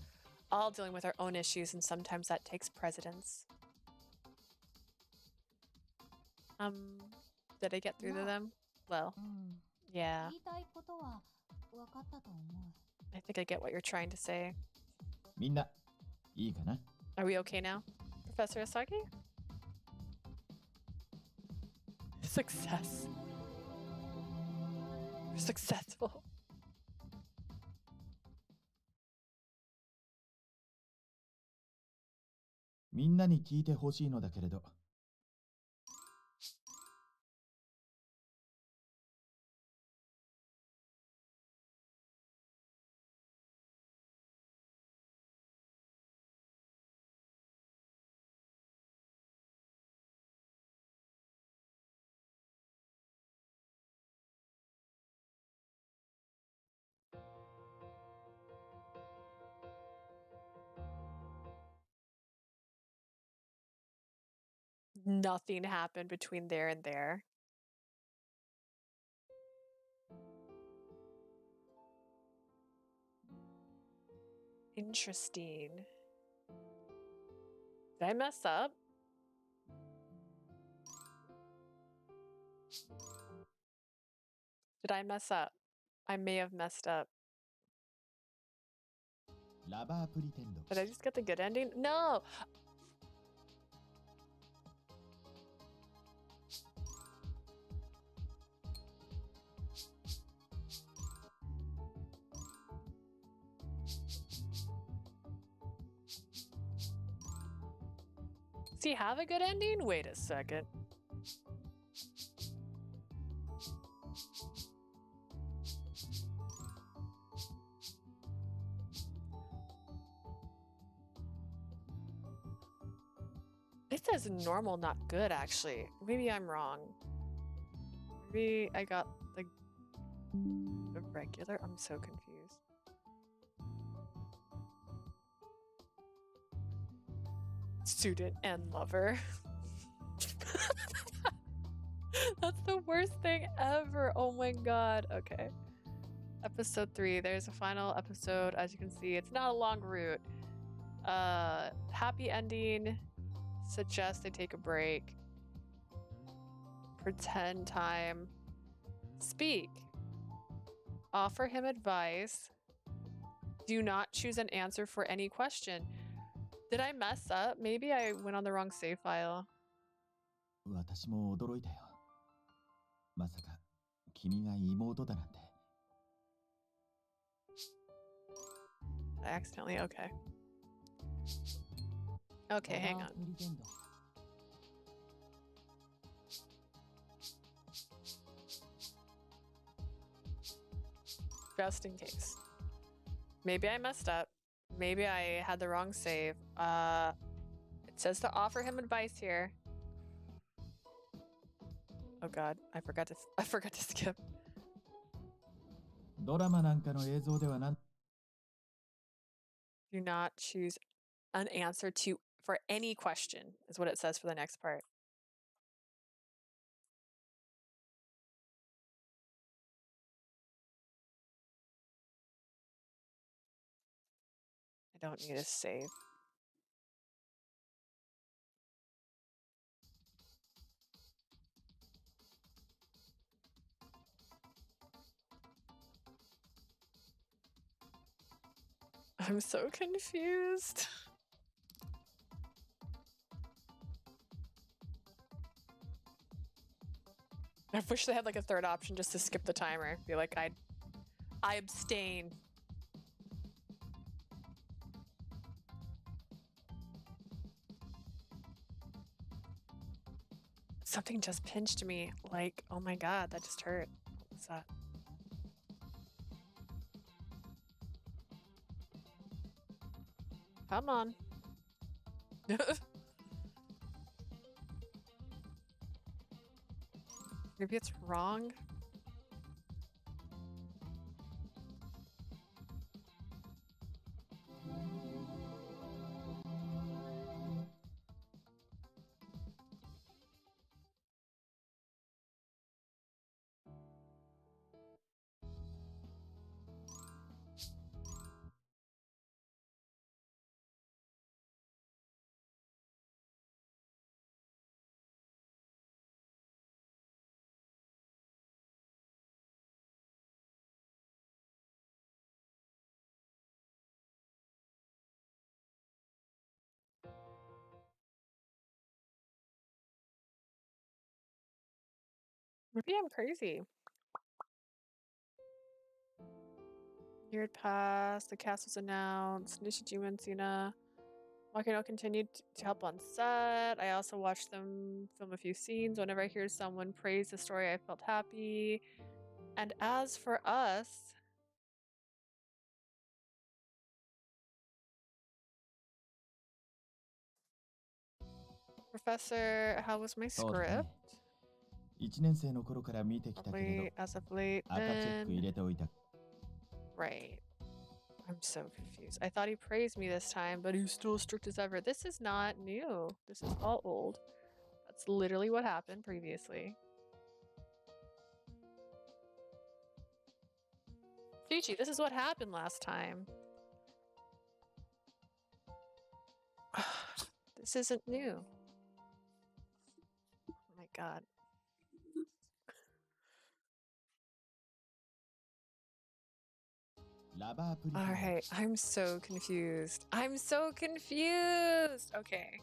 all dealing with our own issues, and sometimes that takes precedence. Did I get through to No. them? Well, うん yeah. 言いたいことは分かったと思う I think I get what you're trying to say. みんな、いいかな。 Are we okay now, Professor Asagi? Success. We're successful. みんなに聞いてほしいのだけれど、 Nothing happened between there and there. Interesting. Did I mess up? Did I mess up? I may have messed up. ラバープリテンド。 Did I just get the good ending? No! Does he have a good ending? Wait a second. It says normal, not good, actually. Maybe I'm wrong. Maybe I got the regular? I'm so confused. Student and lover. That's the worst thing ever. Oh my god. Okay. Episode 3. There's a final episode. As you can see, it's not a long route. Happy ending. Suggest they take a break. Pretend time. Speak. Offer him advice. Do not choose an answer for any question. Did I mess up? Maybe I went on the wrong save file. 私も驚いたよ。まさか君が妹だなんて。 I accidentally. Okay. Okay, hang on. プリテンド Just in case. Maybe I messed up. Maybe I had the wrong save. It says to offer him advice here. Oh god, I forgot to skip. ドラマなんかの映像ではなん Do not choose an answer for any question is what it says for the next part. don't need a save. I'm so confused. I wish they had like a third option just to skip the timer. Be like, I abstain. Something just pinched me. Like, oh my god, that just hurt. What was that? Come on. Maybe it's wrong. Maybe I'm crazy. Year had passed, the cast was announced, Nishijima and Sina. Makino continued to help on set. I also watched them film a few scenes. Whenever I hear someone praise the story, I felt happy. And as for us, Professor, how was my そうだね script? 1年生の頃から見てきたけれ Probably as of late ど赤チェック入 then. れておいた Right. I'm so confused. I thought he praised me this time, but he's still strict as ever. This is not new. This is all old. That's literally what happened previously. Chichi, this is what happened last time. This isn't new. Oh my god. Alright, I'm so confused. I'm so confused! Okay.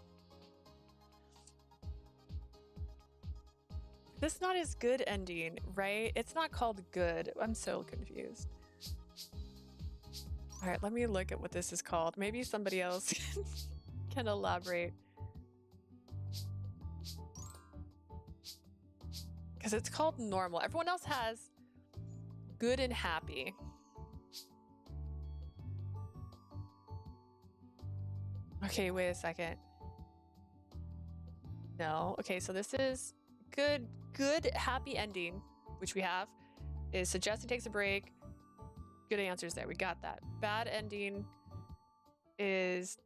This is not his good ending, right? It's not called good. I'm so confused. Alright, let me look at what this is called. Maybe somebody else can elaborate. Because it's called normal. Everyone else has good and happy. Okay, wait a second. No. Okay, so this is good, happy ending, which we have, is suggest he takes a break. Good answers there. We got that. Bad ending is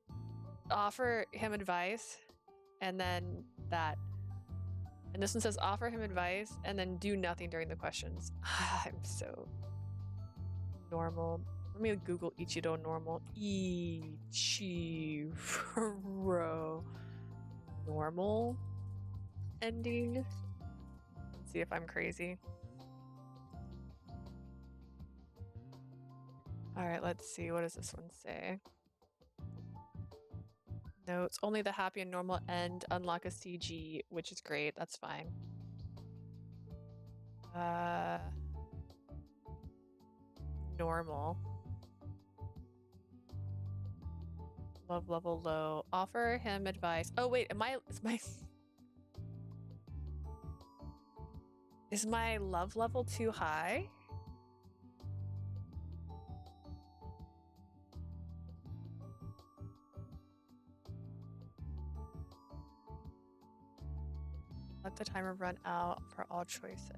offer him advice, and then that. And this one says offer him advice, and then do nothing during the questions. I'm so normal. Let me Google Ichiro normal. Ichiro normal ending. Let's see if I'm crazy. All right, let's see. What does this one say? Notes. Only the happy and normal end unlock a CG, which is great. That's fine. Normal. Love level low. Offer him advice. Oh wait, is my love level too high? Let the timer run out for all choices.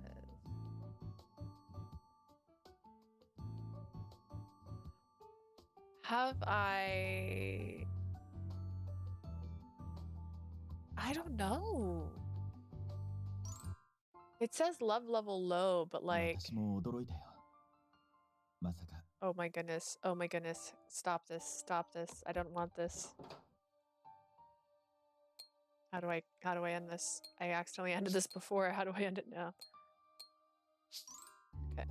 Have I don't know. It says love level low, but like 私も驚いたよまさか Oh my goodness. Oh my goodness. Stop this. Stop this. I don't want this. How do I end this? I accidentally ended this before. How do I end it now? Okay.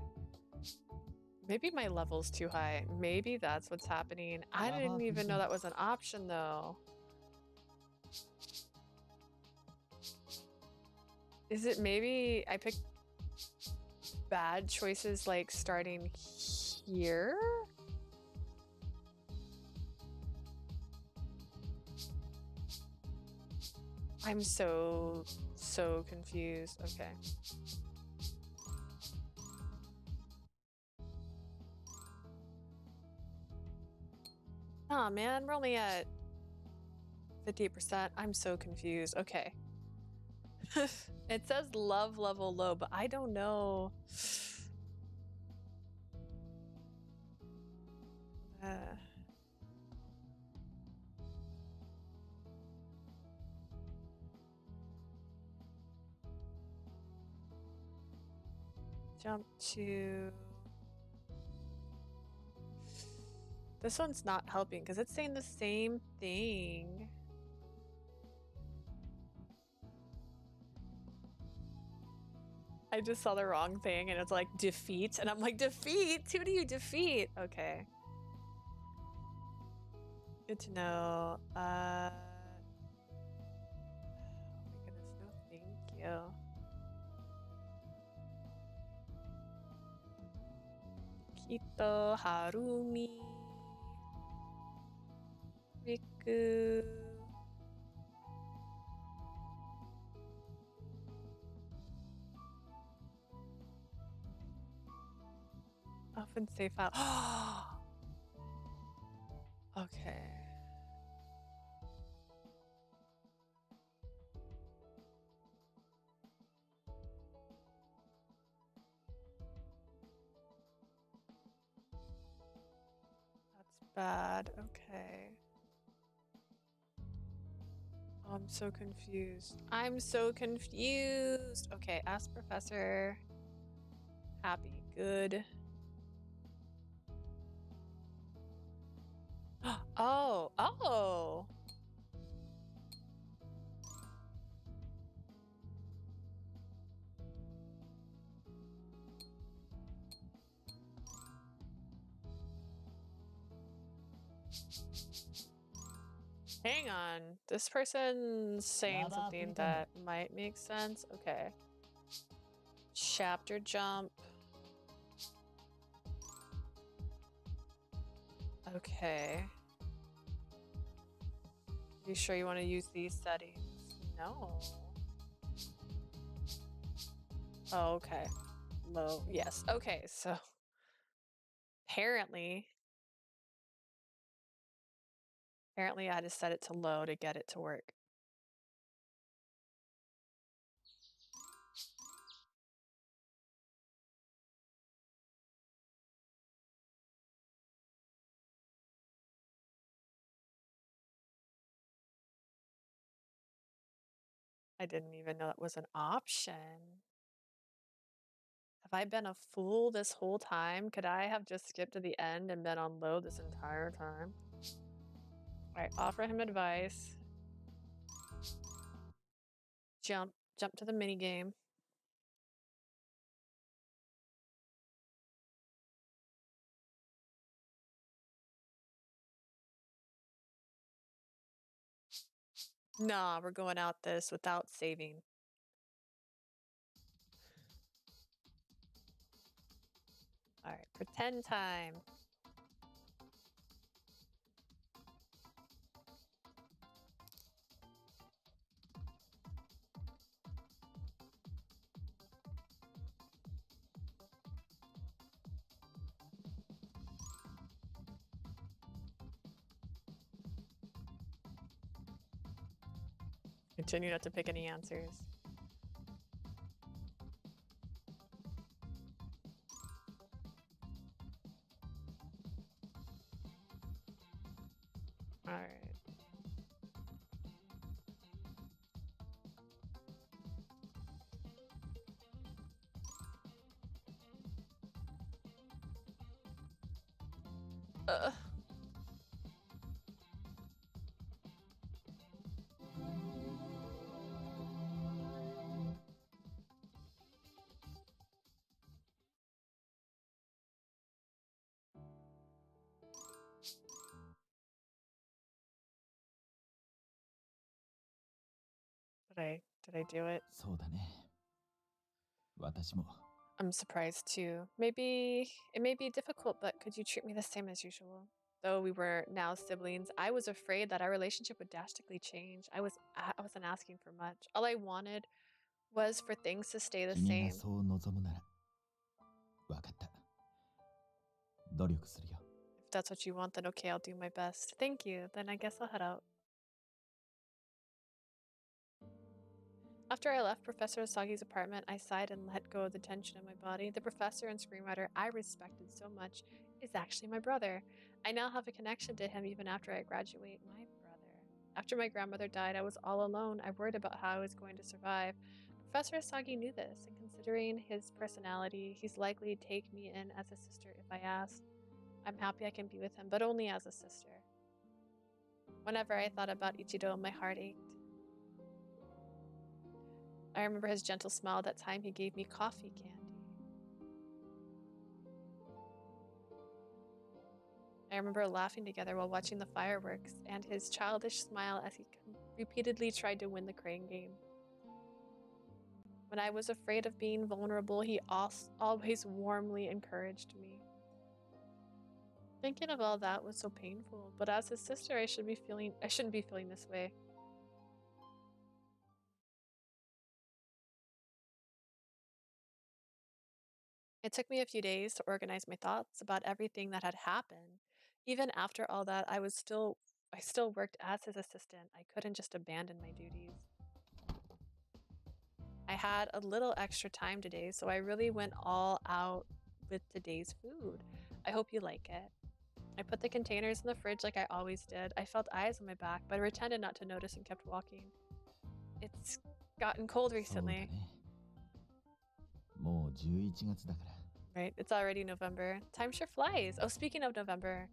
Maybe my level's too high. Maybe that's what's happening. I didn't even know that was an option though. Is it maybe I picked bad choices like starting here? I'm so confused. Okay. Aw, man, we're only at 50%. I'm so confused. Okay. It says love level low, but I don't know. Jump to... This one's not helping because it's saying the same thing. I just saw the wrong thing and it's like defeat and I'm like, defeat? Who do you defeat? Okay. Good to know. Oh my goodness, no thank you. Kito, Harumi, Riku. Often save file. Okay. That's bad. Okay. Oh, I'm so confused. I'm so confused. Okay, ask Professor. Happy. Good. Oh, oh. Hang on. This person's saying something that might make sense. Okay. Chapter jump. Okay. You sure you want to use these settings? No. Oh, okay. Low. Yes. Okay, so apparently I had to set it to low to get it to work. I didn't even know that was an option. Have I been a fool this whole time? Could I have just skipped to the end and been on low this entire time? Alright, offer him advice. Jump to the mini game. Nah, we're going out this without saving. Alright, pretend time. Continue not to pick any answers. Alright. Did I do it? そうだね。私も。 I'm surprised too. Maybe it may be difficult, but could you treat me the same as usual? Though we were now siblings, I was afraid that our relationship would drastically change. I wasn't asking for much. All I wanted was for things to stay the 君が same. そう望むなら。わかった。努力するよ。 If that's what you want, then okay, I'll do my best. Thank you. Then I guess I'll head out. After I left Professor Asagi's apartment, I sighed and let go of the tension in my body. The professor and screenwriter I respected so much is actually my brother. I now have a connection to him even after I graduate. My brother. After my grandmother died, I was all alone. I worried about how I was going to survive. Professor Asagi knew this, and considering his personality, he's likely to take me in as a sister if I ask. I'm happy I can be with him, but only as a sister. Whenever I thought about Ichido, my heart ached. I remember his gentle smile that time he gave me coffee candy. I remember laughing together while watching the fireworks and his childish smile as he repeatedly tried to win the crane game. When I was afraid of being vulnerable, he always warmly encouraged me. Thinking of all that was so painful, but as his sister, I shouldn't be feeling this way. It took me a few days to organize my thoughts about everything that had happened. Even after all that, I still worked as his assistant. I couldn't just abandon my duties. I had a little extra time today, so I really went all out with today's food. I hope you like it. I put the containers in the fridge like I always did. I felt eyes on my back, but I pretended not to notice and kept walking. It's gotten cold そうだ recently. ね。もう11月だから。 Right, it's already November. Time sure flies. Oh, speaking of November,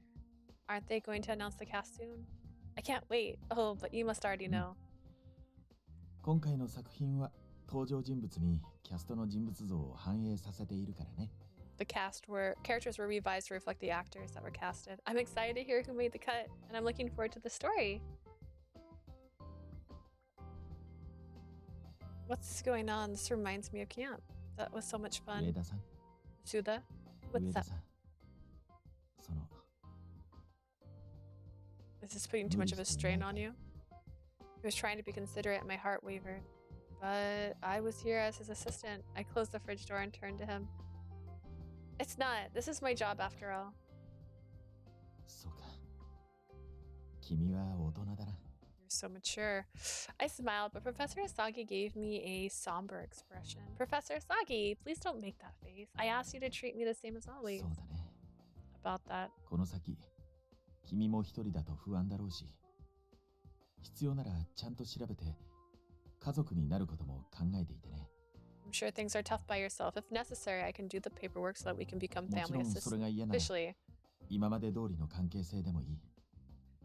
aren't they going to announce the cast soon? I can't wait. Oh, but you must already know. 今回の作品は登場人物にキャストの人物像を反映させているからね。The characters were revised to reflect the actors that were casted. I'm excited to hear who made the cut, and I'm looking forward to the story. What's going on? This reminds me of camp. That was so much 上 fun. 田さん、 Suda? 上 What's 田 that? さん。その、 Is this putting too much of a strain on you? He was trying to be considerate and my heart wavered. But I was here as his assistant. I closed the fridge door and turned to him. It's not. This is my job after all. そうか。君は大人だな。 You're so mature. I smiled, but Professor Asagi gave me a somber expression. Professor Asagi, please don't make that face. I asked you to treat me the same as そ always. うだね。 About that. この先、君も一人だと不安だろうし、必要ならちゃんと調べて、家族になることも考えていてね。 I'm sure things are tough by yourself. If necessary, I can do the paperwork so that we can become もち family ろんそれ assistants が嫌なら、 officially. 今まで通りの関係性でもいい。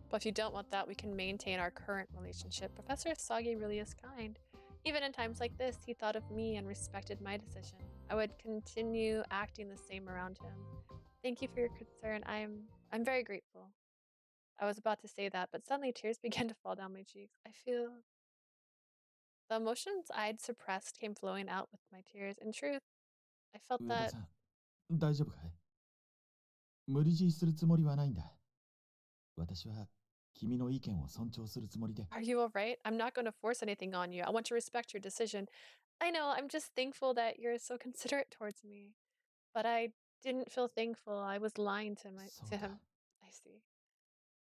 But if you don't want that, we can maintain our current relationship. Professor Asagi really is kind. Even in times like this, he thought of me and respected my decision. I would continue acting the same around him. Thank you for your concern. I'm very grateful. I was about to say that, but suddenly tears began to fall down my cheeks. I feel the emotions I'd suppressed came flowing out with my tears. In truth, I felt 上田 that さん、大丈夫かい？無理強いするつもりはないんだ。私は君の意見を尊重するつもりで。 Are you all right? I'm not going to force anything on you. I want to respect your decision. I know, I'm just thankful that you're so considerate towards me. But I didn't feel thankful. I was lying toそうか。 him. I see.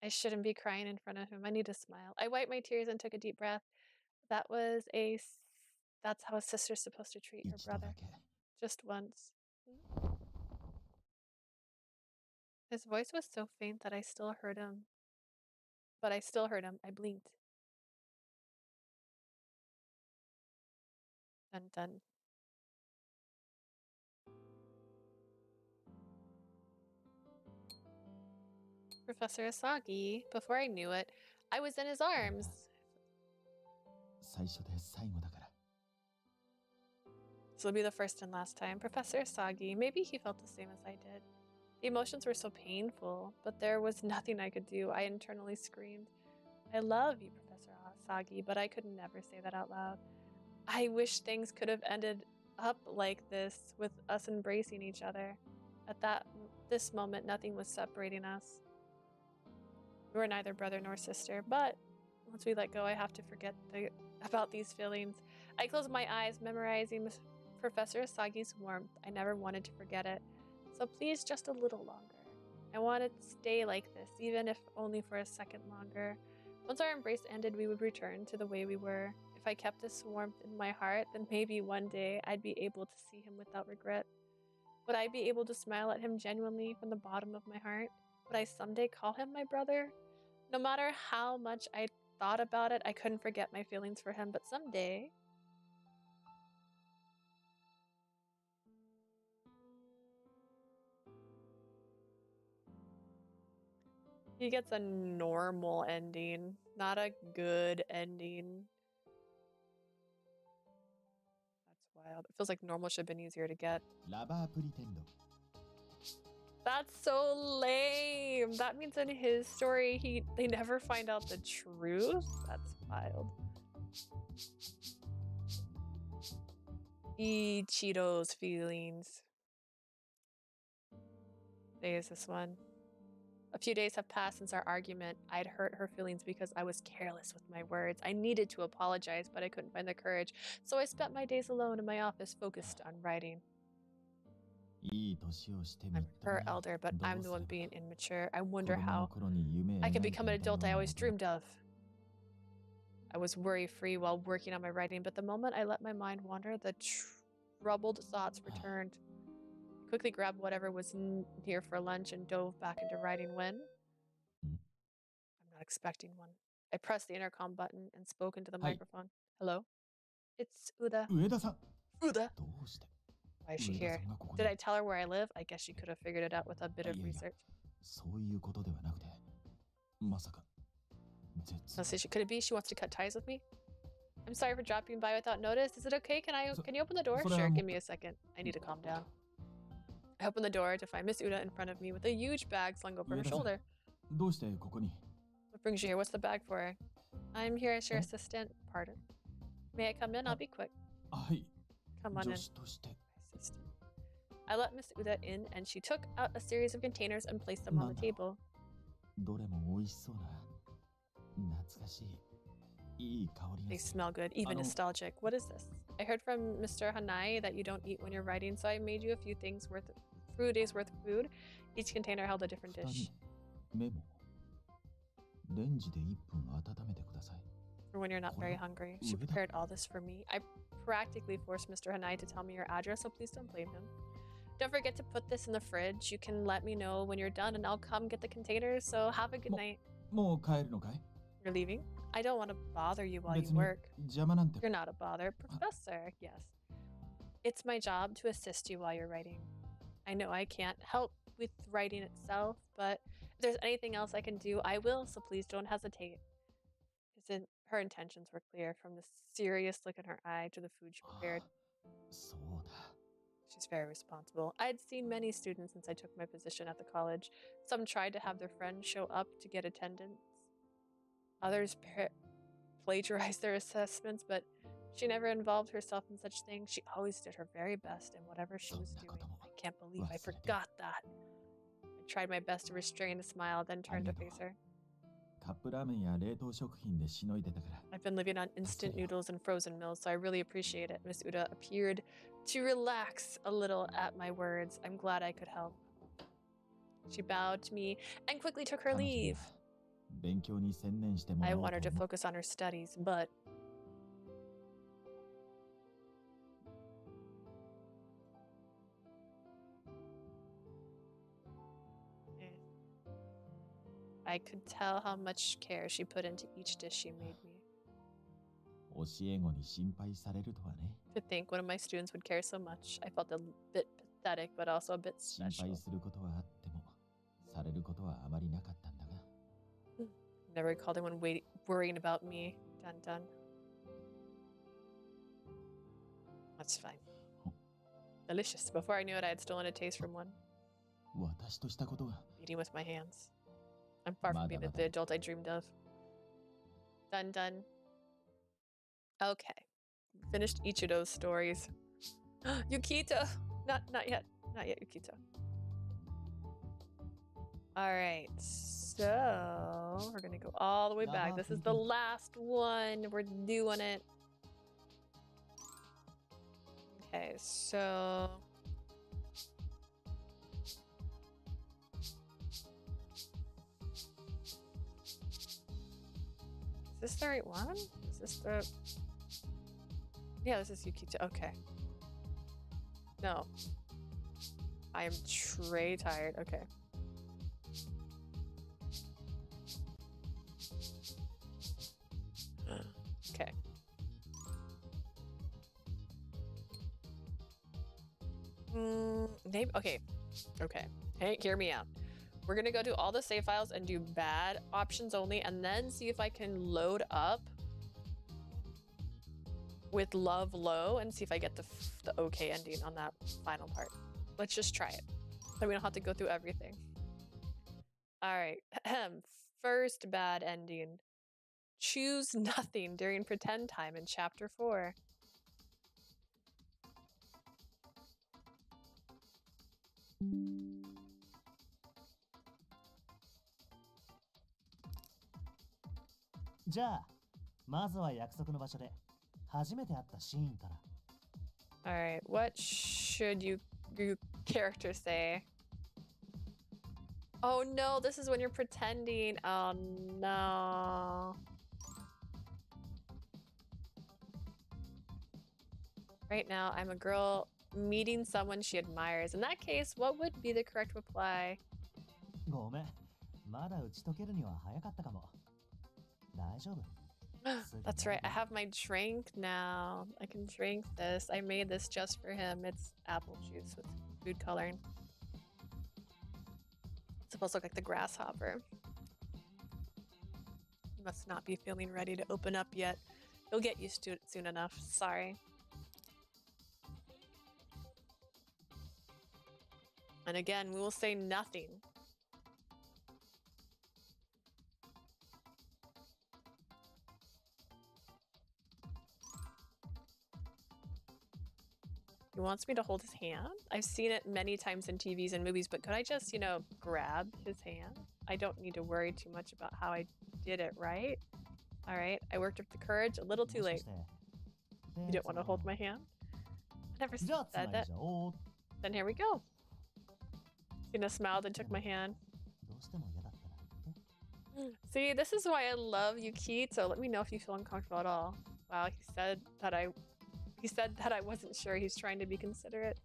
I shouldn't be crying in front of him. I need to smile. I wiped my tears and took a deep breath. That's how a sister's supposed to treat her 一度だ brother. け。 Just once. His voice was so faint that I still heard him. But I still heard him. I blinked. Dun dun. Professor Asagi. Before I knew it, I was in his arms. 最初で最後だから。 This will be the first and last time. Professor Asagi, maybe he felt the same as I did. The emotions were so painful, but there was nothing I could do. I internally screamed, I love you, Professor Asagi, but I could never say that out loud. I wish things could have ended up like this, with us embracing each other. At this moment, nothing was separating us. We were neither brother nor sister, but once we let go, I have to forget about these feelings. I closed my eyes, memorizing Professor Asagi's warmth. I never wanted to forget it. So please, just a little longer. I want to stay like this, even if only for a second longer. Once our embrace ended, we would return to the way we were. If I kept this warmth in my heart, then maybe one day I'd be able to see him without regret. Would I be able to smile at him genuinely from the bottom of my heart? Would I someday call him my brother? No matter how much I thought about it, I couldn't forget my feelings for him, but someday... He gets a normal ending, not a good ending. That's wild. It feels like normal should have been easier to get. ラバープリテンド。 That's so lame. That means in his story, they never find out the truth. That's wild. Ichiro's feelings. There's this one. A few days have passed since our argument. I'd hurt her feelings because I was careless with my words. I needed to apologize, but I couldn't find the courage. So I spent my days alone in my office, focused on writing. いい年をしてみ I'm っと her ね elder, but どう I'm the す one れば being immature. I 子 wonder 供の how 頃に夢 I 描 can いて become an いたよ adult I うな always 大人 dreamed of. I was worry-free while working on my writing, but the moment I let my mind wander, the troubled thoughts returned. I quickly grabbed whatever was near for lunch and dove back into writing when... I'm not expecting one. I pressed the intercom button and spoke into the Hi. microphone. Hello? It's Uda. 上田さん Uda! どうして Why is she 上田 here? さんがここ Did に I tell her where I live? I guess she could have figured it out with a bit of いやいや research. そういうことではなくてまさか Let's see, could it be she wants to cut ties with me? I'm sorry for dropping by without notice. Is it okay? Can you open the door? それは Sure, も give っ me と a second. I need to calm down. I opened the door to find Miss Uda in front of me with a huge bag slung over her 上田さん shoulder. どうしてここに What brings you here? What's the bag for? I'm here as your Huh? assistant. Pardon? May I come in? I'll be quick. はい Come on 女 in. 子として My assistant. I let Miss Uda in and she took out a series of containers and placed them on the table. どれも美味しそうな懐かしいいい香り They がする smell good, even nostalgic. What is this? I heard from Mr. Hanai that you don't eat when you're writing, so I made you a few days worth of food. Each container held a different 蓋 dish. にメモレンジで1分温めてください For when you're not very hungry. She prepared all this for me. I practically forced Mr. Hanai to tell me your address, so please don't blame him. Don't forget to put this in the fridge. You can let me know when you're done and I'll come get the containers, so have a good night. もう帰るのかい You're leaving? I don't want to bother you while you 別に work. 邪魔なんて You're not a bother. Professor, yes. It's my job to assist you while you're writing. I know I can't help with writing itself, but if there's anything else I can do, I will, so please don't hesitate. Her intentions were clear, from the serious look in her eye to the food she prepared. そうだ She's very responsible. I'd seen many students since I took my position at the college. Some tried to have their friends show up to get attendance. Others plagiarized their assessments, but she never involved herself in such things. She always did her very best in whatever she was doing. I can't believe I forgot that. I tried my best to restrain a smile, then turned to face her. カップラーメンや冷凍食品でしのいでたから I've been living on instant noodles and frozen meals, so I really appreciate it. Miss Uda appeared to relax a little at my words. I'm glad I could help. She bowed to me and quickly took her 彼女に leave. は勉強に専念しても I らおう want her と to 思う focus on her studies, but I could tell how much care she put into each dish she made me. 教え子に心配されるとはね To think one of my students would care so much, I felt a bit pathetic, but also a bit 心 special. 配することはあってもされることはあまりなかったんだが Never recalled anyone worrying about me. Dun dun. That's fine. Delicious. Before I knew it, I had stolen a taste from one. 私としたことが Eating with my hands. I'm far from being the adult I dreamed of. Dun dun. Okay. Finished each of those stories. Yukito! Not yet. Not yet, Yukito. Alright, so we're gonna go all the way back. This is the last one. We're doing it. Okay, so is this the right one? Is this the... Yeah, this is Yukito. Okay. No. I am tray tired. Okay. Okay. Name. Okay. Okay. Hey, hear me out. We're gonna go do all the save files and do bad options only, and then see if I can load up with love low and see if I get the okay ending on that final part. Let's just try it. Then we don't have to go through everything. All right. First bad ending. Choose nothing during pretend time in chapter 4. Alright, what should you character say? Oh no, this is when you're pretending. Oh no. Right now, I'm a girl meeting someone she admires. In that case, what would be the correct reply? That's right, I have my drink now. I can drink this. I made this just for him. It's apple juice with food coloring. It's supposed to look like the grasshopper. He must not be feeling ready to open up yet. He'll get used to it soon enough. Sorry. And again, we will say nothing. He wants me to hold his hand. I've seen it many times in TVs and movies, but could I just, you know, grab his hand? I don't need to worry too much about how I did it, right? All right, I worked up the courage a little too late. You don't want to hold my hand? I never said that. Then here we go. Tina smiled and took my hand. See, this is why I love Yukito. Let me know if you feel uncomfortable at all. Wow, he said that I wasn't sure. He's trying to be considerate.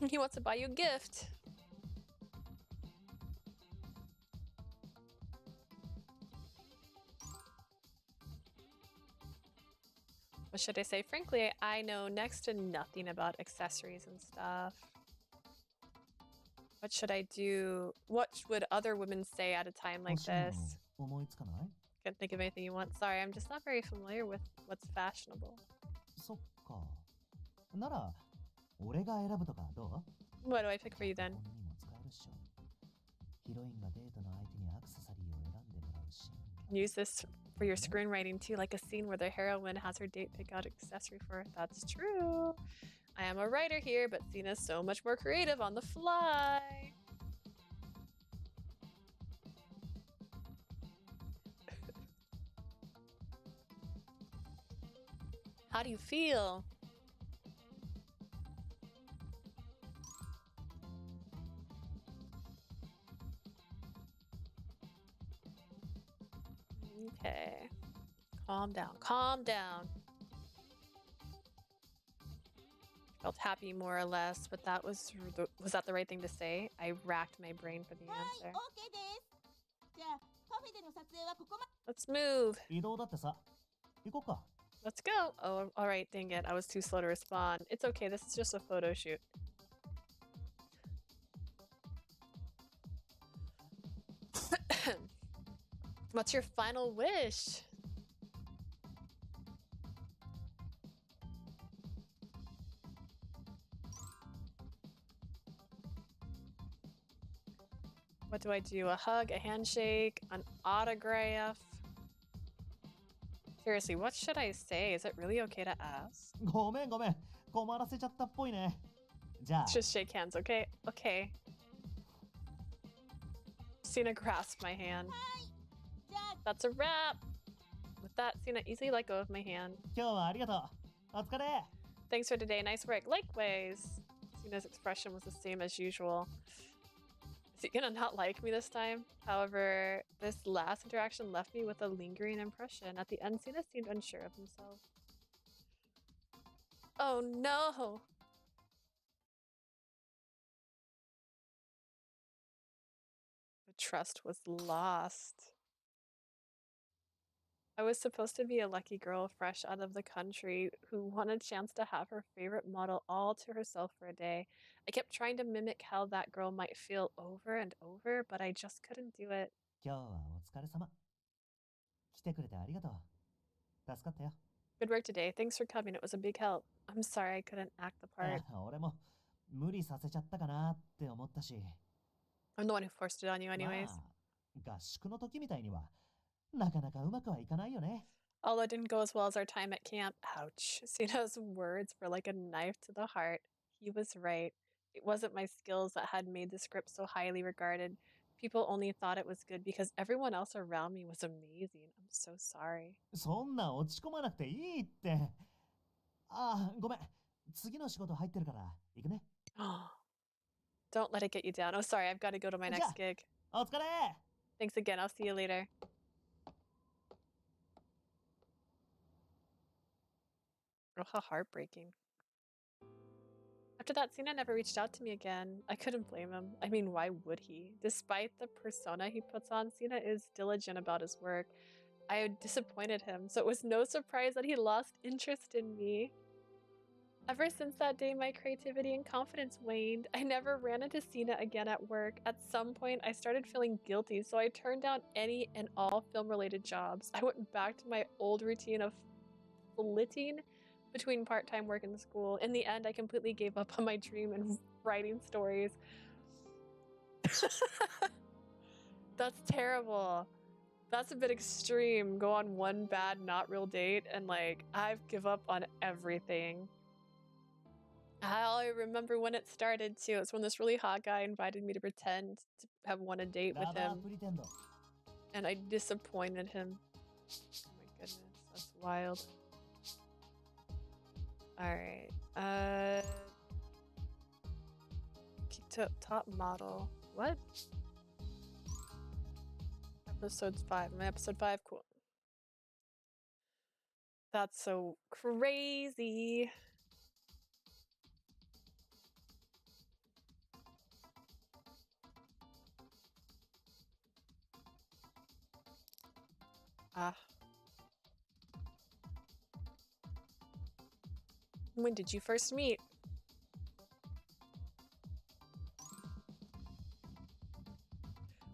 He wants to buy you a gift. What should I say? Frankly, I know next to nothing about accessories and stuff. What should I do? What would other women say at a time like this? Can't think of anything you want. Sorry, I'm just not very familiar with what's fashionable. What do I pick for you then? Use this for your screenwriting too, like a scene where the heroine has her date pick out accessory for her. That's true. I am a writer here, but Cena's so much more creative on the fly. How do you feel? Okay. Calm down. Calm down. Felt happy more or less, but that was that the right thing to say? I racked my brain for the answer. Let's move. Let's go. Oh, all right. Dang it. I was too slow to respond. It's okay. This is just a photo shoot. What's your final wish? What do I do? A hug, a handshake, an autograph? Seriously, what should I say? Is it really okay to ask? ごめんごめん。困らせちゃったっぽいね。じゃあ Let's just shake hands, okay? Okay. Cena grasped my hand. じゃあ That's a wrap! With that, Cena easily let go of my hand. 今日はありがとう。お疲れ。 Thanks for today, nice work. Likewise! Cena's expression was the same as usual. Is he gonna not like me this time? However, this last interaction left me with a lingering impression. At the end, Cena seemed unsure of himself. Oh no! The trust was lost. I was supposed to be a lucky girl fresh out of the country who won a chance to have her favorite model all to herself for a day. I kept trying to mimic how that girl might feel over and over, but I just couldn't do it. 今日はお疲れ様。来てくれてありがとう。助かったよ。 Good work today. Thanks for coming. It was a big help. I'm sorry I couldn't act the part. 俺も無理させちゃったかなって思ったし。 I'm the one who forced it on you anyways. まあ、合宿の時みたいにはなかなかうまくはいかないよね。 Although it didn't go as well as our time at camp. Ouch. Cena's words were like a knife to the heart. He was right. It wasn't my skills that had made the script so highly regarded. People only thought it was good because everyone else around me was amazing. I'm so sorry. そんな落ち込まなくていいって。ああ、ごめん。次の仕事入ってるから行くね。Don't let it get you down. Oh, sorry. I've got to go to my next gig. お疲れ。 Thanks again. I'll see you later. Oh, how heartbreaking. After that, Cena never reached out to me again. I couldn't blame him. I mean, why would he? Despite the persona he puts on, Cena is diligent about his work. I had disappointed him, so it was no surprise that he lost interest in me. Ever since that day, my creativity and confidence waned. I never ran into Cena again at work. At some point, I started feeling guilty, so I turned down any and all film-related jobs. I went back to my old routine of flitting between part-time work and school. In the end, I completely gave up on my dream and writing stories. That's terrible. That's a bit extreme. Go on one bad, not real date and like, I've give up on everything. I remember when it started too. It's when this really hot guy invited me to pretend to have won a date with him. And I disappointed him. Oh my goodness, that's wild. Alright. Top model. What? Episode 5. My episode 5, cool. That's so crazy. When did you first meet?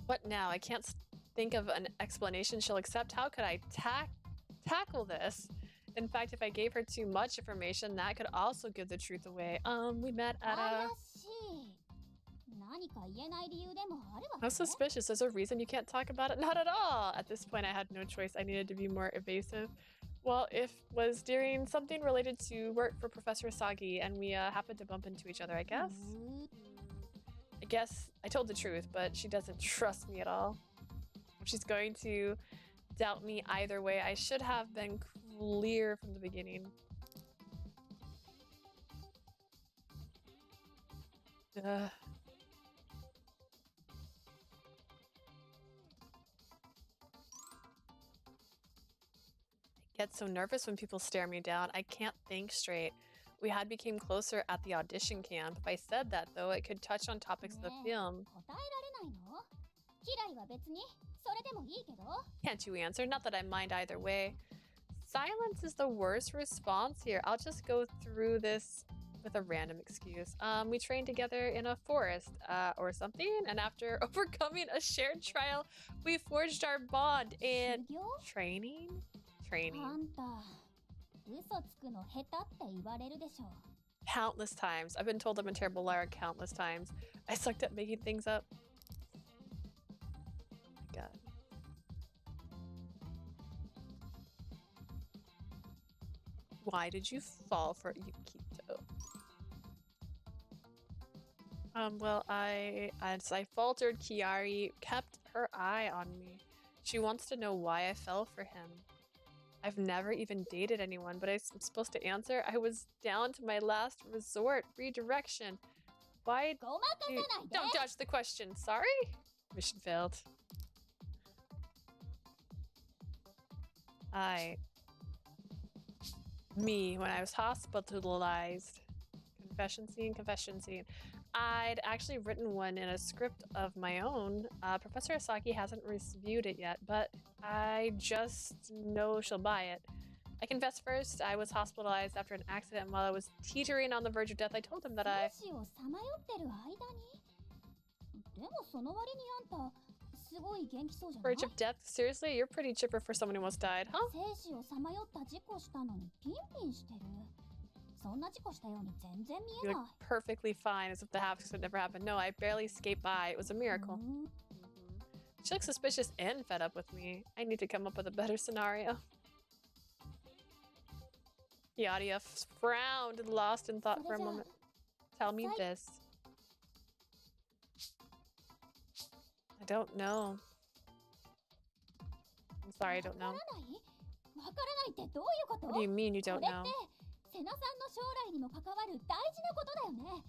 What now? I can't think of an explanation she'll accept. How could I tackle this? In fact, if I gave her too much information, that could also give the truth away. We met at a... How suspicious? There's a reason you can't talk about it? Not at all! At this point, I had no choice. I needed to be more evasive. Well, it was during something related to work for Professor Sagi, and we happened to bump into each other, I guess. I guess I told the truth, but she doesn't trust me at all. She's going to doubt me either way. I should have been clear from the beginning. I get so nervous when people stare me down. I can't think straight. We had become closer at the audition camp. If I said that, though, it could touch on topics of the film. Can't you answer? Not that I mind either way. Silence is the worst response here. I'll just go through this with a random excuse. We trained together in a forest, or something, and after overcoming a shared trial, we forged our bond in 修行 training? あ Training. んた嘘つくの下手って言われるでしょ Countless times. I've been told I'm a terrible liar countless times. I sucked at making things up. Oh my god. Why did you fall for Yukito? Well, as I faltered, Kiari kept her eye on me. She wants to know why I fell for him. I've never even dated anyone, but I'm supposed to answer? I was down to my last resort. Redirection. Why? ごまかさないで Don't dodge the question. Sorry? Mission failed. Me, when I was hospitalized. Confession scene. I'd actually written one in a script of my own. Professor Asaki hasn't reviewed it yet, but I just know she'll buy it. I confess first, I was hospitalized after an accident, and while I was teetering on the verge of death, I told him that I... 生死をさまよってる間にでもその割にあんたすごい元気そうじゃない Verge of death? Seriously? You're pretty chipper for someone who almost died, huh? 生死をさまよった事故したのにピンピンしてるそんな事故したように全然見 You え look ない perfectly fine, as if the accident never happened. No, I barely escaped by. It was a miracle. うん She looks suspicious and fed up with me. I need to come up with a better scenario. Yadia frowned, lost in thought for a moment. Tell me this. I don't know. I'm sorry, I don't わ know. からないわからないってどういうこと What do you mean you こ don't れっ know? て瀬名さんの将来にも関わる大事なことだよね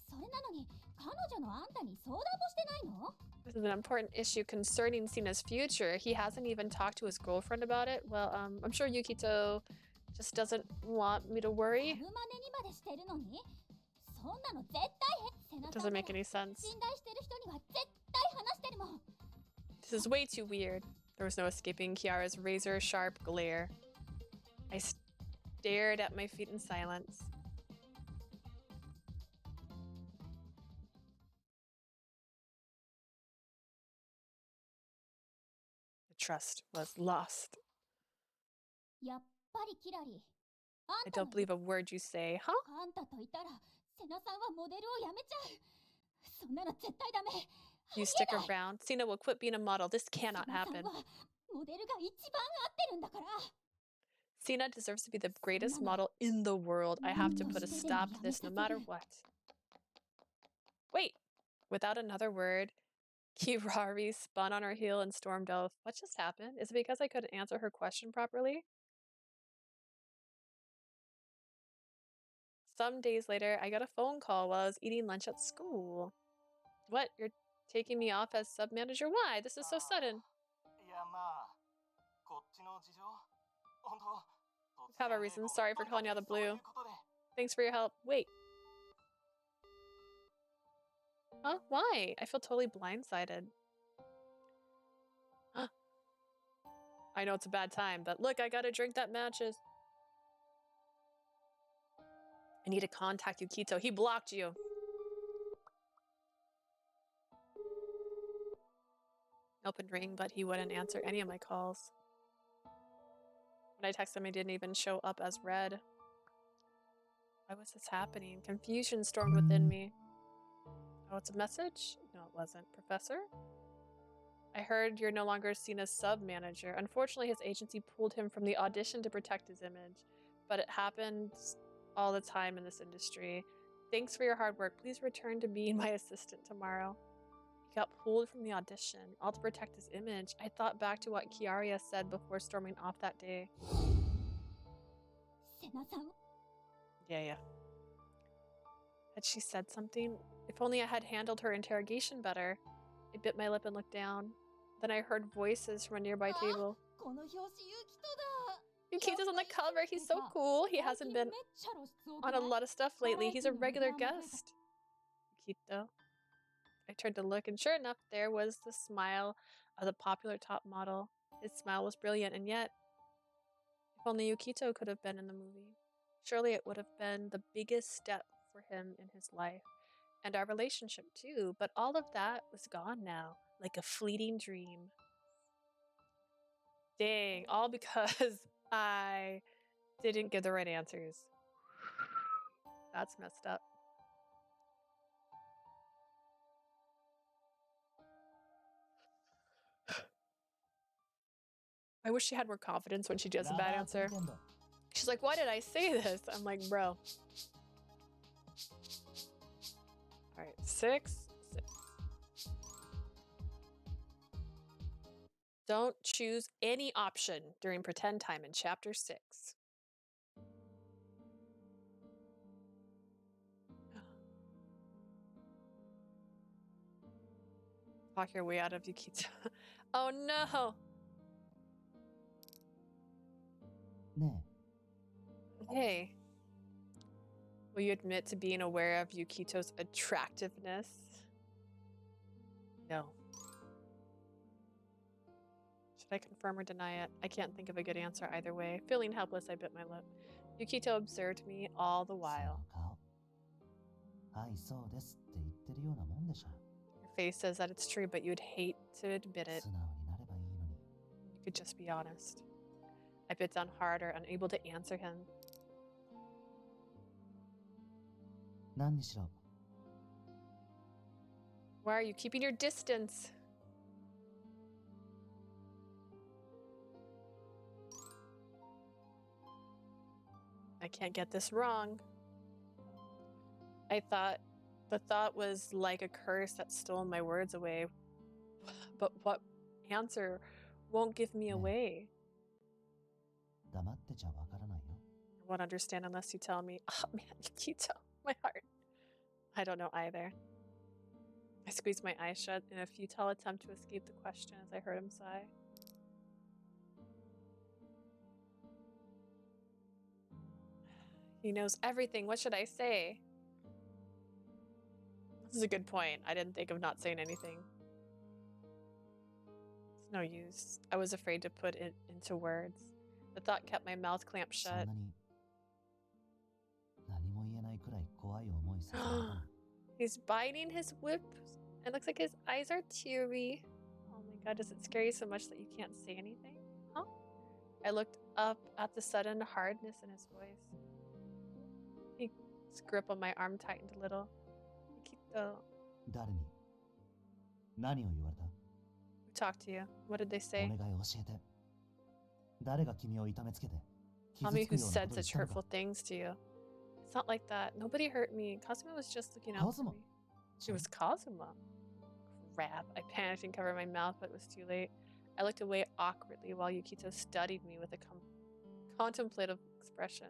それなのに彼女のあんたに相談もしてないの This is an important issue concerning Sina's future. He hasn't even talked to his girlfriend about it. Well, I'm sure Yukito just doesn't want me to サ worry. ブマネにまでしてるのにそんなの絶対瀬名 It さ doesn't んなら make any sense. 信頼してる人には絶対話してるもん This is way too weird. There was no escaping Kiara's razor-sharp glare. I stared at my feet in silence. The trust was lost. やっぱりキラリあ I んた don't の believe a word you say, huh? あんたといたら瀬名さんはモデルをやめちゃうそんなの絶対ダメ You stick around. Sina will quit being a model. This cannot 瀬名さん happen. はモデルが一番合ってるんだから Sina deserves to be the greatest model in the world. I have to put a stop to this no matter what. Wait! Without another word, Kirari spun on her heel and stormed off. What just happened? Is it because I couldn't answer her question properly? Some days later, I got a phone call while I was eating lunch at school. What? You're taking me off as sub-manager? Why? This is so sudden. いやまあこっちの事情本当 Have a reason. Sorry for calling you out of the blue. Thanks for your help. Wait. Huh? Why? I feel totally blindsided. I know it's a bad time, but look, I got a drink that matches. I need to contact Yukito. He blocked you. Open ring, but he wouldn't answer any of my calls. When I texted him, he didn't even show up as read. Why was this happening? Confusion stormed within me. Oh, it's a message? No, it wasn't. Professor? I heard you're no longer seen as sub-manager. Unfortunately, his agency pulled him from the audition to protect his image. But it happens all the time in this industry. Thanks for your hard work. Please return to being my assistant tomorrow. He got pulled from the audition, all to protect his image. I thought back to what Kiaria said before storming off that day. 瀬名さん Yeah. Had she said something? If only I had handled her interrogation better. I bit my lip and looked down. Then I heard voices from a nearby table. この表紙ユキトだ Yukito's on the cover. He's so cool. He hasn't been on a lot of stuff lately. He's a regular guest. Yukito. I turned to look, and sure enough, there was the smile of the popular top model. His smile was brilliant, and yet, if only Yukito could have been in the movie. Surely it would have been the biggest step for him in his life and our relationship too, but all of that was gone now, like a fleeting dream. Dang, all because I didn't give the right answers. That's messed up. I wish she had more confidence when she does a bad answer. She's like, why did I say this? I'm like, bro. All right, 6. Don't choose any option during pretend time in chapter 6. Talk your way out of Yukito. Oh no! Hey. Will you admit to being aware of Yukito's attractiveness? No. Should I confirm or deny it? I can't think of a good answer either way. Feeling helpless, I bit my lip. Yukito observed me all the while. Your face says that it's true, but you'd hate to admit it. You could just be honest. I bit down harder, unable to answer him. Why are you keeping your distance? I can't get this wrong. The thought was like a curse that stole my words away. But what answer won't give me away? I won't understand unless you tell me. Oh man, Yukito, my heart. I don't know either. I squeezed my eyes shut in a futile attempt to escape the question as I heard him sigh. He knows everything. What should I say? This is a good point. I didn't think of not saying anything. It's no use. I was afraid to put it into words. The thought kept my mouth clamped shut. He's biting his whip. It looks like his eyes are teary. Oh my god, does it scare you so much that you can't say anything? Huh? I looked up at the sudden hardness in his voice. His grip on my arm tightened a little. Yukito. Who talked to you? What did they say? Tell me who said such hurtful things to you. It's not like that. Nobody hurt me. Kazuma was just looking out for me. It was Kazuma. Crap. I panicked and covered my mouth, but it was too late. I looked away awkwardly while Yukito studied me with a contemplative expression.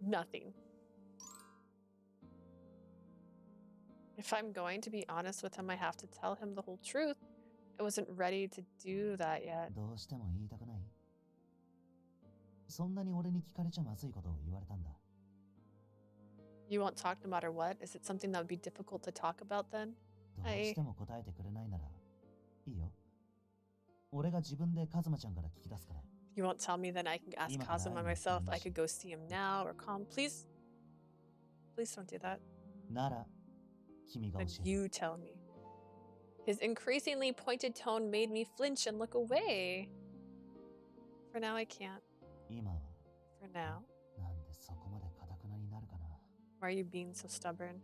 Nothing. If I'm going to be honest with him, I have to tell him the whole truth. I wasn't ready to do that yet. You won't talk no matter what? Is it something that would be difficult to talk about then? You won't tell me, then I can ask Kazuma myself. I could go see him now or call him. Please don't do that. But you tell me. His increasingly pointed tone made me flinch and look away. For now, I can't. For now. Why are you being so stubborn?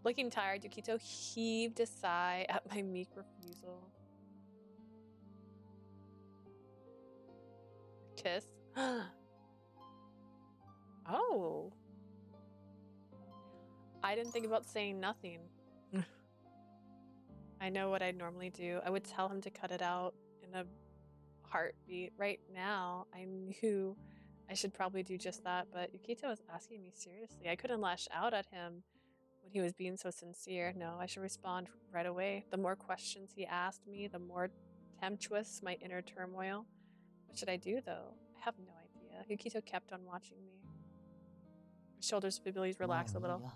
Looking tired, Yukito heaved a sigh at my meek refusal. Kiss? Oh. I didn't think about saying nothing. I know what I'd normally do. I would tell him to cut it out in a heartbeat. Right now, I knew I should probably do just that, but Yukito was asking me seriously. I couldn't lash out at him when he was being so sincere. No, I should respond right away. The more questions he asked me, the more tempestuous my inner turmoil. What should I do, though? I have no idea. Yukito kept on watching me. My shoulders vividly relaxed a little.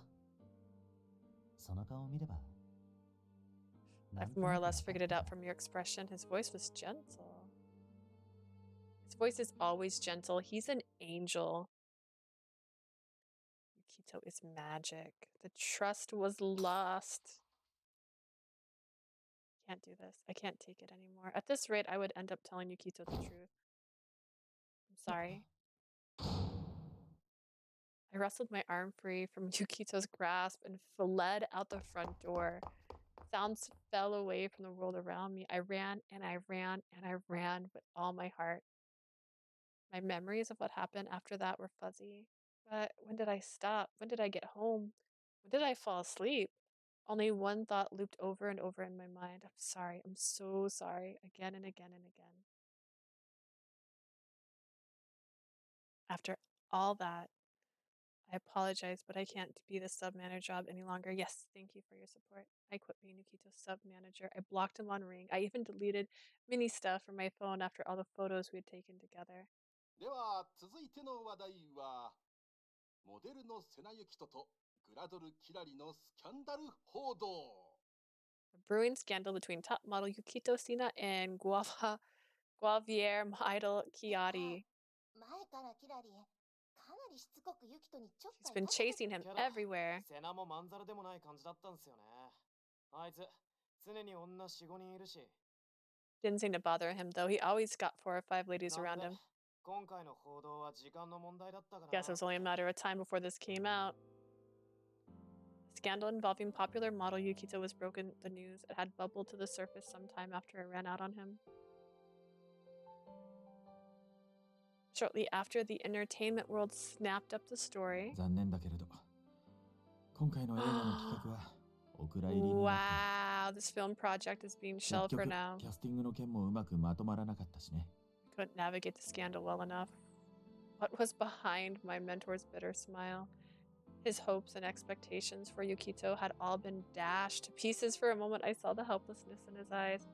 I've more or less figured it out from your expression. His voice was gentle. His voice is always gentle. He's an angel. Yukito is magic. The trust was lost. Can't do this. I can't take it anymore. At this rate, I would end up telling Yukito the truth. I'm sorry. I wrestled my arm free from Yukito's grasp and fled out the front door. Sounds fell away from the world around me. I ran and I ran and I ran with all my heart. My memories of what happened after that were fuzzy. But when did I stop? When did I get home? When did I fall asleep? Only one thought looped over and over in my mind. I'm sorry. I'm so sorry. Again and again and again. After all that, I apologize, but I can't be the sub-manager job any longer. Yes, thank you for your support. I quit being Yukito's sub-manager. I blocked him on Ring. I even deleted mini stuff from my phone after all the photos we had taken together. では続いての話題はモデルのセナユキトとグラドル・キラリのスキャンダル報道 A brewing scandal between top model Yukito Sina and Guavier idol Chiari. 前からキラリかなりしつこくユキトにちょっ She's かい been かけて chasing him everywhere. セナもまんざらでもない感じだったんですよね。あいつ常に女 4,5 人いるし。 Didn't seem to bother him though. He always got 4 or 5 ladies around him. 今回の報道は時間の問題だったかな。 Guess it was only a matter of time before this came out. A scandal involving popular model Yukito was broken the news. It had bubbled to the surface sometime after it ran out on him. Shortly after, the entertainment world snapped up the story. 残念だけれど、今回の映画の企画はお蔵入りになった。 Wow, this film project is being shelved for now. キャスティングの件もうまくまとまらなかったしね。 Couldn't navigate the scandal well enough. What was behind my mentor's bitter smile? His hopes and expectations for Yukito had all been dashed to pieces. For a moment, I saw the helplessness in his eyes.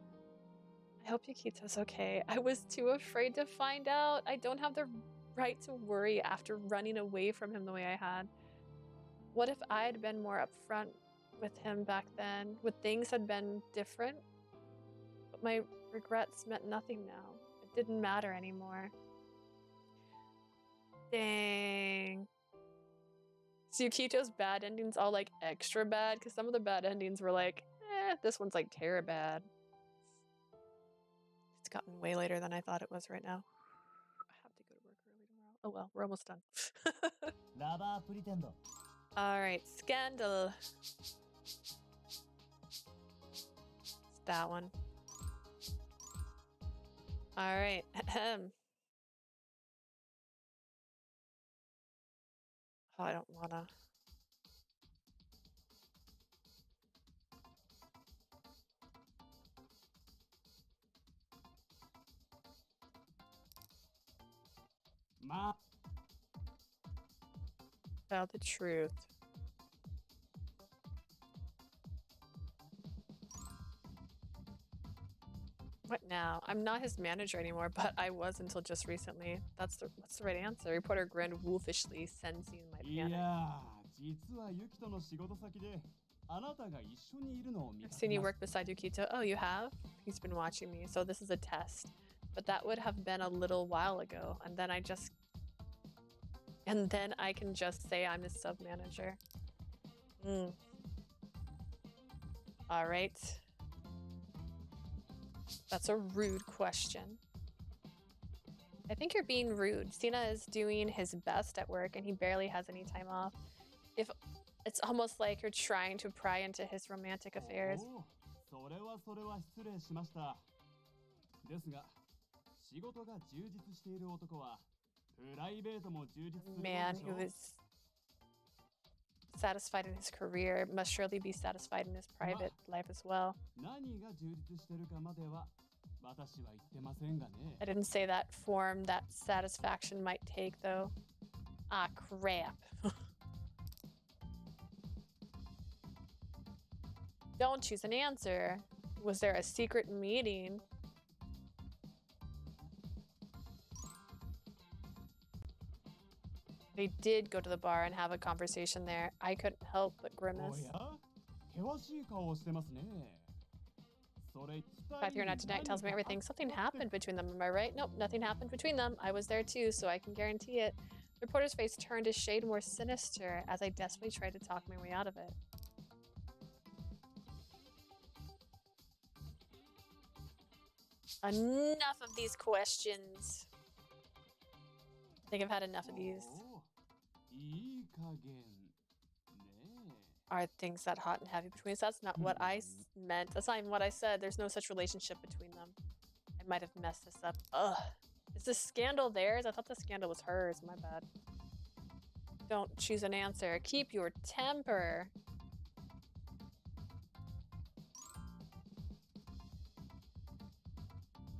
I hope Yukito's okay. I was too afraid to find out. I don't have the right to worry after running away from him the way I had. What if I had been more upfront with him back then? Would things had been different? But my regrets meant nothing now. It didn't matter anymore. Dang. So Yukito's bad endings all like extra bad? Because some of the bad endings were like, this one's like terror bad. It's gotten way later than I thought it was right now. I have to go to work early tomorrow. Oh well, we're almost done. Alright, scandal. It's that one. Alright. Oh, I don't wanna. Tell the truth. What now? I'm not his manager anymore, but I was until just recently. What's the right answer? Reporter grinned wolfishly, sensing my panic. I've seen you work beside Yukito. Oh, you have? He's been watching me, so this is a test. But that would have been a little while ago, and then I can just say I'm his sub-manager. All right. That's a rude question. I think you're being rude. Sina is doing his best at work and he barely has any time off. If it's almost like you're trying to pry into his romantic affairs. A man who is satisfied in his career must surely be satisfied in his private life as well. I didn't say that form that satisfaction might take, though. Ah, crap. Don't choose an answer. Was there a secret meeting? They did go to the bar and have a conversation there. I couldn't help but grimace. Fact here not tonight tells me everything. Something happened between them, am I right? Nope, nothing happened between them. I was there too, so I can guarantee it. The reporter's face turned a shade more sinister as I desperately tried to talk my way out of it. Enough of these questions. I think I've had enough of these. Are things that hot and heavy between us? That's not what I meant. That's not even what I said. There's no such relationship between them. I might have messed this up. Ugh. Is this scandal theirs? I thought the scandal was hers. My bad. Don't choose an answer. Keep your temper.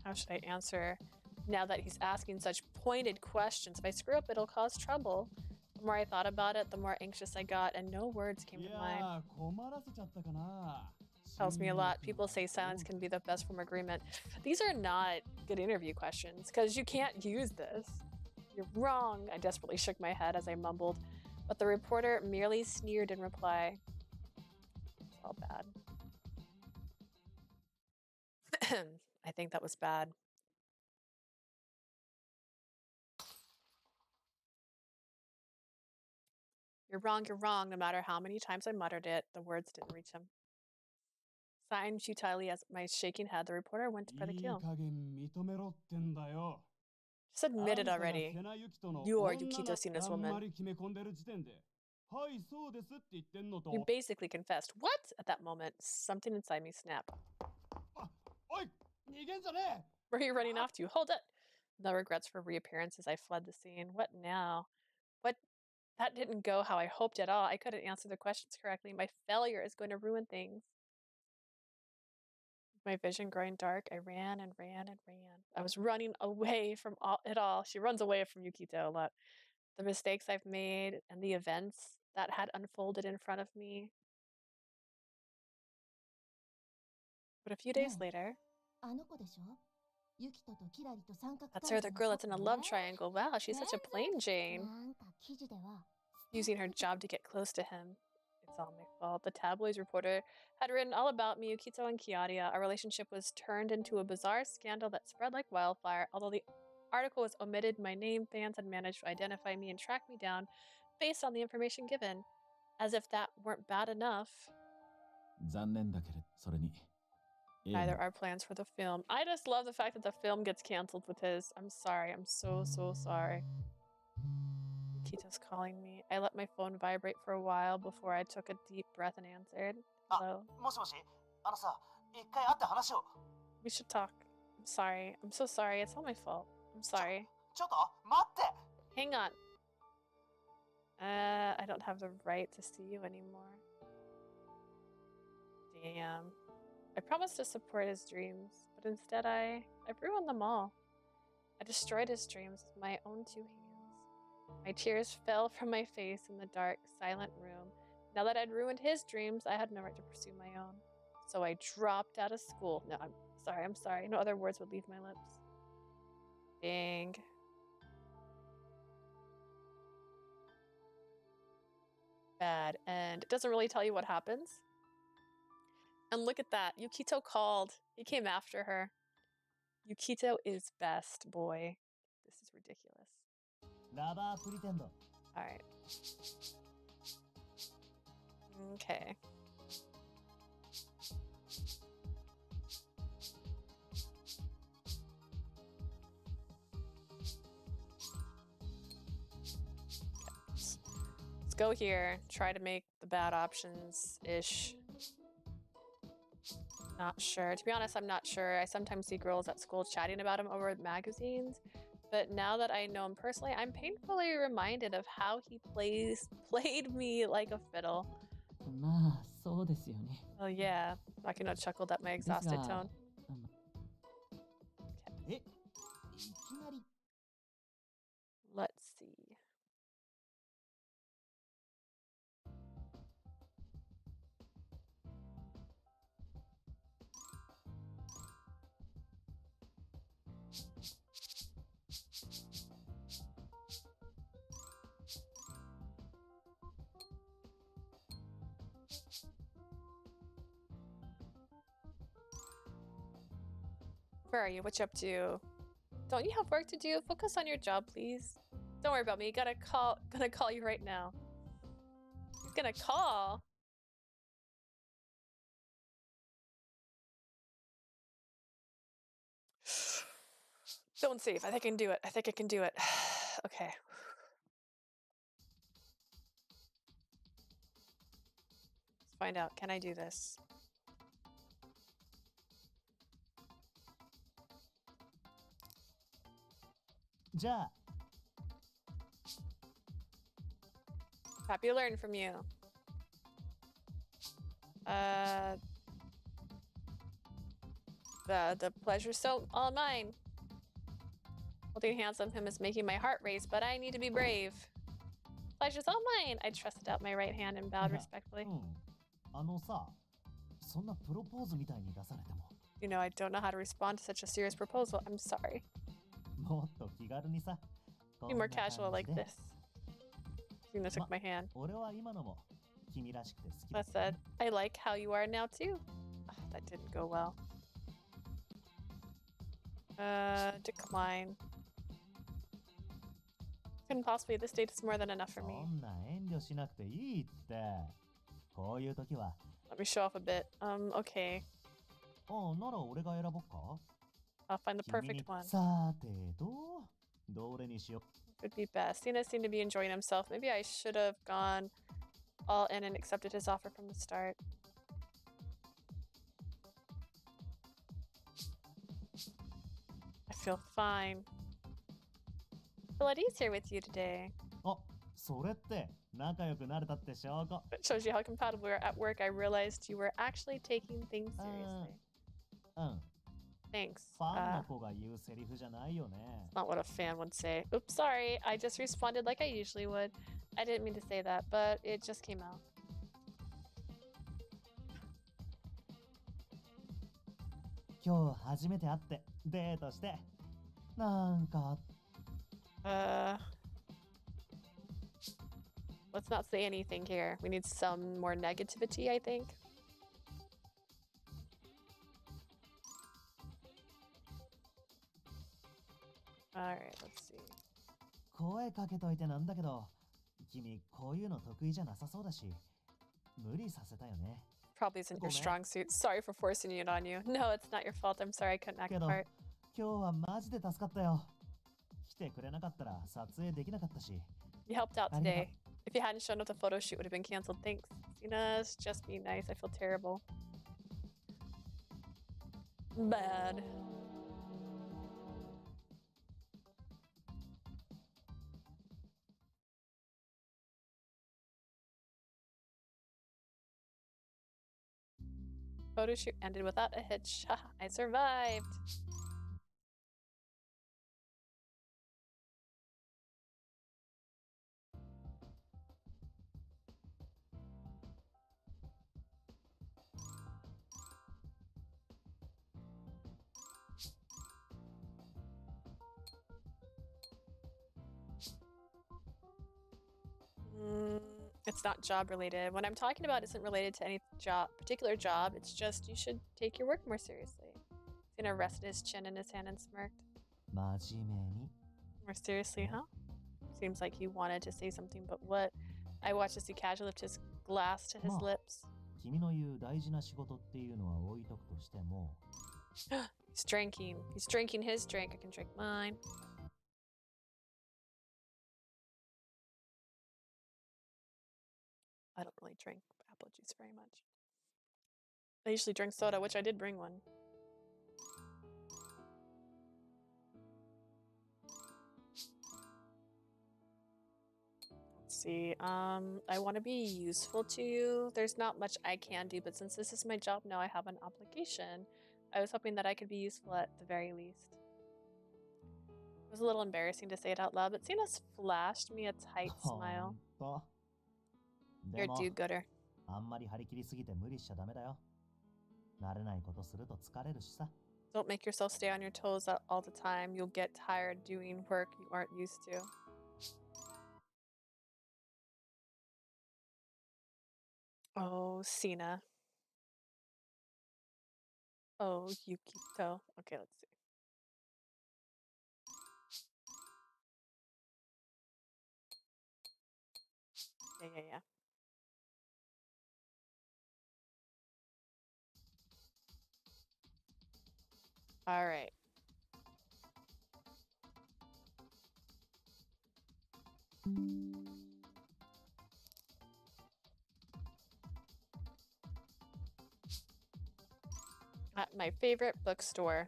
How should I answer now that he's asking such pointed questions? If I screw up, it'll cause trouble. The more I thought about it, the more anxious I got, and no words came to mind. Tells me a lot. People say silence can be the best form of agreement. These are not good interview questions, because you can't use this. You're wrong. I desperately shook my head as I mumbled, but the reporter merely sneered in reply. It's all bad. I think that was bad. You're wrong, no matter how many times I muttered it, the words didn't reach him. Sighing futilely as my shaking head, the reporter went for the kill. Just admit it already. You are Yukito Sina's woman. You basically confessed. What? At that moment, something inside me snapped. Where are you running off to? Hold it! No regrets for reappearance as I fled the scene. What now? What? That didn't go how I hoped at all. I couldn't answer the questions correctly. My failure is going to ruin things. My vision growing dark, I ran and ran and ran. I was running away from it all. She runs away from Yukito a lot. The mistakes I've made and the events that had unfolded in front of me. But a few days later... That's her, the girl that's in a love triangle. Wow, she's such a plain Jane. Using her job to get close to him. It's all my fault. The tabloids reporter had written all about me, Yukito and Kiaria. Our relationship was turned into a bizarre scandal that spread like wildfire. Although the article was omitted, my name, fans had managed to identify me and track me down based on the information given. As if that weren't bad enough. Neither are plans for the film. I just love the fact that the film gets canceled with his. I'm sorry. I'm so sorry. Yukito's calling me. I let my phone vibrate for a while before I took a deep breath and answered. Hello? We should talk. I'm sorry. I'm so sorry. It's all my fault. I'm sorry. Hang on. I don't have the right to see you anymore. Damn. I promised to support his dreams, but instead I've ruined them all. I destroyed his dreams with my own 2 hands. My tears fell from my face in the dark, silent room. Now that I'd ruined his dreams, I had no right to pursue my own. So I dropped out of school. No, I'm sorry. No other words would leave my lips. Dang. Bad. And it doesn't really tell you what happens. And look at that. Yukito called. He came after her. Yukito is best, boy. This is ridiculous. Alright. Okay. Let's go here. Try to make the bad options-ish. Not sure. To be honest, I'm not sure. I sometimes see girls at school chatting about him over magazines, but now that I know him personally, I'm painfully reminded of how he played me like a fiddle. Oh yeah, Makino chuckled at my exhausted tone. Okay. Let's see. Where are you? What you up to? Don't you have work to do? Focus on your job, please. Don't worry about me. Gonna call you right now. He's gonna call. Don't save. I think I can do it. I think I can do it. Okay. Let's find out. Can I do this? Ja. Happy to learn from you. The pleasure's so all mine. Holding hands on him is making my heart race, but I need to be brave. Pleasure's all mine. I trusted out my right hand and bowed respectfully. You know, I don't know how to respond to such a serious proposal. I'm sorry. Be more casual like this. Sina took my hand. That said, I like how you are now too. Oh, that didn't go well. Decline. Couldn't possibly. This date is more than enough for me. Let me show off a bit. Okay. I'll find the perfect one. Would be best. Sina seemed to be enjoying himself. Maybe I should have gone all in and accepted his offer from the start. I feel fine. Bloodie's here with you today. It shows you how compatible we are at work. I realized you were actually taking things seriously. Thanks. It's not what a fan would say. Oops, sorry. I just responded like I usually would. I didn't mean to say that, but it just came out. Let's not say anything here. We need some more negativity, I think. Alright, let's see. Probably isn't your strong suit. Sorry for forcing it on you. No, it's not your fault. I'm sorry I couldn't act part. You helped out today. If you hadn't shown up, the photo shoot would have been canceled. Thanks. Sina's just be nice. I feel terrible. Bad. Photo shoot ended without a hitch. I survived. It's not job related. What I'm talking about isn't related to any particular job. It's just you should take your work more seriously. Sina rested his chin in his hand and smirked. More seriously, huh? Seems like he wanted to say something, but what? I watched as he casually lifted his glass to his lips. He's drinking. He's drinking his drink. I can drink mine. I don't really drink apple juice very much. I usually drink soda, which I did bring one. Let's see. I want to be useful to you. There's not much I can do, but since this is my job now, I have an obligation. I was hoping that I could be useful at the very least. It was a little embarrassing to say it out loud, but Sina's flashed me a tight smile. You're a do-gooder. Don't make yourself stay on your toes all the time. You'll get tired doing work you aren't used to. Oh, Sina. Oh, Yukito. Okay, let's see. yeah. All right. At my favorite bookstore.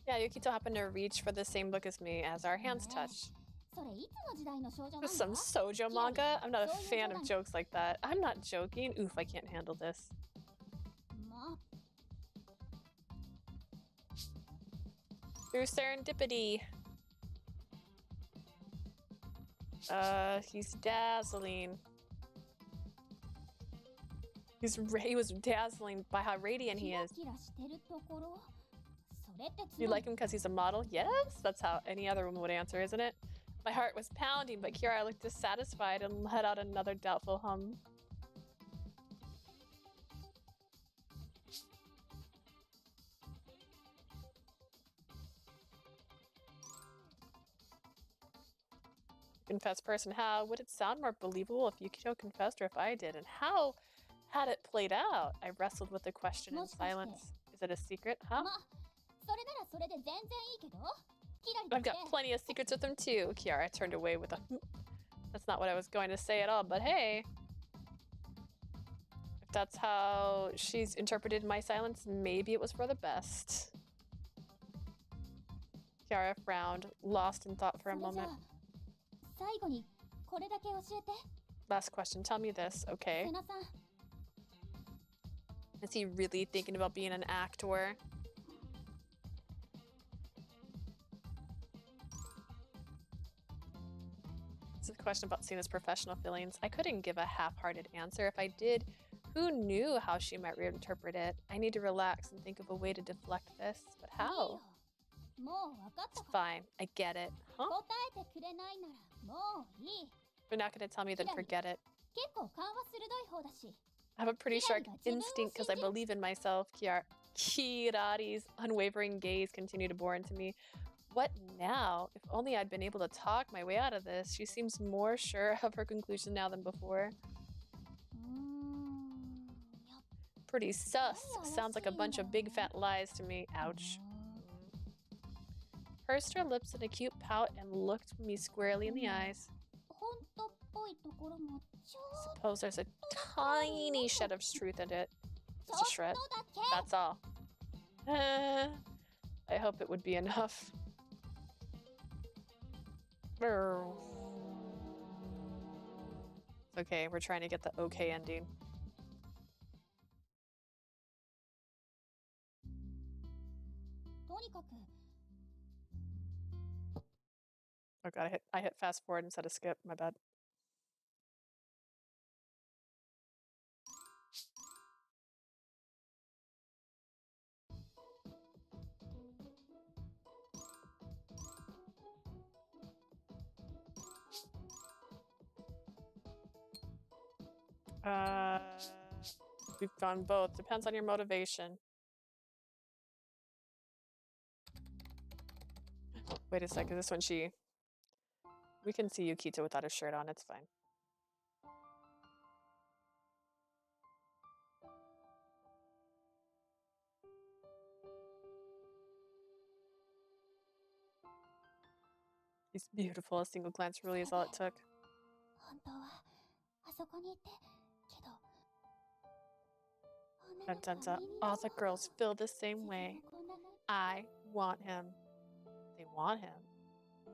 Yeah, Yukito happened to reach for the same book as me as our hands touched. Some shoujo manga? I'm not a fan of jokes like that. I'm not joking. Oof, I can't handle this. Through serendipity. He's dazzling. He was dazzling by how radiant he is. You like him because he's a model? Yes, that's how any other woman would answer, isn't it? My heart was pounding, but Kiara looked dissatisfied and let out another doubtful hum. Confessed person, how would it sound more believable if Yukito confessed or if I did? And how had it played out? I wrestled with the question in silence. Is it a secret, huh? I've got plenty of secrets with him too. Kiara turned away with a that's not what I was going to say at all, but hey. If that's how she's interpreted my silence, maybe it was for the best. Kiara frowned, lost in thought for a moment. Last question, tell me this, okay? Is he really thinking about being an actor? It's a question about Sena's professional feelings. I couldn't give a half-hearted answer. If I did, who knew how she might reinterpret it? I need to relax and think of a way to deflect this. But how? It's fine. I get it. Huh? If you're not going to tell me, then forget it. I have a pretty sharp instinct because I believe in myself. Kirari's unwavering gaze continued to bore into me. What now? If only I'd been able to talk my way out of this. She seems more sure of her conclusion now than before. Pretty sus. Sounds like a bunch of big fat lies to me. Ouch. Pursed her lips in a cute pout and looked me squarely in the eyes. Suppose there's a tiny shed of truth in it. Just a shred. That's all. I hope it would be enough. Okay, we're trying to get the okay ending. Oh god, I hit fast forward instead of skip, my bad. We've gone both. Depends on your motivation. Wait a second, this one we can see Yukito without a shirt on, it's fine. He's beautiful. A single glance really is all it took. Dun, dun, dun. All the girls feel the same way. I want him. They want him.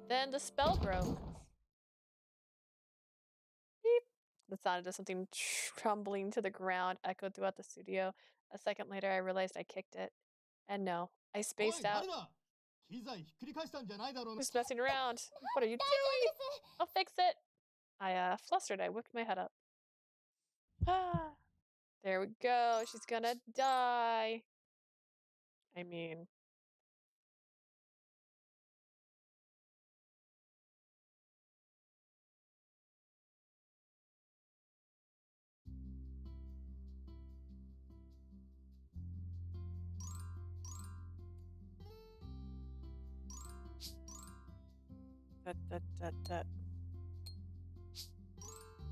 Then the spell broke. Beep. The sound of something crumbling to the ground echoed throughout the studio. A second later, I realized I kicked it. And no, I spaced out. Who's messing around? What are you doing? I'll fix it. I flustered. I whipped my head up. Ah, there we go. She's gonna die. I mean...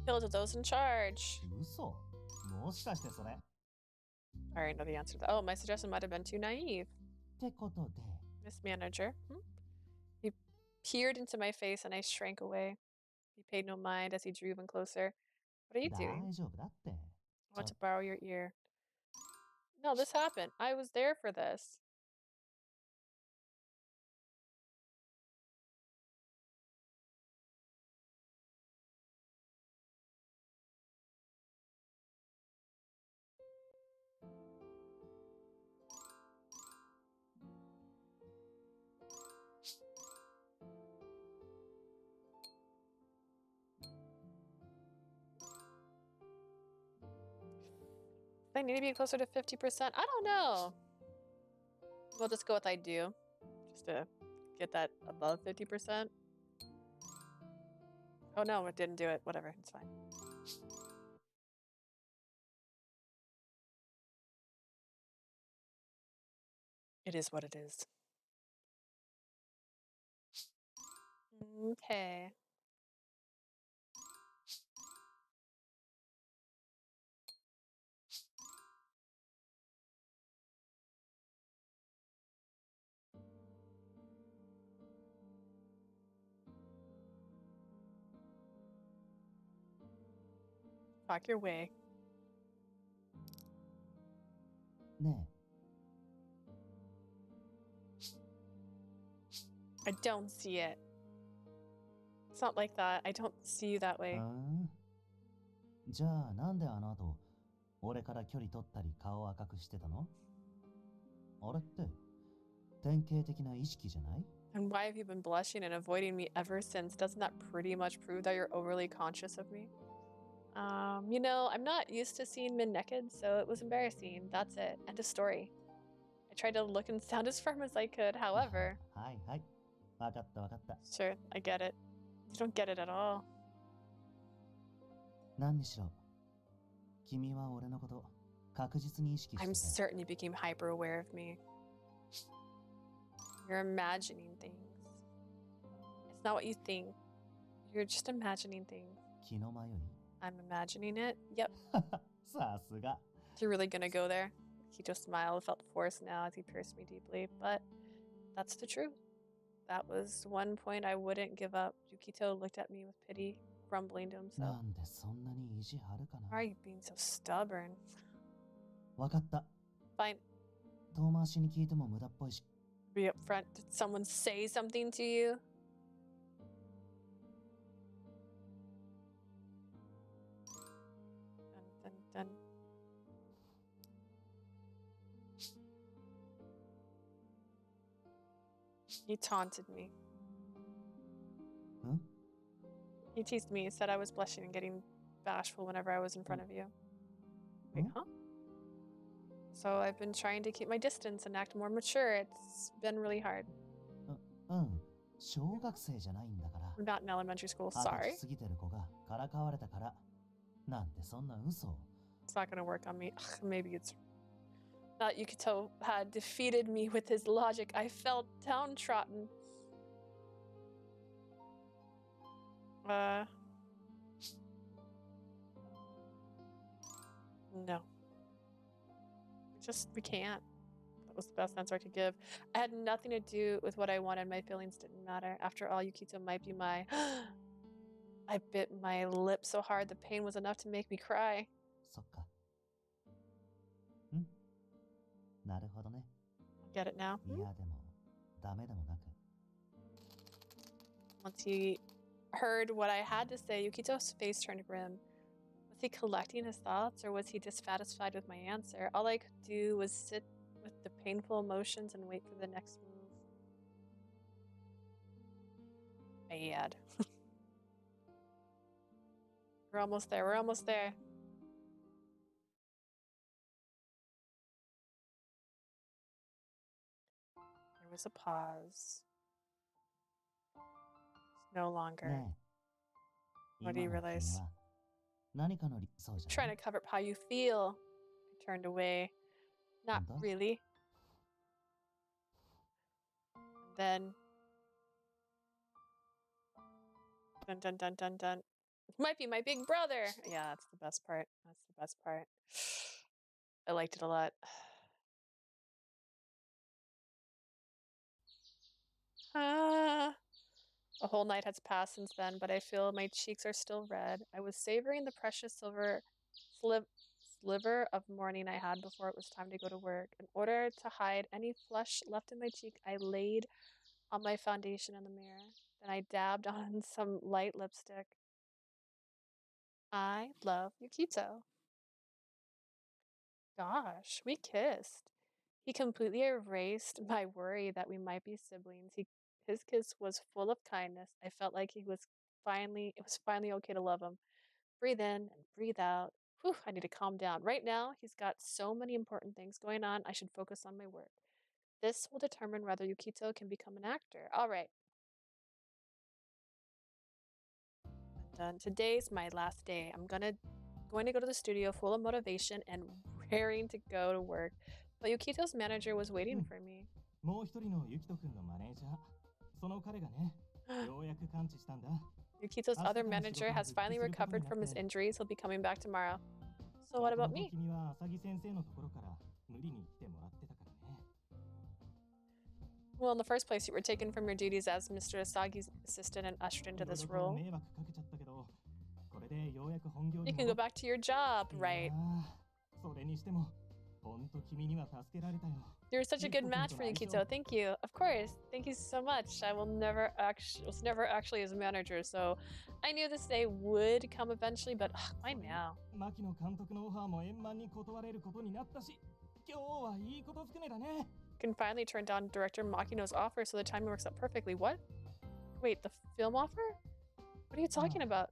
Kill to those in charge. 嘘もしかしてそれ I already know the answer to that. Oh, my suggestion might have been too naive. ってことで Miss Manager. He peered into my face and I shrank away. He paid no mind as he drew even closer. What are you doing? 大丈夫だって I want to borrow your ear. No, this happened. I was there for this. I need to be closer to 50%. I don't know. We'll just go with I do. Just to get that above 50%. Oh no, it didn't do it. Whatever, it's fine. It is what it is. Okay. Talk your way. ね I don't see it. It's not like that. I don't see you that え way. じゃあなんであの後俺から距離取ったり顔赤くしてたのあれって典型的な意識じゃない And why have you been blushing and avoiding me ever since? Doesn't that pretty much prove that you're overly conscious of me? You know, I'm not used to seeing men naked, so it was embarrassing. That's it. End of story. I tried to look and sound as firm as I could, however. はいはいわかったわかった Sure, I get it. You don't get it at all. 何にしろ君は俺のこと確実に意識して I'm て certain you became hyper aware of me. You're imagining things. It's not what you think. You're just imagining things. 気の迷い I'm imagining it. Yep. さすが You're really gonna go there? He just smiled, felt forced now as he pierced me deeply, but that's the truth. That was one point I wouldn't give up. Yukito looked at me with pity, grumbling to な himself. んでそんなに意地張るか Why な are you being so stubborn? わかった Fine. 遠回しに聞いても無駄っぽいし Be upfront. Did someone say something to you? Dun, dun, dun. He taunted me. Huh? He teased me, said I was blushing and getting bashful whenever I was in front of you. Wait, huh? So I've been trying to keep my distance and act more mature. It's been really hard. うん小学生じゃないんだから I'm not in elementary school, 赤 sorry. く過ぎてる子がからかわれたからなんでそんな嘘 It's not gonna work on me. Ugh, maybe it's not. Yukito had defeated me with his logic. I felt downtrodden. No. We can't. That was the best answer I could give. I had nothing to do with what I wanted. My feelings didn't matter. After all, Yukito might be my... I bit my lip so hard the pain was enough to make me cry. そっかうんなるほどね Get it now? いやでもダメでもなく Once he heard what I had to say, Yukito's face turned grim. Was he collecting his thoughts, or was he dissatisfied with my answer? All I could do was sit with the painful emotions and wait for the next move. Bad. We're almost there. We're almost there. There was a pause. It's no longer. ねえ What do you 今の君 realize? は何かの理想じゃ Trying ない to cover up how you feel. I turned away. Not What? really. Then. Dun dun dun dun dun. Might be my big brother. Yeah, that's the best part. That's the best part. I liked it a lot. Ah. A whole night has passed since then, but I feel my cheeks are still red. I was savoring the precious silver sliver of morning I had before it was time to go to work. In order to hide any flush left in my cheek, I laid on my foundation in the mirror. Then I dabbed on some light lipstick. I love Yukito. Gosh, we kissed. He completely erased my worry that we might be siblings. His kiss was full of kindness. I felt like it was finally okay to love him. Breathe in and breathe out. Whew, I need to calm down. Right now, he's got so many important things going on. I should focus on my work. This will determine whether Yukito can become an actor. All right. I'm done. Today's my last day. I'm going to go to the studio full of motivation and raring to go to work. But Yukito's manager was waiting for me. もう一人のユキト君のマネージャー。その彼がね、ようやく完治したんだ。Yukito's other manager has finally recovered from his injuries. He'll be coming back tomorrow. So what about me? Well, in the first place, you were taken from your duties as Mr. Asagi's assistant and ushered into this role. You can go back to your job, right? You're such a good match for Yukito. Thank you. Of course. Thank you so much. I was never actually his manager, so I knew this day would come eventually, but why now? Can finally turn down Director Makino's offer, so the timing works out perfectly. What? Wait, the film offer? What are you talking about?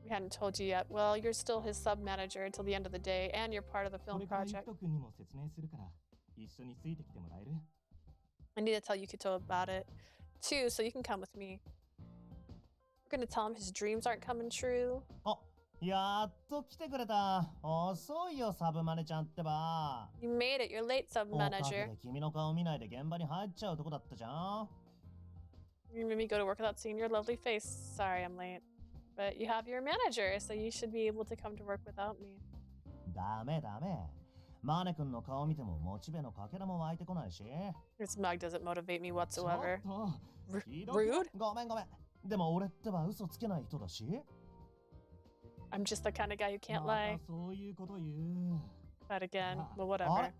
We hadn't told you yet. Well, you're still his sub-manager until the end of the day, and you're part of the film project. I need to tell Yukito about it, too, so you can come with me. We're gonna tell him his dreams aren't coming true. You made it. You're late, sub-manager. You made me go to work without seeing your lovely face. Sorry, I'm late. But you have your manager, so you should be able to come to work without me. This mug doesn't motivate me whatsoever. Rude? I'm just the kind of guy who can't lie. But again, well, whatever.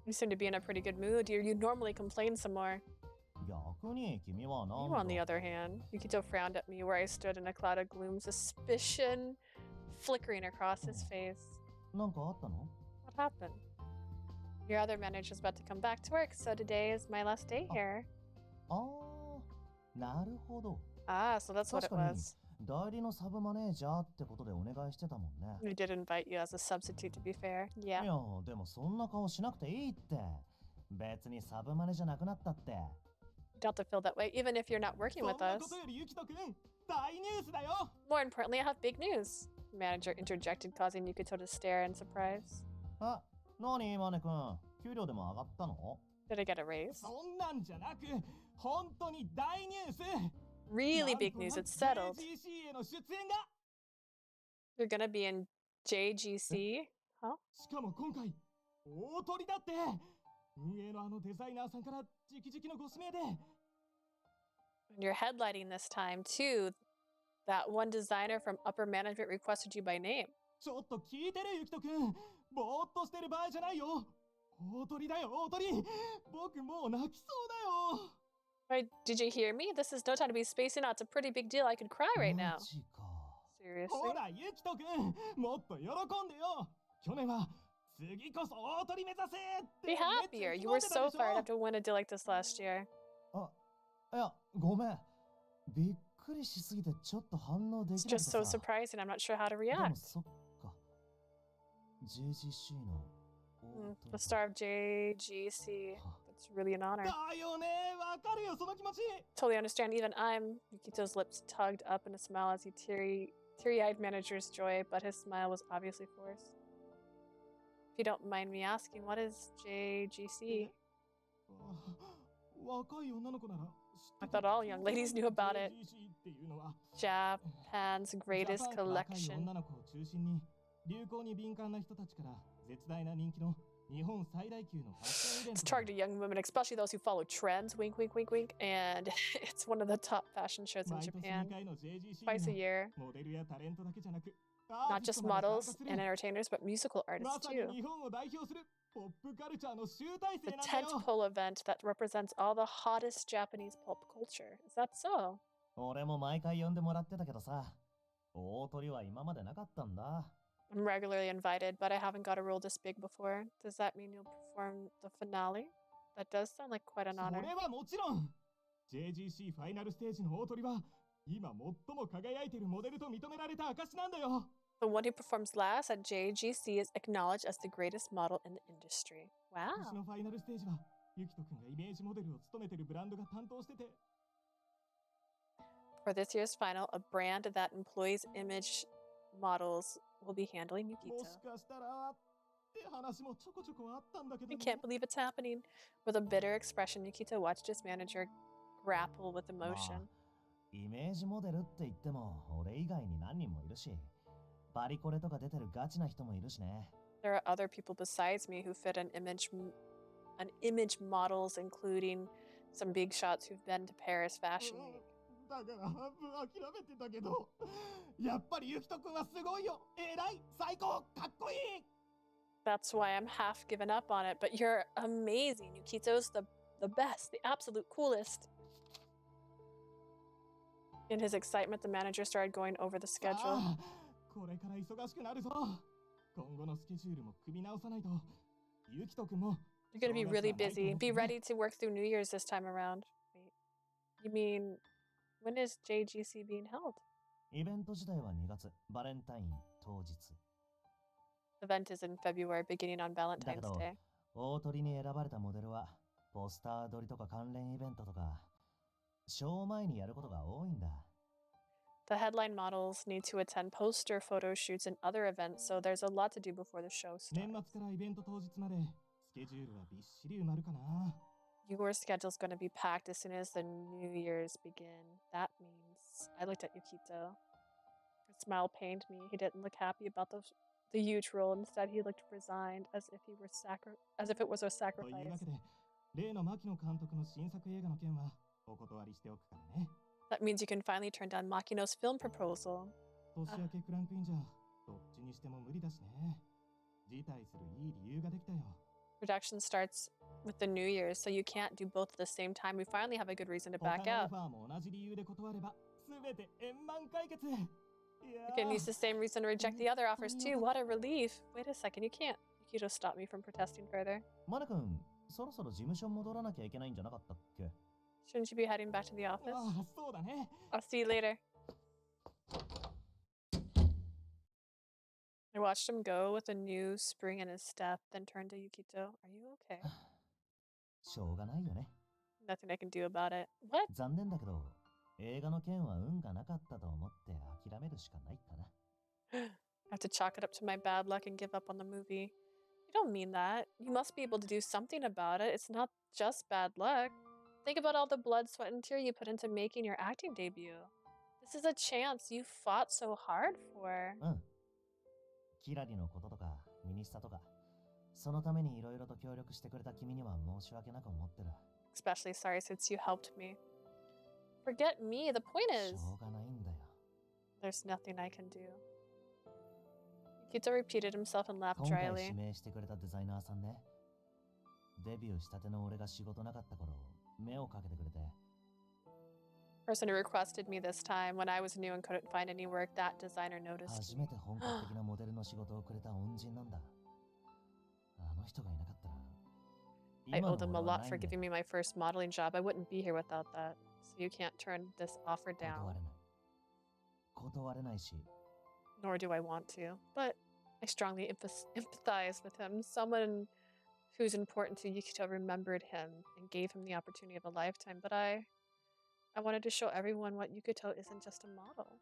You seem to be in a pretty good mood. You normally complain some more. You, on the other hand, Yukito frowned at me where I stood in a cloud of gloom, suspicion flickering across his face. What happened? Your other manager's about to come back to work, so today is my last day here. Ah, so that's what it was. We did invite you as a substitute, to be fair. Yeah. You don't have to feel that way, even if you're not working with us. More importantly, I have big news. The manager interjected, causing Yukito to stare in surprise. Did I get a raise? Really big news, it's settled. You're gonna be in JGC? Huh? And you're headlighting this time, too. That one designer from upper management requested you by name. Did you hear me? This is no time to be spacing out. It's a pretty big deal. I could cry right now. Seriously? Be happier. You were so fired up to win a deal like this last year. It's just so surprising. I'm not sure how to react. The star of JGC. That's really an honor. Totally understand. Even Yukito's lips tugged up in a smile as he Teary-eyed manager's joy, but his smile was obviously forced. If you don't mind me asking, what is JGC? I thought all young ladies knew about it. Japan's greatest collection. It's targeted young women, especially those who follow trends, wink, wink, wink, wink, and it's one of the top fashion shows in Japan. Twice a year. Not just models and entertainers, but musical artists too. The tentpole event that represents all the hottest Japanese pop culture. Is that so? 俺も毎回呼んでもらってたけどさ、大鳥は今までなかったんだ。I'm regularly invited, but I haven't got a role this big before. Does that mean you'll perform the finale? That does sound like quite an honor. それはもちろん JGC ファイナルステージの大鳥は今最も輝いているモデルと認められた証なんだよ。 The one who performs last at JGC is acknowledged as the greatest model in the industry. Wow. 今年のファイナルステージはゆきとくんがイメージモデルを務めているブランドが担当してて。 For this year's final, a brand that employs image models will be handling Yukito. もしかしたらって話もちょこちょこあったんだけど I ね。 can't believe it's happening. With a bitter expression, Yukito watched his manager grapple with emotion. イメージモデルって言っても俺以外に何人もいるし、バリコレとか出てるガチな人もいるしね。 There are other people besides me who fit an image models, including some big shots who've been to Paris Fashion Week. だから半分諦めてたけど、やっぱりゆきとくんはすごいよ。偉い、最高、かっこいい。 That's why I'm half given up on it, but you're amazing. Yukito's the best, the absolute coolest. In his excitement, the manager started going over the schedule. これから忙しくなるぞ。今後のスケジュールも組み直さないと。ゆきとくんも。 You're going to be really busy. Be ready to work through New Year's this time around. Wait. You mean, when is JGC being held? イベント自体は2月、バレンタイン当日。 The event is in February, beginning on だ Valentine's けど、 Day. 大鳥に選ばれたモデルは、ポスター撮りとか関連イベントとか、ショー前にやることが多いんだ。 The headline models need to attend poster photo shoots and other events, so there's a lot to do before the show 年 starts. 末からイベント当日までスケジュールはびっしり埋まるかな。 Your schedule's going to be packed as soon as the New Year's begin. That means I looked at Yukito. His smile pained me. He didn't look happy about the huge role. Instead, he looked resigned, as if it was a というわ sacrifice. けで、例の牧野監督の新作映画の件はお断りしておくからね。 That means you can finally turn down Makino's film proposal. 年明けクランクインじゃどっちにしても無理だしね。辞退するいい理由ができたよ。 Production starts with the New Year's, so you can't do both at the same time. We finally have a good reason to 他 back のオ out. ファーも同じ理由で断れば全て円満解決。いや You can use the same reason to reject the other offers too. What a relief. Wait a second, you can't. Yukito stopped me from protesting further. マネ君、そろそろ事務所戻らなきゃいけないんじゃなかったっけ？ Shouldn't you be heading back to the office? ああ、そうだね。 I'll see you later. I watched him go with a new spring in his step, then turned to Yukito. Are you okay? しょうがないよね。 Nothing I can do about it. What? 残念だけど、映画の件は運がなかったと思って諦めるしかないかな。I have to chalk it up to my bad luck and give up on the movie. You don't mean that. You must be able to do something about it. It's not just bad luck. Think about all the blood, sweat, and tear you put into making your acting debut. This is a chance you fought so hard for. うん。キラリのこととか、ミニスタとか、そのためにいろいろと協力してくれた君には申し訳なく思ってる。 Especially sorry since you helped me. Forget me. The point し is, ょうがないんだよ。 there's nothing I can do. Yukito repeated himself and laughed 今回 dryly. 指名してくれたデザイナーさんね。デビューしたての俺が仕事なかった頃、目をかけてくれて。Person who requested me this time when I was new and couldn't find any work, that designer noticed 初 me. めて本格的なモデルの仕事をくれた恩人なんだ。あの人がいなかったら。 I 今 owe の them 俺 a は lot ない for んだ giving よ。 me my first modeling job. I wouldn't be here without that. So you can't turn this offer 断 down. れない。断れないし、 Nor do I want to. But I strongly empathize with him. Someone who's important to Yukito remembered him and gave him the opportunity of a lifetime. But I wanted to show everyone what Yukito isn't just a model.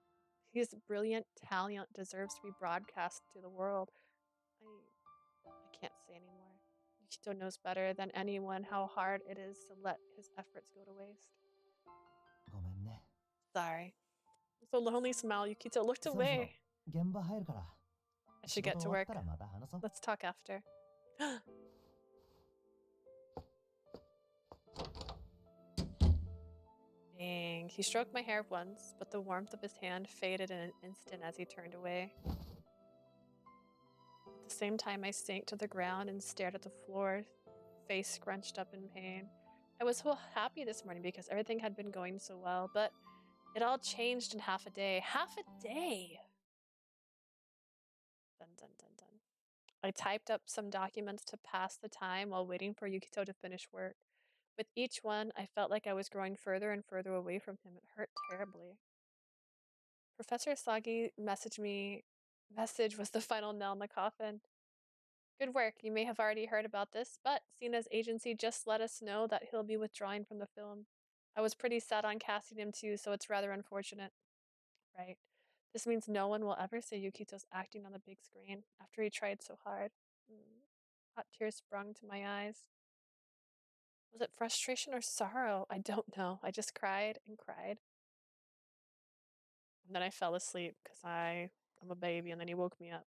His brilliant talent deserves to be broadcast to the world. I can't say anymore. Yukito knows better than anyone how hard it is to let his efforts go to waste. ごめんね。 Sorry. With a lonely smile, Yukito looked そろそろ away. 現場入るから。 I 仕 should get 事 to 終わっ work. たらまた話そう。 Let's talk after. Dang, he stroked my hair once, but the warmth of his hand faded in an instant as he turned away. At the same time, I sank to the ground and stared at the floor, face scrunched up in pain. I was so happy this morning because everything had been going so well, but it all changed in half a day. Half a day! Dun dun dun dun. I typed up some documents to pass the time while waiting for Yukito to finish work. With each one, I felt like I was growing further and further away from him. It hurt terribly. Professor Sagi message was the final nail in the coffin. Good work. You may have already heard about this, but Sina's agency just let us know that he'll be withdrawing from the film. I was pretty sad on casting him too, so it's rather unfortunate. Right. This means no one will ever see Yukito's acting on the big screen after he tried so hard. Hot tears sprung to my eyes. Was it frustration or sorrow? I don't know. I just cried and cried. And then I fell asleep because I'm a baby, and then he woke me up.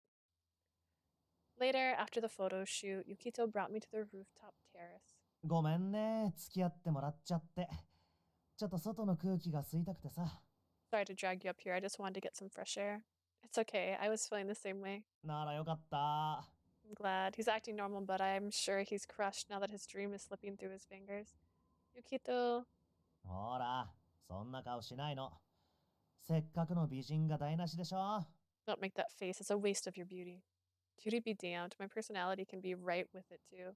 Later, after the photo shoot, Yukito brought me to the rooftop terrace. ごめんね。付き合ってもらっちゃって。ちょっと外の空気が吸いたくてさ。 Sorry to drag you up here. I just wanted to get some fresh air. It's okay. I was feeling the same way. ならよかった。 I'm glad. He's acting normal, but I'm sure he's crushed now that his dream is slipping through his fingers. Yukito. ほら、そんな顔しないの。せっかくの美人が台無しでしょ。 Don't make that face. It's a waste of your beauty. Beauty be damned. My personality can be right with it too.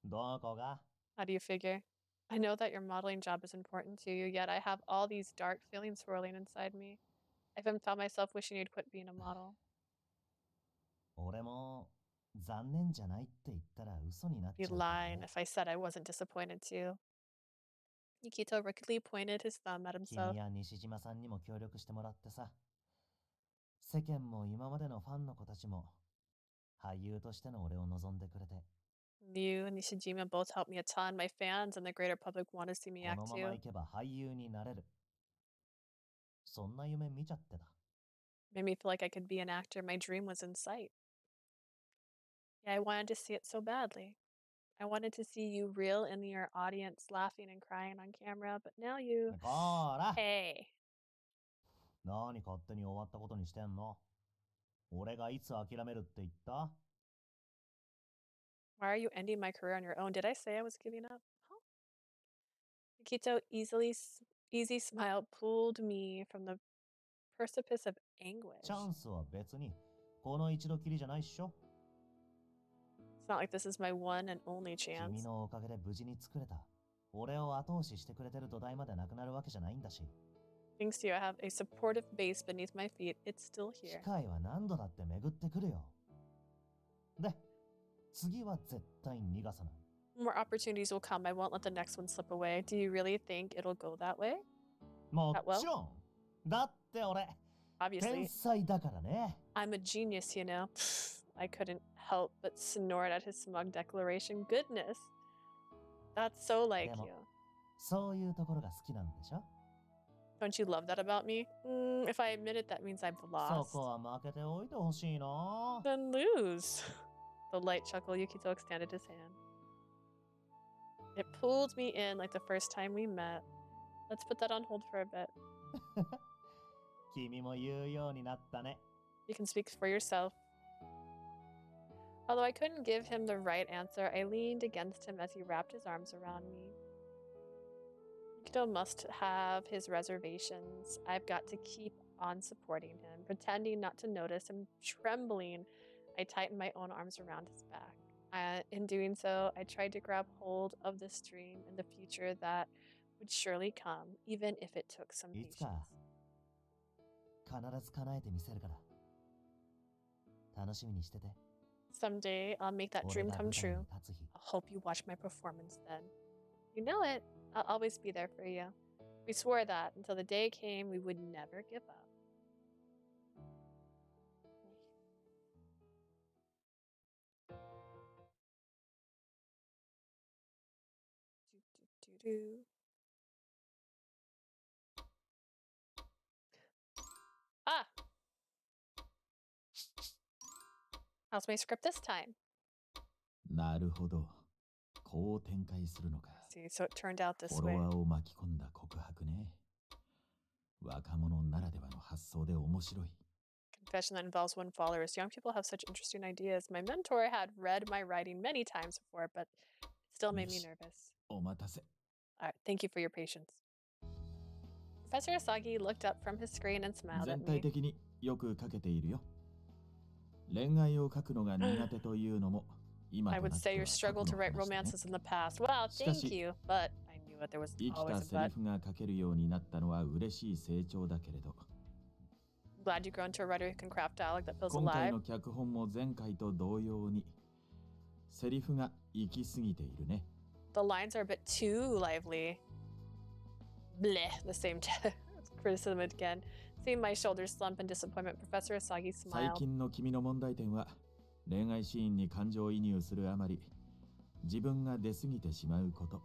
どこが? How do you figure? I know that your modeling job is important to you, yet I have all these dark feelings swirling inside me. I even found myself wishing you'd quit being a model. 俺も残念じゃないって言ったら嘘になっちゃ You'd うからね。 lie if I said I wasn't disappointed too. Yukito wickedly pointed his thumb at himself. 君や西島さんにも協力してもらってさ。世間も今までのファンの子たちも俳優としての俺を望んでくれて。 You and Nishijima both helped me a ton. My fans and the greater public want to see me こ act のま too. まいけば俳優になれる。そんな夢見ちゃってた。 Made me feel like I could be an actor. My dream was in sight. Yeah, I wanted to see it so badly. I wanted to see you real in your audience laughing and crying on camera, but now you... こら Hey. 何勝手に終わったことにしてんの？俺がいつ諦めるって言った？ Why are you ending my career on your own? Did I say I was giving up? Huh? Yukito easy smile pulled me from the precipice of anguish. チャンスは別にこの一度きりじゃないっしょ。 It's not like this is my one and only chance. 君のおかげで無事に作れた。俺を後押ししてくれてる土台までなくなるわけじゃないんだし。 Thanks to you, I have a supportive base beneath my feet. It's still 機 here. 会は何度だって巡ってくるよ。で、次は絶対逃がさない。 More opportunities will come. I won't let the next one slip away. Do you really think it'll go that way? も That well? ちろん。だって俺、 Obviously. 天才だからね。 I'm a genius, you know. I couldn't help but snort at his smug declaration. Goodness. That's so like you. そういうところが好きなんでしょ？ Don't you love that about me? If I admit it, that means I've そ lost. こは負けておいてほしいな。 Then lose. The light chuckle, Yukito extended his hand. It pulled me in like the first time we met. Let's put that on hold for a bit. 君も言うようになったね。 You can speak for yourself. Although I couldn't give him the right answer, I leaned against him as he wrapped his arms around me. Yukito must have his reservations. I've got to keep on supporting him, pretending not to notice him trembling. I tightened my own arms around his back. In doing so, I tried to grab hold of this dream in the future that would surely come, even if it took some いつか patience. 必ず叶えてみせるから。楽しみにしてて。 Someday, I'll make that dream come true. I'll hope you watch my performance then. You know it. I'll always be there for you. We swore that until the day came we would never give up. Ah! How's my script this time? なるほど。こう展開するのか。See, so it turned out this フォ way. ロワーを巻き込んだ告白ね。若者ならではの発想で面白い。Confession that involves one follower. Young people have such interesting ideas. My mentor had read my writing many times before, but it still made me nervous. お待たせ。Alright, thank you for your patience. Professor Asagi looked up from his screen and smiled at 全体 me. 的によく書けているよ。恋愛を書くのが苦手というのも今 I と would なって say は your 過去 struggle の to write 話だね。 romances in the past. Well, thank you, but I knew that there was 生き always た a セリ but. フが書けるようになったのは嬉しい成長だけれど、 Glad you grown to a writer who can craft dialogue that feels 今回 alive. の脚本も前回と同様にセリフが行き過ぎているね。 The lines are a bit too lively. Bleh, the same criticism again. Seeing my shoulders slump in disappointment, Professor Asagi 最 smiled. 近の君の問題点は恋愛シーンに感情移入するあまり自分が出過ぎてしまうこと。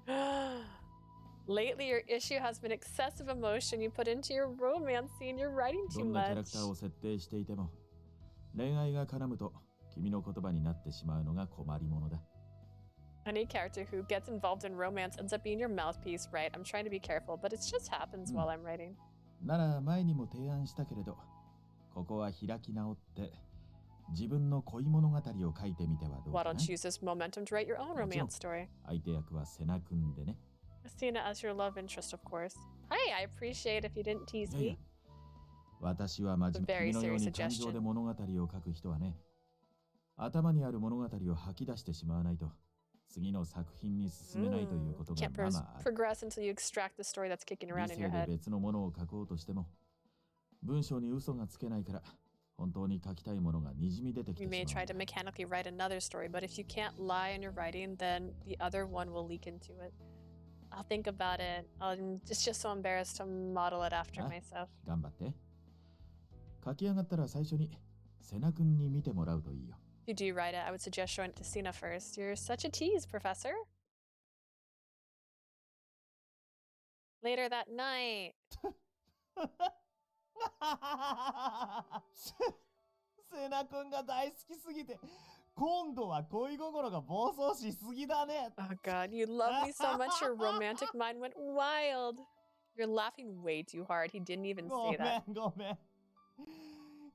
Lately, your issue has been excessive emotion you put into your romance scene. You're writing ど too んなキャラク much. ターを設定していても恋愛が絡むと君の言葉になってしまうのが困りものだ。 Any character who gets involved in romance ends up being your mouthpiece, right? I'm trying to be careful, but it just happens while I'm writing. なら前にも提案したけれど、ここは開き直って自分の恋物語を書いてみてはどう Why かな。 don't you use this momentum to write your own romance story? 相手役は瀬名君でね。 Christina as your love interest, of course. Hey, I appreciate if you didn't tease いやいや me. 私は真面 Very 目君のよう serious に感情 suggestion. で物語を書く人はね、頭にある物語を吐き出してしまわないと次の作品に進めないということが Can't ままある。 progress until you extract the story that's kicking 理 around in 性 your で head. 別のものを書こうとしても文章に嘘がつけないから本当に書きたいものがにじみ出てきて You しま may う try to mechanically write another story, but if you can't lie in your writing, then the other one will leak into it. I'll think about it. I'm just so embarrassed to model it after あ myself. 頑張って。書き上がったら最初に瀬名君に見てもらうといいよ。 If you do write it, I would suggest showing it to Sina first. You're such a tease, Professor. Later that night. 瀬名君が大好きすぎて今度は恋心が暴走しすぎだね。 Oh god, you love me so much your romantic mind went wild. You're laughing way too hard. He didn't even ご say め that. んごめん。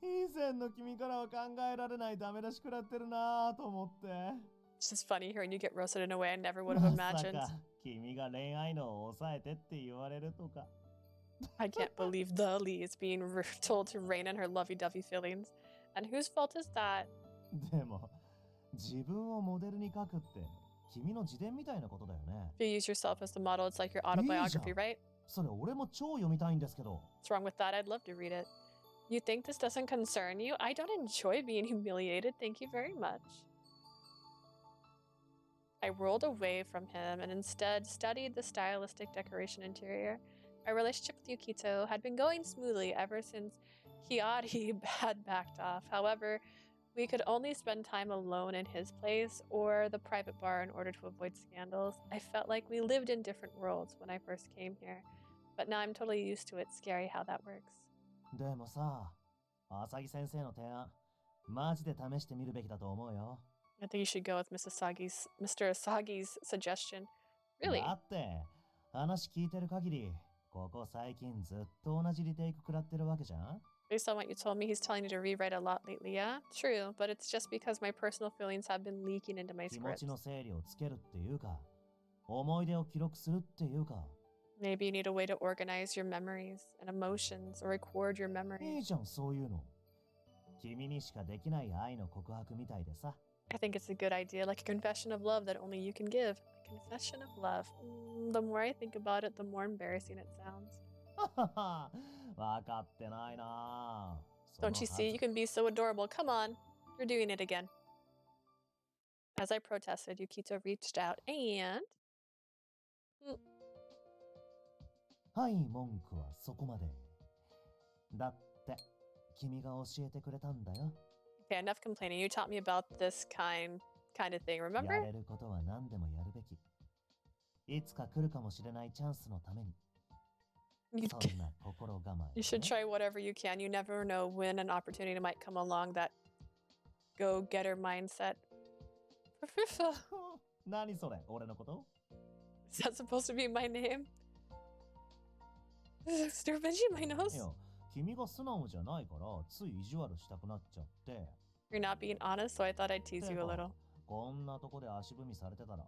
以前の君からは考えられないダメ出し食らってるなぁと思って。 It's just funny hearing you get roasted in a way I never would have まさ imagined. か君が恋愛脳を抑えてって言われるとか。 I can't believe the Lee is being told to rein in her lovey-dovey feelings. And whose fault is that? でも自分をモデルに書くって君の自伝みたいなことだよね。 If you use yourself as the model, it's like your autobiography, right? それ俺も超読みたいんですけど。 What's wrong with that? I'd love to read it. You think this doesn't concern you? I don't enjoy being humiliated. Thank you very much. I rolled away from him and instead studied the stylistic decoration interior. Our relationship with Yukito had been going smoothly ever since Kiari had backed off. However, we could only spend time alone in his place or the private bar in order to avoid scandals. I felt like we lived in different worlds when I first came here, but now I'm totally used to it. Scary how that works. でもさ、浅木先生の提案、マジで試してみるべきだと思うよ。 I think you should go with Mr. Asagi's suggestion. Really? だって、話聞いてる限り、ここ最近ずっと同じリテイク食らってるわけじゃん？ Based on what you told me, he's telling you to rewrite a lot lately, yeah? True, but it's just because my personal feelings have been leaking into my 気持 scripts. ちの整理をつけるっていうか、思い出を記録するっていうか。 Maybe you need a way to organize your memories and emotions or record your いい memories. じゃん、そういうの。君にしかできない愛の告白みたいでさ。 I think it's a good idea, like a confession of love that only you can give. A confession of love. The more I think about it, the more embarrassing it sounds. わかってないな。 Don't you see? You can be so adorable. Come on. You're doing it again. As I protested, Yukito reached out and... はい、文句はそこまで。だって、君が教えてくれたんだよ。Okay, enough complaining. You taught me about this kind of thing, remember? やれることは何でもやるべき。いつか来るかもしれないチャンスのために。そんな心構え。You should try whatever you can. You never know when an opportunity might come along. That go-getter mindset. 何それ、俺のこと Is that supposed to be my name? Is there Benji my nose? いや、君が素直じゃないから、つい意地悪したくなっちゃって。You're not being honest, so I thought I'd tease you a little. こんなとこで足踏みされてたら、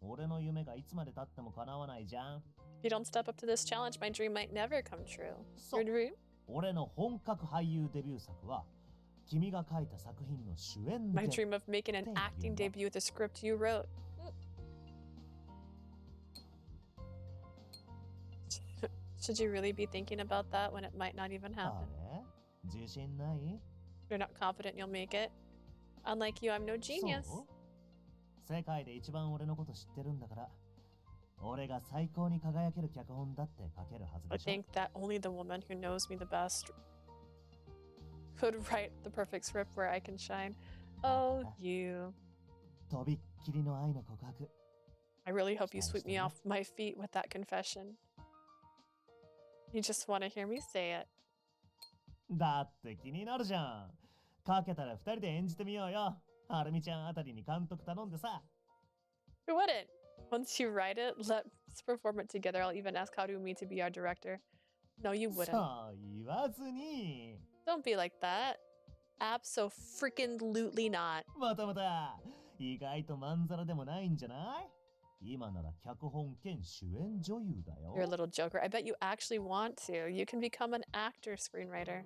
俺の夢がいつまで経っても叶わないじゃん。If you don't step up to this challenge, my dream might never come true. Your dream? 俺の本格俳優デビュー作は、君が書いた作品の主演で。My dream of making an acting debut with a script you wrote. Should you really be thinking about that when it might not even happen? 自信ない You're not confident you'll make it? Unlike you, I'm no genius. 世界で一番俺のこと知ってるんだから、俺が最高に輝ける脚本だって書けるはず I でしょ。 think that only the woman who knows me the best could write the perfect script where I can shine. Oh, you. とびっきりの愛の告白。I really hope you sweep me off my feet with that confession. You just want to hear me say it. だって気になるじゃん。書けたら二人で演じてみようよ。はるみちゃんあたりに監督頼んでさ。Who wouldn't? Once you write it, let's perform it together. I'll even ask Harumi to be our director. No, you wouldn't. そう言わずに。Don't be like that. Abso-freaking-lutely not. またまた。意外とまんざらでもないんじゃない今なら脚本兼主演女優だよ。You're a little joker. I bet you actually want to. You can become an actor screenwriter.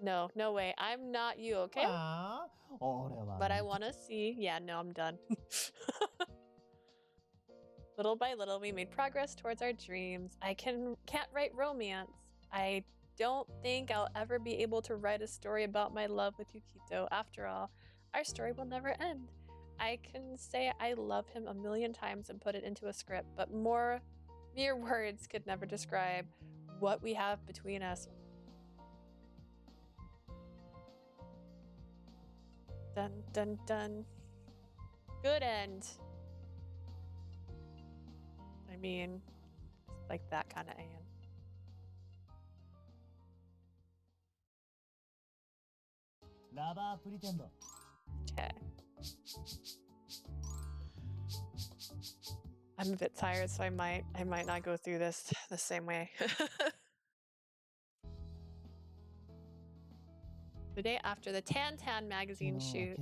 No, no way. I'm not you, okay? But I want to see. Yeah, no, I'm done. Little by little, we made progress towards our dreams. I can't write romance. I don't think I'll ever be able to write a story about my love with Yukito. After all, our story will never end. I can say I love him a million times and put it into a script, but mere words could never describe what we have between us. Dun dun dun. Good end. I mean, like that kind of end. Okay. I'm a bit tired, so I might not go through this the same way. The day after the Tan magazine shoot.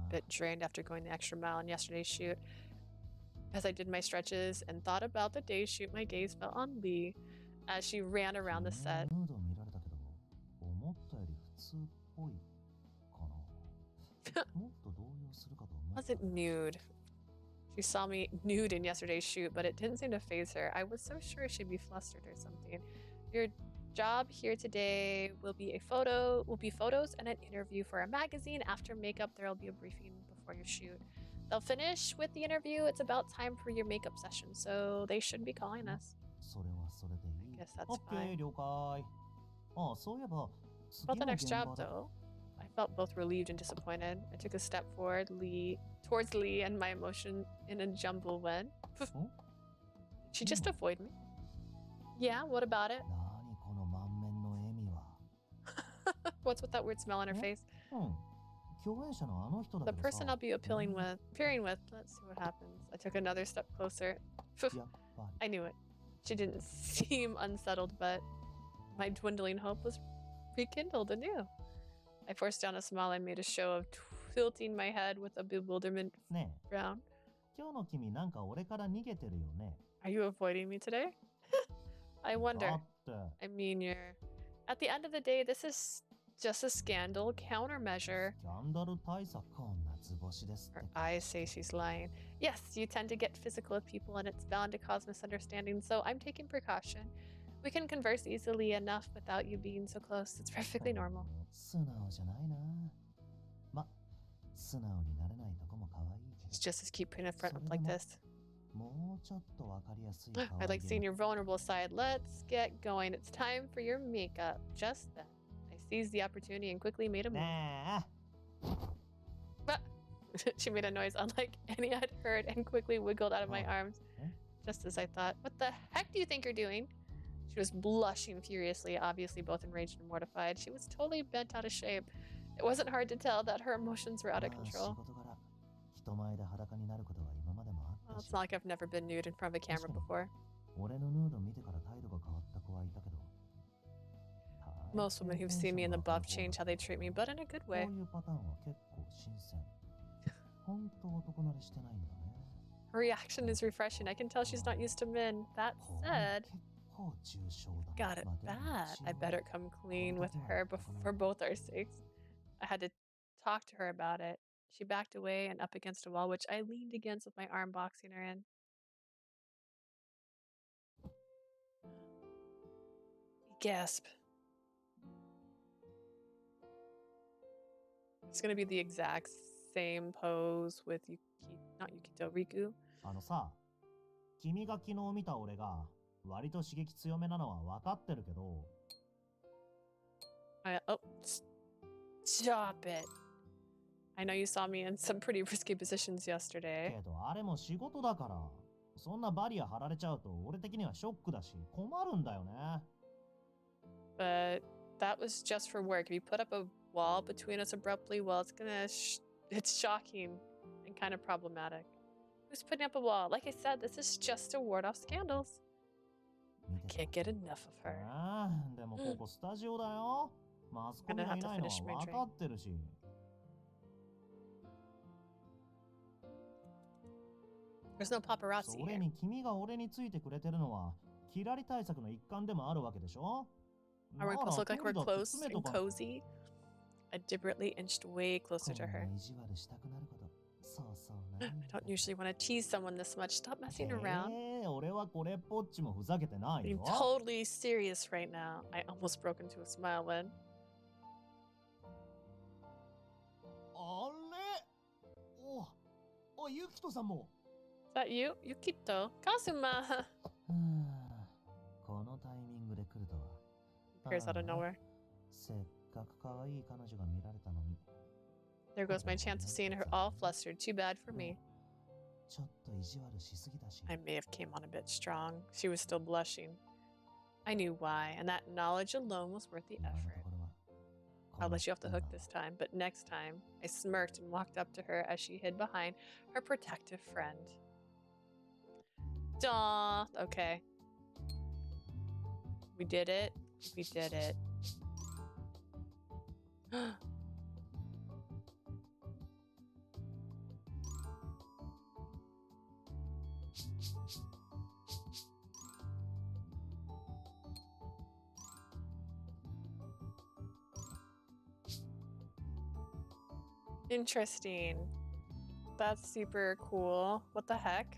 Bit drained after going the extra mile in yesterday's shoot. As I did my stretches and thought about the day's shoot, my gaze fell on Lee as she ran around the set. Wasn't nude. She saw me nude in yesterday's shoot, but it didn't seem to faze her. I was so sure she'd be flustered or something. Your job here today will be photos and an interview for a magazine. After makeup, there'll be a briefing before your shoot. They'll finish with the interview. It's about time for your makeup session, so they should be calling us. I guess that's fine. About the next job, though. I felt both relieved and disappointed. I took a step towards Lee, and my emotion in a jumble went. She just avoid me. Yeah, what about it? What's with that weird smile on her face? The person I'll be appearing with. Let's see what happens. I took another step closer. I knew it. She didn't seem unsettled, but my dwindling hope was rekindled anew. I forced down a smile and made a show of tilting my head with a bewilderment frown. Are you avoiding me today? I wonder. I mean, at the end of the day, this is just a scandal countermeasure. Her eyes say she's lying. Yes, you tend to get physical with people and it's bound to cause misunderstandings, so I'm taking precaution. We can converse easily enough without you being so close. It's perfectly normal. It's just as keep putting a front up like this. I like seeing your vulnerable side. Let's get going. It's time for your makeup. Just then, I seized the opportunity and quickly made a move. But she made a noise unlike any I'd heard and quickly wiggled out of my arms. Just as I thought, what the heck do you think you're doing? She was blushing furiously, obviously both enraged and mortified. She was totally bent out of shape. It wasn't hard to tell that her emotions were out of control. Well, it's not like I've never been nude in front of a camera before. Most women who've seen me in the buff change how they treat me, but in a good way. Her reaction is refreshing. I can tell she's not used to men. That said, got it bad. I better come clean with her for both our sakes. I had to talk to her about it. She backed away and up against a wall, which I leaned against with my arm boxing her in. Gasp. It's gonna be the exact same pose with not Yukito, Riku. 君が昨日見た俺が割と刺激強めなのは分かってるけど。Oh, stop it. I know you saw me in some pretty risky positions yesterday. けどあれも仕事だから。そんなバリア張られちゃうと俺的にはショックだし困るんだよね。But that was just for work. If you put up a wall between us abruptly, well, it's shocking and kind of problematic. Who's putting up a wall? Like I said, this is just to ward off scandals. I can't get enough of her. でもここスタジオだよ。マスコミがいないのは分かってるし。There's no paparazzi それに君が俺についてくれてるのはキラリ対策の一環でもあるわけでしょ。Are we supposed to look like we're close and cozy? I deliberately inched way closer to her. I don't usually want to tease someone this much. Stop messing around. 俺はこれっぽっちもふざけてないよ。I'm totally serious right now. I almost broke into a smile when. あれ？お、ユキトさんも。Is that you? Yukito? Kazuma! このタイミングで来るとは。Appears out of nowhere. せっかく可愛い彼女が見られたのに。There goes my chance of seeing her all flustered. Too bad for me. ちょっと意地悪しすぎだし。 I may have came on a bit strong. She was still blushing. I knew why, and that knowledge alone was worth the effort. I'll let you off the hook this time, but next time, I smirked and walked up to her as she hid behind her protective friend. Duh. Okay. We did it. We did it. Interesting. That's super cool. What the heck?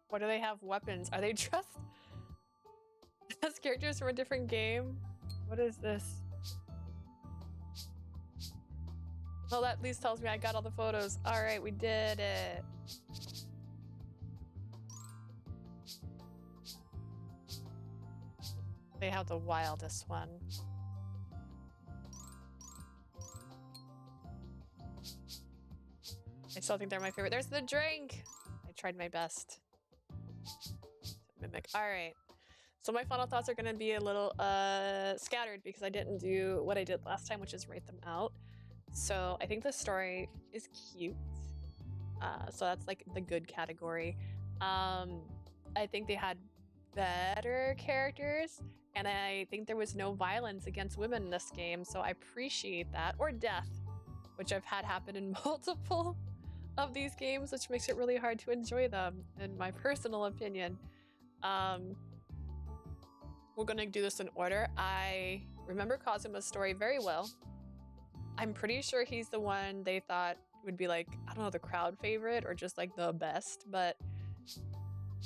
Why do they have weapons? Are they dressed as characters from a different game? What is this? Well, that at least tells me I got all the photos. Alright, we did it. They have the wildest one. I still think they're my favorite. There's the drink! I tried my best. Mimic. Alright. So my final thoughts are going to be a little scattered because I didn't do what I did last time, which is write them out. So I think the story is cute. So that's like the good category. I think they had better characters, and I think there was no violence against women in this game, so I appreciate that. Or death, which I've had happen in multiple of these games, which makes it really hard to enjoy them, in my personal opinion. We're gonna do this in order. I remember Kazuma's story very well. I'm pretty sure he's the one they thought would be like, I don't know, the crowd favorite or just like the best, but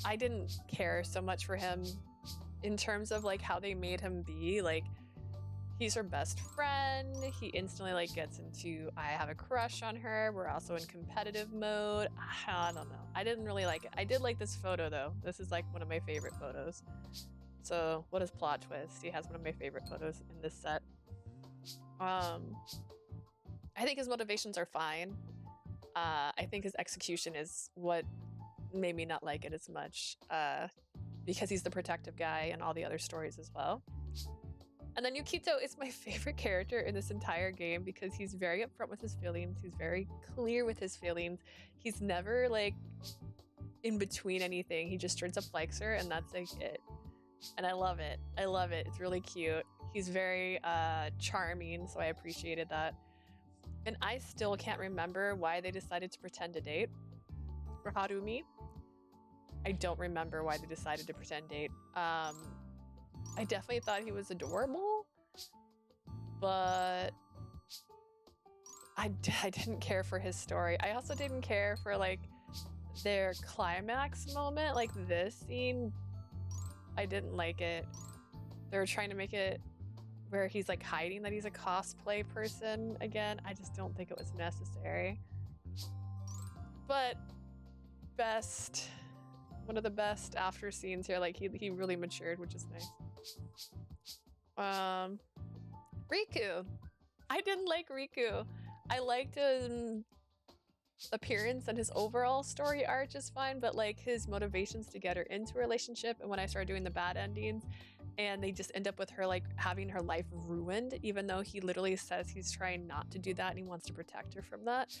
I didn't care so much for him in terms of like how they made him be. Like, He's her best friend. He instantly like gets into, I have a crush on her. We're also in competitive mode. I don't know. I didn't really like it. I did like this photo though. This is like one of my favorite photos. So what is plot twist? He has one of my favorite photos in this set. I think his motivations are fine. I think his execution is what made me not like it as much, because he's the protective guy in all the other stories as well. And then Yukito is my favorite character in this entire game because he's very upfront with his feelings. He's very clear with his feelings. He's never like in between anything. He just straight up likes her and that's like it. And I love it. I love it. It's really cute. He's very charming, so I appreciated that. And I still can't remember why they decided to pretend to date for Harumi. I don't remember why they decided to pretend date. I definitely thought he was adorable, but I didn't care for his story. I also didn't care for like their climax moment, like this scene. I didn't like it. They were trying to make it where he's like hiding that he's a cosplay person again. I just don't think it was necessary. But one of the best after scenes here, like he really matured, which is nice. Riku. I didn't like Riku. I liked his appearance and his overall story arc is fine, but like his motivations to get her into a relationship, and when I started doing the bad endings and they just end up with her like having her life ruined, even though he literally says he's trying not to do that and he wants to protect her from that.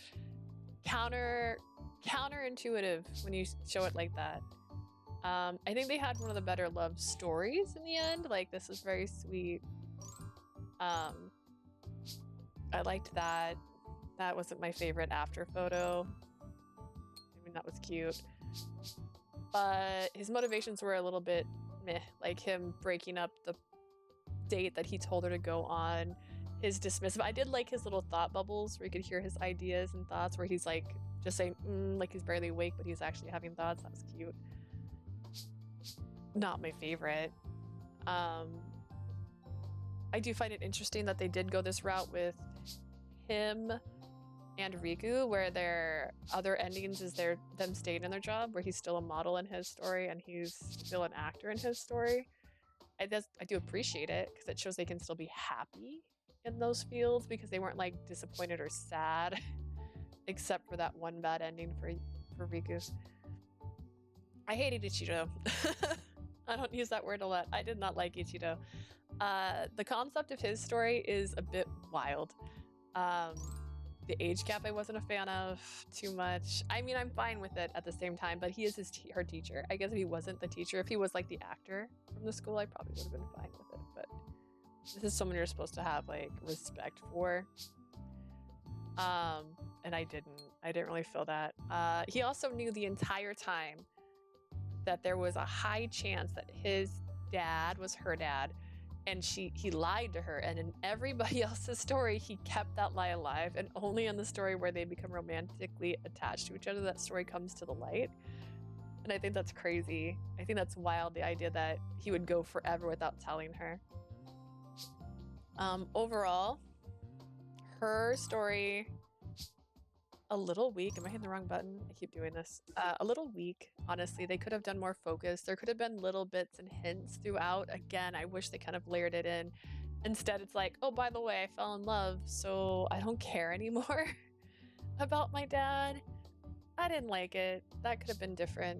Counterintuitive when you show it like that. I think they had one of the better love stories in the end. Like, this was very sweet. I liked that. That wasn't my favorite after photo. I mean, that was cute. But his motivations were a little bit meh. Like him breaking up the date that he told her to go on. His dismissive. I did like his little thought bubbles where you could hear his ideas and thoughts, where he's like just saying, like he's barely awake, but he's actually having thoughts. That was cute. Not my favorite. I do find it interesting that they did go this route with him and Riku, where their other endings is them staying in their job, where he's still a model in his story and he's still an actor in his story. I do appreciate it because it shows they can still be happy in those fields, because they weren't like disappointed or sad except for that one bad ending for Riku's. I hated Ichiro. I don't use that word a lot. I did not like Ichiro. The concept of his story is a bit wild. The age gap I wasn't a fan of too much. I mean, I'm fine with it at the same time, but he is her teacher. I guess if he wasn't the teacher, if he was like the actor from the school, I probably would have been fine with it. But this is someone you're supposed to have like respect for. And I didn't really feel that. He also knew the entire time that there was a high chance that his dad was her dad, and he lied to her, and in everybody else's story he kept that lie alive, and only in the story where they become romantically attached to each other that story comes to the light. And I think that's crazy. I think that's wild, the idea that he would go forever without telling her. Overall, her story, a little weak. Am I hitting the wrong button? I keep doing this. A little weak, honestly. They could have done more focus. There could have been little bits and hints throughout. Again, I wish they kind of layered it in. Instead, it's like, oh, by the way, I fell in love, so I don't care anymore about my dad. I didn't like it. That could have been different.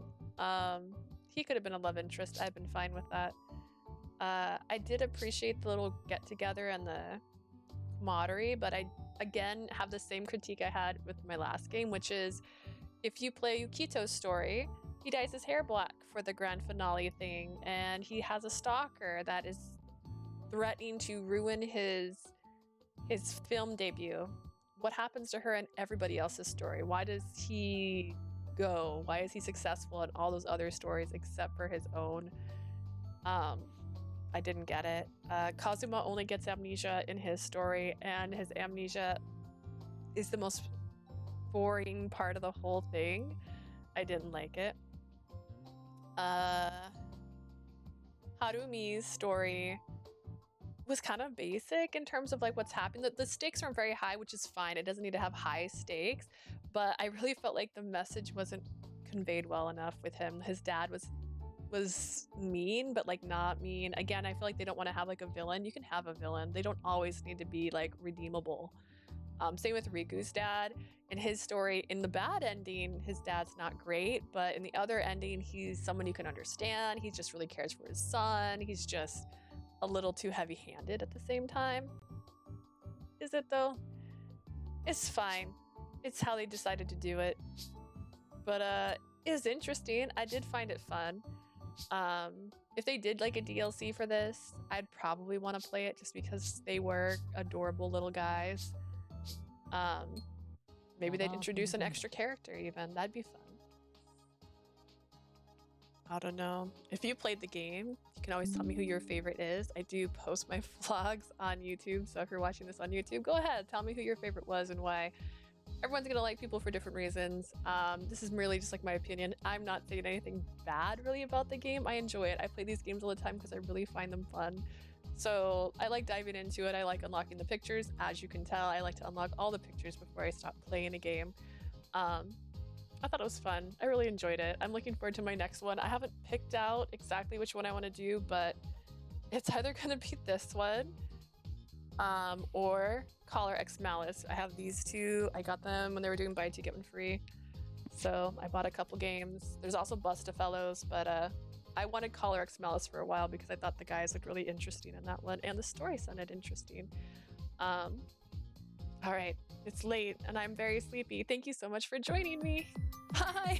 He could have been a love interest. I've been fine with that. I did appreciate the little get-together and the camaraderie, but I again have the same critique I had with my last game, which is if you play Yukito's story, he dyes his hair black for the grand finale thing, and he has a stalker that is threatening to ruin his film debut. What happens to her and everybody else's story? Why does he go? Why is he successful in all those other stories except for his own? I didn't get it. Kazuma only gets amnesia in his story, and his amnesia is the most boring part of the whole thing. I didn't like it. Harumi's story was kind of basic in terms of like what's happening. The stakes aren't very high, which is fine. It doesn't need to have high stakes, but I really felt like the message wasn't conveyed well enough with him. His dad was mean, but like not mean. Again, I feel like they don't want to have like a villain. You can have a villain. They don't always need to be like redeemable. Same with Riku's dad. In his story, in the bad ending, his dad's not great, but in the other ending, he's someone you can understand. He just really cares for his son. He's just a little too heavy-handed at the same time. Is it though? It's fine. It's how they decided to do it. But it was interesting. I did find it fun. If they did like a DLC for this, I'd probably want to play it just because they were adorable little guys. Maybe they'd introduce an extra character even. That'd be fun. I don't know. If you played the game, you can always tell me who your favorite is. I do post my vlogs on YouTube, so if you're watching this on YouTube, go ahead. Tell me who your favorite was and why. Everyone's gonna like people for different reasons. This is merely just like my opinion. I'm not saying anything bad really about the game. I enjoy it. I play these games all the time because I really find them fun. So I like diving into it. I like unlocking the pictures. As you can tell, I like to unlock all the pictures before I stop playing a game. I thought it was fun. I really enjoyed it. I'm looking forward to my next one. I haven't picked out exactly which one I want to do, but it's either going to be this one or Collar X Malice. I have these two. I got them when they were doing buy two, get one free. So I bought a couple games. There's also Bustafellows, but I wanted Collar X Malice for a while because I thought the guys looked really interesting in that one, and the story sounded interesting. All right, it's late and I'm very sleepy. Thank you so much for joining me. Bye!